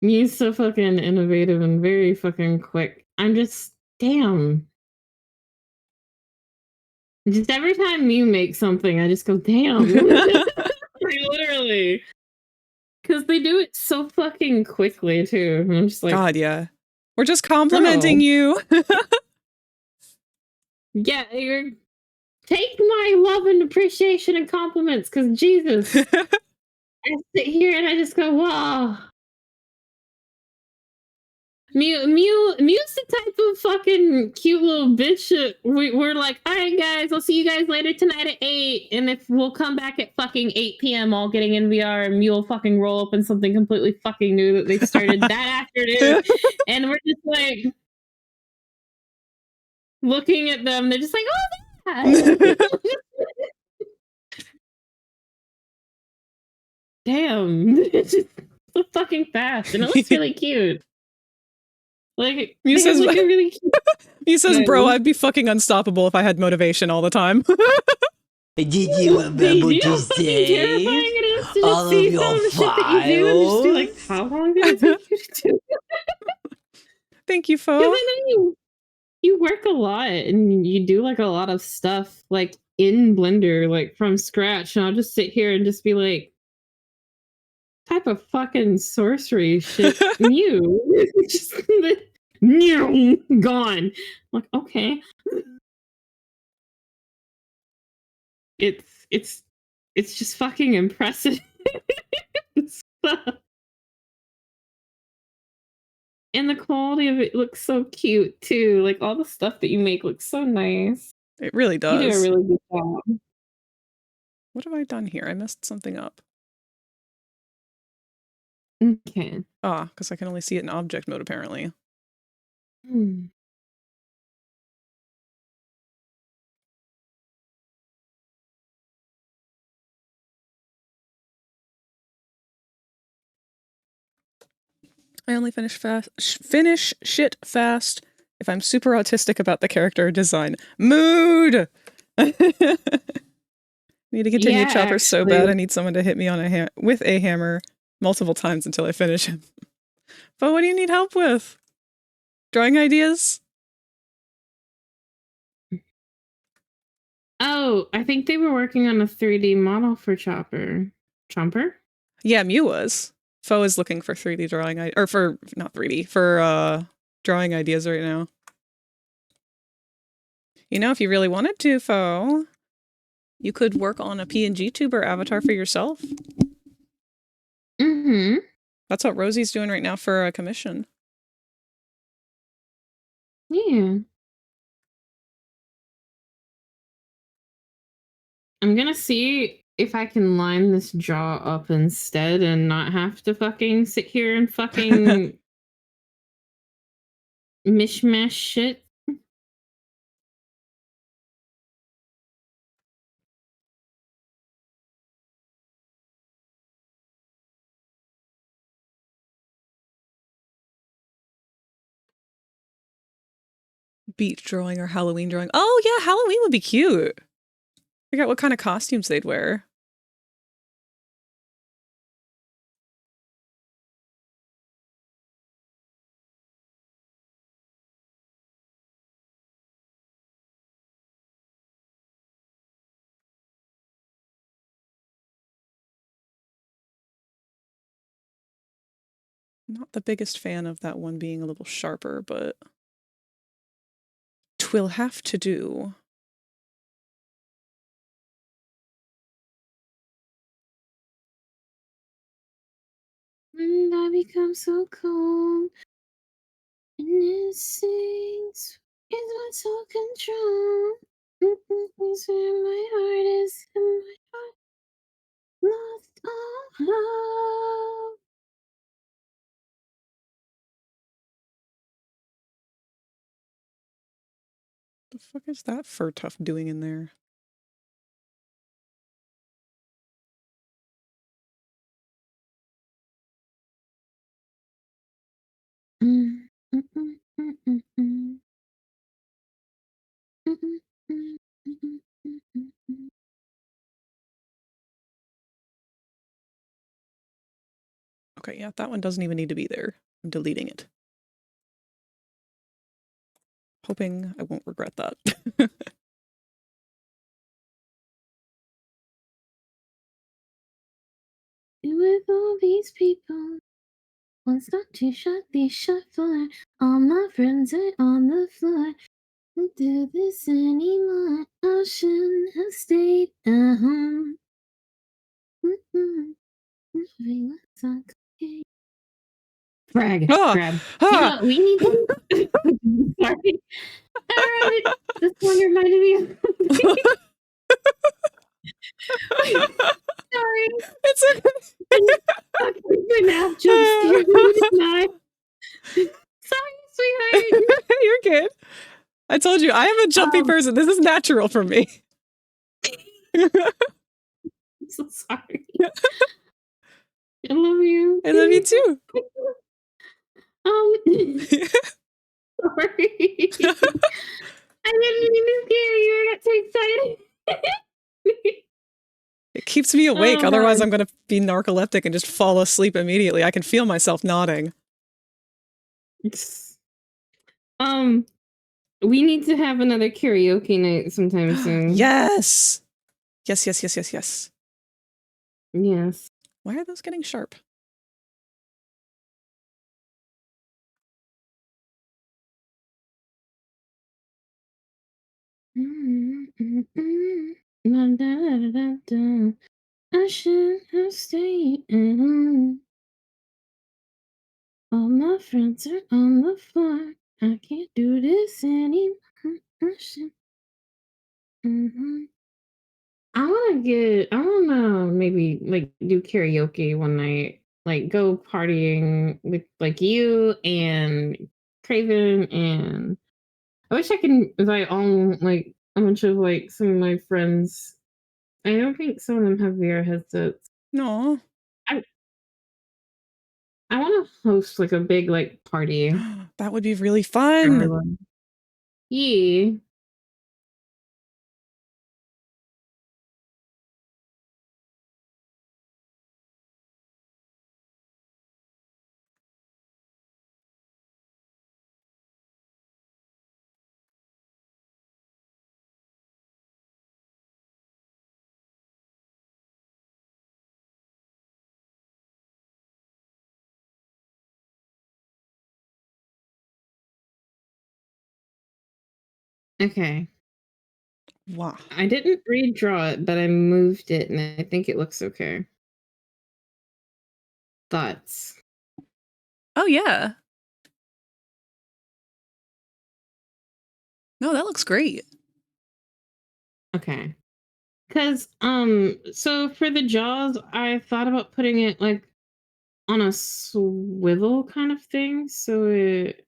Mew's so fucking innovative and very fucking quick. I'm just, damn. Just every time Mew makes something, I just go, damn. Like, literally. Because they do it so fucking quickly, too. And I'm just like, God, yeah. We're just complimenting you. yeah, you're take my love and appreciation and compliments, because Jesus. I sit here and I just go, wow. Mew's the type of fucking cute little bitch that we're like, all right, guys, I'll see you guys later tonight at 8. And if we'll come back at fucking 8 p.m. all getting in VR, and Mew will fucking roll up in something completely fucking new that they started that afternoon. And we're just like looking at them. They're just like, oh, that. Damn. It's just so fucking fast. And it looks really cute. Like, Mew they have, says, like, a really cute. he says, bro, I'd be fucking unstoppable if I had motivation all the time. Did you remember You know to how fucking terrifying save it is to just all of see some your of the shit that you do and just be like, files? how long did it take you to do? Thank you, Because Fo. I know you work a lot and you do like a lot of stuff like in Blender, like from scratch. And I'll just sit here and just be like, type of fucking sorcery shit, Mew. Just Mew, gone. I'm like, okay. It's just fucking impressive. And the quality of it looks so cute too. Like all the stuff that you make looks so nice. It really You do a does. really good job. What have I done here? I messed something up. Okay. Ah, because I can only see it in object mode, apparently. Hmm. I only finish shit fast if I'm super autistic about the character design. Mood! Need to continue Yeah, Chopper so actually. bad I need someone to hit me on with a hammer multiple times until I finish him. But what do you need help with? Drawing ideas? Oh, I think they were working on a 3D model for Chopper. Chomper? Yeah, Mew was. Fo is looking for 3D drawing or for not 3D, for drawing ideas right now. You know, if you really wanted to, Fo, you could work on a PNG tuber avatar for yourself. Mm-hmm. That's what Rosie's doing right now for a commission. Yeah. I'm gonna see if I can line this jaw up instead and not have to fucking sit here and fucking mishmash shit. Beach drawing or Halloween drawing. Oh yeah, Halloween would be cute. Figure out what kind of costumes they'd wear. Not the biggest fan of that one being a little sharper, but twill have to do. And I become so cold in this sea. so control. Is where my heart is, and my heart lost all hope. The fuck is that fur tuft doing in there? Okay, yeah, that one doesn't even need to be there. I'm deleting it. Hoping I won't regret that. And with all these people, what's not to shut the shuffler? All my friends are on the floor. Don't do this anymore. I shouldn't have stayed at home. Frag, Ah! grab. Ah! We need to. Sorry. This one reminded me of something. Sorry. It's okay. The nap jump scared me tonight. Sorry, sweetheart. You're good. I told you, I am a jumpy person. This is natural for me. I'm so sorry. I love you. I love you too. Sorry. I didn't mean to scare you. I got too excited. It keeps me awake. Otherwise, God. I'm going to be narcoleptic and just fall asleep immediately. I can feel myself nodding. We need to have another karaoke night sometime soon. Yes. Yes, yes, yes, yes, yes. Yes. Why are those getting sharp? I should have stayed. All my friends are on the floor. I can't do this anymore. I wanna maybe like do karaoke one night. Like go partying with like you and Craven, and I wish I could invite all like a bunch of like some of my friends. I don't think some of them have VR headsets. No. I want to host like a big like party That would be really for fun. everyone. Yeah. Okay. Wow. I didn't redraw it, but I moved it, and I think it looks okay. Thoughts? Oh, yeah. No, that looks great. Okay. Because so for the jaws, I thought about putting it like on a swivel kind of thing, so it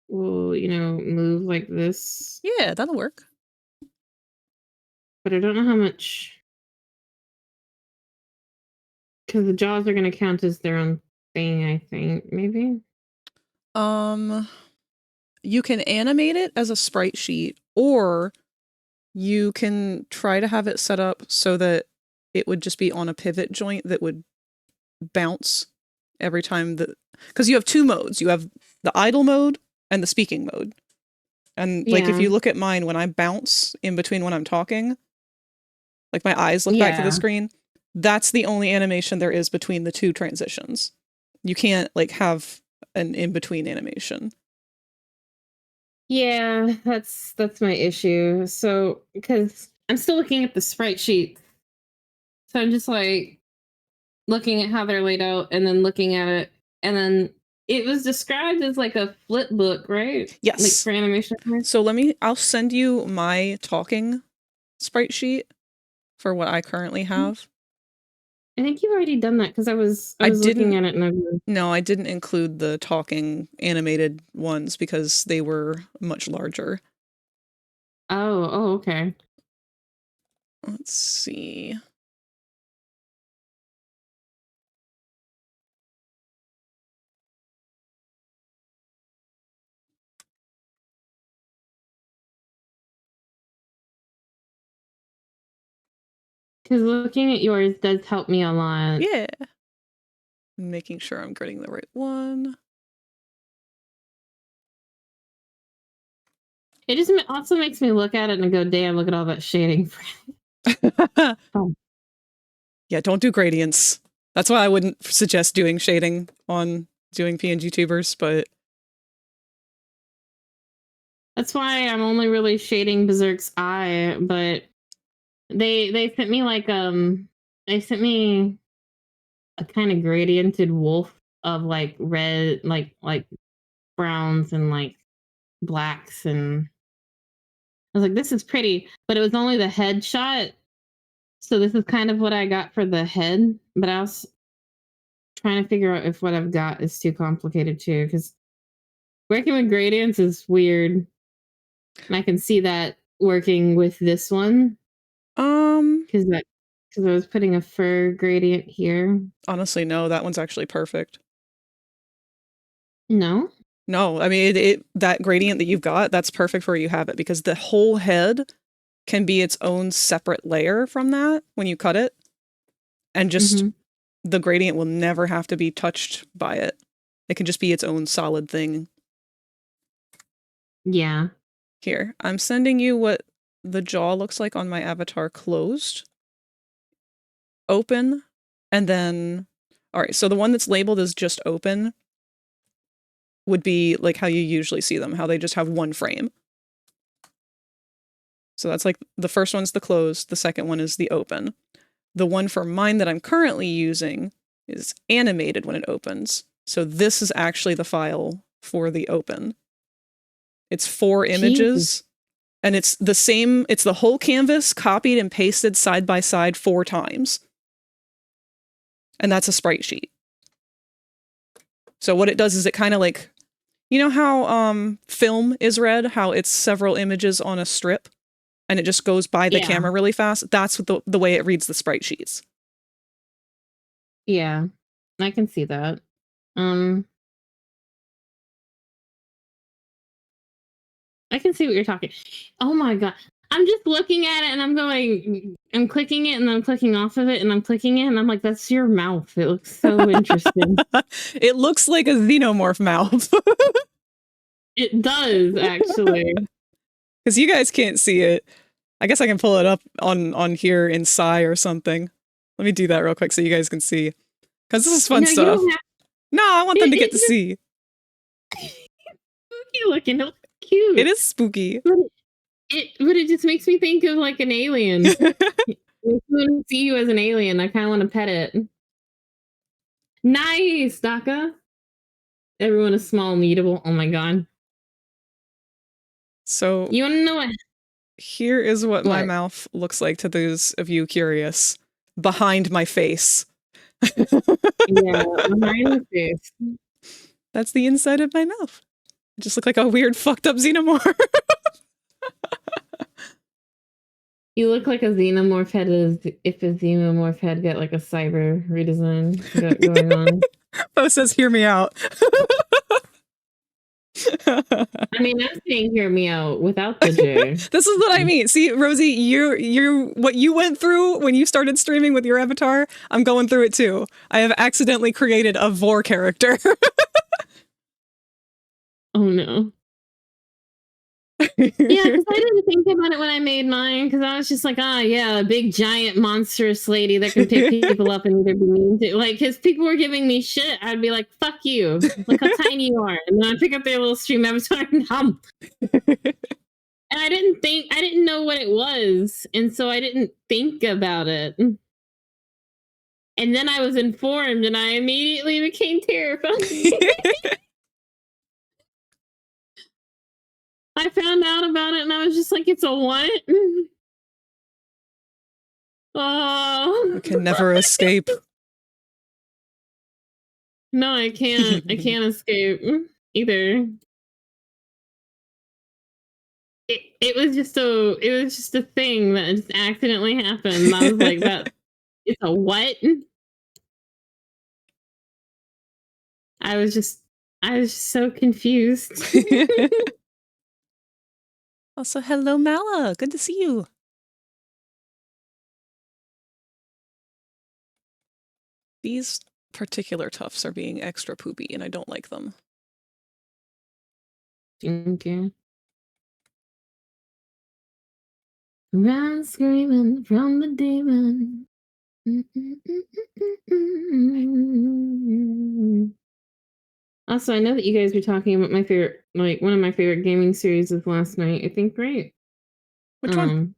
will, move like this. Yeah, that'll work. But I don't know how much, because the jaws are going to count as their own thing. I think maybe. You can animate it as a sprite sheet, or you can try to have it set up so that it would just be on a pivot joint that would bounce every time that, because you have two modes. You have the idle mode and the speaking mode. And like if Yeah. you look at mine, when I bounce in between when I'm talking, like my eyes look back to the Yeah. screen, that's the only animation there is between the two transitions. You can't like have an in-between animation. Yeah, that's my issue. So, because I'm still looking at the sprite sheet, so I'm just like looking at how they're laid out, and then looking at it, and then it was described as like a flip book, right? Like Yes. for animation. So I'll send you my talking sprite sheet for what I currently have. I think you've already done that because I was I looking didn't- at it and I was No, I didn't include the talking animated ones because they were much larger. oh, okay. Let's see. Because looking at yours does help me a lot. Yeah. Making sure I'm getting the right one. It just also makes me look at it and go, damn, look at all that shading. Oh. Yeah, don't do gradients. That's why I wouldn't suggest doing shading on doing PNG tubers, but That's why I'm only really shading Berserk's eye, but they sent me like they sent me a kind of gradiented wolf of like red, like browns and like blacks, and I was like, this is pretty, but it was only the head shot. So this is kind of what I got for the head, but I was trying to figure out if what I've got is too complicated too, because working with gradients is weird. And I can see that working with this one. Because I was putting a fur gradient here. Honestly, no, that one's actually perfect. No? No, I mean, that gradient that you've got, that's perfect for where you have it because the whole head can be its own separate layer from that when you cut it. And just the gradient will never have to be touched by it. It can just be its own solid thing. Yeah. Here, I'm sending you what the jaw looks like on my avatar closed. Open, and then... Alright, so the one that's labeled as just open would be like how you usually see them, how they just have one frame. So that's like the first one's the closed, the second one is the open. The one for mine that I'm currently using is animated when it opens. So this is actually the file for the open. It's 4 images, and it's the same, it's the whole canvas copied and pasted side by side 4 times. And that's a sprite sheet. So what it does is it kind of like, you know how film is read, how it's several images on a strip and it just goes by the camera really fast? That's what the way it reads the sprite sheets. Yeah, I can see that. I can see what you're talking. Oh my god. I'm just looking at it and I'm going, I'm clicking it and I'm clicking off of it and I'm clicking it and I'm like, that's your mouth. It looks so interesting. It looks like a xenomorph mouth. It does, actually. Because you guys can't see it. I guess I can pull it up on here in Psy or something. Let me do that real quick so you guys can see. Because this is fun stuff. No, I want them to get to see. Spooky looking. It looks cute. It is spooky. But it just makes me think of like an alien. I want to see you as an alien. I kind of want to pet it. Nice, Daka. Everyone is small and eatable. Oh my god. So you want to know what? Here is what my mouth looks like to those of you curious. Behind my face. Yeah, behind the face. That's the inside of my mouth. I just look like a weird fucked up xenomorph. You look like a xenomorph head if a xenomorph head got like a cyber redesign going on. Bo says, hear me out. I mean, I'm saying hear me out without the J. This is what I mean. See, Rosie, you what you went through when you started streaming with your avatar, I'm going through it too. I have accidentally created a vor character. Oh no. Yeah, because I didn't think about it when I made mine, because I was just like, yeah, a big giant monstrous lady that can pick people up and either be mean to. Like, because people were giving me shit, I'd be like, fuck you. Look how tiny you are. And then I'd pick up their little stream avatar and hum. And I didn't know what it was. And so I didn't think about it. And And then I was informed and I immediately became terrified. I found out about it and I was just like, it's a what? Oh. We can never escape. No, I can't. I can't escape either. It was just a thing that just accidentally happened. I was like, that it's a what? I was just so confused. Also, hello, Mala. Good to see you. These particular tufts are being extra poopy, and I don't like them. Okay. Run screaming from the demon. Also, I know that you guys were talking about my favorite, like one of my favorite gaming series of last night. I think, right? Which one?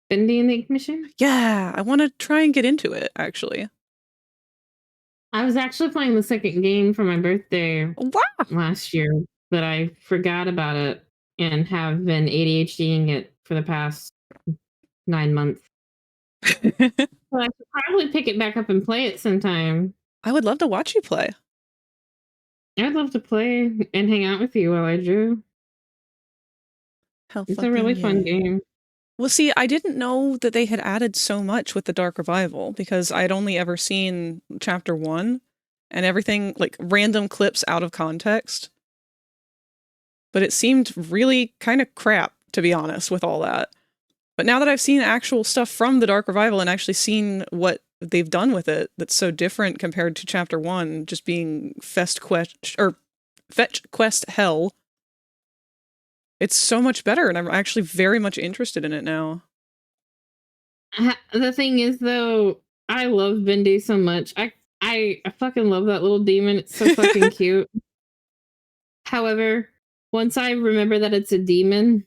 Bendy and the Ink Machine? Yeah, I want to try and get into it, actually. I was actually playing the second game for my birthday Wow! last year, but I forgot about it and have been ADHDing it for the past 9 months. So I should probably pick it back up and play it sometime. I would love to watch you play. I'd love to play and hang out with you while I drew. Hell, It's a really fun game. Well, see, I didn't know that they had added so much with the Dark Revival because I'd only ever seen chapter 1 and everything, like random clips out of context. But it seemed really kind of crap, to be honest, with all that. But now that I've seen actual stuff from the Dark Revival and actually seen what they've done with it that's so different compared to chapter 1 just being fetch quest hell, it's so much better, and I'm actually very much interested in it now. The thing is, though, I love Bendy so much. I fucking love that little demon. It's so fucking cute. However, once I remember that it's a demon,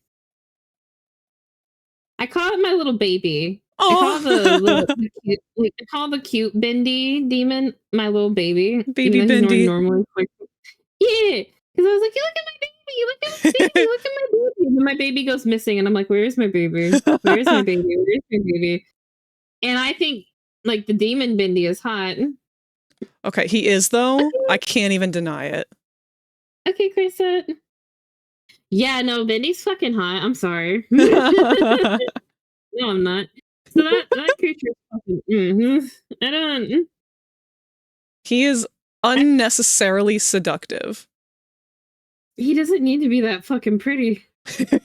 I call it my little baby. Oh, I call the cute Bendy demon my little baby. Baby Bendy. Normally, yeah, because I was like, look at my baby, look at my baby, look at my baby. And then my baby goes missing, and I'm like, where's my baby? Where's my baby? Where's my baby? And I think like the demon Bendy is hot. Okay, he is though. I can't even deny it. Okay, Krista. Yeah, no, Bendy's fucking hot. I'm sorry. No, I'm not. So that creature is fucking. I don't. He is unnecessarily seductive. He doesn't need to be that fucking pretty. For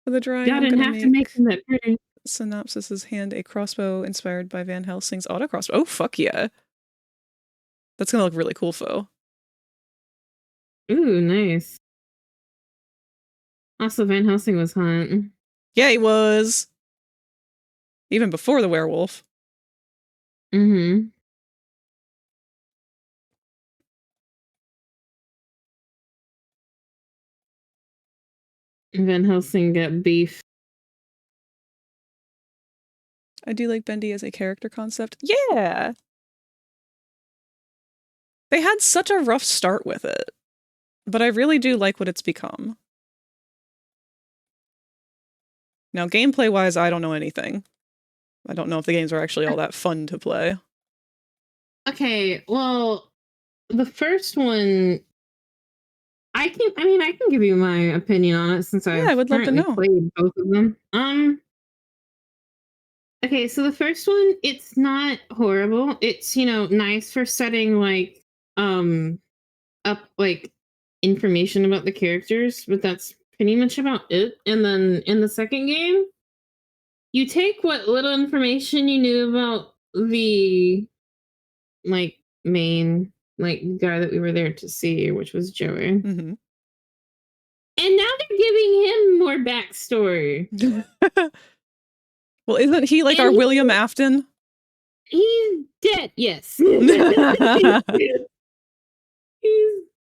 the drawing, God didn't have to make him that pretty. Synopsis is hand a crossbow inspired by Van Helsing's auto crossbow. Oh, fuck yeah. That's gonna look really cool, Fo. Ooh, nice. Also, Van Helsing was hot. Yeah, he was. Even before the werewolf. Mm-hmm. Van Helsing got beef. I do like Bendy as a character concept. Yeah! They had such a rough start with it. But I really do like what it's become. Now, gameplay-wise, I don't know anything. I don't know if the games are actually all that fun to play. Okay, well, the first one, I can give you my opinion on it since I would love to know. Played both of them. Okay, so the first one, it's not horrible. It's, nice for setting like up like information about the characters, but that's pretty much about it. And then in the second game, you take what little information you knew about the like main like guy that we were there to see, which was Joey. Mm-hmm. And now they're giving him more backstory. Well, isn't he like our William Afton? He's dead, yes. He's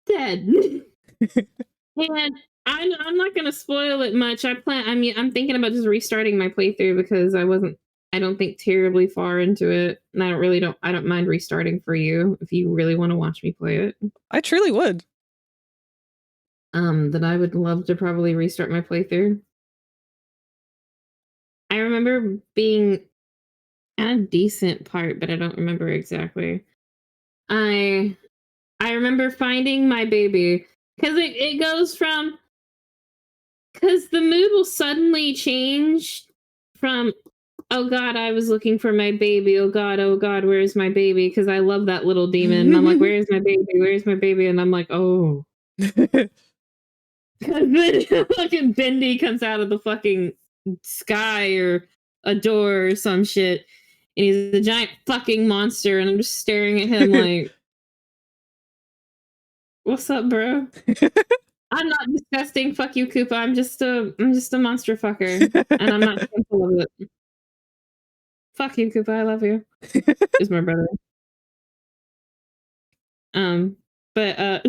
dead. And I'm not gonna spoil it much. I'm thinking about just restarting my playthrough because I wasn't I don't think terribly far into it, and I don't mind restarting for you if you really want to watch me play it. I truly would. Then I would love to probably restart my playthrough. I remember being at a decent part, but I don't remember exactly. I remember finding my baby because it goes from because the mood will suddenly change from oh god, I was looking for my baby. Oh god, where's my baby? Because I love that little demon. And I'm like, where's my baby? Where's my baby? And I'm like, oh. Because then fucking Bendy comes out of the fucking sky or a door or some shit. And he's a giant fucking monster. And I'm just staring at him like, what's up, bro? I'm not disgusting. Fuck you, Koopa. I'm just a monster fucker. And I'm not simple of it. Fuck you, Koopa. I love you. Is my brother. But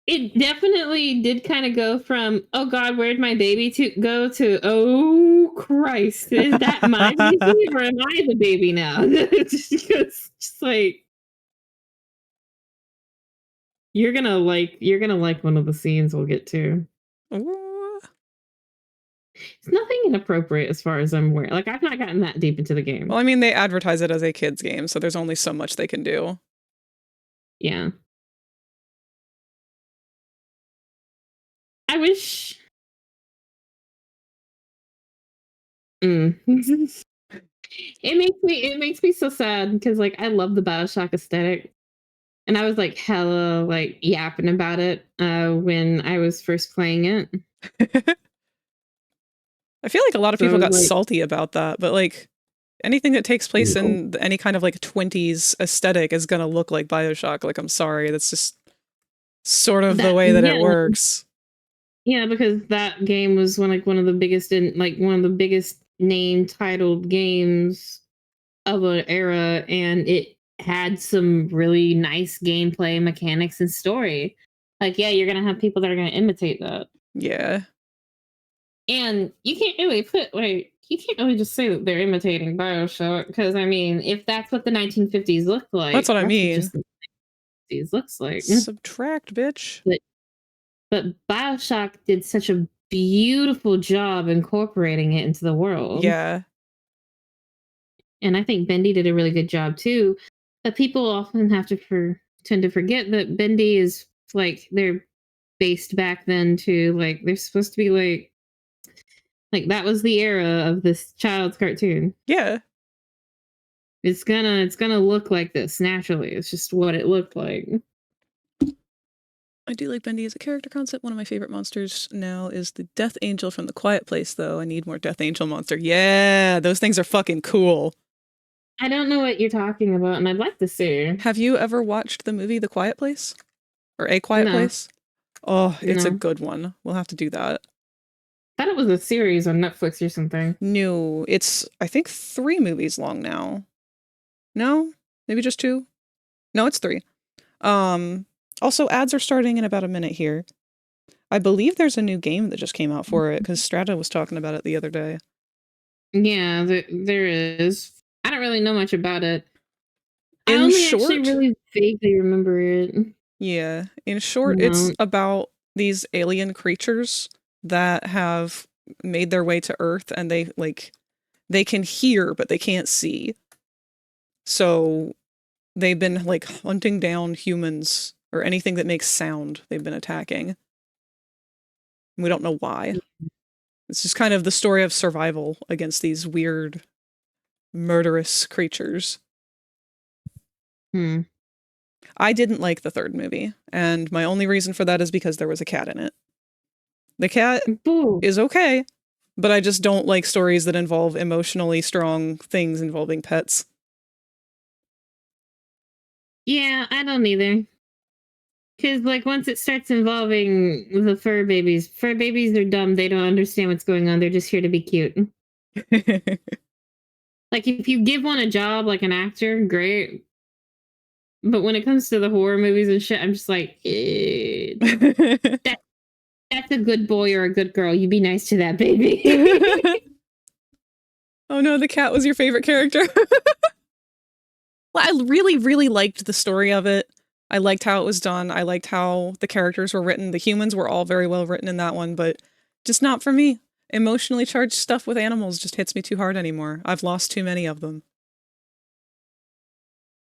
it definitely did kind of go from oh god, where'd my baby go to oh Christ, is that my baby or am I the baby now? It's just like you're gonna like one of the scenes we'll get to. It's nothing inappropriate as far as I'm aware. Like I've not gotten that deep into the game. Well, I mean, they advertise it as a kid's game, so there's only so much they can do. Yeah. I wish. It makes me so sad because like I love the BioShock aesthetic, and I was like hella like yapping about it when I was first playing it. I feel like a lot of people got salty about that, but like anything that takes place in any kind of like 20s aesthetic is gonna look like BioShock. Like I'm sorry, that's just sort of the way that it works. Yeah, because that game was one of the biggest name titled games of an era, and it had some really nice gameplay mechanics and story. Like, yeah, you're gonna have people that are gonna imitate that. Yeah. And you can't really just say that they're imitating BioShock, because I mean, if that's what the 1950s looked like, that's what I mean. Just the 1950s looks like. Subtract, bitch. But BioShock did such a beautiful job incorporating it into the world. Yeah. And I think Bendy did a really good job too. But people often tend to forget that Bendy is like they're based back then to like they're supposed to be like that was the era of this child's cartoon. Yeah. It's gonna look like this naturally. It's just what it looked like. I do like Bendy as a character concept. One of my favorite monsters now is the Death Angel from The Quiet Place, though. I need more Death Angel monster. Yeah, those things are fucking cool. I don't know what you're talking about, and I'd like to see. Have you ever watched the movie The Quiet Place? Or A Quiet Place? Oh, it's a good one. We'll have to do that. I thought it was a series on Netflix or something. No, it's, I think, 3 movies long now. No? Maybe just 2? No, it's 3. Also, ads are starting in about a minute here. I believe there's a new game that just came out for it, because Strata was talking about it the other day. Yeah, there is. I don't really know much about it. I actually really vaguely remember it. Yeah. In short, it's about these alien creatures that have made their way to Earth, and they can hear, but they can't see. So they've been like hunting down humans or anything that makes sound. They've been attacking. We don't know why. It's just kind of the story of survival against these weird, murderous creatures. I didn't like the 3rd movie, and my only reason for that is because there was a cat in it. The cat is okay, but I just don't like stories that involve emotionally strong things involving pets. Yeah, I don't either. Because, like, once it starts involving the fur babies are dumb. They don't understand what's going on. They're just here to be cute. Like, if you give one a job, like an actor, great. But when it comes to the horror movies and shit, I'm just like, that's a good boy or a good girl. You be nice to that baby. Oh no, the cat was your favorite character. Well, I really, really liked the story of it. I liked how it was done. I liked how the characters were written. The humans were all very well written in that one, but just not for me. Emotionally charged stuff with animals just hits me too hard anymore. I've lost too many of them.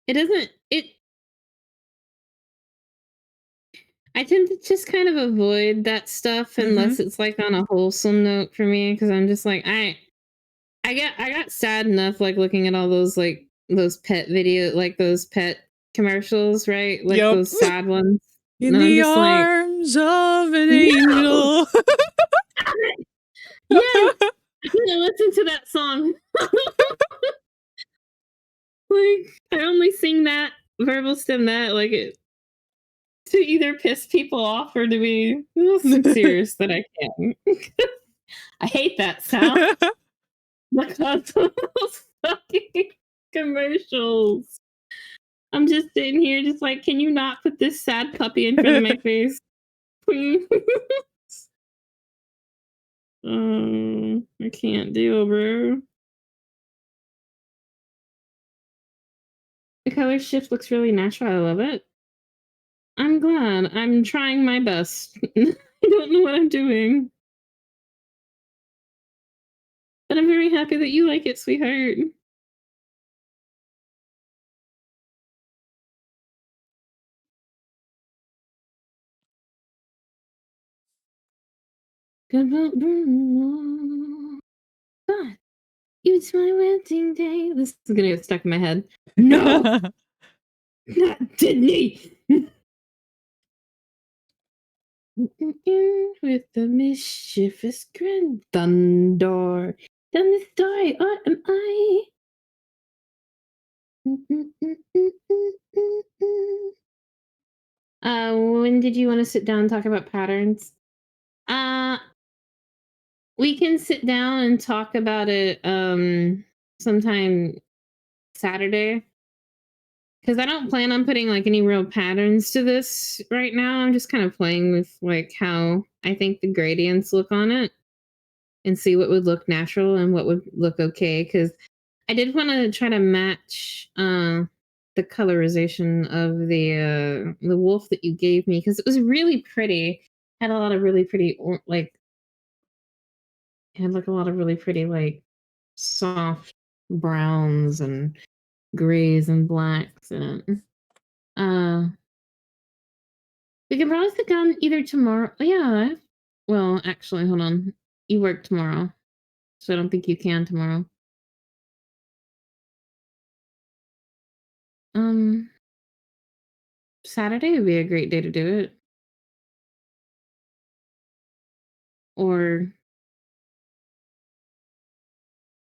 It doesn't. I tend to just kind of avoid that stuff unless it's like on a wholesome note for me, because I'm just like I got sad enough like looking at all those like those pet video, like those pet commercials, right? Like Yup. those sad ones. In And I'm the just like, arms of an No! angel. yeah, I'm gonna listen to that song. Like, I only sing that verbal stem that like it to either piss people off or to be so serious that I can. I hate that sound because of those fucking commercials. I'm just sitting here, just like, can you not put this sad puppy in front of my face, please? I can't deal, bro. The color shift looks really natural. I love it. I'm glad. I'm trying my best. I don't know what I'm doing. But I'm very happy that you like it, sweetheart. God, it's my wedding day. This is gonna get stuck in my head. No! Not Disney! With the mischievous grand thunder. Down the story, what am I? When did you want to sit down and talk about patterns? We can sit down and talk about it sometime Saturday. Because I don't plan on putting like any real patterns to this right now. I'm just kind of playing with like how I think the gradients look on it and see what would look natural and what would look okay. Because I did want to try to match the colorization of the wolf that you gave me, because it was really pretty. Had a lot of really pretty like soft browns and grays and blacks in it. We can probably sit down either tomorrow. Yeah. Well, actually, hold on. You work tomorrow, so I don't think you can tomorrow. Saturday would be a great day to do it. Or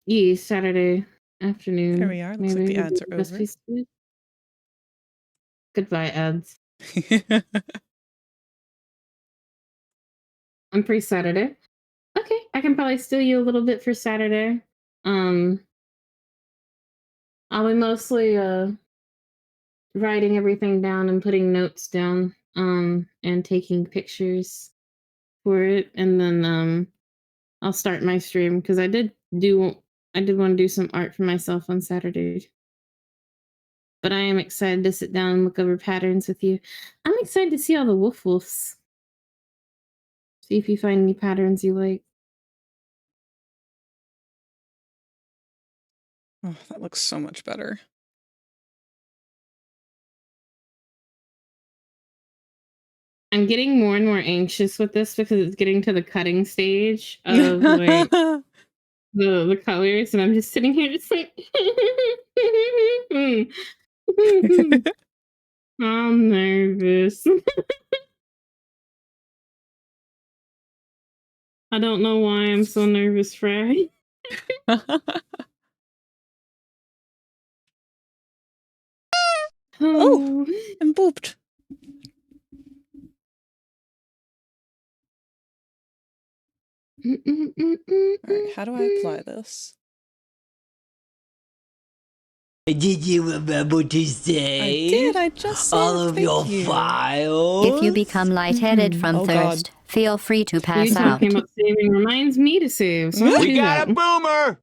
yeah, Saturday afternoon. There we are. Looks like the ads are over. Goodbye, ads. I'm free Saturday. Okay, I can probably steal you a little bit for Saturday. I'll be mostly writing everything down and putting notes down, and taking pictures for it, and then I'll start my stream because I did want to do some art for myself on Saturday. But I am excited to sit down and look over patterns with you. I'm excited to see all the wolves. See if you find any patterns you like. Oh, that looks so much better. I'm getting more and more anxious with this because it's getting to the cutting stage of like the colors, and I'm just sitting here just like I'm nervous. I don't know why I'm so nervous, Frag. Oh, I'm booped. Alright, how do I apply this? Did you remember to say? I did, I just all saved, of thank your you. files. If you become lightheaded from Oh, God. thirst, feel free to You pass out. talking about saving reminds me to save. So I'll We do got that. a boomer.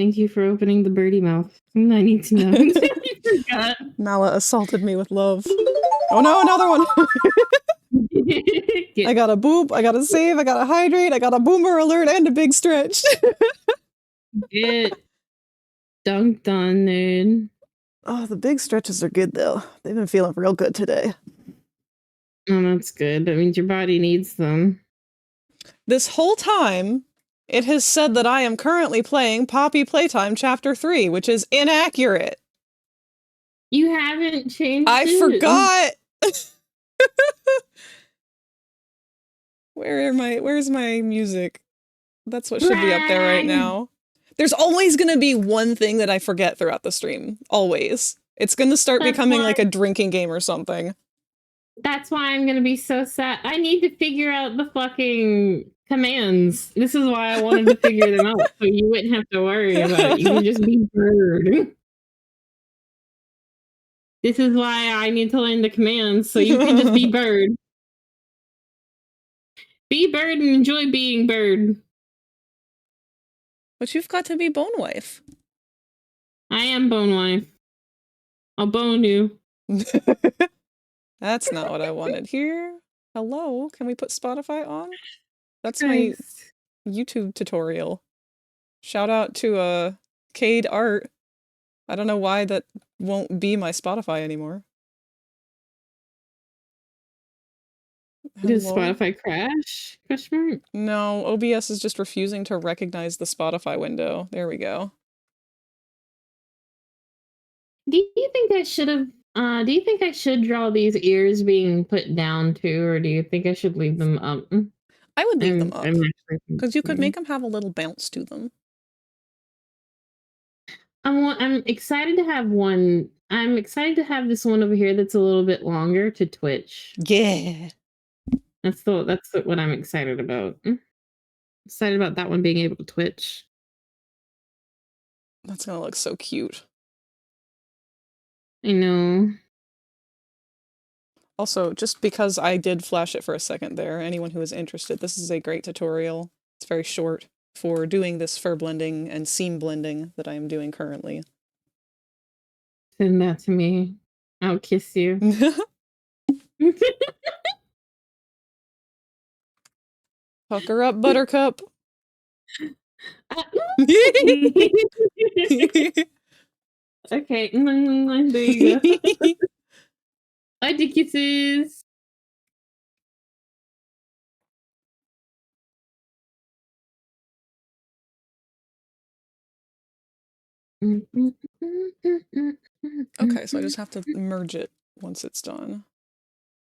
Thank you for opening the birdie mouth. I need to know. I forgot. Mala assaulted me with love. Oh no, another one! I got a boop, I got a save, I got a hydrate, I got a boomer alert, and a big stretch. Get dunked on, dude. Oh, the big stretches are good though. They've been feeling real good today. Oh, that's good. That means your body needs them. This whole time, it has said that I am currently playing Poppy Playtime Chapter 3, which is inaccurate. You haven't changed I it. forgot! Where's my music? That's what should be up there right now. There's always gonna be one thing that I forget throughout the stream. Always. It's gonna start becoming like a drinking game or something. That's why I'm gonna be so sad. I need to figure out the fucking commands. This is why I wanted to figure them out, so you wouldn't have to worry about it. You can just be bird. This is why I need to learn the commands, so you can just be bird. Be bird and enjoy being bird. But you've got to be Bone Wife. I am Bone Wife. I'll bone you. That's not what I wanted here. Hello, can we put Spotify on? That's Nice. my YouTube tutorial. Shout out to Cade Art. I don't know why that won't be my Spotify anymore. Does Hello? Spotify crash? Question mark? No, OBS is just refusing to recognize the Spotify window. There we go. Do you think I should have? Do you think I should draw these ears being put down too, or do you think I should leave them up? I would leave them up I'm because you could make them have a little bounce to them. I'm excited to have one. I'm excited to have this one over here that's a little bit longer to twitch. Yeah. That's what I'm excited about. Excited about that one being able to twitch. That's gonna look so cute. I know. Also, just because I did flash it for a second there, anyone who is interested, this is a great tutorial. It's very short for doing this fur blending and seam blending that I am doing currently. Send that to me. I'll kiss you. Pucker up, Buttercup. Okay, there you go. I do kisses. Okay, so I just have to merge it once it's done.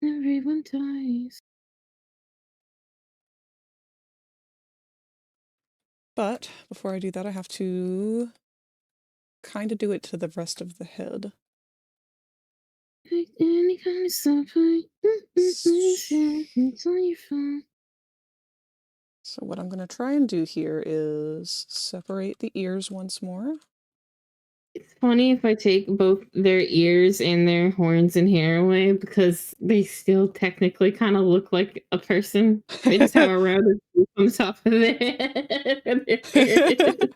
Everyone dies. But before I do that, I have to kind of do it to the rest of the head. Any kind of stuff. So what I'm going to try and do here is separate the ears once more. It's funny if I take both their ears and their horns and hair away because they still technically kind of look like a person. They just have a rounded tooth on the top of their head.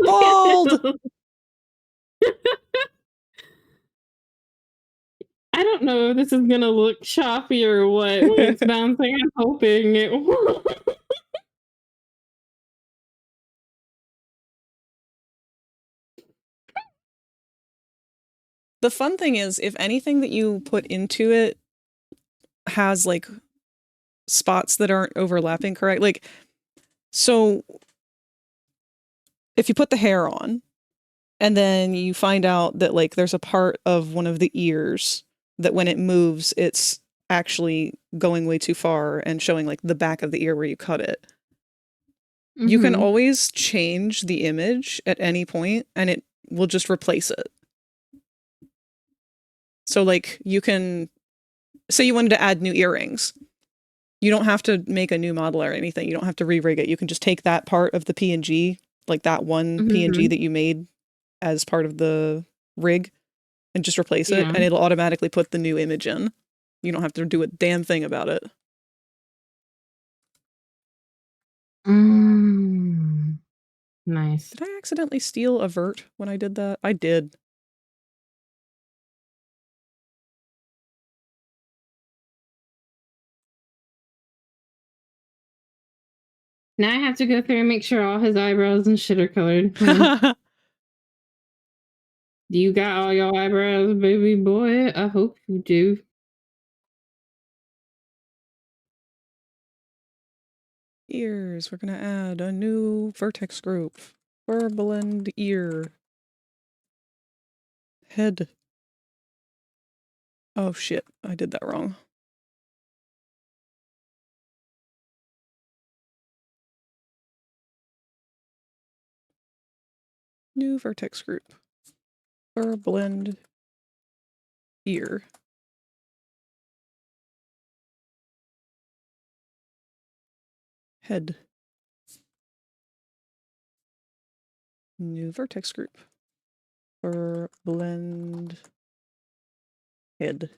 Bald! I don't know if this is gonna look choppy or what when it's bouncing. I'm hoping it will. The fun thing is, if anything that you put into it has like spots that aren't overlapping correct, like, so if you put the hair on and then you find out that like there's a part of one of the ears that when it moves, it's actually going way too far and showing like the back of the ear where you cut it. Mm-hmm. You can always change the image at any point and it will just replace it. So like you can say you wanted to add new earrings. You don't have to make a new model or anything. You don't have to re-rig it. You can just take that part of the PNG, like that one PNG that you made as part of the rig and just replace it and it'll automatically put the new image in. You don't have to do a damn thing about it. Nice. Did I accidentally steal a vert when I did that? I did. Now I have to go through and make sure all his eyebrows and shit are colored. Do you got all your eyebrows, baby boy? I hope you do. Ears. We're gonna add a new vertex group. Fur blend ear. Head. Oh shit, I did that wrong. New vertex group. Fur blend ear. Head. New vertex group. Fur blend head.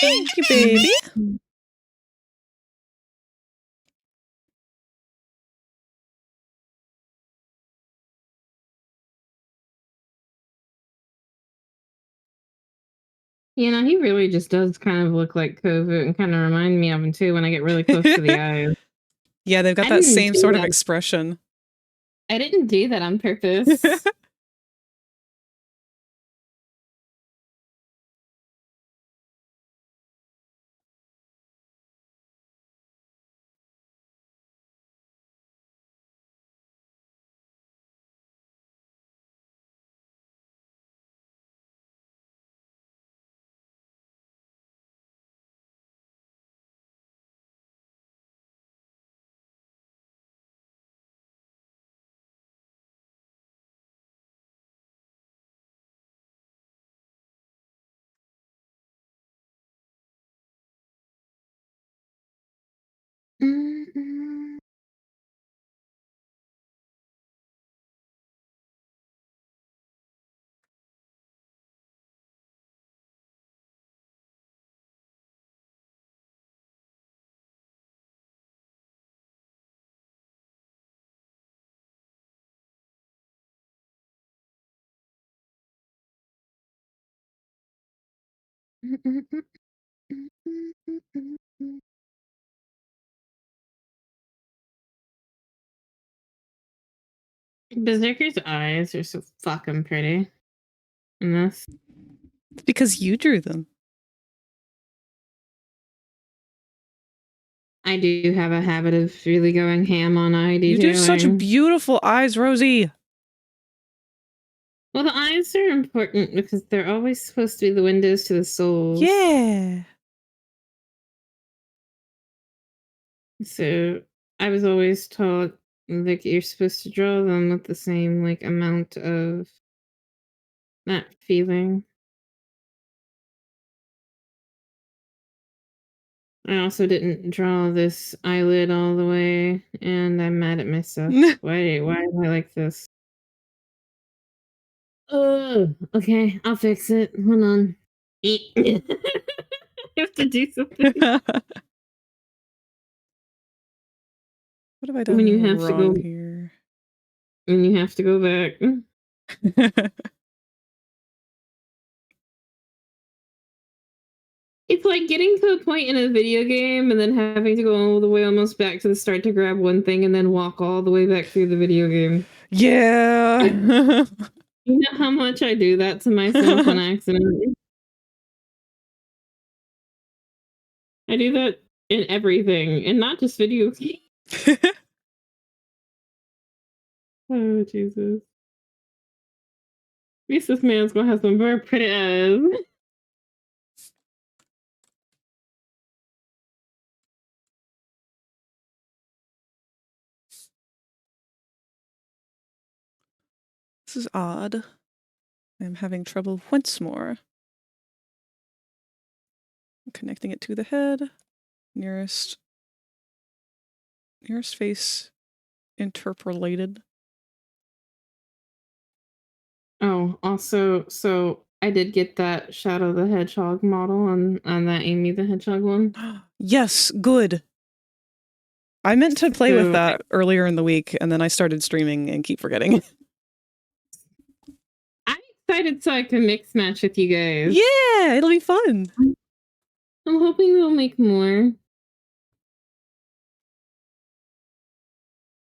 Thank you, baby. You know, he really just does kind of look like COVID and kind of remind me of him too when I get really close to the eyes. Yeah, they've got I that didn't same do sort of that. expression. I didn't do that on purpose. Berserker's eyes are so fucking pretty in this. It's because you drew them. I do have a habit of really going ham on eye You do such detailing. beautiful eyes, Rosie. Well, the eyes are important because they're always supposed to be the windows to the souls. Yeah. So I was always taught like you're supposed to draw them with the same like amount of that feeling. I also didn't draw this eyelid all the way, and I'm mad at myself. Why am I like this? Oh, okay, I'll fix it. Hold on. I have to do something. What have I done When you have to wrong go, here? when you have to go back. It's like getting to a point in a video game and then having to go all the way almost back to the start to grab one thing and then walk all the way back through the video game. Yeah. You know how much I do that to myself on accident? I do that in everything, and not just video games. Oh Jesus! At least this man's gonna have some very pretty eyes. This is odd. I'm having trouble once more. Connecting it to the head. Nearest face interpolated. Oh, also, so I did get that Shadow the Hedgehog model on that Amy the Hedgehog one. Yes, good. I meant to play with So that earlier in the week, and then I started streaming and keep forgetting. I'm excited so I can mix match with you guys. Yeah, it'll be fun. I'm hoping they'll make more.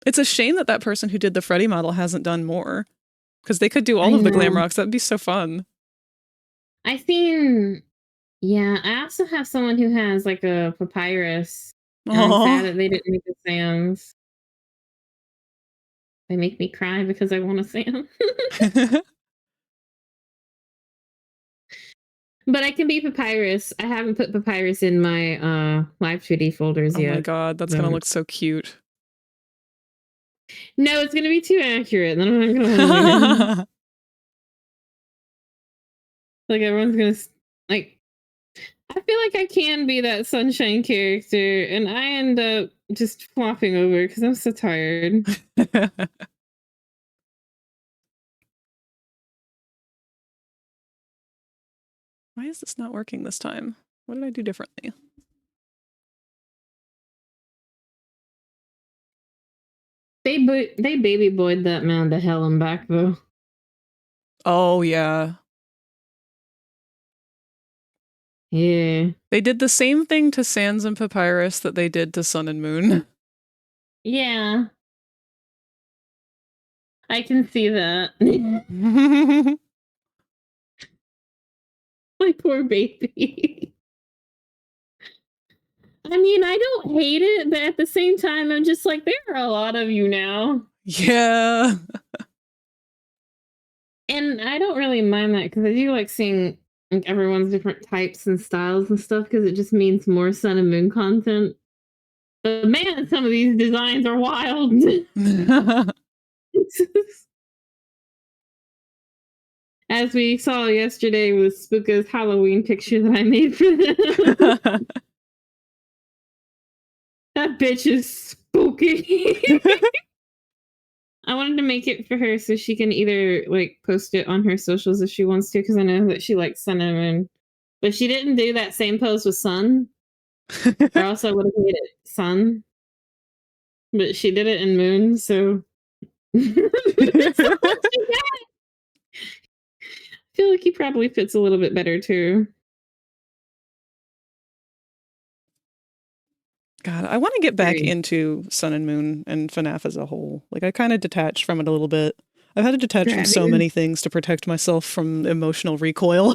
It's a shame that that person who did the Freddy model hasn't done more, because they could do all I of the glam know. rocks. That'd be so fun. I seen, yeah, I also have someone who has like a papyrus. And I'm sad that they didn't make the Sans. They make me cry because I want a Sans. But I can be papyrus. I haven't put papyrus in my live 2D folders yet. Oh my god, that's gonna look so cute. No, it's gonna be too accurate. Then I'm not gonna like everyone's gonna like. I feel like I can be that sunshine character, and I end up just flopping over because I'm so tired. Why is this not working this time? What did I do differently? They baby boyed that man to hell and back though. Oh yeah. Yeah. They did the same thing to Sans and Papyrus that they did to Sun and Moon. Yeah. I can see that. My poor baby. I mean, I don't hate it, but at the same time, I'm just like, there are a lot of you now. Yeah. And I don't really mind that because I do like seeing like everyone's different types and styles and stuff because it just means more Sun and Moon content. But man, some of these designs are wild. As we saw yesterday with Spooka's Halloween picture that I made for them. That bitch is spooky. I wanted to make it for her so she can either like post it on her socials if she wants to, because I know that she likes Sun and Moon. But she didn't do that same pose with Sun. Or else I would have made it Sun. But she did it in Moon, so that's not what she got. I feel like he probably fits a little bit better too. God, I want to get back into Sun and Moon and FNAF as a whole. Like, I kind of detached from it a little bit. I've had to detach from so many things to protect myself from emotional recoil.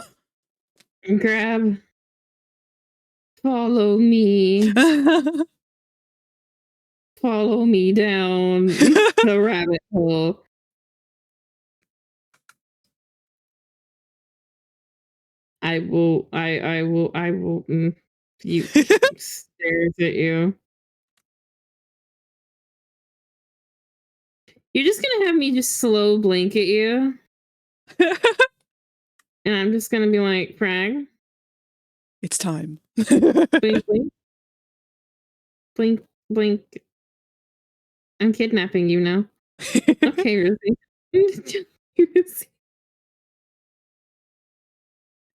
Grab. Follow me. Follow me down the rabbit hole. I will. You stares at you. You're just gonna have me just slow blink at you. And I'm just gonna be like, Frag. It's time. Blink, blink. Blink, blink. I'm kidnapping you now. Okay, Rosie.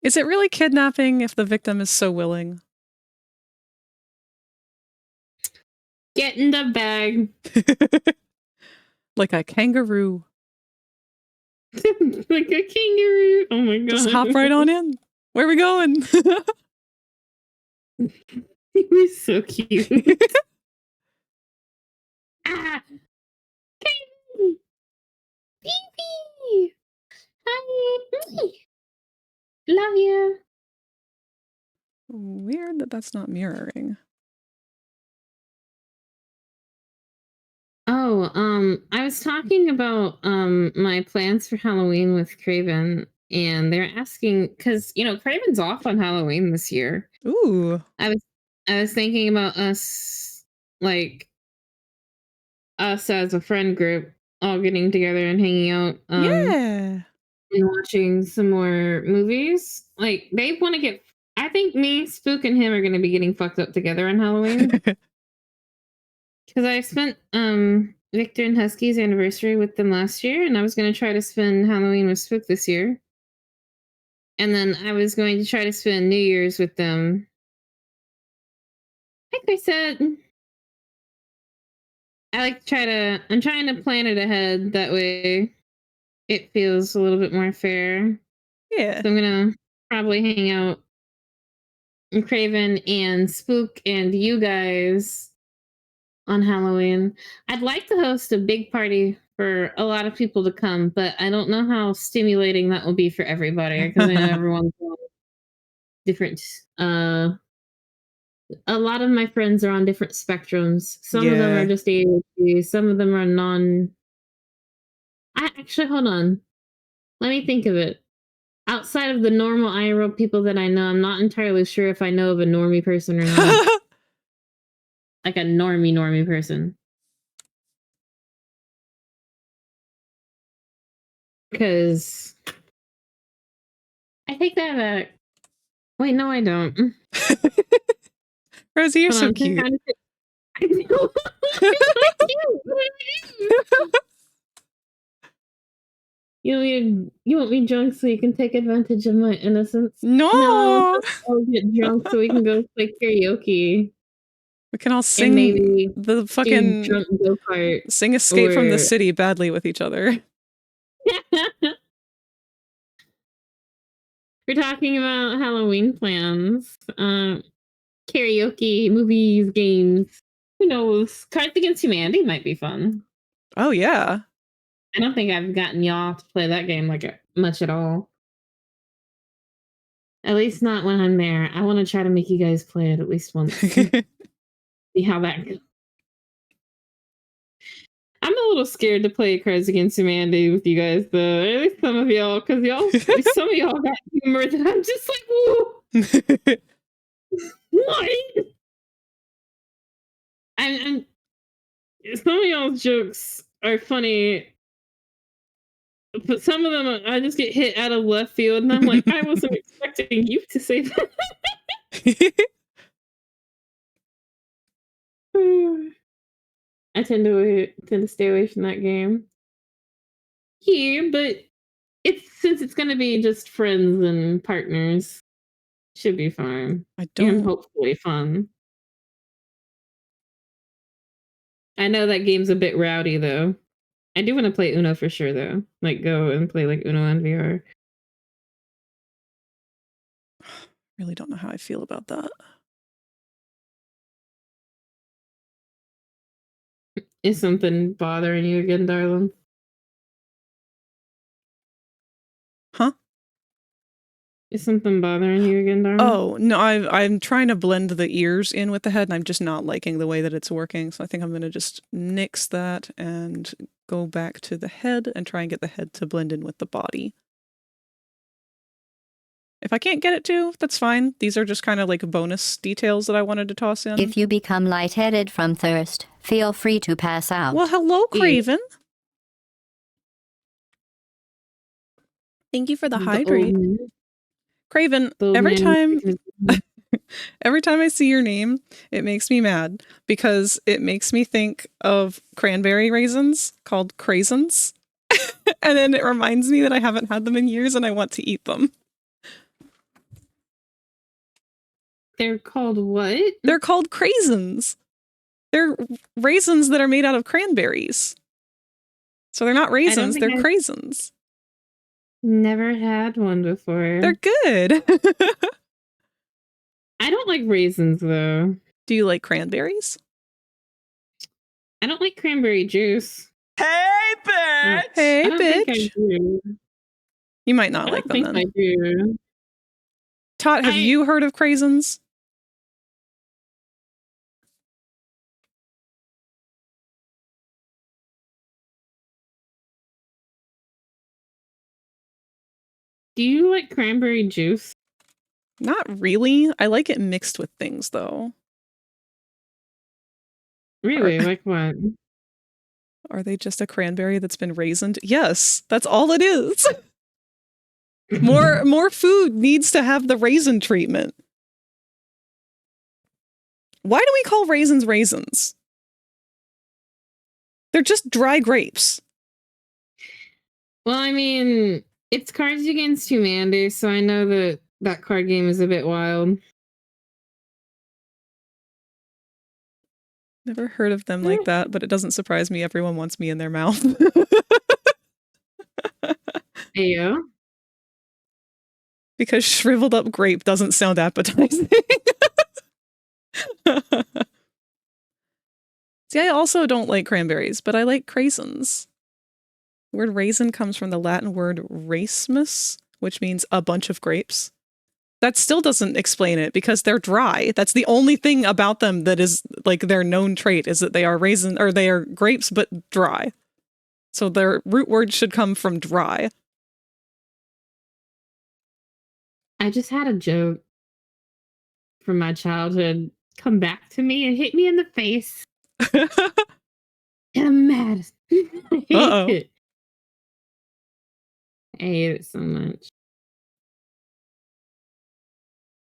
Is it really kidnapping if the victim is so willing? Get in the bag. Like a kangaroo. Like a kangaroo. Oh my god. Just hop right on in. Where are we going? He was so cute. Ah! Baby! Baby! Hi! Love you. Weird that that's not mirroring. Oh, I was talking about my plans for Halloween with Craven, and they're asking because Craven's off on Halloween this year. Ooh. I was thinking about like us as a friend group all getting together and hanging out Yeah. and watching some more movies. Like they want to get. I think me, Spook, and him are going to be getting fucked up together on Halloween. Because I spent Victor and Husky's anniversary with them last year, and I was going to try to spend Halloween with Spook this year. And then I was going to try to spend New Year's with them. Like I said, I'm trying to plan it ahead. That way it feels a little bit more fair. Yeah. So I'm going to probably hang out with Craven and Spook and you guys on Halloween. I'd like to host a big party for a lot of people to come, but I don't know how stimulating that will be for everybody because I know everyone's on different. A lot of my friends are on different spectrums. Some of them are Yeah. just ADHD. Some of them are non. I actually hold on. Let me think of it. Outside of the normal IRL people that I know, I'm not entirely sure if I know of a normie person or not. Like a normie person. Because I take that back. Wait, no, I don't. Rosie, you're Hold so on, cute. I know. You want me drunk so you can take advantage of my innocence? No, No. I'll get drunk so we can go play karaoke We can all and sing maybe the do fucking drunk go-kart. sing Escape from the Or City badly with each other. we're talking about Halloween plans, karaoke, movies, games. Who knows? Cards Against Humanity might be fun. Oh yeah. I don't think I've gotten y'all to play that game like much at all. At least not when I'm there. I want to try to make you guys play it at least once. See how that goes. I'm a little scared to play Cards Against Humanity with you guys, though. At least some of y'all, because some of y'all got humor that I'm just like, whoa, what? I'm some of y'all's jokes are funny, but some of them I just get hit out of left field, and I'm like, I wasn't expecting you to say that. I tend to stay away from that game here, but since it's gonna be just friends and partners, should be fun. I And don't. hopefully fun. I know that game's a bit rowdy though. I do want to play Uno for sure though. Like go and play like Uno in VR. Really don't know how I feel about that. Is something bothering you again, darling? Huh? Is something bothering you again, darling? Oh, no, I'm trying to blend the ears in with the head, and I'm just not liking the way that it's working. So I think I'm going to just nix that and go back to the head and try and get the head to blend in with the body. If I can't get it to, that's fine. These are just kind of like bonus details that I wanted to toss in. If you become lightheaded from thirst, feel free to pass out. Well, hello, Craven. Thank you for the hydrate. Craven, every time I see your name, it makes me mad because it makes me think of cranberry raisins called craisins. And then it reminds me that I haven't had them in years and I want to eat them. They're called what? They're called craisins. They're raisins that are made out of cranberries. So they're not raisins, they're craisins. Never had one before. They're good. I don't like raisins though. Do you like cranberries? I don't like cranberry juice. Hey, bitch! Hey, I don't think I bitch. do. You might not I like don't them think then. I do. Tot, have you heard of craisins? Do you like cranberry juice? Not really. I like it mixed with things, though. Really? Like what? Are they just a cranberry that's been raisined? Yes, that's all it is. More food needs to have the raisin treatment. Why do we call raisins raisins? They're just dry grapes. Well, I mean, it's Cards Against Humanity, so I know that that card game is a bit wild. Never heard of them like that, but it doesn't surprise me everyone wants me in their mouth. Yeah. Because shriveled up grape doesn't sound appetizing. See, I also don't like cranberries, but I like craisins. The word raisin comes from the Latin word racemus, which means a bunch of grapes. That still doesn't explain it because they're dry. That's the only thing about them that is like their known trait is that they are raisin or they are grapes but dry. So their root word should come from dry. I just had a joke from my childhood come back to me and hit me in the face. And I'm mad. I hate it. I hate it so much.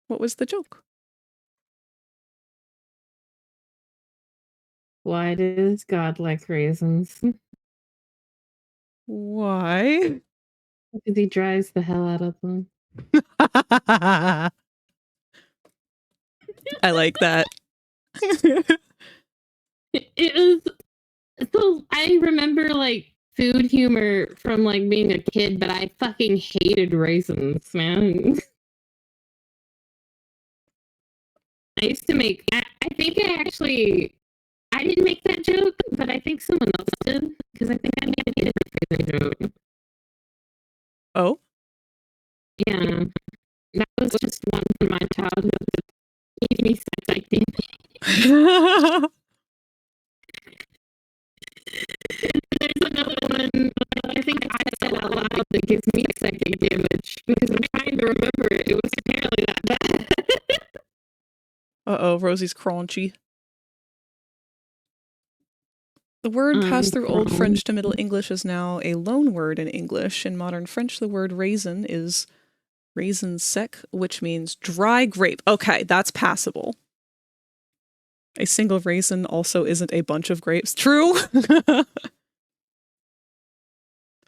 What was the joke? Why does God like raisins? Why? Because he dries the hell out of them. I like that. It was so I remember like food humor from like being a kid, but I fucking hated raisins, man. I used to make I think I didn't make that joke, but I think someone else did because I think I made a different joke. Oh? Yeah. That was just one from my childhood that gave me such idea. There's another one I think I said out loud that gives me psychic damage because I'm trying to remember it. It was apparently that bad. Uh-oh, Rosie's crunchy. The word passed through Old French to Middle English is now a loan word in English. In modern French, the word raisin is raisin sec, which means dry grape. Okay, that's passable. A single raisin also isn't a bunch of grapes. True!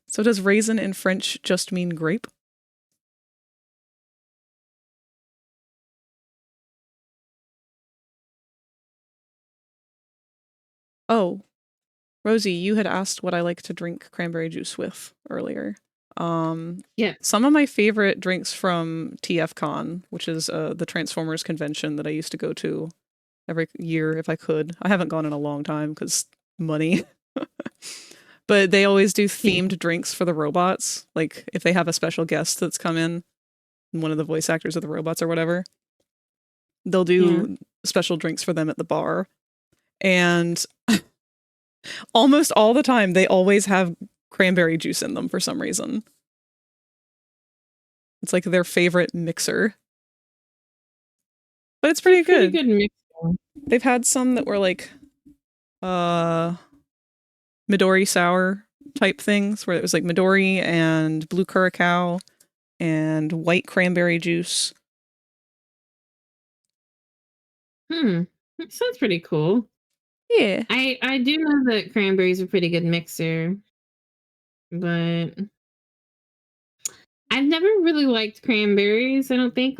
So does raisin in French just mean grape? Oh, Rosie, you had asked what I like to drink cranberry juice with earlier. Yeah. Some of my favorite drinks from TFCon, which is the Transformers convention that I used to go to every year if I could. I haven't gone in a long time because money. But they always do themed drinks for the robots. Like if they have a special guest that's come in, one of the voice actors of the robots or whatever, they'll do special drinks for them at the bar. And almost all the time, they always have cranberry juice in them for some reason. It's like their favorite mixer. But it's pretty good. Pretty good mixer. They've had some that were like Midori sour type things where it was like Midori and blue curacao and white cranberry juice. That sounds pretty cool. Yeah. I do know that cranberry's a pretty good mixer, but I've never really liked cranberries. I don't think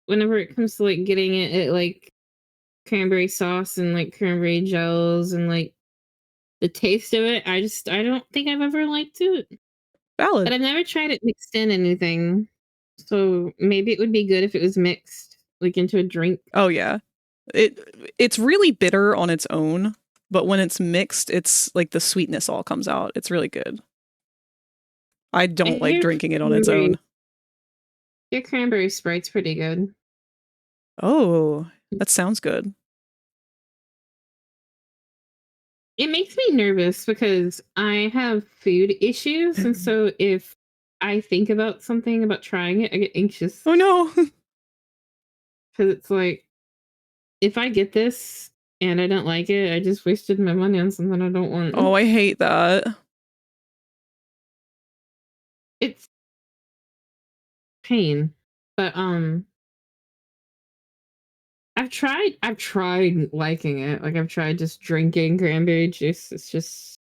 whenever it comes to like getting it like cranberry sauce and like cranberry gels and like the taste of it, I don't think I've ever liked it. Valid. But I've never tried it mixed in anything. So maybe it would be good if it was mixed like into a drink. Oh yeah. It's really bitter on its own, but when it's mixed, it's like the sweetness all comes out. It's really good. I don't like drinking it on its own. Your cranberry Sprite's pretty good. Oh, that sounds good. It makes me nervous because I have food issues, and so if I think about something about trying it, I get anxious. Oh no. Because it's like, if I get this and I don't like it, I just wasted my money on something I don't want. Oh, I hate that. It's pain. But I've tried liking it. Like I've tried just drinking cranberry juice. It's just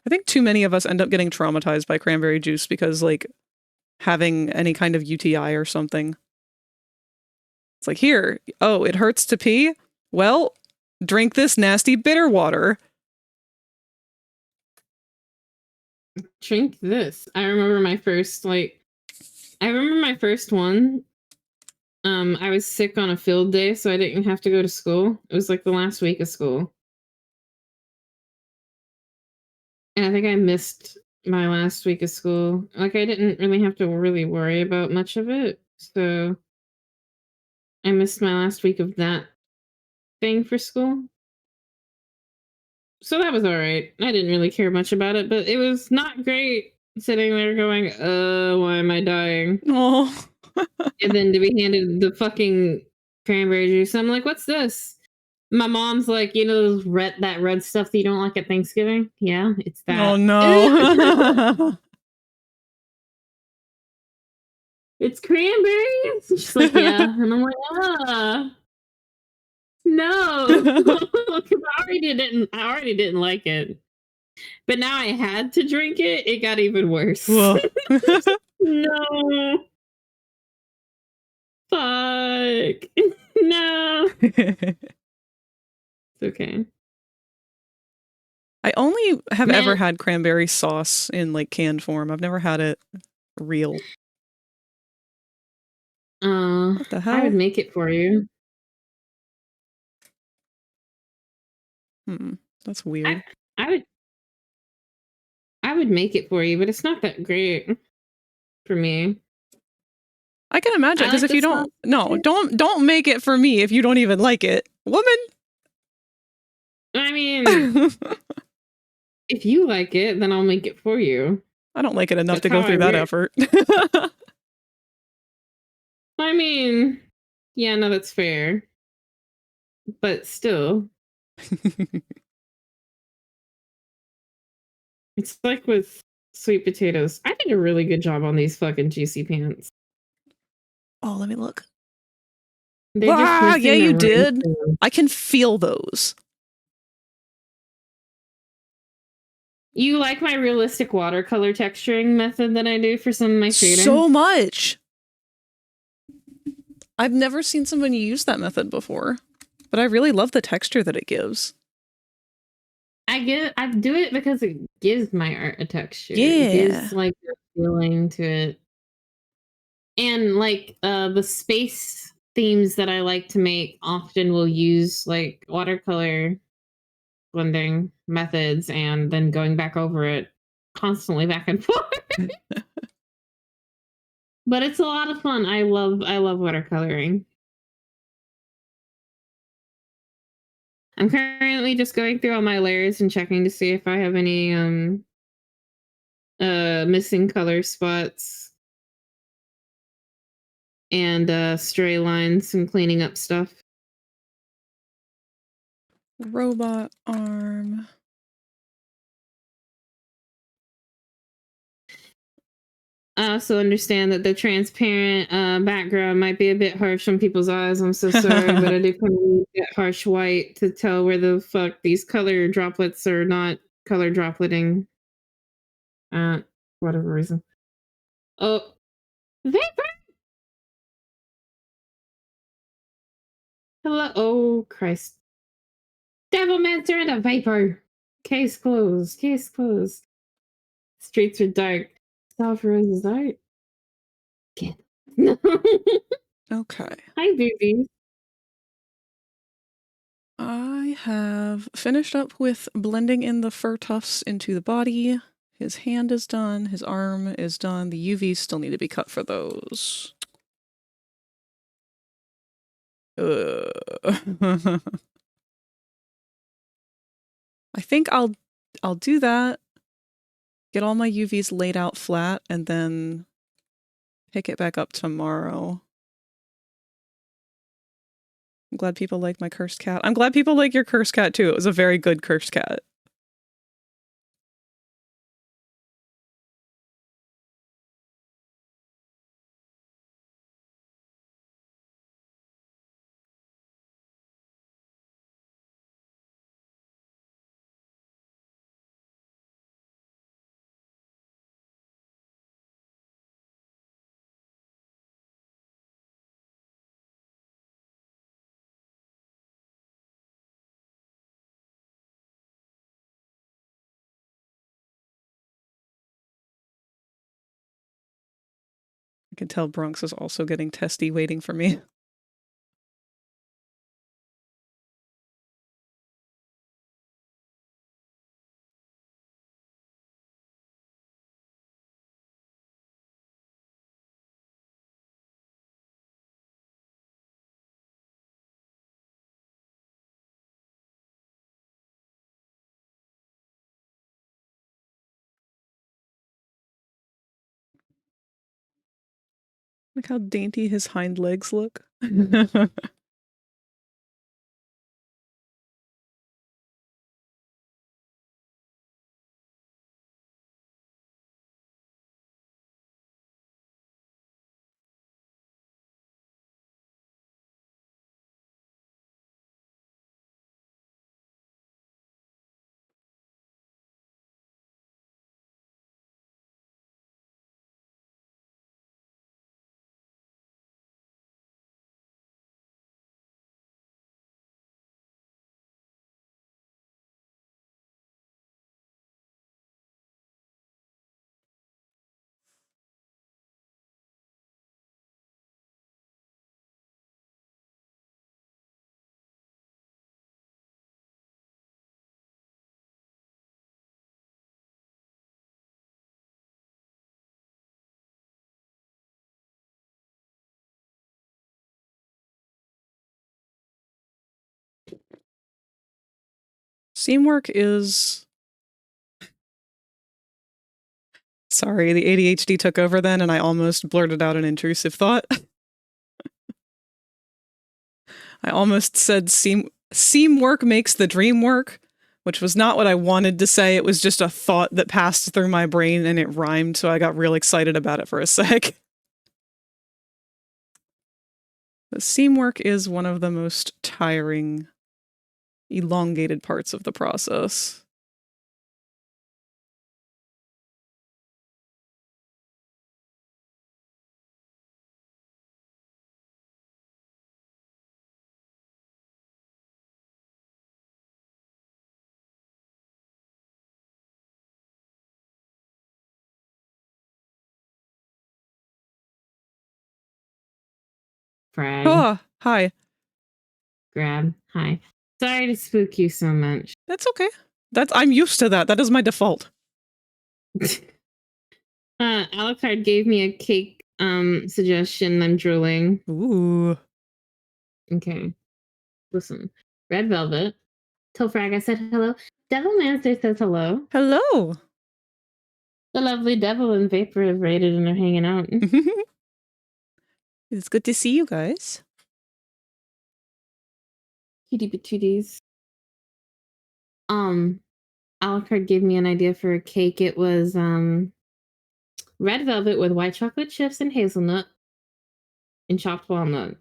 I think too many of us end up getting traumatized by cranberry juice because, like, having any kind of UTI or something. It's like, here, oh, it hurts to pee? Well, drink this nasty bitter water. drink this. I remember my first one. I was sick on a field day, so I didn't have to go to school. It was like the last week of school. And I think I missed my last week of school. Like I didn't really have to really worry about much of it. So I missed my last week of that thing for school. So that was all right. I didn't really care much about it, but it was not great sitting there going, why am I dying? Oh. And then to be handed the fucking cranberry juice. I'm like, what's this? My mom's like, you know, that red stuff that you don't like at Thanksgiving? Yeah, it's that. Oh no. It's cranberries? She's like, yeah. And I'm like, no. 'Cause I already didn't like it. But now I had to drink it. It got even worse. Whoa. No. Fuck. No. It's okay. I only have Man. ever had cranberry sauce in, like, canned form. I've never had it real. What the hell? I would make it for you. That's weird. I would make it for you, but it's not that great for me. I can imagine, I because like if you the don't make it for me if you don't even like it. Woman! I mean, if you like it, then I'll make it for you. I don't like it enough That's to go how through I that work. effort. I mean, yeah, no, that's fair. But still, it's like with sweet potatoes. I did a really good job on these fucking juicy pants. Oh, let me look. They're just missing yeah, the you did. rhinestones. I can feel those. You like my realistic watercolor texturing method that I do for some of my shading? So much. I've never seen somebody use that method before, but I really love the texture that it gives. I do it because it gives my art a texture. Yeah. It gives like a feeling to it. And like the space themes that I like to make often will use like watercolor blending methods and then going back over it constantly back and forth. But it's a lot of fun. I love watercoloring. I'm currently just going through all my layers and checking to see if I have any missing color spots and stray lines and cleaning up stuff. Robot arm. I also understand that the transparent background might be a bit harsh on people's eyes. I'm so sorry, but I do kind of need that harsh white to tell where the fuck these color droplets are not color dropleting. Whatever reason. Oh, vapor! Hello. Oh, Christ. Devilmancer and a vapor. Case closed. Case closed. Streets are dark. South Rose is art. Again. Okay. Hi, babies. I have finished up with blending in the fur tufts into the body. His hand is done. His arm is done. The UVs still need to be cut for those. I think I'll do that. Get all my UVs laid out flat, and then Pick it back up tomorrow. I'm glad people like my cursed cat. I'm glad people like your cursed cat too. It was a very good cursed cat. I can tell Bronx is also getting testy waiting for me. Look how dainty his hind legs look. Seamwork is... Sorry, the ADHD took over then and I almost blurted out an intrusive thought. I almost said seamwork makes the dream work, which was not what I wanted to say. It was just a thought that passed through my brain and it rhymed, so I got real excited about it for a sec. But seamwork is one of the most tiring, elongated parts of the process. Frag. Oh, hi. Grab. Hi. Sorry to spook you so much. That's okay. I'm used to that. That is my default. Alucard gave me a cake suggestion. I'm drooling. Ooh. Okay. Listen. Red velvet. Till Frag, I said hello. Devil Master says hello. Hello. The lovely Devil and Vapor have raided and are hanging out. It's good to see you guys. Cutie patooties. Alucard gave me an idea for a cake. It was red velvet with white chocolate chips and hazelnut and chopped walnut.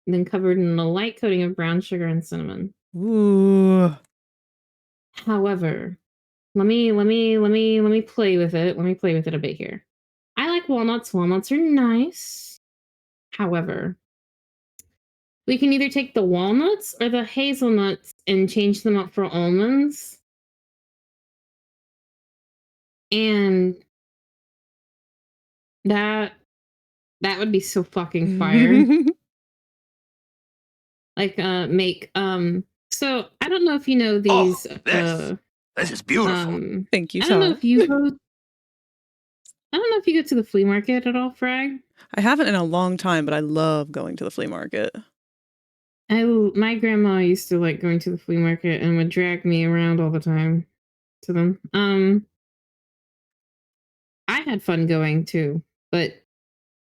Then covered in a light coating of brown sugar and cinnamon. Ooh. However, let me play with it. Let me play with it a bit here. I like walnuts. Walnuts are nice. However, we can either take the walnuts or the hazelnuts and change them up for almonds. And that would be so fucking fire. Like make so I don't know if you know these This is beautiful. Thank you, I don't know Todd. if you go to the flea market at all, Frag. I haven't in a long time, but I love going to the flea market. My grandma used to like going to the flea market and would drag me around all the time to them. I had fun going too, but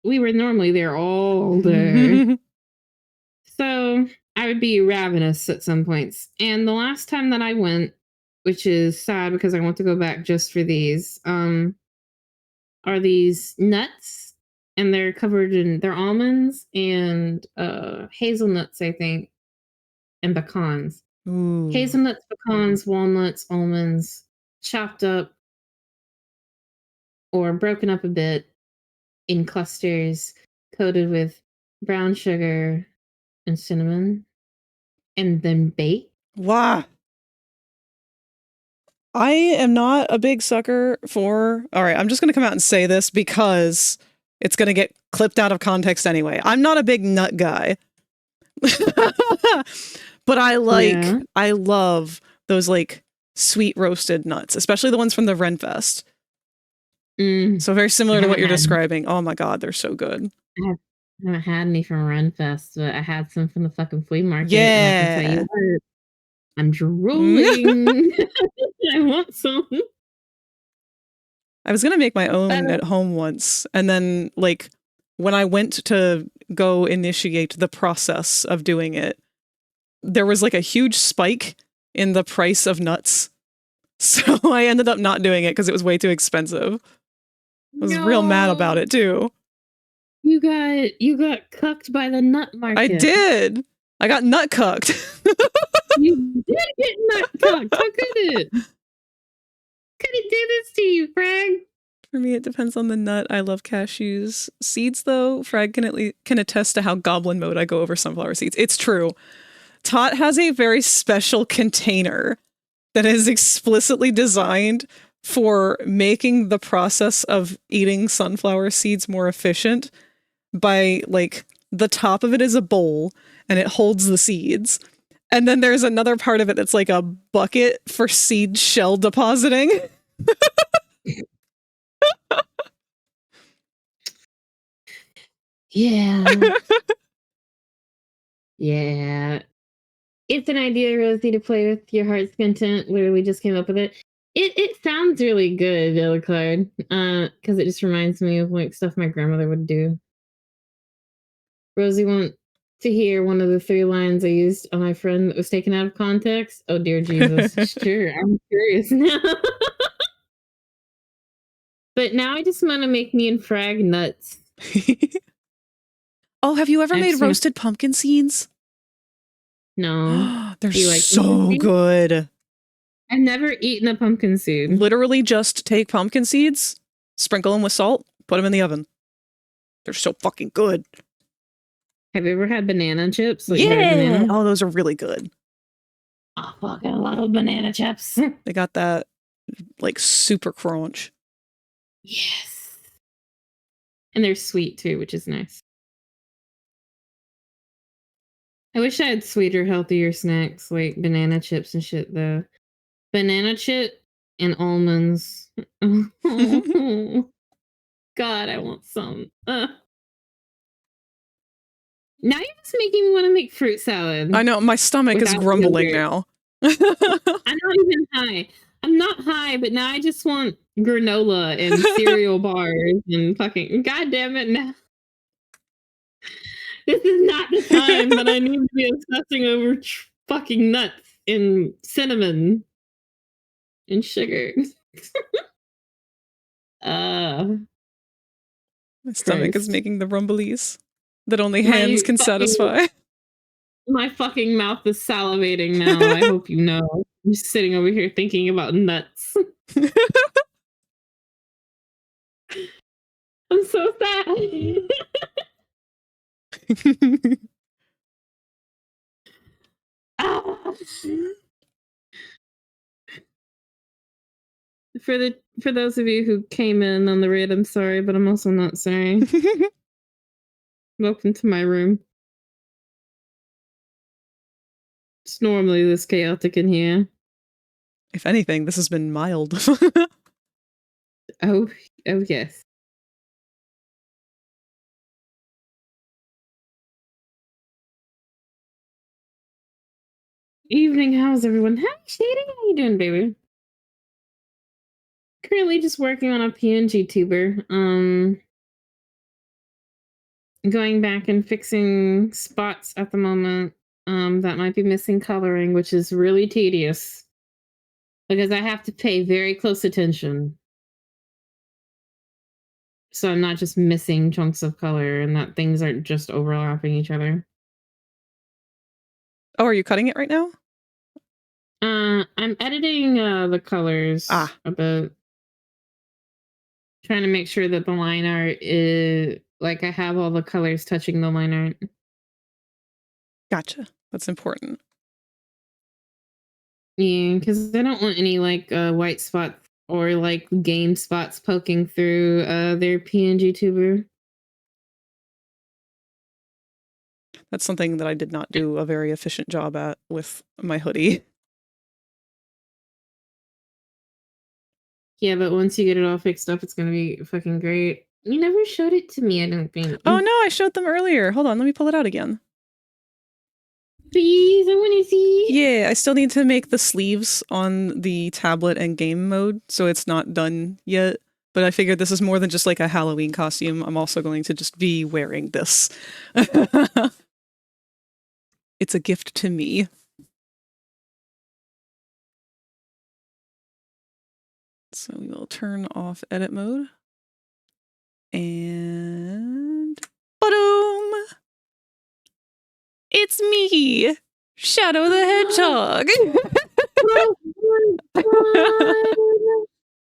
we were normally there all day. So I would be ravenous at some points. And the last time that I went, which is sad because I want to go back just for these, are these nuts. And they're covered in they're almonds and hazelnuts, I think, and pecans. Ooh. Hazelnuts, pecans, walnuts, almonds, chopped up or broken up a bit in clusters, coated with brown sugar and cinnamon, and then baked. Wow. I am not a big sucker for... All right, I'm just going to come out and say this because it's going to get clipped out of context anyway. I'm not a big nut guy. But I love those like sweet roasted nuts, especially the ones from the Renfest. So very similar to what you're describing. Oh my God, they're so good. I haven't had any from Renfest, but I had some from the fucking flea market. Yeah. And I can tell you what, I'm drooling. I want some. I was going to make my own at home once. And then like when I went to go initiate the process of doing it, there was like a huge spike in the price of nuts. So I ended up not doing it because it was way too expensive. I was real mad about it too. You got cucked by the nut market. I did. I got nut cucked. You did get nut cucked. How could it? Could it do this to you, Frag? For me, it depends on the nut. I love cashews. Seeds, though, Frag can attest to how goblin mode I go over sunflower seeds. It's true. Tot has a very special container that is explicitly designed for making the process of eating sunflower seeds more efficient by, like, the top of it is a bowl and it holds the seeds. And then there's another part of it that's like a bucket for seed shell depositing. Yeah. Yeah. It's an idea, Rosie, to play with your heart's content. Literally just came up with it. It sounds really good, Yellowcard. Because it just reminds me of like stuff my grandmother would do. Rosie want to hear one of the 3 lines I used on my friend that was taken out of context. Oh dear Jesus. Sure, I'm curious now. But now I just want to make me and Frag nuts. Oh, have you ever made roasted pumpkin seeds? No. They're like so good. I've never eaten a pumpkin seed. Literally just take pumpkin seeds, sprinkle them with salt, put them in the oven. They're so fucking good. Have you ever had banana chips? Like yeah! Oh, those are really good. Oh, fucking love banana chips. They got that, like, super crunch. Yes. And they're sweet, too, which is nice. I wish I had sweeter, healthier snacks, like banana chips and shit, though. Banana chip and almonds. God, I want some. Now you're just making me want to make fruit salad. I know, my stomach is grumbling now. I'm not even high. I'm not high, but now I just want granola and cereal bars and fucking... God damn it, now. This is not the time that I need to be obsessing over fucking nuts and cinnamon and sugar. My stomach is making the rumblies that only hands can satisfy. My fucking mouth is salivating now. I hope you know. I'm just sitting over here thinking about nuts. I'm so sad. For those of you who came in on the raid, I'm sorry, but I'm also not sorry. Welcome to my room. It's normally this chaotic in here. If anything, this has been mild. Oh yes. Evening, how's everyone? Hi, Shady. How you doing, baby? Currently just working on a PNG tuber. going back and fixing spots at the moment that might be missing coloring, which is really tedious because I have to pay very close attention. So I'm not just missing chunks of color and that things aren't just overlapping each other. Oh, are you cutting it right now? I'm editing the colors a bit. Trying to make sure that the line art is like I have all the colors touching the line art. Gotcha. That's important. Yeah, because I don't want any like white spots or like game spots poking through their PNG tuber. That's something that I did not do a very efficient job at with my hoodie. Yeah, but once you get it all fixed up, it's gonna be fucking great. You never showed it to me, I don't think. Oh no, I showed them earlier. Hold on, let me pull it out again. Please, I want to see. Yeah, I still need to make the sleeves on the tablet and game mode, so it's not done yet. But I figured this is more than just like a Halloween costume. I'm also going to just be wearing this. It's a gift to me. So we will turn off edit mode. And boom! It's me, Shadow the Hedgehog.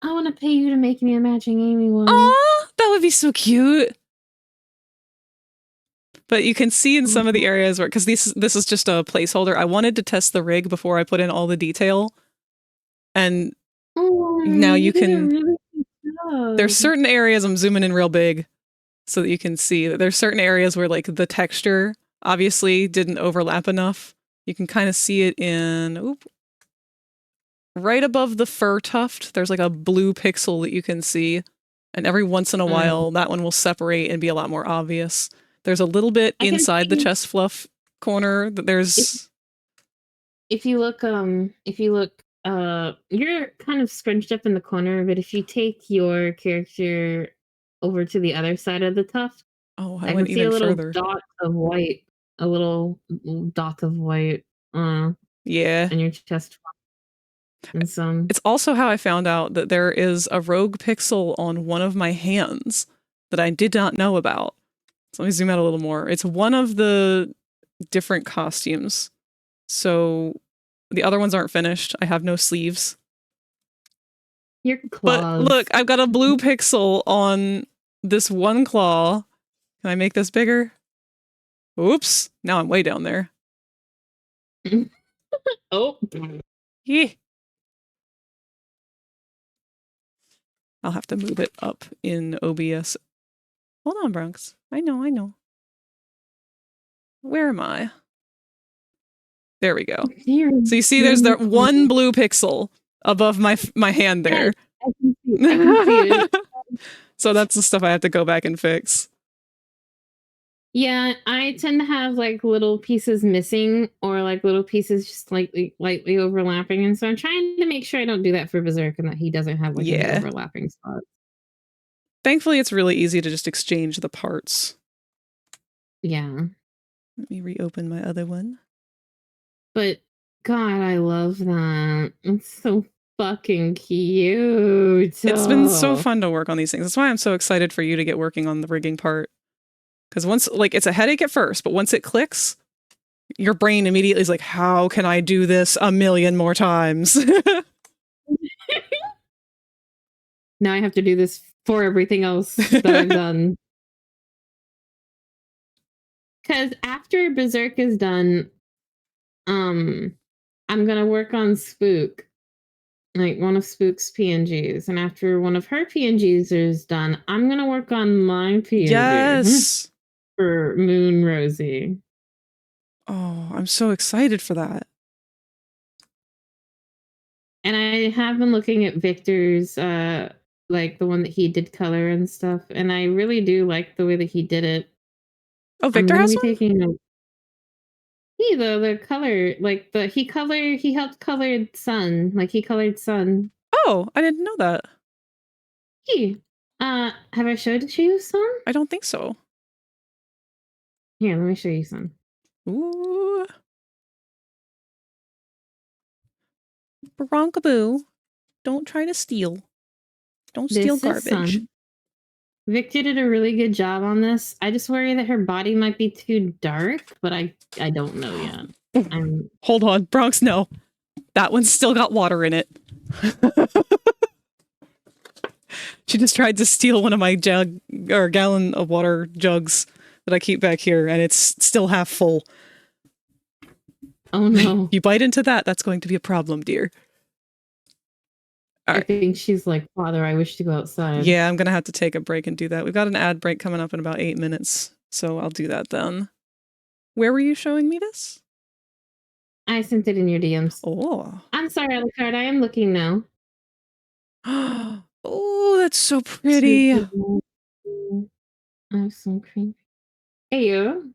I want to pay you to make me a matching Amy one. Aw, that would be so cute. But you can see in some of the areas where, because this is just a placeholder, I wanted to test the rig before I put in all the detail. And now you can, there's certain areas, I'm zooming in real big so that you can see that there's certain areas where like the texture obviously didn't overlap enough. You can kind of see it in, right above the fur tuft, there's like a blue pixel that you can see. And every once in a while, that one will separate and be a lot more obvious. There's a little bit inside the chest fluff corner that there's... If you look, you're kind of scrunched up in the corner, but if you take your character over to the other side of the tuft, I can went see even a little further. dot of white, yeah, in your chest. And some. It's also how I found out that there is a rogue pixel on one of my hands that I did not know about. So let me zoom out a little more. It's one of the different costumes. So the other ones aren't finished. I have no sleeves. Your claws. But look, I've got a blue pixel on this one claw. Can I make this bigger? Oops. Now I'm way down there. Oh. Yeah. I'll have to move it up in OBS. Hold on, Bronx. I know. Where am I? There we go. So you see there's that one blue pixel above my hand there. I can see it. So that's the stuff I have to go back and fix. Yeah, I tend to have like little pieces missing or like little pieces just lightly overlapping. And so I'm trying to make sure I don't do that for Berserk and that he doesn't have like any overlapping spots. Thankfully, it's really easy to just exchange the parts. Yeah. Let me reopen my other one. But God, I love that. It's so fucking cute. It's been so fun to work on these things. That's why I'm so excited for you to get working on the rigging part. Because once, like, it's a headache at first, but once it clicks, your brain immediately is like, how can I do this 1,000,000 more times? Now I have to do this for everything else that I've done. Because after Berserk is done, I'm gonna work on Spook, like one of Spook's PNGs, and after one of her PNGs is done, I'm gonna work on my PNG. Yes, for Moon Rosie. Oh, I'm so excited for that. And I have been looking at Victor's, like the one that he did color and stuff, and I really do like the way that he did it. Oh, Victor has one? The color, like he helped color Sun, like he colored Sun. Oh, I didn't know that. Have I showed it to you, Sun? I don't think so. Here, let me show you some. Ooh. Bronkaboo. Don't try to steal. Don't steal This is garbage. some. Victor did a really good job on this. I just worry that her body might be too dark, but I don't know yet. Hold on, Bronx, no. That one's still got water in it. She just tried to steal one of my jug or gallon of water jugs that I keep back here, and it's still half full. Oh no. You bite into that, that's going to be a problem, dear. I think she's like, Father, I wish to go outside. Yeah, I'm gonna have to take a break and do that. We've got an ad break coming up in about 8 minutes, so I'll do that then. Where were you showing me this? I sent it in your DMs. Oh. I'm sorry, Alucard. I am looking now. Oh, that's so pretty. I'm so creepy. Hey, you.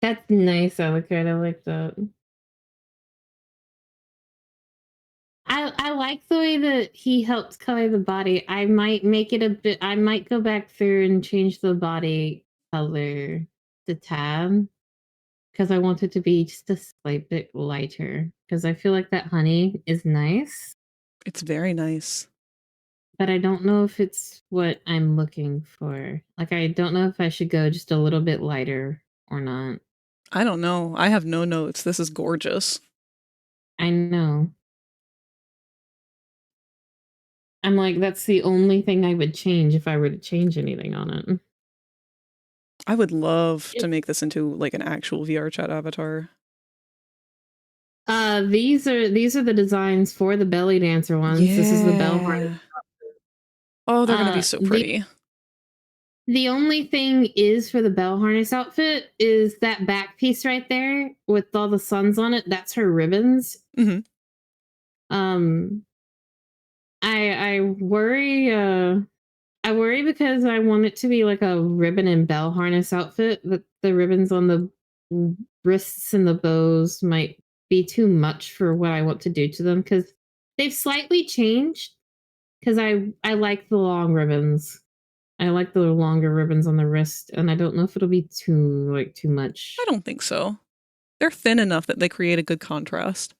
That's nice, Alucard. I like that. I like the way that he helped color the body. I might make it a bit. I might go back through and change the body color to tan because I want it to be just a slight bit lighter. Because I feel like that honey is nice, It's very nice. but I don't know if it's what I'm looking for. Like, I don't know if I should go just a little bit lighter or not. I don't know. I have no notes. This is gorgeous. I know. I'm like, that's the only thing I would change if I were to change anything on it. I would love to make this into like an actual VRChat avatar. These are the designs for the belly dancer ones. Yeah. This is the bell harness. Oh, they're gonna be so pretty. The only thing is for the bell harness outfit is that back piece right there with all the suns on it. That's her ribbons. Mm-hmm. I worry. I worry because I want it to be like a ribbon and bell harness outfit. That the ribbons on the wrists and the bows might be too much for what I want to do to them because they've slightly changed. Because I like the long ribbons. I like the longer ribbons on the wrist, and I don't know if it'll be too much. I don't think so. They're thin enough that they create a good contrast.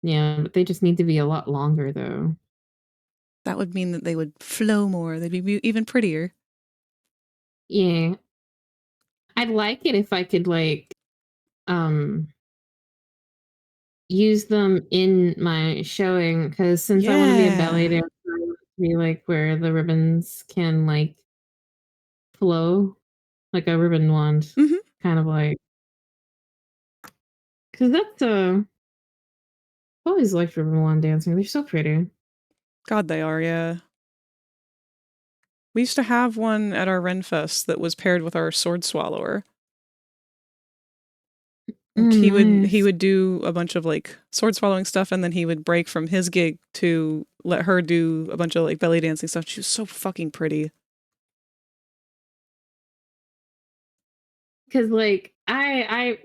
Yeah, but they just need to be a lot longer, though. That would mean that they would flow more. They'd be even prettier. Yeah. I'd like it if I could, like, use them in my showing, because since I want to be a ballet dancer, I want it to be, like, where the ribbons can, like, flow, like a ribbon wand. Kind of like. Because that's, I've always liked ribbon wand dancing. They're so pretty. God, they are, yeah. We used to have one at our Renfest that was paired with our sword swallower. And he would do a bunch of like sword swallowing stuff, and then he would break from his gig to let her do a bunch of like belly dancing stuff. She was so fucking pretty. Because like I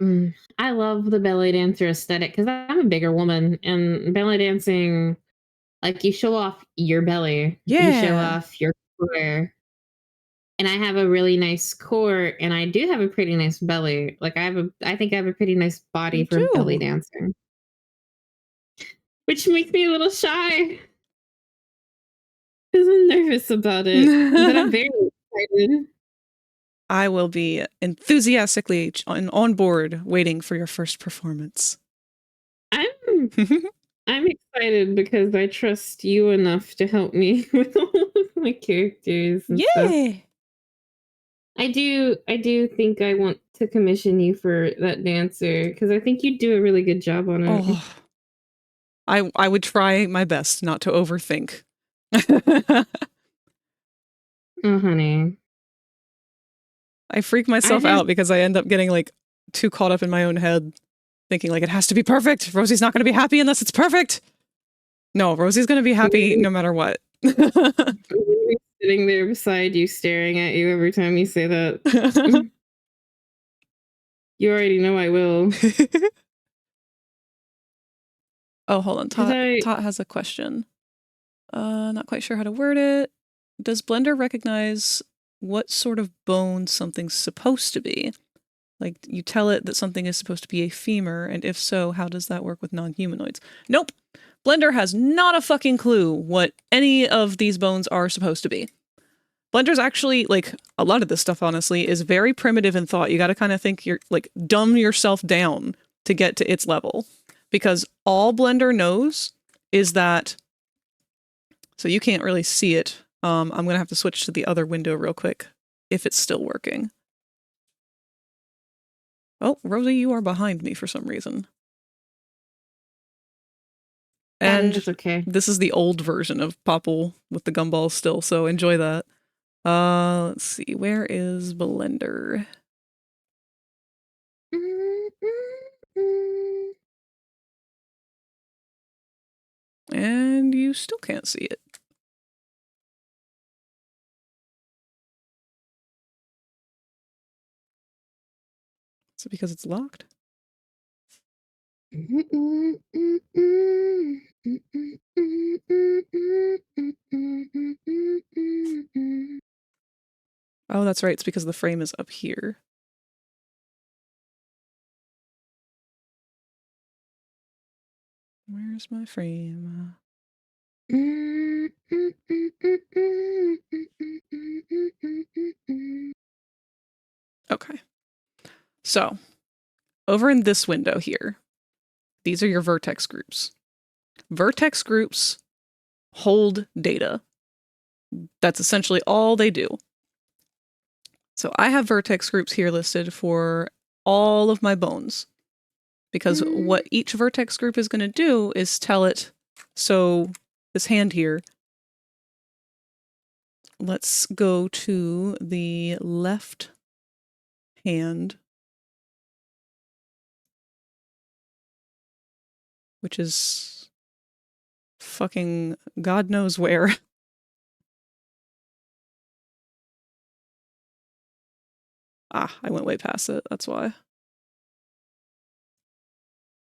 love the belly dancer aesthetic because I'm a bigger woman, and belly dancing, like, you show off your belly, you show off your core, and I have a really nice core, and I do have a pretty nice belly. Like, I think I have a pretty nice body for belly dancing, which makes me a little shy because I'm nervous about it, but I'm very excited. I will be enthusiastically on board waiting for your first performance. I'm excited because I trust you enough to help me with all of my characters and stuff. I do think I want to commission you for that dancer because I think you do a really good job on it. Oh, I would try my best not to overthink. Oh, honey. I freak myself out because I end up getting like too caught up in my own head, thinking like it has to be perfect. Rosie's not going to be happy unless it's perfect. No, Rosie's going to be happy no matter what. Sitting there beside you, staring at you every time you say that. You already know I will. Oh, hold on. Tot has a question. Not quite sure how to word it. Does Blender recognize what sort of bone something's supposed to be. Like, you tell it that something is supposed to be a femur, and if so, how does that work with non-humanoids? Nope! Blender has not a fucking clue what any of these bones are supposed to be. Blender's actually, like, a lot of this stuff, honestly, is very primitive in thought. You gotta kind of think you're, like, dumb yourself down to get to its level. Because all Blender knows is that... So you can't really see it. I'm gonna have to switch to the other window real quick, if it's still working. Oh, Rosie, you are behind me for some reason. And it's okay. this is the old version of Popple with the gumballs still, so enjoy that. Let's see, where is Blender? And you still can't see it. Is it because it's locked? Oh, that's right. It's because the frame is up here. Where's my frame? Okay. So, over in this window here, these are your vertex groups. Vertex groups hold data. That's essentially all they do. So I have vertex groups here listed for all of my bones. Because what each vertex group is going to do is tell it, so this hand here, let's go to the left hand, which is fucking God knows where. Ah, I went way past it, that's why.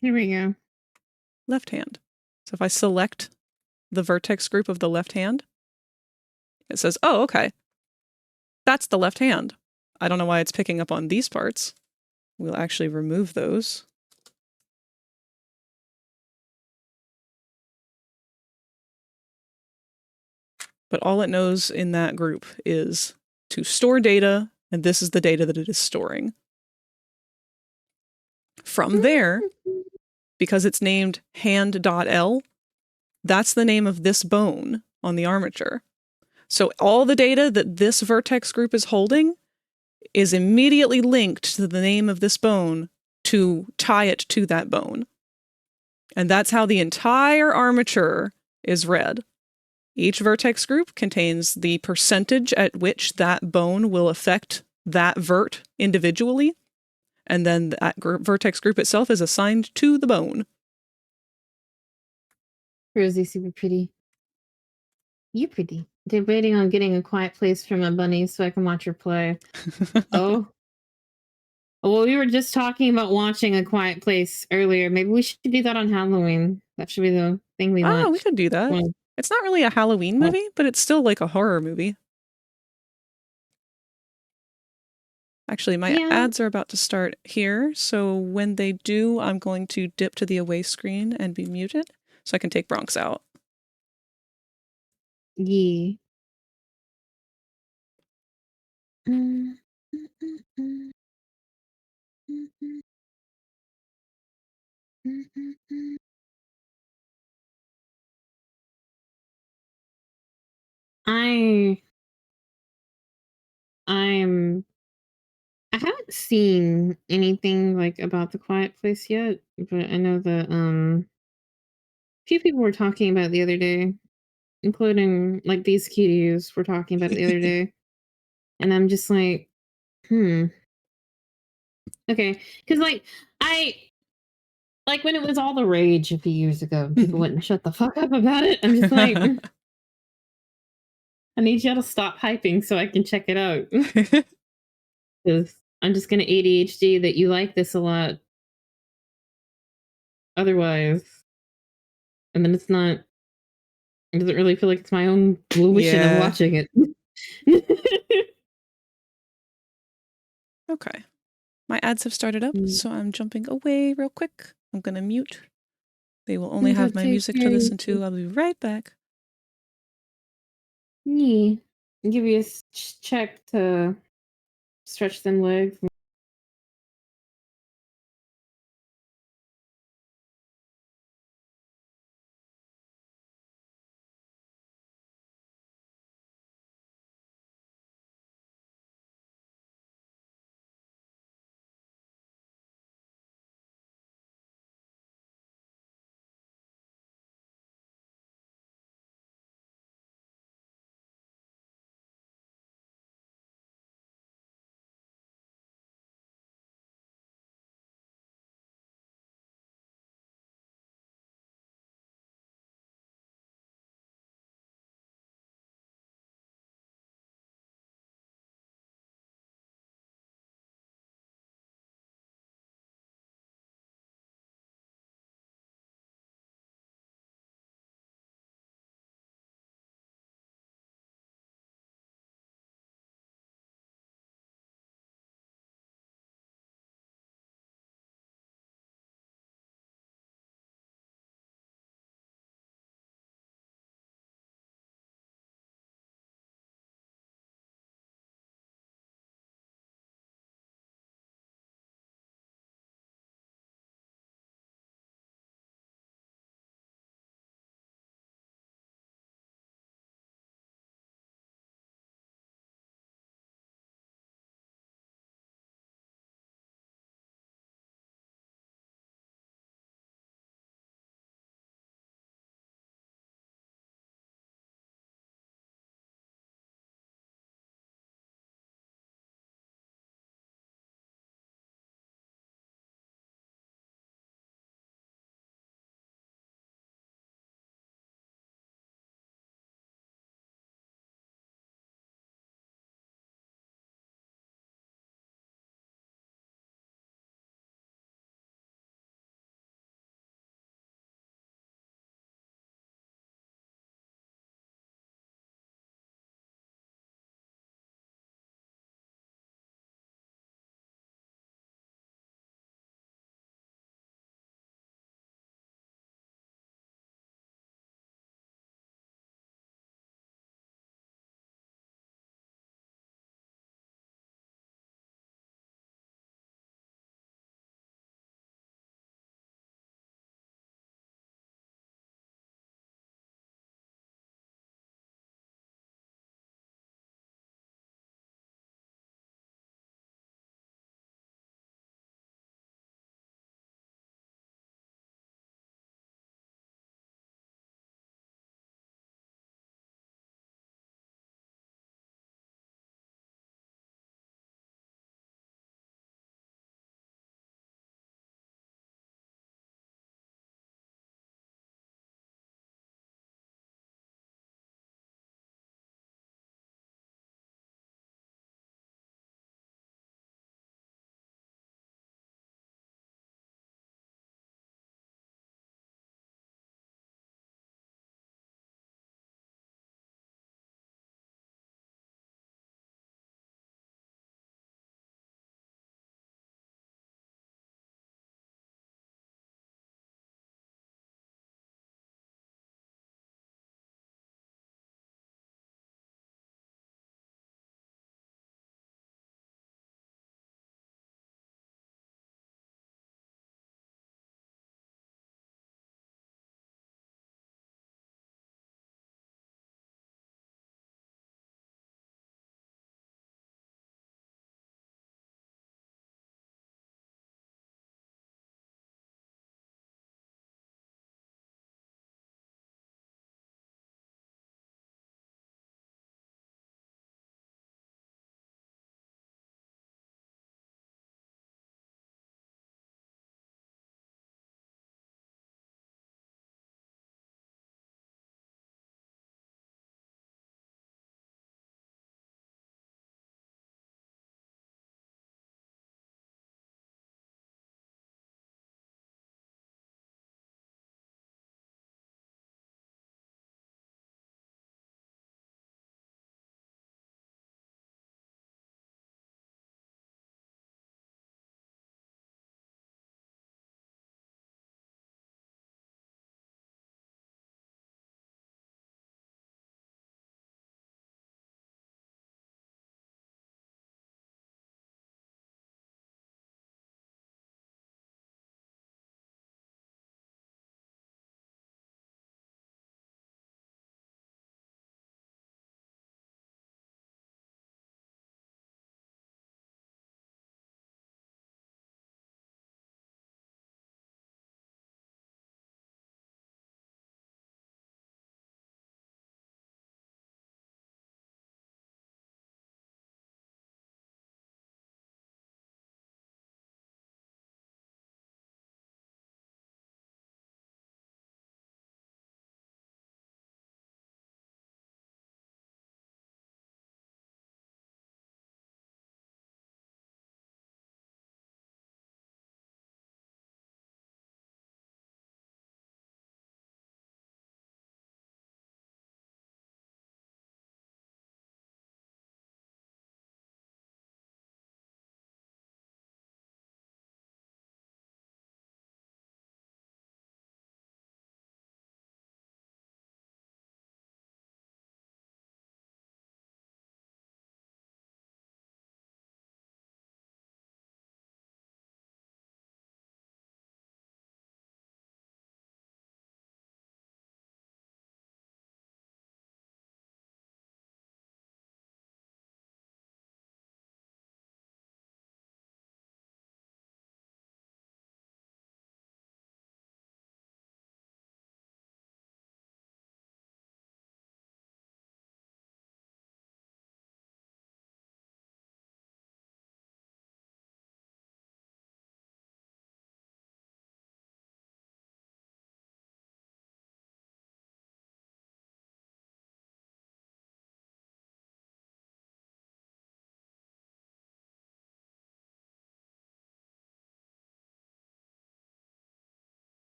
Here we go. Left hand. So if I select the vertex group of the left hand, it says, oh, okay. That's the left hand. I don't know why it's picking up on these parts. We'll actually remove those. But all it knows in that group is to store data, and this is the data that it is storing. From there, because it's named hand.l, that's the name of this bone on the armature. So all the data that this vertex group is holding is immediately linked to the name of this bone to tie it to that bone. And that's how the entire armature is read. Each vertex group contains the percentage at which that bone will affect that vert individually, and then that vertex group itself is assigned to the bone. Rosie, super pretty. You pretty. Debating on getting a quiet place for my bunny so I can watch her play. Oh. Well, we were just talking about watching A Quiet Place earlier. Maybe we should do that on Halloween. That should be the thing we watch. Oh, we could do that. Well, It's not really a Halloween movie, but it's still like a horror movie. Actually, my ads are about to start here, so when they do, I'm going to dip to the away screen and be muted, so I can take Bronx out. Yeah. I haven't seen anything like about The Quiet Place yet, but I know that a few people were talking about it the other day, including like these cuties were talking about it the other day. And I'm just like, okay. Because like when it was all the rage a few years ago, people wouldn't shut the fuck up about it. I'm just like, I need y'all to stop hyping so I can check it out. Because I'm just gonna ADHD that you like this a lot. Otherwise, and then it's not. It doesn't really feel like it's my own volition of watching it. Okay. My ads have started up, so I'm jumping away real quick. I'm going to mute. They will only have my music to listen to. I'll be right back. Yeah. Give you a check to stretch them legs.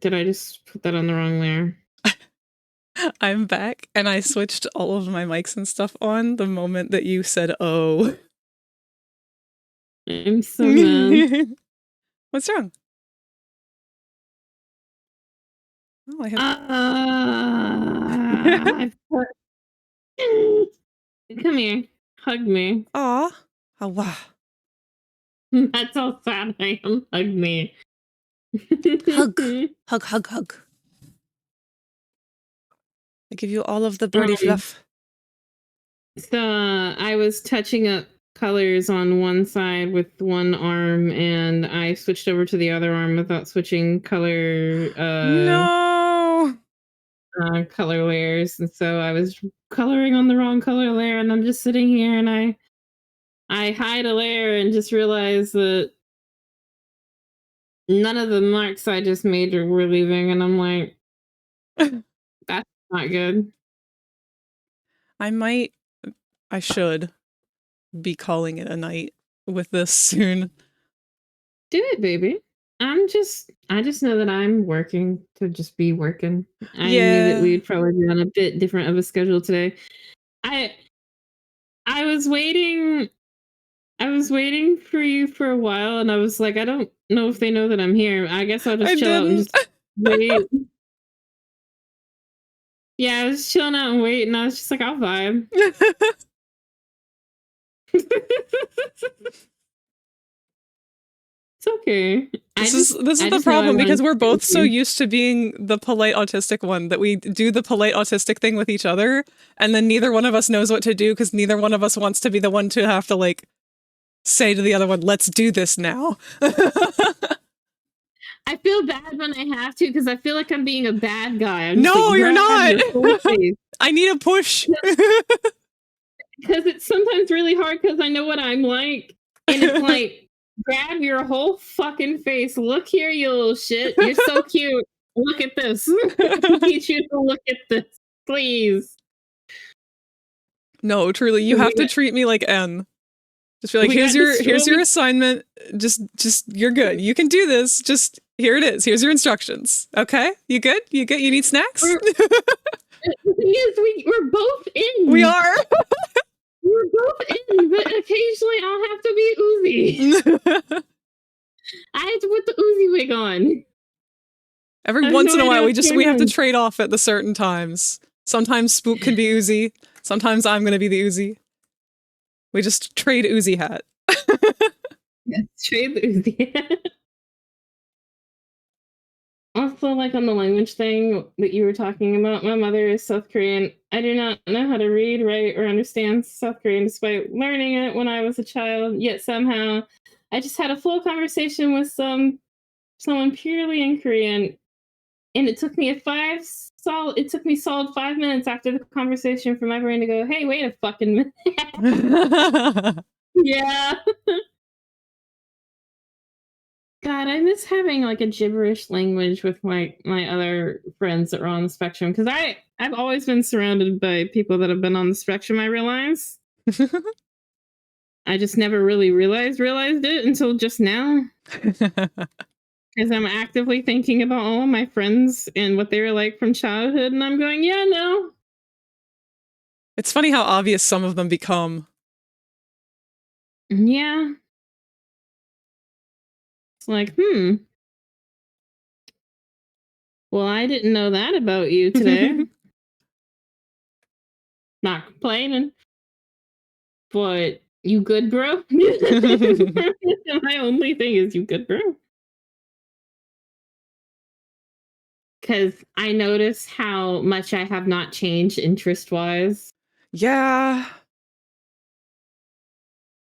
did I just put that on the wrong layer? I'm back, and I switched all of my mics and stuff on the moment that you said, oh. I'm so mad. What's wrong? Oh, I have... Come here. Hug me. Aw. Oh, wow. That's how sad I am. Hug me. Hug. Hug, hug, hug. I give you all of the birdie fluff. So I was touching up colors on one side with one arm, and I switched over to the other arm without switching color. No. Color layers, and so I was coloring on the wrong color layer, and I'm just sitting here, and I hide a layer and just realize that none of the marks I just made were leaving, and I'm like, that's not good. I should be calling it a night with this soon. Do it, baby. I just know that I'm working to just be working. I knew that we'd probably be on a bit different of a schedule today. I was waiting for you for a while, and I was like, I don't know if they know that I'm here. I guess I'll just chill out and just wait. Yeah, I was chilling out and wait, and I was just like, I'll vibe. It's okay. This is the problem, because we're both so used to being the polite autistic one that we do the polite autistic thing with each other, and then neither one of us knows what to do because neither one of us wants to be the one to have to like say to the other one, let's do this now. I feel bad when I have to because I feel like I'm being a bad guy. No, you're not. I need a push. Because it's sometimes really hard because I know what I'm like, and it's like, grab your whole fucking face. Look here, you little shit. You're so cute. Look at this. I need you to look at this, please. No, truly, you have to treat me like N. Just be like, here's your assignment. Just you're good. You can do this. Just here it is. Here's your instructions. Okay, you good? You good? You need snacks? The thing is, we're both in. We are. We're both in, but occasionally I'll have to be Uzi. I have to put the Uzi wig on. Every once in a while, we have to trade off at the certain times. Sometimes Spook can be Uzi. Sometimes I'm gonna be the Uzi. We just trade Uzi hat. Yes, trade the Uzi hat. Also, like on the language thing that you were talking about, my mother is South Korean. I do not know how to read, write, or understand South Korean despite learning it when I was a child. Yet somehow, I just had a full conversation with someone purely in Korean, and it took me solid 5 minutes after the conversation for my brain to go, "Hey, wait a fucking minute." Yeah. God, I miss having like a gibberish language with my other friends that are on the spectrum, because I've always been surrounded by people that have been on the spectrum. I realize. I just never really realized it until just now, because I'm actively thinking about all of my friends and what they were like from childhood, and I'm going, yeah, no. It's funny how obvious some of them become. Yeah. It's like, well, I didn't know that about you today. Not complaining. But you good, bro? My only thing is, you good, bro? Because I notice how much I have not changed interest-wise. Yeah.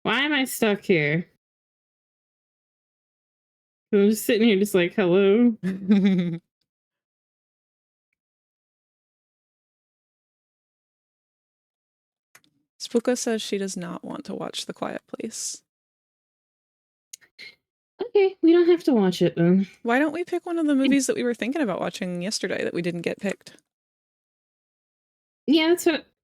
Why am I stuck here? I'm just sitting here just like, hello? Spooka says she does not want to watch The Quiet Place. Okay, we don't have to watch it then. Why don't we pick one of the movies that we were thinking about watching yesterday that we didn't get picked? Yeah,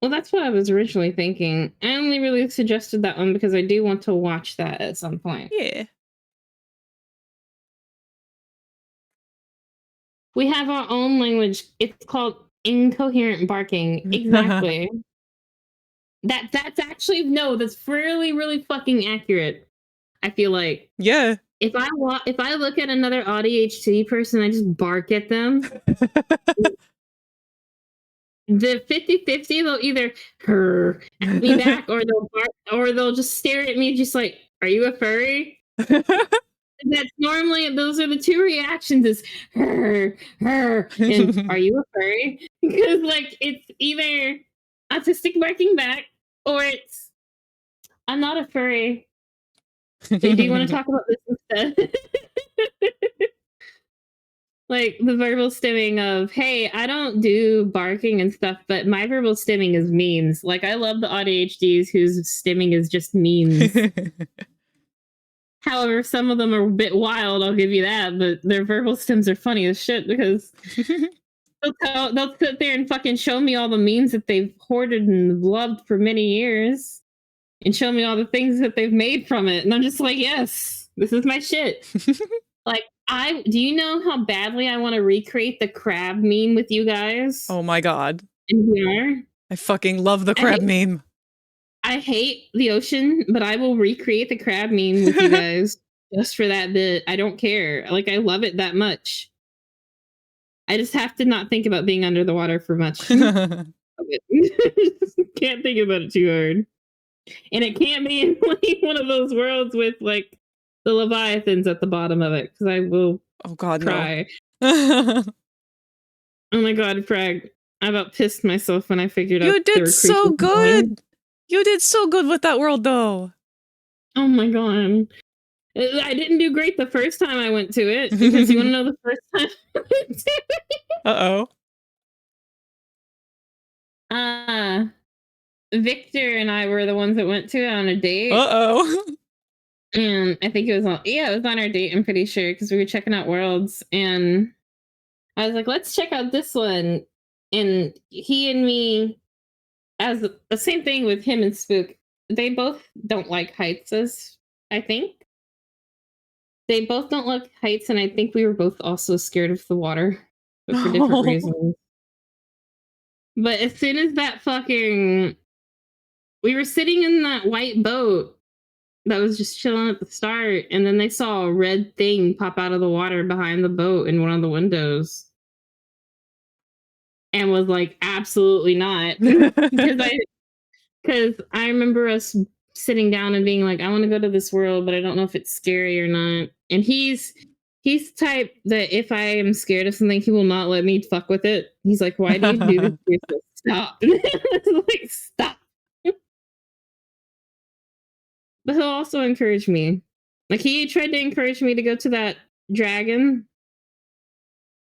that's what I was originally thinking. I only really suggested that one because I do want to watch that at some point. Yeah. We have our own language. It's called incoherent barking. Exactly. That's actually no, that's really fucking accurate. I feel like Yeah. if I look at another ADHD person, I just bark at them. The 50-50, they'll either purr at me back or they'll bark, or they'll just stare at me just like, are you a furry? That's normally, those are the two reactions is her, and are you a furry? Because like it's either autistic barking back or it's I'm not a furry. So do you want to talk about this instead? Like the verbal stimming of, hey, I don't do barking and stuff, but my verbal stimming is memes. Like I love the ADHDs whose stimming is just memes. However, some of them are a bit wild, I'll give you that, but their verbal stims are funny as shit because they'll sit there and fucking show me all the memes that they've hoarded and loved for many years and show me all the things that they've made from it. And I'm just like, yes, this is my shit. Like, do you know how badly I want to recreate the crab meme with you guys? Oh my god. In VR? I fucking love the crab meme. I hate the ocean, but I will recreate the crab meme with you guys just for that bit. I don't care. Like, I love it that much. I just have to not think about being under the water for much. Can't think about it too hard. And it can't be in one of those worlds with, like, the Leviathans at the bottom of it, because I will cry. No. Oh my god, Frag. I about pissed myself when I figured out you did so good. You did so good with that world, though. Oh my god. I didn't do great the first time I went to it, because you want to know the first time I went to it? Uh-oh. Victor and I were the ones that went to it on a date. And I think it was on our date, I'm pretty sure, because we were checking out worlds, and I was like, let's check out this one. And he and me, as the same thing with him and Spook, they both don't like heights, as I think. They both don't like heights, and I think we were both also scared of the water, but for different reasons. But as soon as that fucking... We were sitting in that white boat that was just chilling at the start, and then they saw a red thing pop out of the water behind the boat in one of the windows. And was like, absolutely not. Because I remember us sitting down and being like, I want to go to this world, but I don't know if it's scary or not. And he's type that if I am scared of something, he will not let me fuck with it. He's like, why do you do this? You're so, stop. Like, stop. But he'll also encourage me. Like, he tried to encourage me to go to that dragon.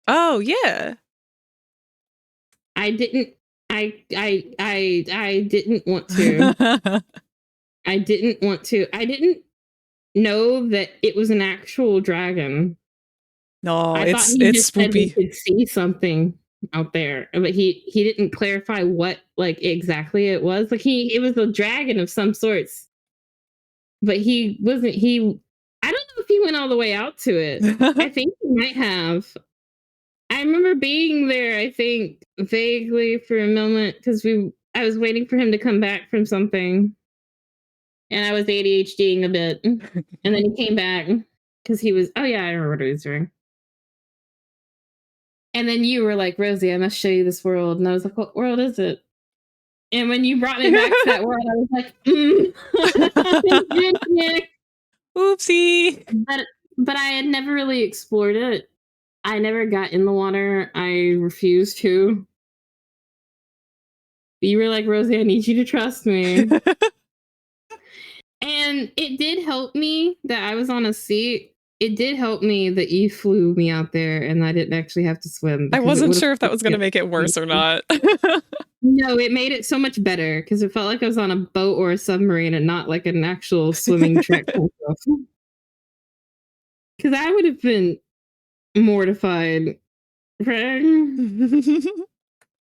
Oh, yeah. I didn't want to. I didn't want to. I didn't know that it was an actual dragon. No, I it's just said spoopy. we could see something out there, but he didn't clarify what like exactly it was. Like it was a dragon of some sorts, but he wasn't. I don't know if he went all the way out to it. I think he might have. I remember being there, I think, vaguely for a moment, because I was waiting for him to come back from something. And I was ADHDing a bit. And then he came back, because he was, oh yeah, I remember what he was doing. And then you were like, Rosie, I must show you this world. And I was like, what world is it? And when you brought me back to that world, I was like, Oopsie. But I had never really explored it. I never got in the water. I refused to. You were like, Rosie, I need you to trust me. And it did help me that I was on a seat. It did help me that you flew me out there and I didn't actually have to swim. I wasn't sure if that was going to make it worse or not. No, it made it so much better because it felt like I was on a boat or a submarine and not like an actual swimming trek. Because I would have been mortified. I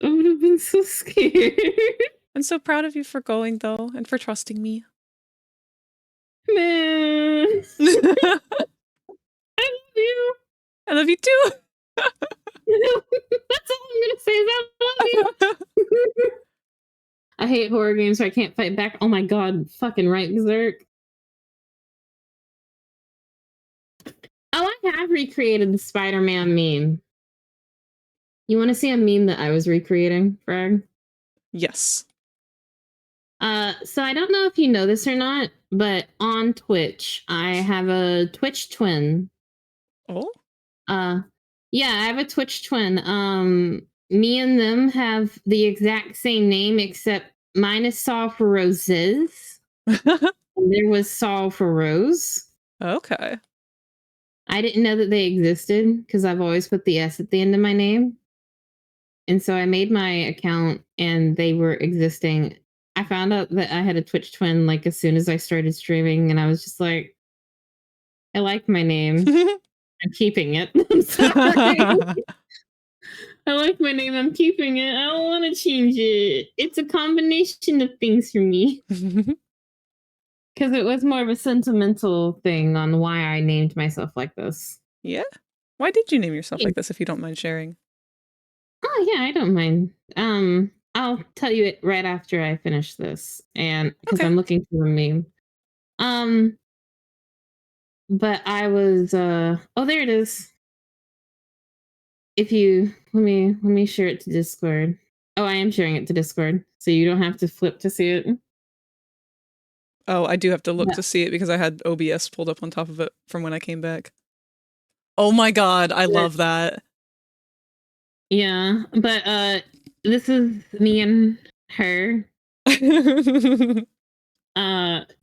would have been so scared. I'm so proud of you for going, though, and for trusting me. Man. I love you. I love you too. hate horror games, so I can't fight back. Oh my god, fucking right, Berserk. Oh, I have recreated the Spider-Man meme. You want to see a meme that I was recreating, Frag? Yes. So I don't know if you know this or not, but on Twitch, I have a Twitch twin. Oh? Yeah, I have a Twitch twin. Me and them have the exact same name, except mine is Saw for Roses. And there was Saw for Rose. Okay. I didn't know that they existed because I've always put the S at the end of my name. And so I made my account and they were existing. I found out that I had a Twitch twin like as soon as I started streaming, and I was just like, I like my name. I'm keeping it. I'm sorry. I like my name. I'm keeping it. I don't want to change it. It's a combination of things for me. Because it was more of a sentimental thing on why I named myself like this. Yeah? Why did you name yourself like this, if you don't mind sharing? Oh, yeah, I don't mind. I'll tell you it right after I finish this. And because Okay. I'm looking for the meme. But I was oh, there it is. If you let me share it to Discord. Oh, I am sharing it to Discord, so you don't have to flip to see it. Oh, I do have to look Yeah. to see it because I had OBS pulled up on top of it from when I came back. Oh my god, I love that. Yeah, but this is me and her.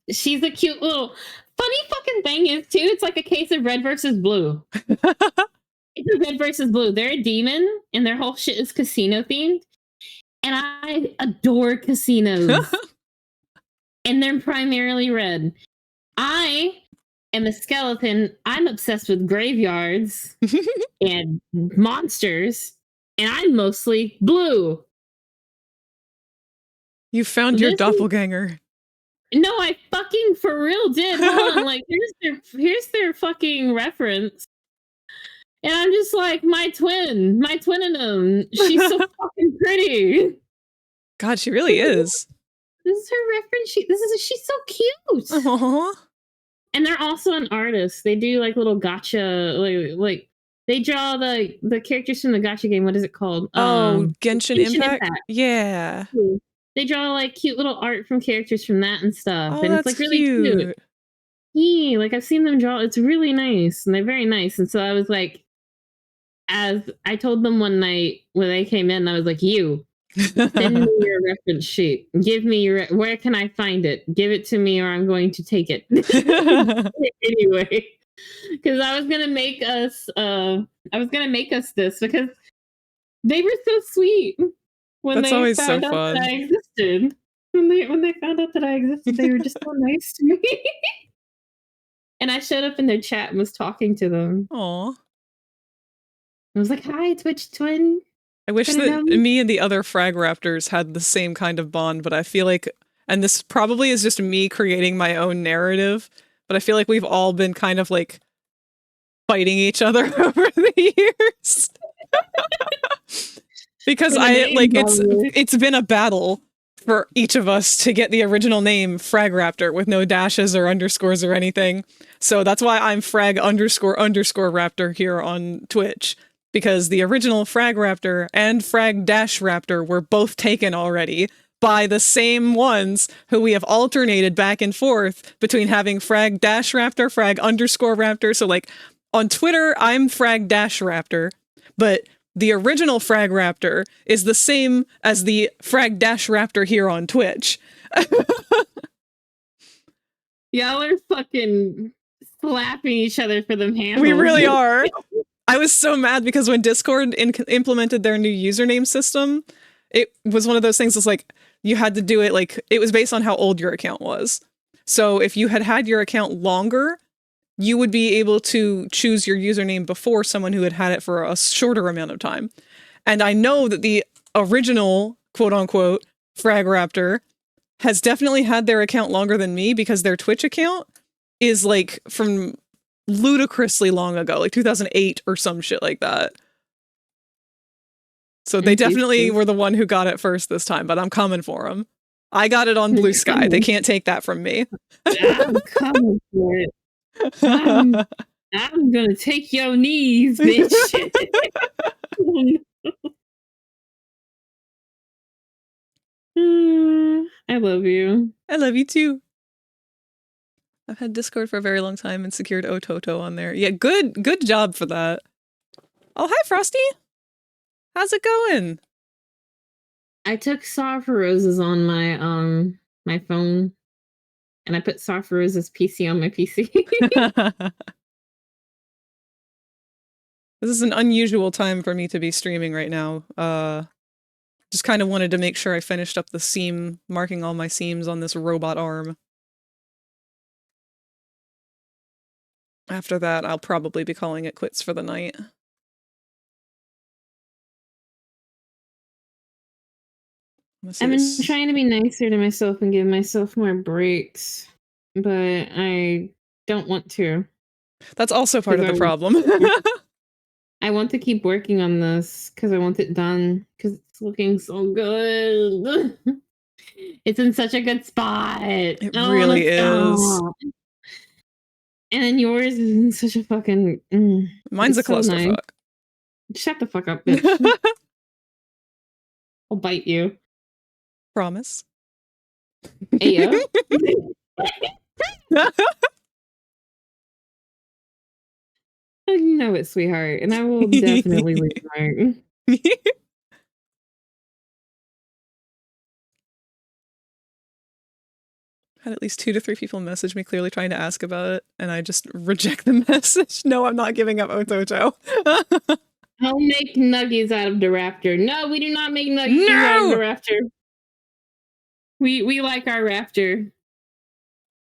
She's a cute little funny fucking thing is too, it's like a case of red versus blue. It's a red versus blue. They're a demon and their whole shit is casino themed. And I adore casinos. And they're primarily red. I am a skeleton. I'm obsessed with graveyards and monsters. And I'm mostly blue. You found your doppelganger. No, I fucking for real did. Hold on, like here's their fucking reference. And I'm just like, my twin in them. She's so fucking pretty. God, she really is. This is her reference. She's so cute. Aww. And they're also an artist. They do like little gotcha, like they draw the characters from the gotcha game. What is it called? Genshin Impact? Yeah. They draw like cute little art from characters from that and stuff. Oh, and that's it's like really cute. Yeah, like I've seen them draw. It's really nice. And they're very nice. And so I was like, as I told them one night when they came in, I was like, you send me your reference sheet. Give me where can I find it? Give it to me or I'm going to take it. Anyway, because I was gonna make us this because they were so sweet when That's they always found so out fun. that I existed. When they found out that I existed, they were just so nice to me. And I showed up in their chat and was talking to them. Aw. I was like, hi, Twitch twin. I wish that me and the other FragRaptors had the same kind of bond, but I feel like, and this probably is just me creating my own narrative, but I feel like we've all been kind of like fighting each other over the years. Because it's been a battle for each of us to get the original name FragRaptor with no dashes or underscores or anything. So that's why I'm Frag__Raptor here on Twitch. Because the original FragRaptor and Frag-Raptor were both taken already by the same ones who we have alternated back and forth between having Frag-Raptor, Frag_Raptor. So like on Twitter, I'm Frag-Raptor, but the original FragRaptor is the same as the Frag-Raptor here on Twitch. Y'all are fucking slapping each other for them handles. We really are. I was so mad because when Discord implemented their new username system, it was one of those things that's like, you had to do it like, it was based on how old your account was. So if you had your account longer, you would be able to choose your username before someone who had it for a shorter amount of time. And I know that the original, quote unquote, FragRaptor has definitely had their account longer than me because their Twitch account is like from ludicrously long ago, like 2008 or some shit like that. So they definitely were the one who got it first this time, but I'm coming for them. I got it on Blue Sky. They can't take that from me. I'm coming for it. I'm gonna take your knees, bitch. I love you. I love you too. I've had Discord for a very long time and secured Ototo on there. Yeah, good job for that. Oh, hi, Frosty. How's it going? I took Saw for Roses on my my phone, and I put Saw for Roses PC on my PC. This is an unusual time for me to be streaming right now. Just kind of wanted to make sure I finished up the seam, marking all my seams on this robot arm. After that, I'll probably be calling it quits for the night. I've been trying to be nicer to myself and give myself more breaks, but I don't want to. That's also part of the problem. I want to keep working on this because I want it done because it's looking so good. It's in such a good spot. It really is. And then yours is in such a fucking... Mine's a clusterfuck. Nice. Shut the fuck up, bitch. I'll bite you. Promise. Ayo. You know it, sweetheart, and I will definitely restart. Had at least 2 to 3 people message me clearly trying to ask about it, and I just reject the message. No, I'm not giving up Ototo. I'll make nuggies out of the raptor. No, we do not make nuggies out of the raptor. We like our raptor.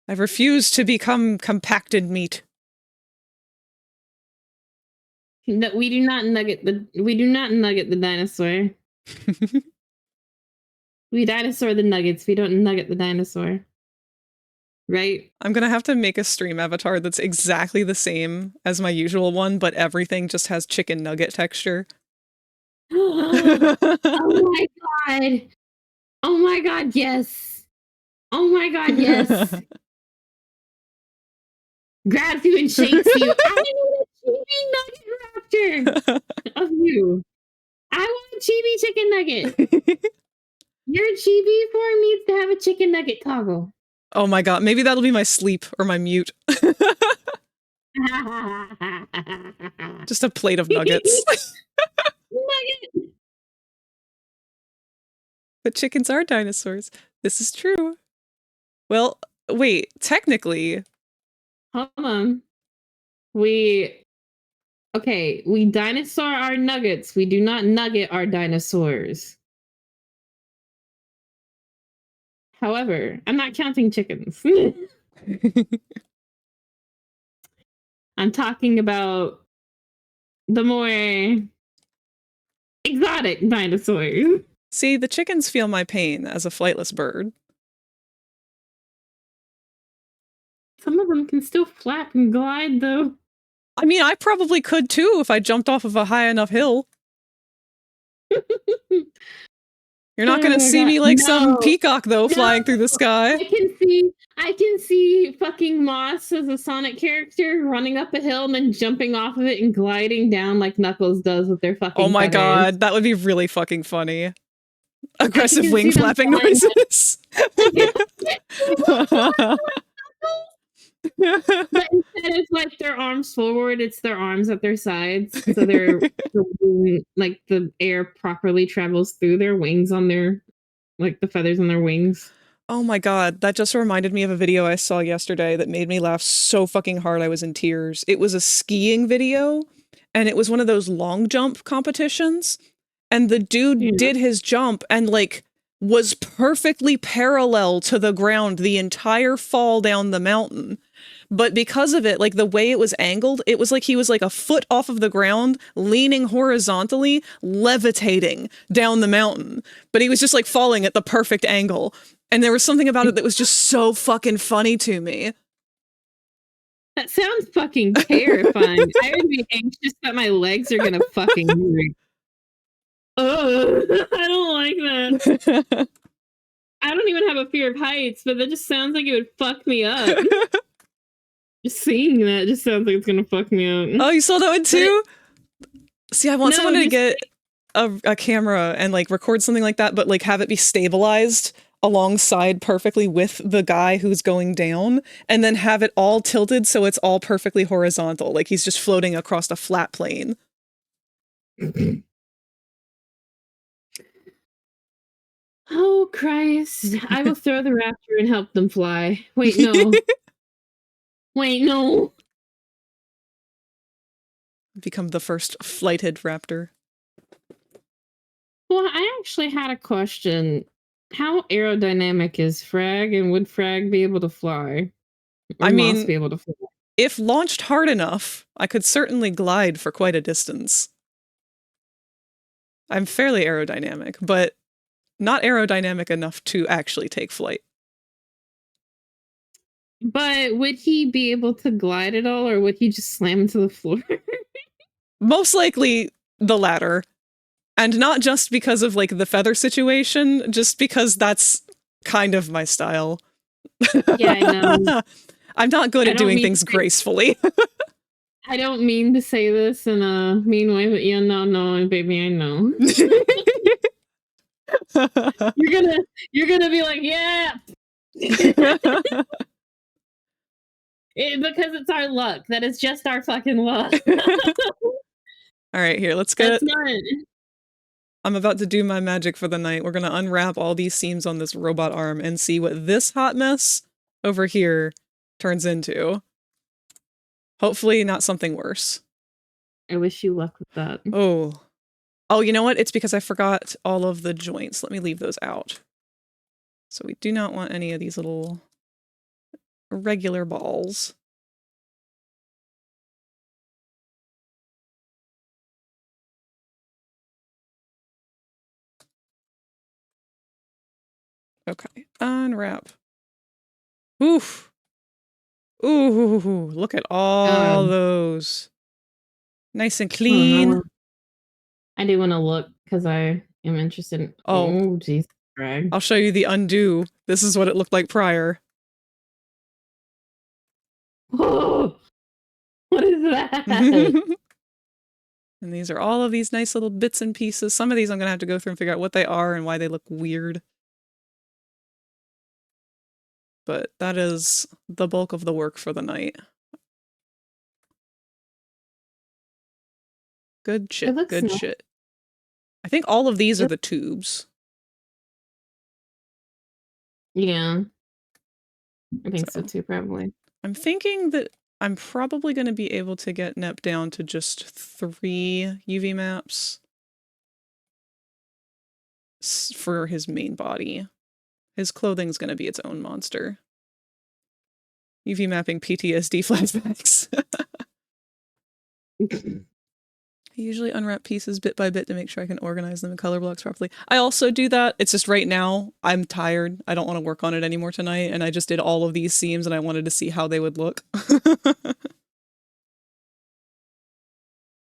I refuse to become compacted meat. No, we do not nugget the dinosaur. We dinosaur the nuggets. We don't nugget the dinosaur. Right? I'm gonna have to make a stream avatar that's exactly the same as my usual one, but everything just has chicken nugget texture. Oh my god! Oh my god, yes! Oh my god, yes! Grabs you and shakes you. I need a chibi nugget raptor of you. I want a chibi chicken nugget. Your chibi form needs to have a chicken nugget toggle. Oh my god, maybe that'll be my sleep or my mute. Just a plate of nuggets. Nugget. But chickens are dinosaurs. This is true. Well, wait, technically... Hold on. We dinosaur our nuggets. We do not nugget our dinosaurs. However, I'm not counting chickens. I'm talking about the more exotic dinosaurs. See, the chickens feel my pain as a flightless bird. Some of them can still flap and glide, though. I mean, I probably could too if I jumped off of a high enough hill. You're not gonna see me like some peacock, though, flying through the sky. I can see fucking Moss as a Sonic character running up a hill and then jumping off of it and gliding down like Knuckles does with their fucking Oh my feathers. god, that would be really fucking funny. Aggressive wing flapping noises. But instead of like their arms forward, it's their arms at their sides. So they're like the air properly travels through their wings on their, like the feathers on their wings. Oh my god, that just reminded me of a video I saw yesterday that made me laugh so fucking hard I was in tears. It was a skiing video, and it was one of those long jump competitions, and the dude did his jump and like was perfectly parallel to the ground the entire fall down the mountain. But because of it, like the way it was angled, it was like he was like a foot off of the ground, leaning horizontally, levitating down the mountain. But he was just like falling at the perfect angle. And there was something about it that was just so fucking funny to me. That sounds fucking terrifying. I would be anxious that my legs are gonna fucking hurt. Oh, I don't like that. I don't even have a fear of heights, but that just sounds like it would fuck me up. Just seeing that just sounds like it's gonna fuck me up. Oh, you saw that one too? See, I want someone to just get a camera and like record something like that, but like have it be stabilized alongside perfectly with the guy who's going down, and then have it all tilted so it's all perfectly horizontal, like he's just floating across a flat plane. Oh, Christ. I will throw the raptor and help them fly. Wait, no. Wait, no. Become the first flighted raptor. Well, I actually had a question. How aerodynamic is Frag, and would Frag be able to fly? Or I Moss mean, be able to fly? if launched hard enough, I could certainly glide for quite a distance. I'm fairly aerodynamic, but not aerodynamic enough to actually take flight. But would he be able to glide at all, or would he just slam into the floor? Most likely the latter. And not just because of like the feather situation, just because that's kind of my style. Yeah, I know. I'm not good I at don't doing mean things to say- gracefully. I don't mean to say this in a mean way, but yeah, no, baby, I know. You're gonna be like, yeah. Because it's our luck. That is just our fucking luck. All right, here, let's get. That's not. I'm about to do my magic for the night. We're gonna unwrap all these seams on this robot arm and see what this hot mess over here turns into. Hopefully not something worse. I wish you luck with that. Oh. Oh, you know what? It's because I forgot all of the joints. Let me leave those out. So we do not want any of these little regular balls. Okay, unwrap. Oof. Ooh, look at all those. Nice and clean. I do want to look because I am interested in. Oh, jeez. I'll show you the undo. This is what it looked like prior. Oh, what is that? And these are all of these nice little bits and pieces. Some of these I'm going to have to go through and figure out what they are and why they look weird. But that is the bulk of the work for the night. Good shit, good nice. shit. I think all of these are the tubes. Yeah. I think so too, probably. I'm thinking that I'm probably going to be able to get Nep down to just 3 UV maps for his main body. His clothing's going to be its own monster. UV mapping PTSD flashbacks. I usually unwrap pieces bit by bit to make sure I can organize them in color blocks properly. I also do that. It's just right now, I'm tired. I don't want to work on it anymore tonight, and I just did all of these seams and I wanted to see how they would look.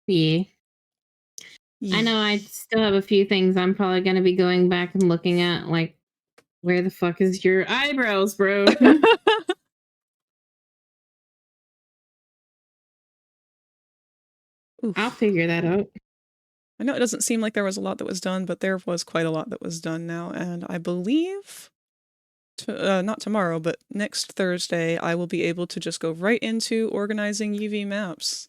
Yeah. I know I still have a few things I'm probably going to be going back and looking at, like, where the fuck is your eyebrows, bro? I'll figure that out. I know it doesn't seem like there was a lot that was done, but there was quite a lot that was done now, and I believe, not tomorrow, but next Thursday, I will be able to just go right into organizing UV maps.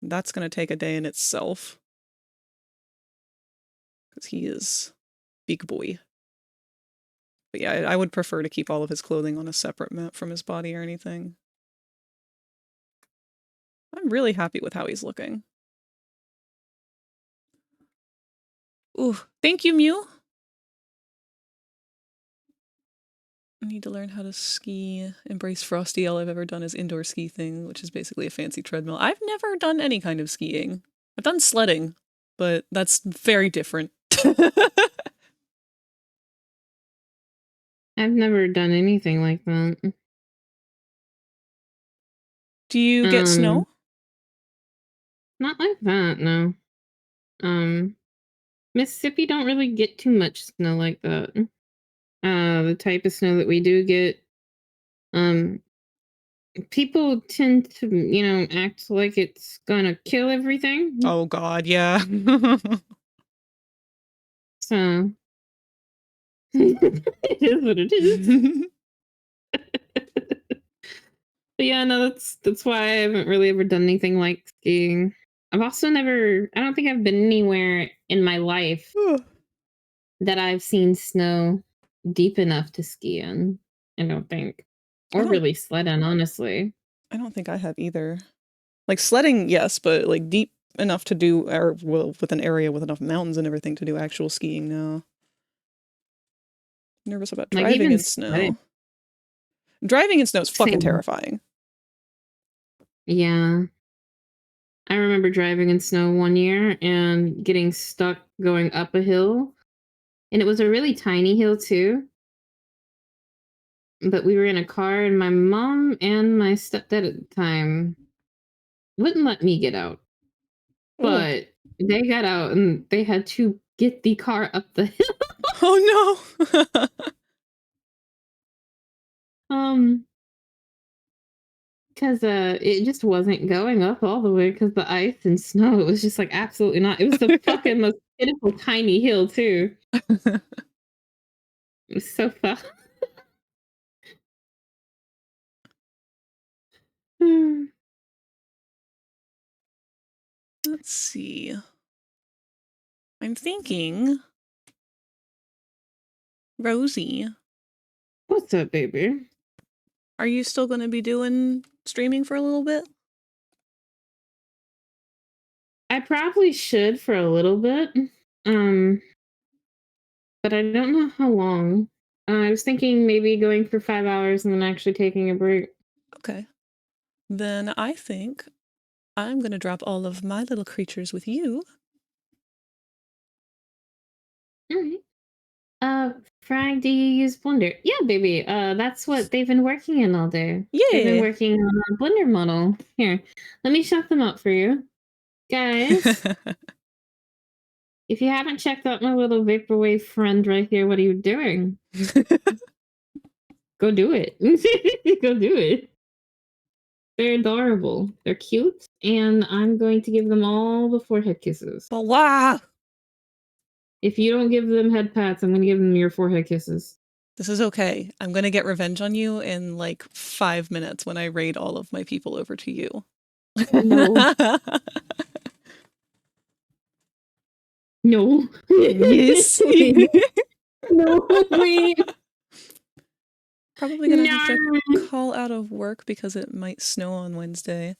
That's going to take a day in itself. Because he is big boy. But yeah, I would prefer to keep all of his clothing on a separate map from his body or anything. I'm really happy with how he's looking. Ooh, thank you, Mew. I need to learn how to ski. Embrace Frosty. All I've ever done is indoor ski thing, which is basically a fancy treadmill. I've never done any kind of skiing. I've done sledding, but that's very different. I've never done anything like that. Do you get snow? Not like that, no. Mississippi don't really get too much snow like that. the type of snow that we do get, people tend to, act like it's gonna kill everything. Oh God, yeah. So it is what it is. But yeah, no, that's why I haven't really ever done anything like skiing. I've also never, I don't think I've been anywhere in my life that I've seen snow deep enough to ski in. I don't think. Or really sled in, honestly. I don't think I have either. Like sledding, yes, but like deep enough to do, or well, with an area with enough mountains and everything to do actual skiing, no. Nervous about Like, driving even in snow. sledding. Driving in snow is fucking Same. terrifying. Yeah. I remember driving in snow one year and getting stuck going up a hill. And it was a really tiny hill too. But we were in a car and my mom and my stepdad at the time wouldn't let me get out. But they got out and they had to get the car up the hill. Oh no. Because it just wasn't going up all the way because the ice and snow. It was just like absolutely not. It was the fucking most pitiful tiny hill too. It was so fun. Let's see. I'm thinking, Rosie. What's up, baby? Are you still going to be doing streaming for a little bit? I probably should for a little bit. But I don't know how long. I was thinking maybe going for 5 hours and then actually taking a break. Okay. Then I think I'm going to drop all of my little creatures with you. All right. Frag, do you use Blender? Yeah, baby. That's what they've been working in all day. Yeah. They've been working on a Blender model. Here, let me shout them out for you. Guys, if you haven't checked out my little vaporwave friend right here, what are you doing? Go do it. Go do it. They're adorable. They're cute, and I'm going to give them all the forehead kisses. Oh, wow. If you don't give them head pats, I'm going to give them your forehead kisses. This is okay. I'm going to get revenge on you in like 5 minutes when I raid all of my people over to you. No. No. Yes. No, wait. Probably gonna have to call out of work because it might snow on Wednesday.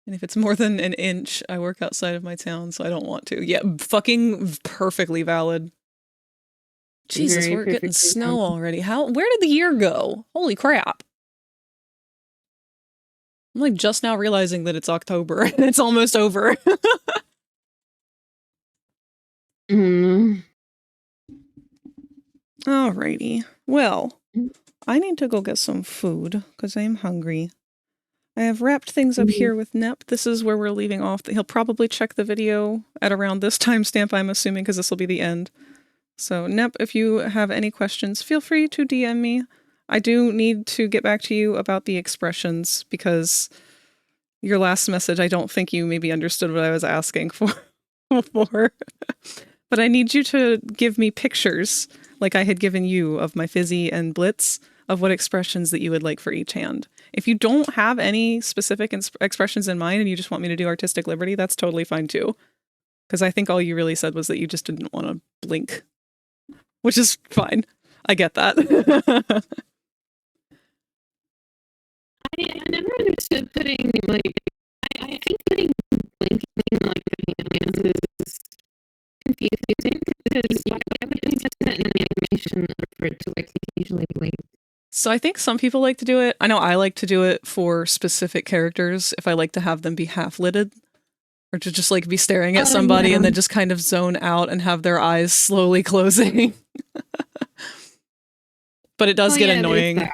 And if it's more than an inch, I work outside of my town, so I don't want to. Yeah, fucking perfectly valid. Jesus, we're getting snow already. Where did the year go? Holy crap. I'm like just now realizing that it's October and it's almost over. Alrighty. Well, I need to go get some food because I'm hungry. I have wrapped things up here with Nep. This is where we're leaving off. He'll probably check the video at around this timestamp, I'm assuming, because this will be the end. So, Nep, if you have any questions, feel free to DM me. I do need to get back to you about the expressions because your last message, I don't think you maybe understood what I was asking for. But I need you to give me pictures, like I had given you of my Fizzy and Blitz, of what expressions that you would like for each hand. If you don't have any specific expressions in mind and you just want me to do artistic liberty, that's totally fine too. Because I think all you really said was that you just didn't want to blink. Which is fine. I get that. I never understood putting, like, I think putting blinking, like, the hands is confusing because why would you set that in an animation for it to, like, occasionally blink? So I think some people like to do it. I know I like to do it for specific characters if I like to have them be half-lidded. Or to just like be staring at somebody and then just kind of zone out and have their eyes slowly closing. But it does get annoying.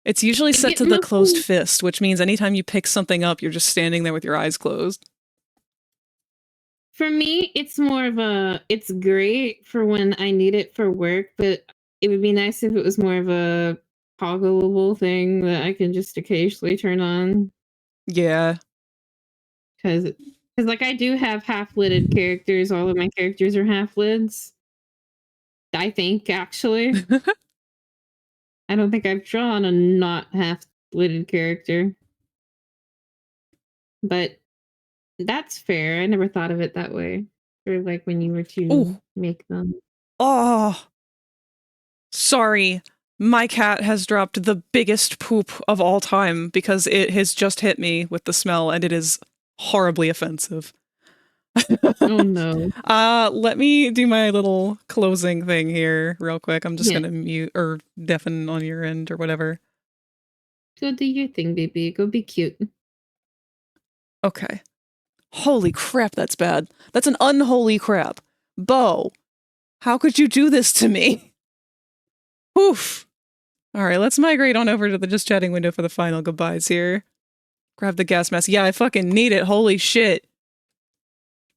It's usually set to the closed fist, which means anytime you pick something up, you're just standing there with your eyes closed. For me, it's more of it's great for when I need it for work, but It would be nice if it was more of a toggleable thing that I can just occasionally turn on. Yeah. Because like I do have half-lidded characters. All of my characters are half-lids. I think, actually. I don't think I've drawn a not half-lidded character. But that's fair. I never thought of it that way. Or like when you were to Ooh. make them. Oh. Sorry. My cat has dropped the biggest poop of all time because it has just hit me with the smell and it is horribly offensive. Oh no. Let me do my little closing thing here real quick. I'm just Yeah. gonna mute or deafen on your end or whatever. Go do your thing, baby. Go be cute. Okay. Holy crap, that's bad. That's an unholy crap. Bo, how could you do this to me? Oof. All right, let's migrate on over to the just chatting window for the final goodbyes here. Grab the gas mask. Yeah, I fucking need it. Holy shit.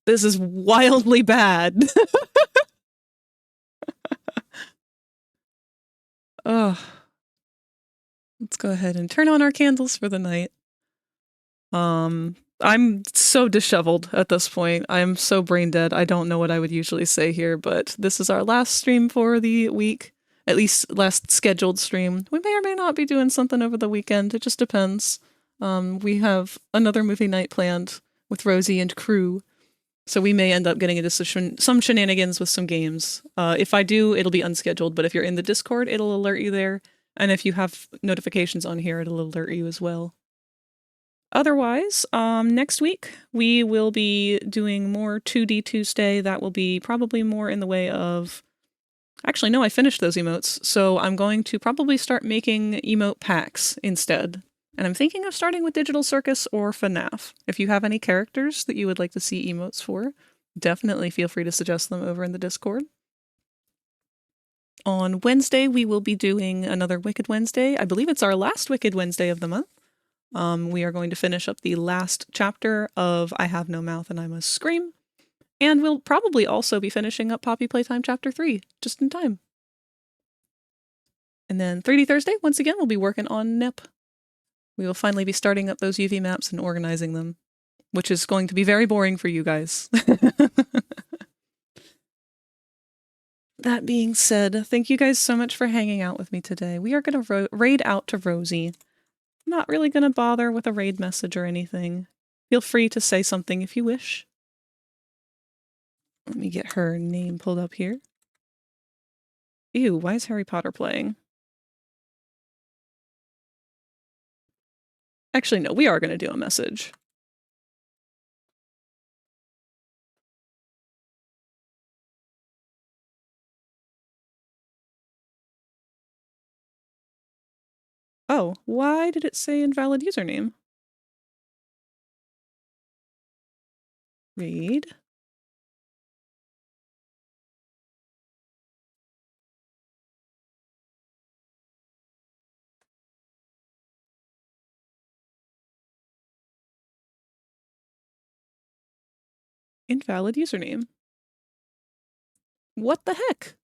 This is wildly bad. Ugh. Let's go ahead and turn on our candles for the night. I'm so disheveled at this point. I'm so brain dead. I don't know what I would usually say here, but this is our last stream for the week. At least last scheduled stream. We may or may not be doing something over the weekend. It just depends. We have another movie night planned with Rosie and crew. So we may end up getting into some shenanigans with some games. If I do, it'll be unscheduled, but if you're in the Discord, it'll alert you there. And if you have notifications on here, it'll alert you as well. Otherwise, next week, we will be doing more 2D Tuesday. That will be probably more in the way of... Actually, no, I finished those emotes, so I'm going to probably start making emote packs instead. And I'm thinking of starting with Digital Circus or FNAF. If you have any characters that you would like to see emotes for, definitely feel free to suggest them over in the Discord. On Wednesday, we will be doing another Wicked Wednesday. I believe it's our last Wicked Wednesday of the month. We are going to finish up the last chapter of I Have No Mouth and I Must Scream. And we'll probably also be finishing up Poppy Playtime Chapter 3, just in time. And then 3D Thursday, once again, we'll be working on NEP. We will finally be starting up those UV maps and organizing them, which is going to be very boring for you guys. That being said, thank you guys so much for hanging out with me today. We are going to raid out to Rosie. I'm not really going to bother with a raid message or anything. Feel free to say something if you wish. Let me get her name pulled up here. Ew, why is Harry Potter playing? Actually, no, we are going to do a message. Oh, why did it say invalid username? Read. Invalid username. What the heck?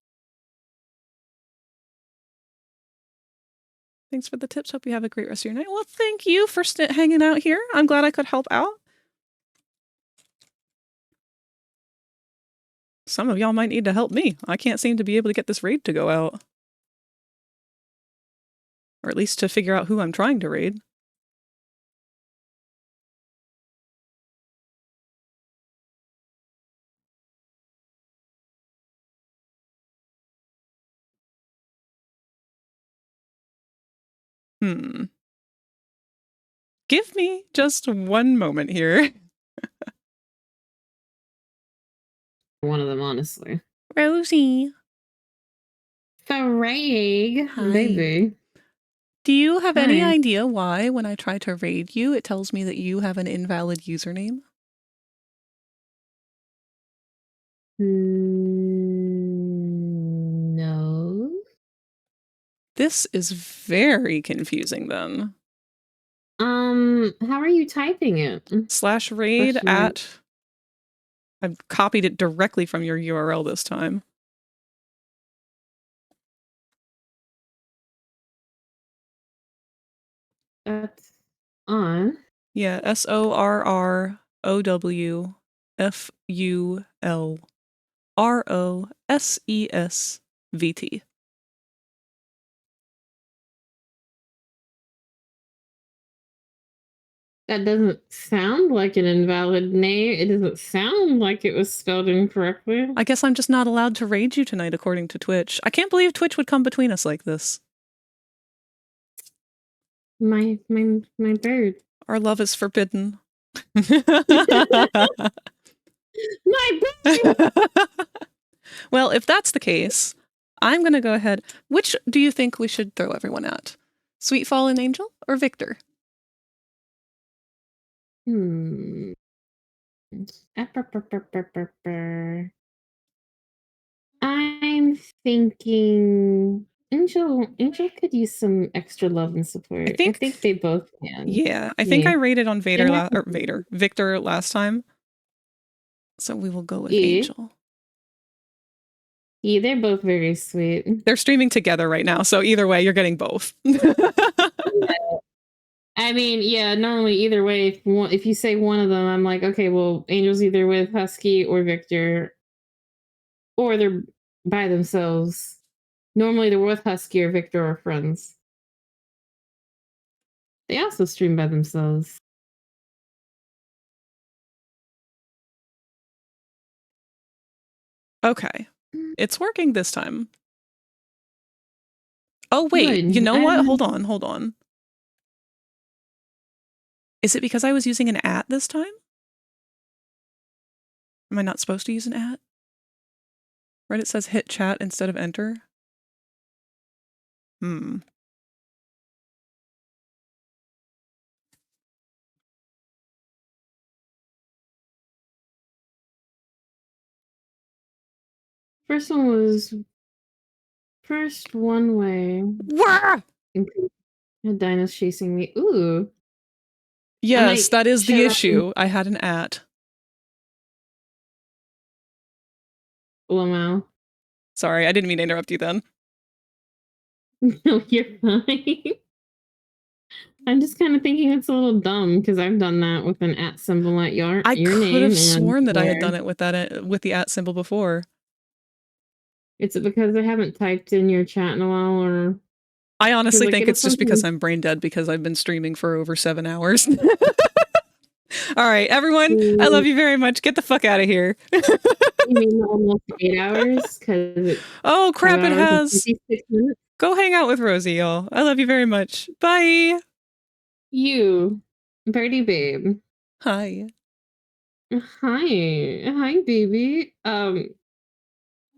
Thanks for the tips. Hope you have a great rest of your night. Well, thank you for hanging out here. I'm glad I could help out. Some of y'all might need to help me. I can't seem to be able to get this raid to go out. Or at least to figure out who I'm trying to raid. Give me just one moment here. One of them, honestly. Rosie. Frag, Hi. baby. Do you have any Hi. idea why, when I try to raid you, it tells me that you have an invalid username? No. This is very confusing then. How are you typing it? /raid at... I've copied it directly from your URL this time. That's on. Yeah, SORROWFULROSESVT. That doesn't sound like an invalid name. It doesn't sound like it was spelled incorrectly. I guess I'm just not allowed to raid you tonight, according to Twitch. I can't believe Twitch would come between us like this. My bird. Our love is forbidden. My bird! Well, if that's the case, I'm going to go ahead. Which do you think we should throw everyone at? Sweet Fallen Angel or Victor? I'm thinking Angel could use some extra love and support. I think they both can. Yeah, I think I rated on Victor last time. So we will go with Angel. Yeah, they're both very sweet. They're streaming together right now, so either way, you're getting both. I mean, yeah, normally either way, if you say one of them, I'm like, okay, well, Angel's either with Husky or Victor, or they're by themselves. Normally they're with Husky or Victor or friends. They also stream by themselves. Okay. It's working this time. Oh, wait. Good. You know what? Hold on. Is it because I was using an @ this time? Am I not supposed to use an @ Right, it says hit chat instead of enter. First one was one way. Wah! A dino's chasing me. Ooh. Yes, that is the issue. I had an @ Wow. Sorry, I didn't mean to interrupt you then. No, you're fine. I'm just kind of thinking it's a little dumb because I've done that with an @ symbol at your name. I could have sworn that I had done it with the @ symbol before. Is it because I haven't typed in your chat in a while, or? I honestly think it's just because I'm brain dead because I've been streaming for over 7 hours. All right, everyone, I love you very much. Get the fuck out of here. You mean almost 8 hours? Oh, crap, it has. Go hang out with Rosie, y'all. I love you very much. Bye. You, Birdie Babe. Hi. Hi, baby.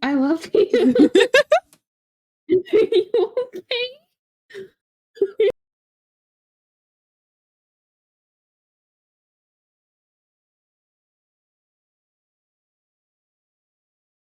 I love you. Are you okay?